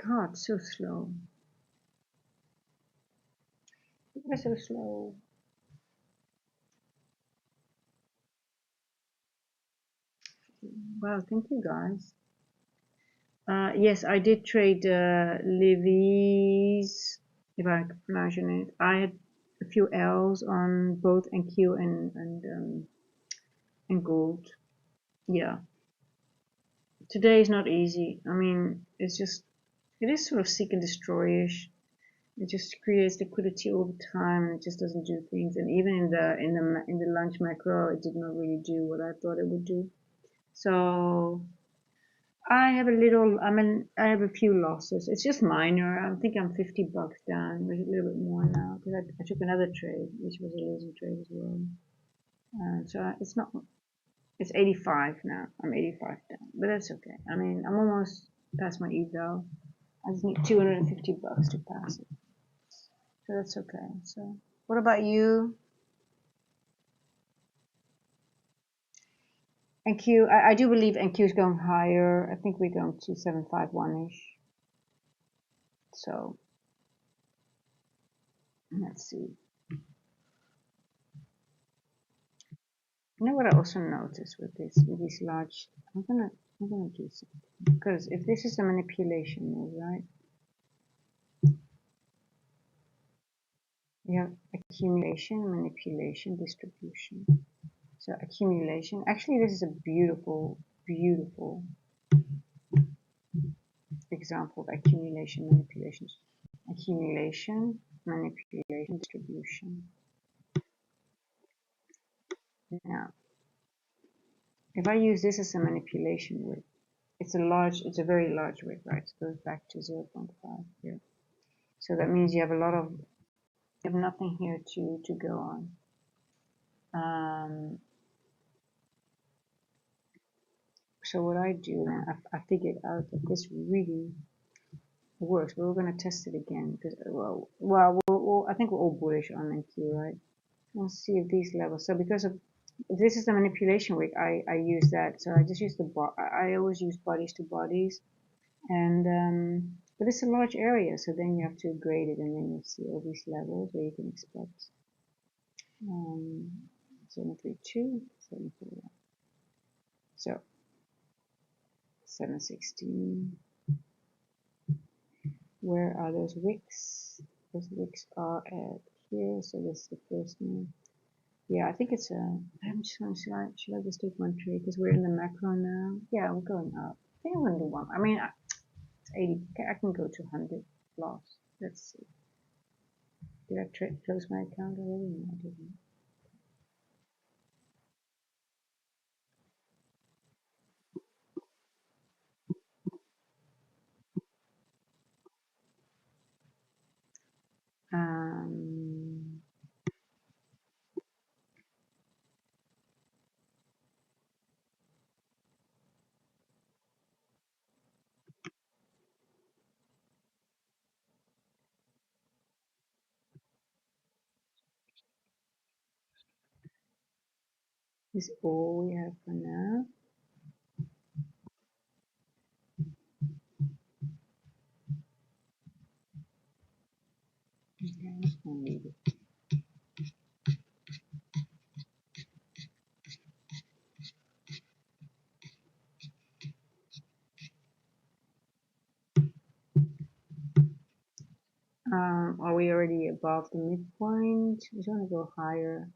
God, so slow. We're so slow. Wow, thank you guys. Yes, I did trade Levy's, if I can pronounce your name. I had a few L's on both NQ and gold. Yeah, today is not easy. I mean, it is sort of seek and destroy-ish. It just creates liquidity all the time, and it just doesn't do things. And even in the lunch macro, it did not really do what I thought it would do. So I have I have a few losses. It's just minor. I think I'm $50 down, maybe a little bit more now, because I took another trade, which was a losing trade as well. So it's not, it's 85 now. I'm 85 down, but that's okay. I mean, I'm almost past my eval. I just need $250 to pass it. So that's okay. So what about you? NQ, I do believe NQ is going higher. I think we're going to 751-ish. So let's see. You know what I also noticed with these large, I'm gonna do something, because if this is a manipulation move, right? You have accumulation, manipulation, distribution. So accumulation, actually this is a beautiful, beautiful example of accumulation, manipulation. Accumulation, manipulation, distribution. Now, if I use this as a manipulation wick, it's a very large wick, right? It goes back to 0.5 here. So that means you have nothing here to go on. So what I do then, I figured out that this really works, but we're going to test it again because, I think we're all bullish on NQ, right? Let's see if these levels. So because of this is the manipulation week, I use that. So I just use I always use bodies to bodies, and but it's a large area, so then you have to grade it, and then you see all these levels where you can expect 732, 741. So 716. Where are those wicks? Those wicks are at here. So this is the first one. Yeah, I think it's a. I'm just going to should I just take one trade because we're in the macro now? Yeah, we're going up. I think I'm going to do one. I mean, it's 80. I can go to 100 loss. Let's see. Did I close my account already? No, I didn't. Um, is all we have for now. Okay, I'll leave it. above the midpoint. We just want to go higher.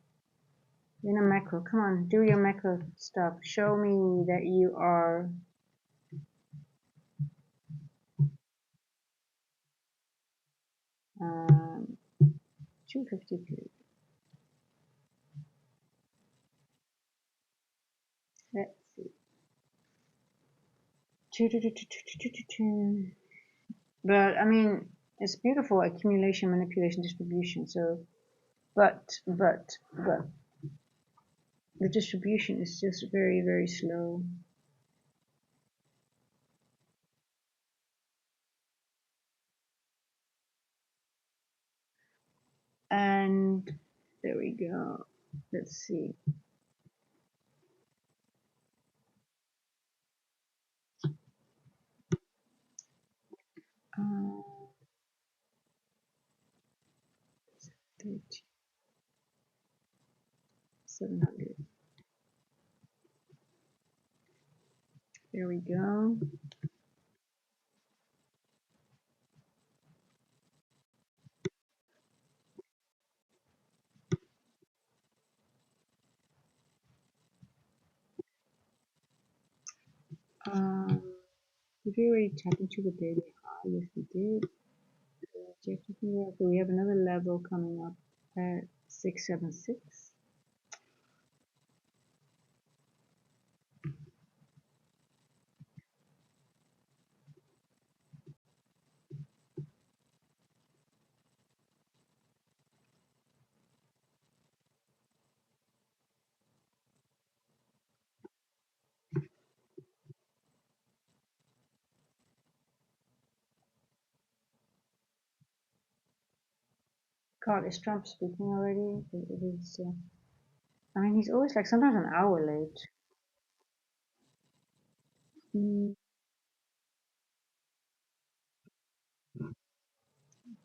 In a macro, come on, do your macro stuff. Show me that you are 253. Let's see. But I mean, it's beautiful accumulation, manipulation, distribution. So, but the distribution is just very, very slow. And there we go. Let's see. Uh, 700. There we go. Did we already tap into the daily high? Yes, we did. So we have another level coming up at 676. God, is Trump speaking already? It is. I mean, he's always like sometimes an hour late.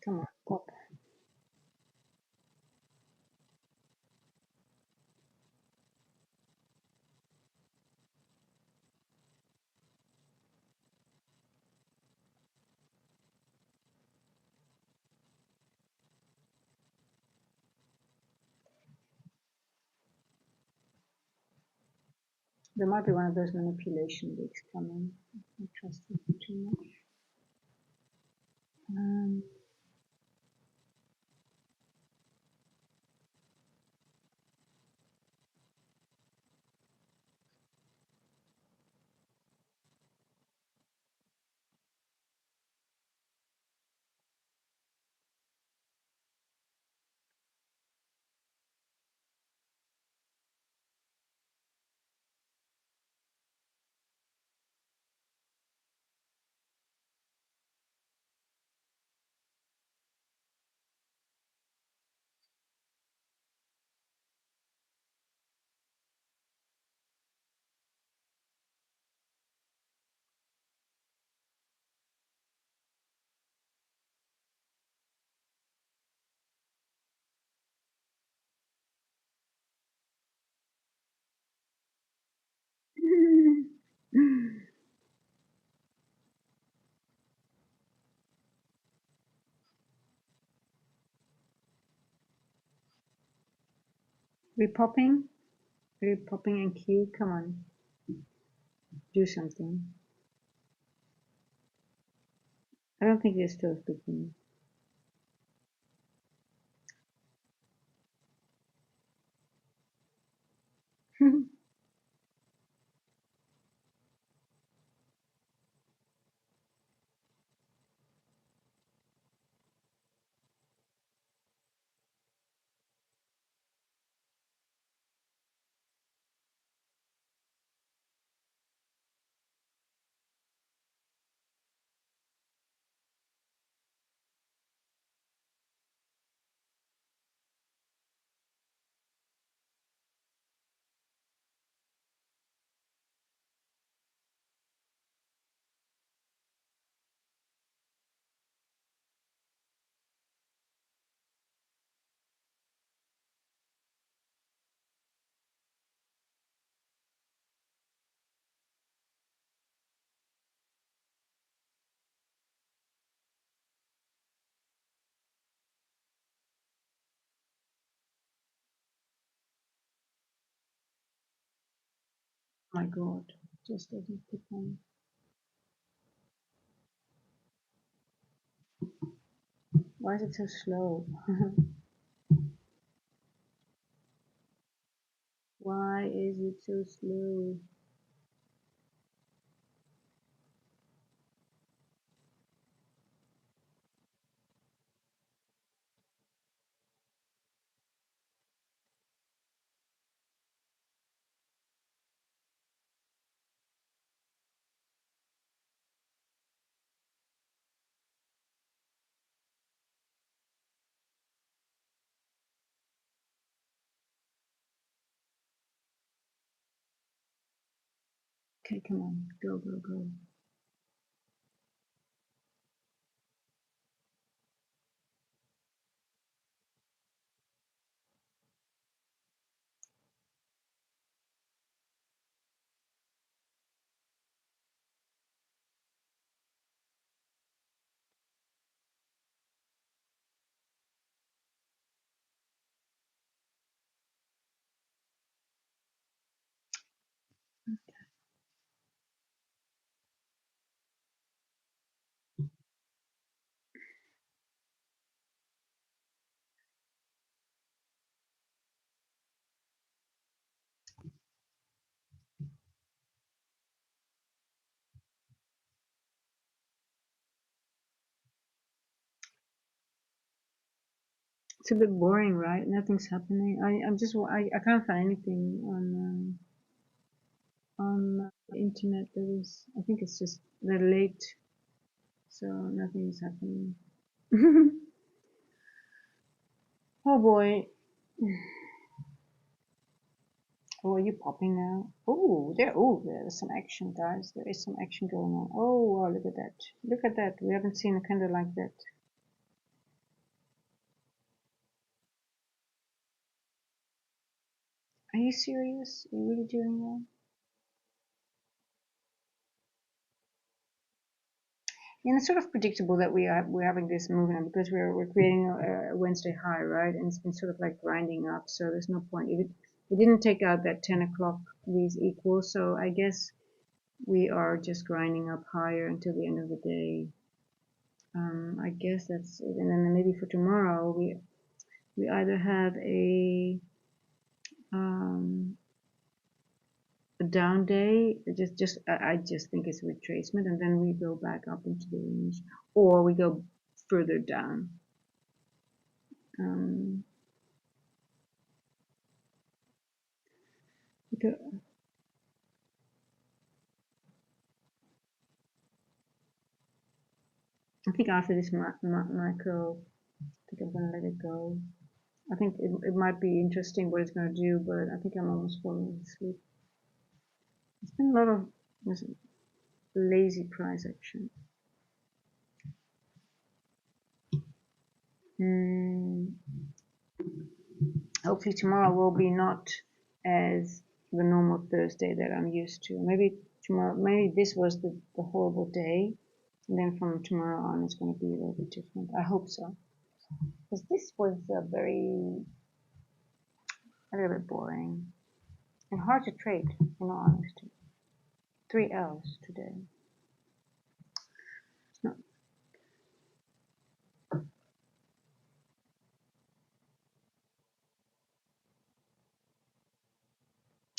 Come on, pop. There might be one of those manipulation weeks coming. I don't trust him too much. Repopping? Repopping and Q? Come on. Do something. I don't think they're still speaking. My God, just doesn't pick on. Why is it so slow? Why is it so slow? Okay, come on, go, go, go. It's a bit boring, right? Nothing's happening. I can't find anything on the internet that is. I think it's just they're late, so nothing is happening. Oh boy. Oh, are you popping now? There's some action, guys. There is some action going on. Oh, wow, look at that. Look at that. We haven't seen a candle like that. Are you serious? Are you really doing that? And it's sort of predictable that we're having this movement because we're creating a Wednesday high, right? And it's been sort of like grinding up, so there's no point. It didn't take out that 10 o'clock these equals, so I guess we are just grinding up higher until the end of the day. I guess that's it. And then maybe for tomorrow we either have um, a down day, I just think it's a retracement, and then we go back up into the range, or we go further down. Um, because I think after this macro, I think I'm gonna let it go. I think it might be interesting what it's gonna do, but I think I'm almost falling asleep. It's been a lot of lazy price action. Mm, hopefully tomorrow will be not as the normal Thursday that I'm used to. Maybe this was the horrible day, and then from tomorrow on it's going to be a little bit different. I hope so, because this was a little bit boring and hard to trade, in all honesty. 3 L's today. It's not.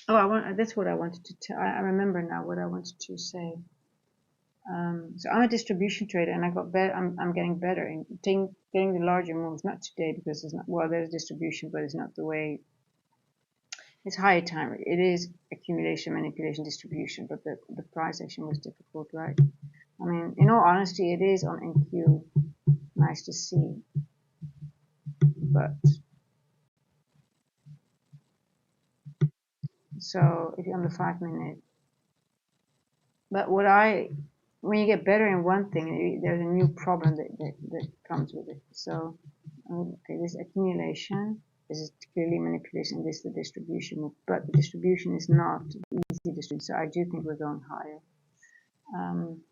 Oh, that's what I wanted to tell. I remember now what I wanted to say. So I'm a distribution trader, and I'm getting better in getting the larger moves. Not today because it's not. Well, there's distribution, but it's not the way. It's higher time. It is accumulation, manipulation, distribution, but the price action was difficult, right? I mean, in all honesty, it is on NQ. Nice to see, but so if you're on the 5 minute, but when you get better in one thing, there's a new problem that comes with it. So, okay, this accumulation, this is clearly manipulation, this is the distribution, but the distribution is not easy distribution. So I do think we're going higher. Um,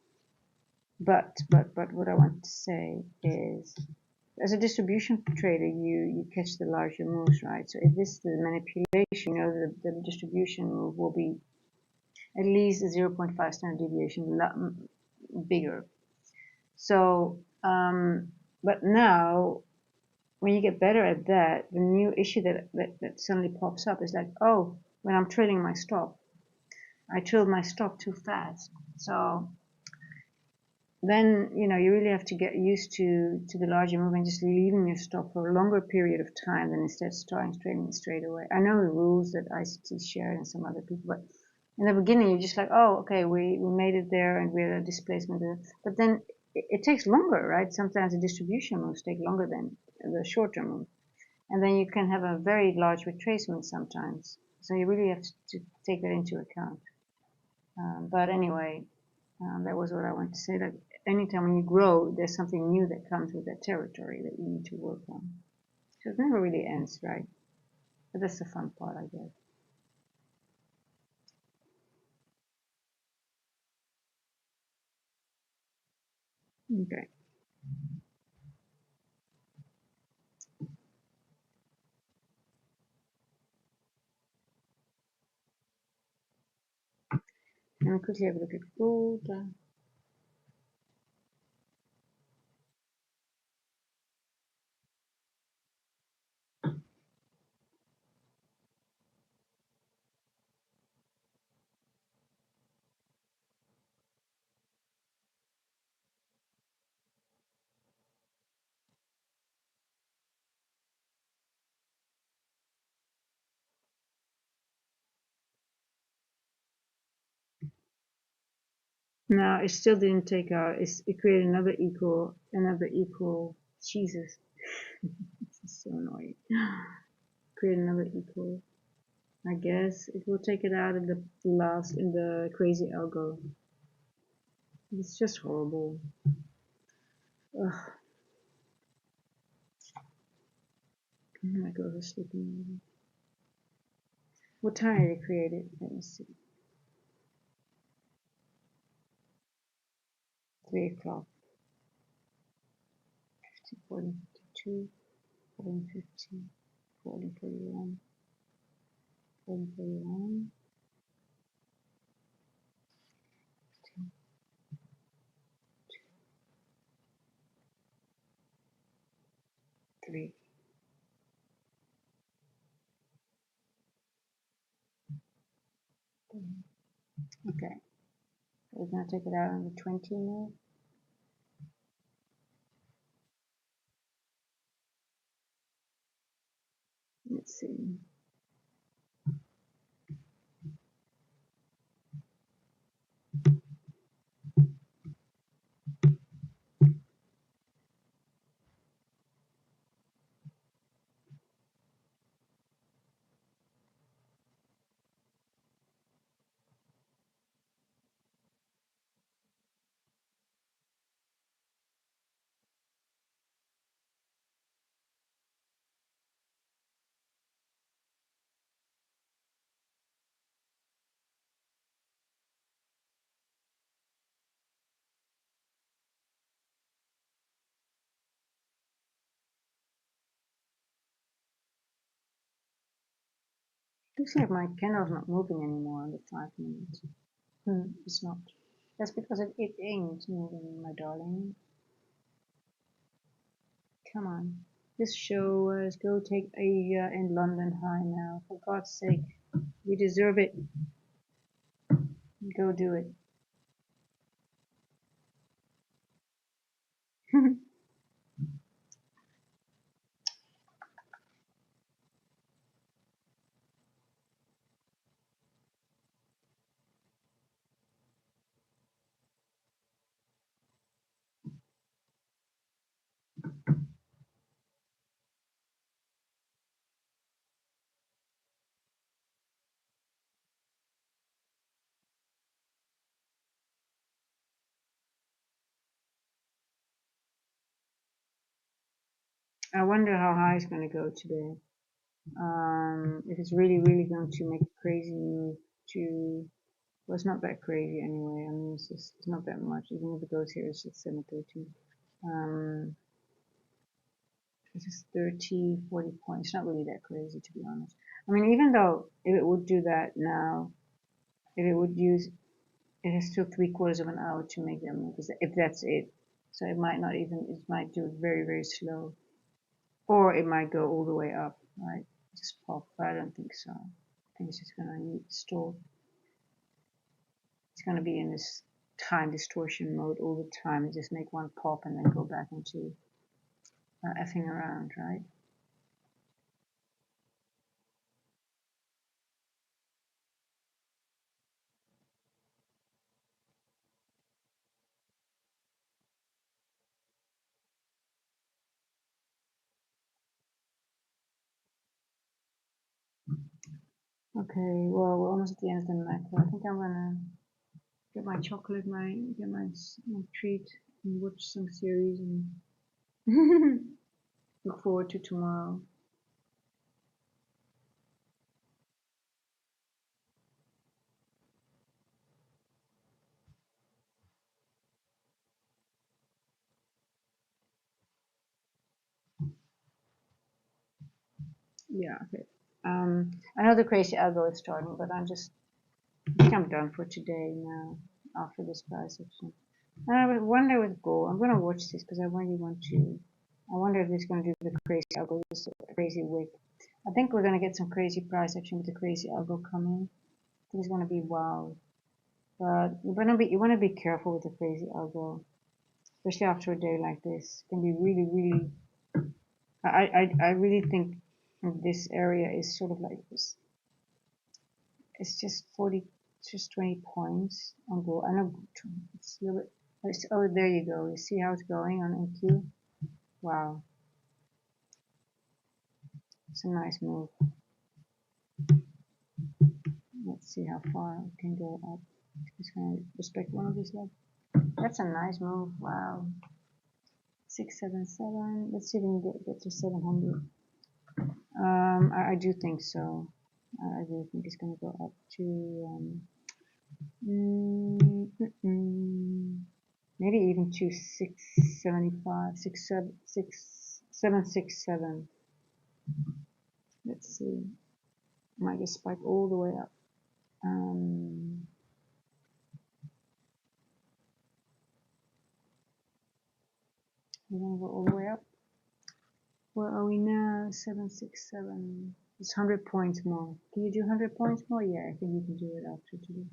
but what I want to say is, as a distribution trader, you catch the larger moves, right? So if this is the manipulation, the distribution move will be at least a 0.5 standard deviation bigger. So, but now, when you get better at that, the new issue that suddenly pops up is like, oh, when I'm trailing my stop, I trailed my stop too fast. So then, you really have to get used to the larger move and just leaving your stop for a longer period of time than instead starting trading straight away. I know the rules that ICT shared and some other people, but in the beginning, you're just like, oh, okay, we made it there and we're a displacement. But then it takes longer, right? Sometimes the distribution moves take longer than the short-term move. And then you can have a very large retracement sometimes. So you really have to take that into account. But anyway, that was what I wanted to say. That anytime when you grow, there's something new that comes with that territory that you need to work on. So it never really ends, right? But that's the fun part, I guess. Okay. And quickly have a look at gold. No, it still didn't take out. It created another equal. Jesus, this is so annoying. Create another equal. I guess it will take it out in the crazy algo. It's just horrible. Ugh, my girls are sleeping. What time did it create it? Let me see. 3 o'clock. 14, 52, 14, 15, 14, 41, 14, 41, 3. Okay. We're gonna take it out on the 20 now. Let's see. Looks like my candle's not moving anymore on the 5 minutes. It's not. That's because it ain't moving, my darling. Come on. Just show us. Go take Asia and London high now. For God's sake. We deserve it. Go do it. I wonder how high it's going to go today. If it's really, really going to make a crazy move to, well, it's not that crazy anyway. I mean, it's not that much. Even if it goes here, it's just 713. It's just 30, 40 points. It's not really that crazy, to be honest. I mean, even though if it would do that now, if it would use, it has still 3/4 of an hour to make that move, if that's it. So it might not even, it might do it very, very slow. Or it might go all the way up, right? Just pop, but I don't think so. I think it's just gonna need stall. It's gonna be in this time distortion mode all the time. Just make one pop and then go back into effing around, right? Okay, well, we're almost at the end of the macro. I think I'm gonna get my chocolate, get my treat, and watch some series, and look forward to tomorrow. Yeah, okay. I know the crazy algo is starting, but I think I'm done for today now after this price action. And I wonder with gold, I'm gonna watch this because I really want to. I wonder if it's gonna do the crazy algo, this crazy wick. I think we're gonna get some crazy price action with the crazy algo coming. I think it's gonna be wild, but you wanna be careful with the crazy algo, especially after a day like this. It can be really, really. I really think this area is sort of like this. It's just 40, just 20 points on gold. I know it's a little bit. Oh, there you go. You see how it's going on NQ? Wow, it's a nice move. Let's see how far it can go up. Just gonna respect one of these levels. That's a nice move. Wow. 677. Let's see if we can get to 700. I do think so. I do think it's gonna go up to maybe even to 675, 767. Let's see. Might just spike all the way up. We're gonna go all the way up. Where are we now? 767. It's 100 points more. Can you do 100 points more? Yeah, I think you can do it after today.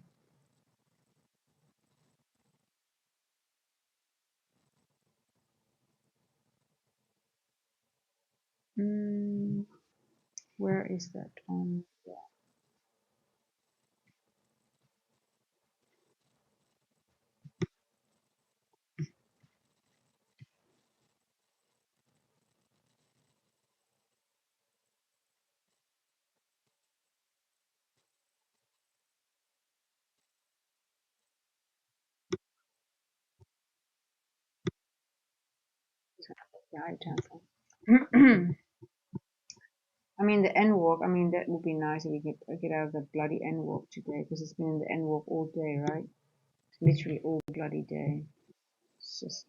Where is that on? Yeah. Yeah, I can. I mean, the N walk. I mean, that would be nice if we get out of the bloody N walk today, because it's been in the N walk all day, right? It's literally all bloody day. It's just,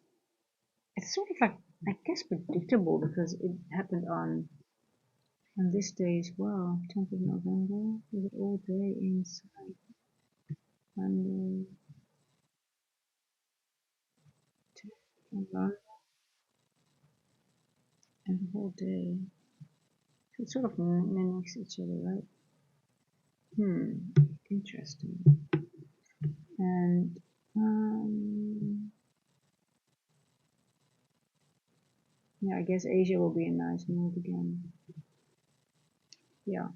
it's sort of like, I guess, predictable because it happened on this day as well, 10th of November. Was it all day inside Monday, London, and the whole day? So it sort of mimics each other, right? Interesting. And yeah, I guess Asia will be a nice move again. Yeah.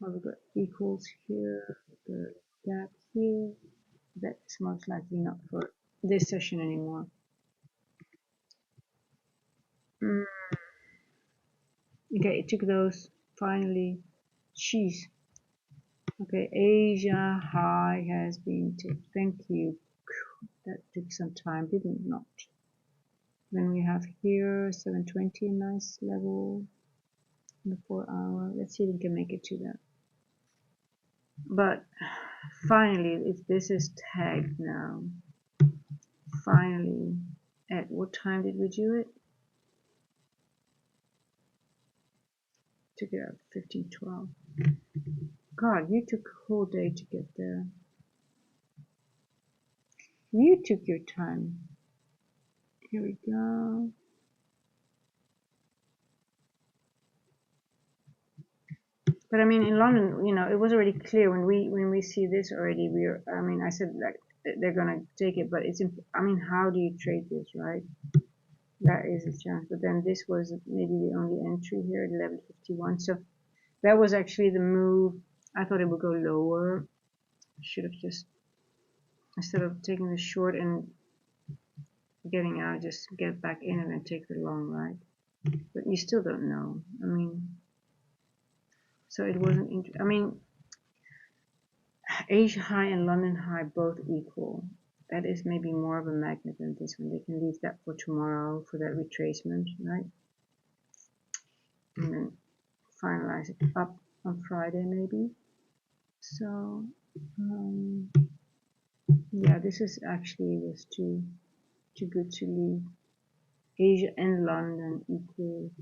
Well, we've got equals here, the gap here. That's most likely not for this session anymore. Okay, it took those finally. Jeez. Okay, Asia high has been tipped. Thank you. That took some time, didn't not? Then we have here 720, a nice level in the 4 hour. Let's see if we can make it to that. But finally, if this is tagged now, finally, at what time did we do it? Took it out 15.12. God, you took a whole day to get there. You took your time. Here we go. But I mean, in London, you know, it was already clear when we see this already. I mean, I said like they're gonna take it, but it's. I mean, how do you trade this, right? That is a chance. But then this was maybe the only entry here at 11.51. So that was actually the move. I thought it would go lower. I should have just, instead of taking the short and getting out, just get back in and then take the long, right? But you still don't know. I mean, so it wasn't. I mean, Asia high and London high both equal. That is maybe more of a magnet than this one. They can leave that for tomorrow for that retracement, right? And then finalize it up on Friday maybe. So yeah, this is actually was too good to leave. Asia and London equal,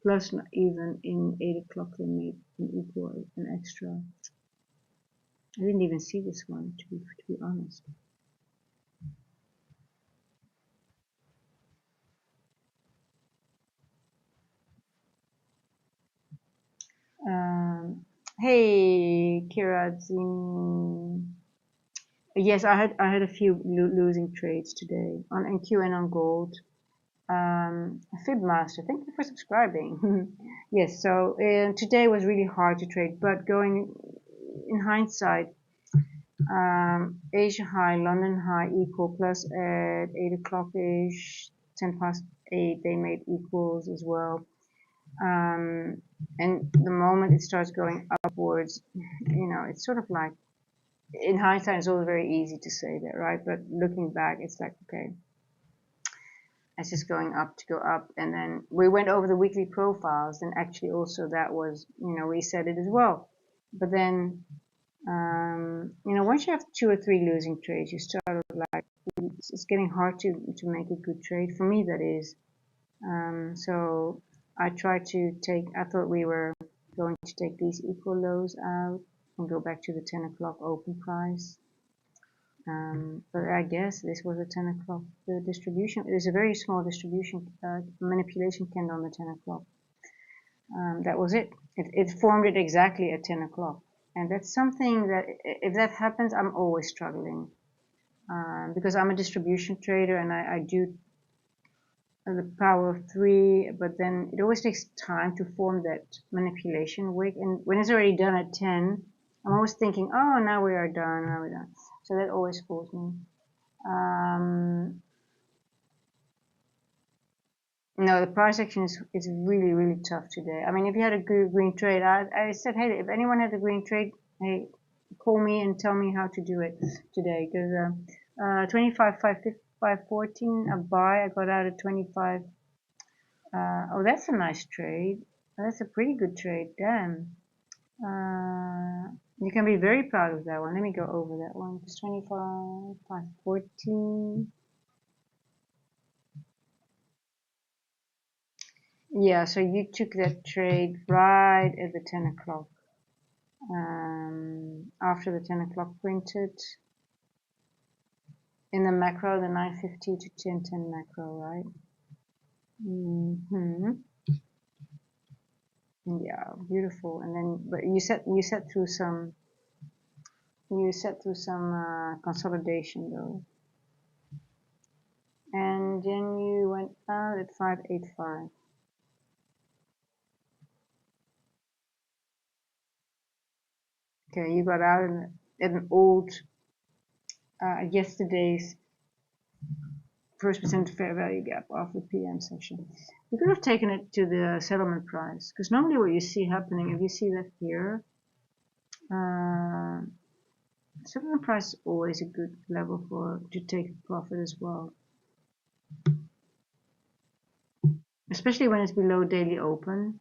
plus even in 8 o'clock they made an equal, an extra. I didn't even see this one to be honest. Hey, Kira, yes, I had a few losing trades today on NQ and on gold. Fibmaster, thank you for subscribing. Yes, so today was really hard to trade, but going in hindsight, Asia high, London high equal, plus at 8 o'clock ish, 10 past 8, they made equals as well. And the moment it starts going upwards, you know, it's sort of like, in hindsight, it's always very easy to say that, right? But looking back, it's like, okay, it's just going up to go up. And then we went over the weekly profiles, and actually also that was, you know, we said it as well. But then, you know, once you have 2 or 3 losing trades, you start like, it's getting hard to make a good trade. For me, that is. So I tried to take, I thought we were going to take these equal lows out and go back to the 10 o'clock open price. But I guess this was a 10 o'clock distribution. It is a very small distribution, manipulation candle on the 10 o'clock. That was it. It formed it exactly at 10 o'clock. And that's something that, if that happens, I'm always struggling. Because I'm a distribution trader and I do the power of 3, but then it always takes time to form that manipulation wick. And when it's already done at 10, I'm always thinking, oh, now we are done, now we're done. So that always fools me. No, the price action is really, really tough today. I mean, if you had a good green trade, I said, hey, if anyone had a green trade, hey, call me and tell me how to do it today. Because 25.514 a buy, I got out at 25. Oh, that's a nice trade. That's a pretty good trade. Damn. You can be very proud of that one. Let me go over that one. It's 25.514. Yeah, so you took that trade right at the 10 o'clock. After the 10 o'clock printed. In the macro, the 950 to 1010 macro, right? Yeah, beautiful. And then, but you set through some consolidation though. And then you went out at 585. Okay, you got out at an old yesterday's first percent fair value gap off the PM session. You could have taken it to the settlement price, because normally what you see happening, if you see that here, settlement price is always a good level to take a profit as well, especially when it's below daily open.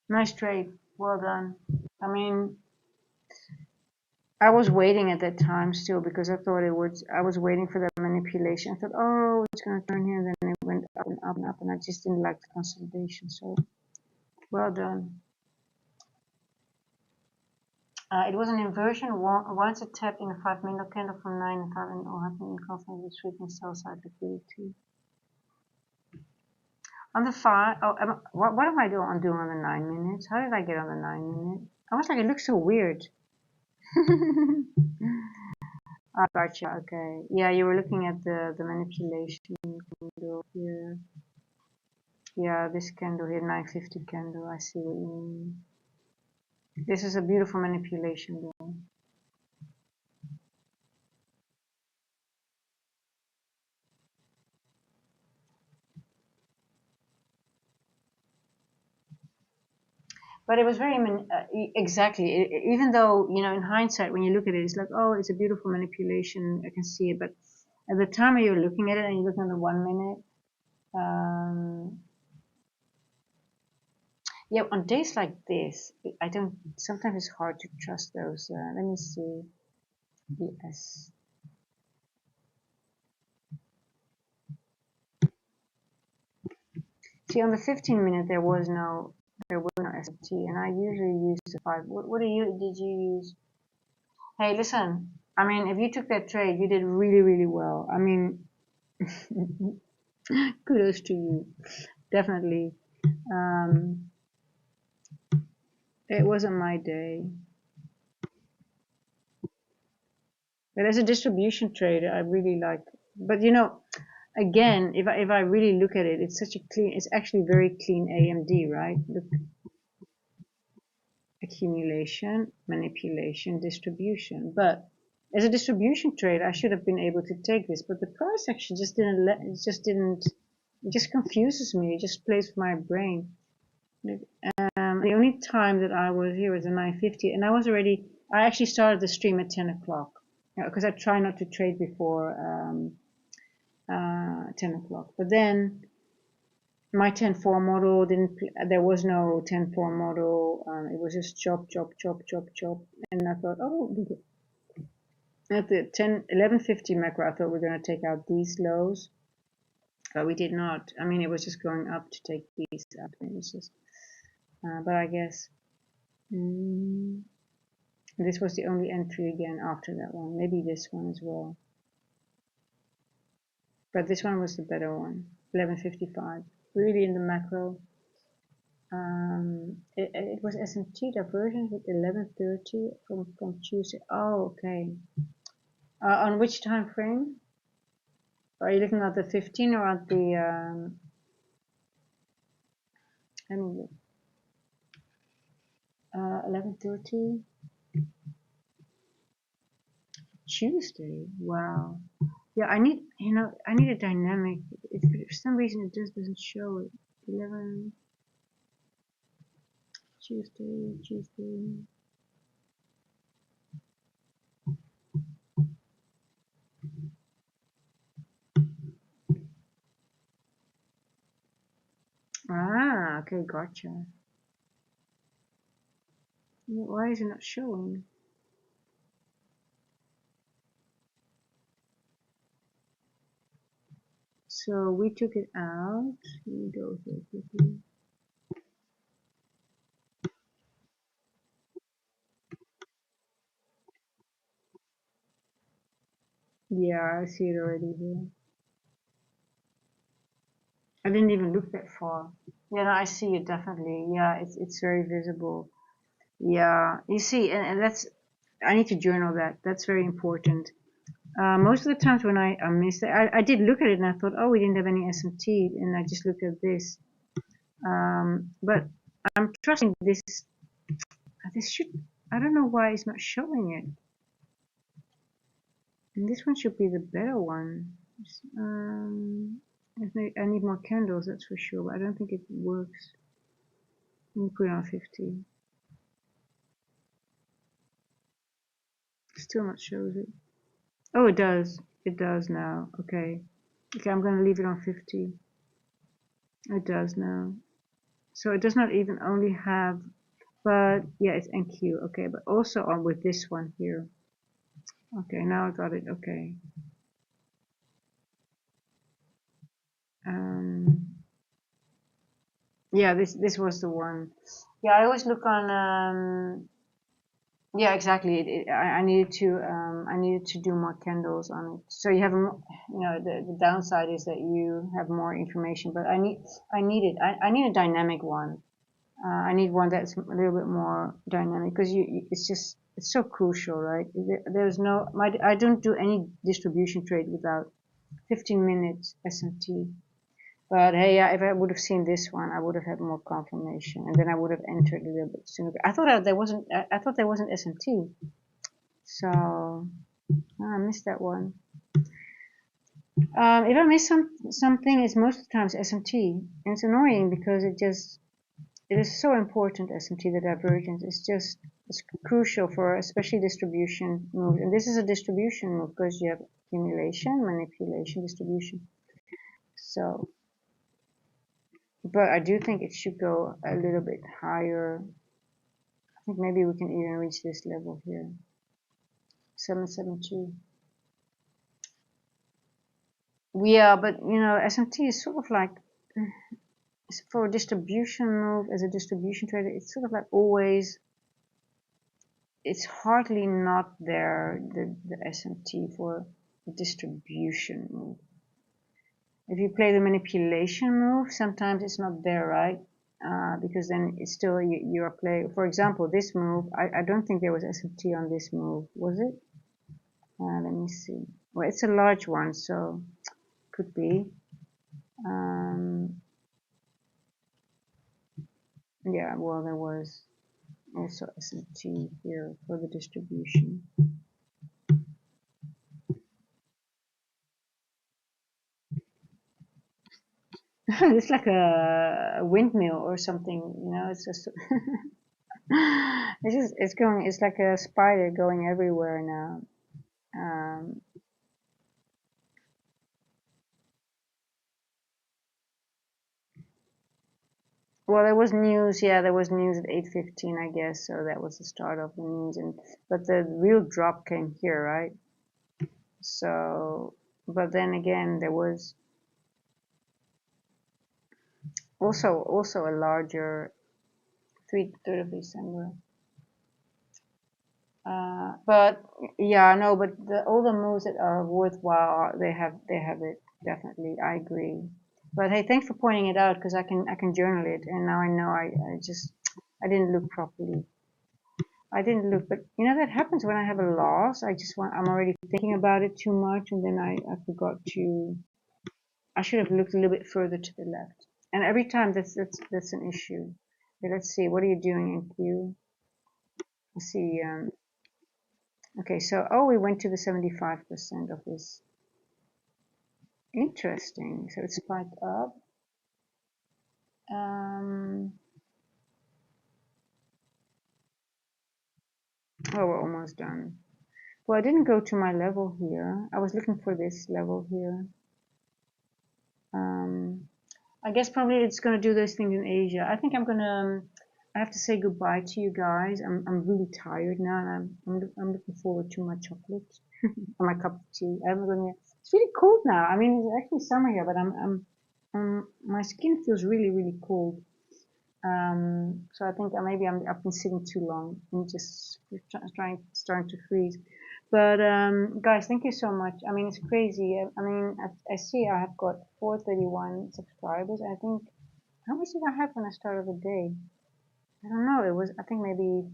Nice trade, well done. I mean, I was waiting at that time still because I thought it would. I was waiting for that manipulation. I thought, oh, it's going to turn here, and then it went up and up and up, and I just didn't like the consolidation. So well done. It was an inversion. Once it tapped in a 5-minute candle from 9 and 5 and all happening in conflict with sweeping sell side liquidity. On the 5, what am I doing on the 9 minutes? How did I get on the 9 minute? I was like, it looks so weird. I gotcha. Okay. Yeah, you were looking at the manipulation candle here. Yeah, this candle here, 950 candle. I see what you mean. This is a beautiful manipulation though. But it was very exactly. Even though in hindsight, when you look at it, it's like, oh, it's a beautiful manipulation. I can see it. But at the time you're looking at it and you're looking at the 1 minute, yeah, on days like this, I don't. Sometimes it's hard to trust those. Let me see. Yes. See, on the 15-minute, there was no SFT, and I usually use the 5. What did you use? Hey, listen. I mean, if you took that trade, you did really, really well. I mean, kudos to you. Definitely. It wasn't my day. But as a distribution trader, I really like. But again, if I really look at it, it's such a clean. It's actually very clean AMD, right? Look, accumulation, manipulation, distribution. But as a distribution trader, I should have been able to take this, but the price action just didn't let. It just confuses me. It just plays with my brain. The only time that I was here was at 9:50, and I actually started the stream at 10 o'clock because I try not to trade before 10 o'clock. But then my 10-4 model there was no 10-4 model. It was just chop, chop, chop, chop, chop. And I thought, oh, at the 11:50 macro, I thought we're going to take out these lows, but we did not. I mean, it was just going up to take these up. It was just, but I guess this was the only entry again after that one. Maybe this one as well. But this one was the better one. 11:55. Really in the macro. It was S&T divergence with 11:30 from Tuesday. Oh, okay. On which time frame? Are you looking at the 15 or at the? Let me look. 11:30. Tuesday. Wow. Yeah, I need a dynamic. If for some reason it just doesn't show it. 11. Tuesday. Ah, okay, gotcha. Why is it not showing? So we took it out. Let me go here quickly. Yeah, I see it already here. I didn't even look that far. Yeah, no, I see it definitely. Yeah, it's very visible. Yeah, you see, and that's, I need to journal that. That's very important. Most of the times when I missed it, I did look at it and I thought, oh, we didn't have any S&T, and I just looked at this. But I'm trusting this. This should, I don't know why it's not showing it. And this one should be the better one. I need more candles, that's for sure, but I don't think it works. Let me put it on 50. Still not shows it. Oh, it does. It does now. Okay. Okay, I'm going to leave it on 50. It does now. So it does not even only have, but yeah, it's NQ. Okay, but also on with this one here. Okay, now I got it. Okay. Yeah, this was the one. Yeah, I always look on. Yeah, exactly. I needed to do more candles on it. So you have the downside is that you have more information, but I need a dynamic one. I need one that's a little bit more dynamic because it's so crucial, right? There's no I don't do any distribution trade without 15 minutes SMT. But hey, yeah, if I would have seen this one, I would have had more confirmation, and then I would have entered a little bit sooner. There wasn't. I thought there wasn't SMT, so I missed that one. If I miss something, it's most of the times SMT, and it's annoying because it is so important. SMT, the divergence, it's crucial for especially distribution moves, and this is a distribution move because you have accumulation, manipulation, distribution. So but I do think it should go a little bit higher. I think maybe we can even reach this level here. 772. Yeah, but SMT is sort of like for a distribution move as a distribution trader, it's sort of like always it's hardly not there the SMT for a distribution move. If you play the manipulation move, sometimes it's not there, right? Because then it's still you're playing. For example, this move, I don't think there was SMT on this move, was it? Let me see. Well, it's a large one, so could be. Yeah, well, there was also SMT here for the distribution. It's like a windmill or something, it's just it's like a spider going everywhere now. Well, there was news. Yeah, there was news at 8:15, I guess. So that was the start of the news, but the real drop came here, right? So, but then again, there was also a larger 3rd of December. But yeah, no, but all the moves that are worthwhile, they have it definitely. I agree. But hey, thanks for pointing it out because I can journal it, and now I know I didn't look properly. I didn't look, but that happens when I have a loss. I'm already thinking about it too much, and then I forgot to. I should have looked a little bit further to the left. And every time that's an issue. Okay, let's see. What are you doing in Q? Let's see. Okay, so we went to the 75% of this. Interesting. So it spiked up. We're almost done. Well, I didn't go to my level here. I was looking for this level here. I guess probably it's gonna do those things in Asia. I think I have to say goodbye to you guys. I'm really tired now, and I'm looking forward to my chocolate or my cup of tea. It's really cold now. I mean, it's actually summer here, but my skin feels really really cold. So I think maybe I've been sitting too long and just starting to freeze. But guys, thank you so much. I mean, it's crazy. I mean, I see I have got 431 subscribers. I think how much did I have when I started the day? I don't know. It was I think maybe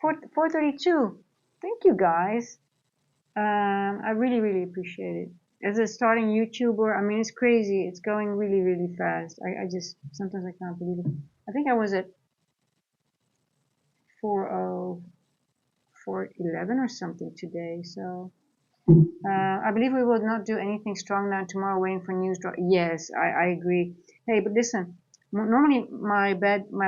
432. Thank you guys. I really really appreciate it. As a starting YouTuber, I mean, it's crazy. It's going really really fast. I just sometimes I can't believe it. I think I was at 411 or something today. So I believe we will not do anything strong now tomorrow, waiting for news drop. Yes, I agree. Hey, but listen, normally my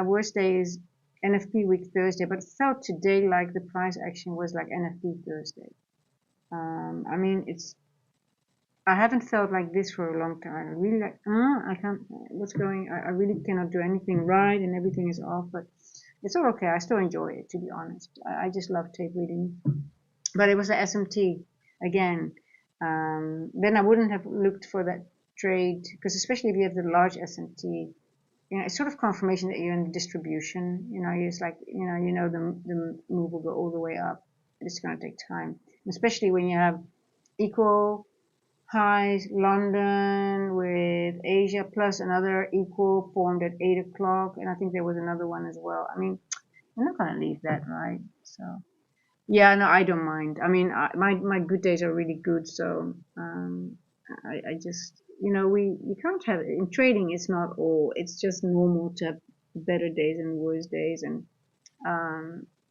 worst day is NFP week Thursday, but it felt today like the price action was like NFP Thursday. I mean, I haven't felt like this for a long time. I really like, I can't, what's going, I really cannot do anything right and everything is off, but it's all okay. I still enjoy it, to be honest. I just love tape reading. but it was a SMT again. Then I wouldn't have looked for that trade, because especially if you have the large SMT, it's sort of confirmation that you're in the distribution. It's like, the move will go all the way up. It's going to take time, especially when you have equal highs, London with Asia plus another equal formed at 8 o'clock, and I think there was another one as well. I mean, I'm not going to leave that, right? So yeah, no, I don't mind. I mean, my good days are really good, so I just, you can't have, in trading, it's not all, it's just normal to have better days and worse days, and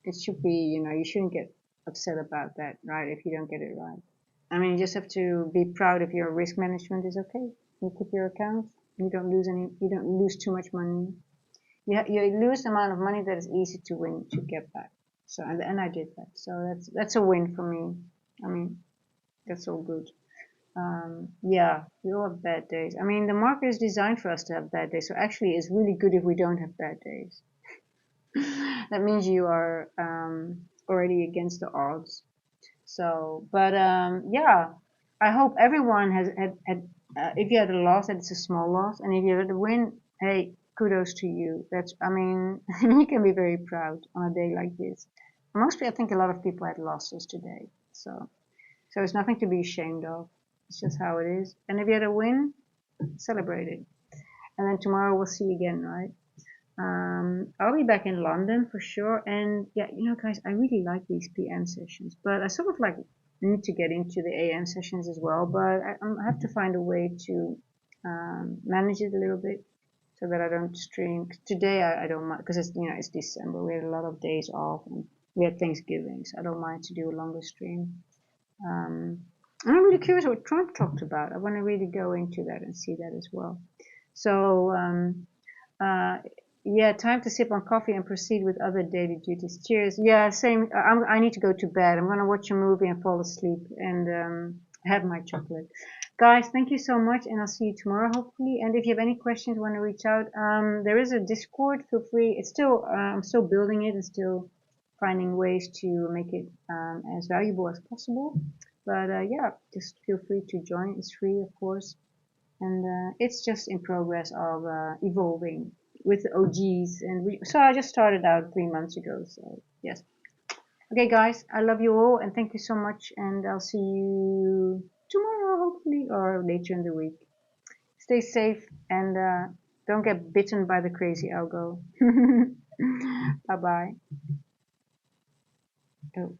it should be, you shouldn't get upset about that, right, if you don't get it right. I mean, you just have to be proud if your risk management is okay. You keep your accounts, you don't lose too much money. You lose the amount of money that is easy to win, to get back. So, and I did that. So that's a win for me. I mean, that's all good. Yeah, we all have bad days. I mean, the market is designed for us to have bad days. So actually, it's really good if we don't have bad days. That means you are already against the odds. So, but yeah, I hope everyone has had if you had a loss, that it's a small loss, and if you had a win, hey, kudos to you. I mean, you can be very proud on a day like this. Mostly, I think a lot of people had losses today, so it's nothing to be ashamed of. It's just how it is. And if you had a win, celebrate it. And then tomorrow we'll see again, right? I'll be back in London for sure. And yeah, guys, I really like these PM sessions, but I sort of like need to get into the AM sessions as well. But I have to find a way to manage it a little bit so that I don't stream. Today I don't mind, because it's December. We had a lot of days off, and we had Thanksgiving, so I don't mind to do a longer stream. And I'm really curious what Trump talked about. I want to really go into that and see that as well. So yeah, time to sip on coffee and proceed with other daily duties. Cheers. Yeah, same. I need to go to bed. I'm going to watch a movie and fall asleep and have my chocolate. Guys, thank you so much, and I'll see you tomorrow, hopefully. And if you have any questions, want to reach out, there is a Discord. Feel free. It's still, I'm still building it and still finding ways to make it as valuable as possible. But yeah, just feel free to join. It's free, of course. And it's just in progress of evolving with the OGs. So I just started out 3 months ago. So yes. Okay, guys, I love you all, and thank you so much. And I'll see you tomorrow, hopefully, or later in the week. Stay safe and don't get bitten by the crazy algo. Bye bye. Oh.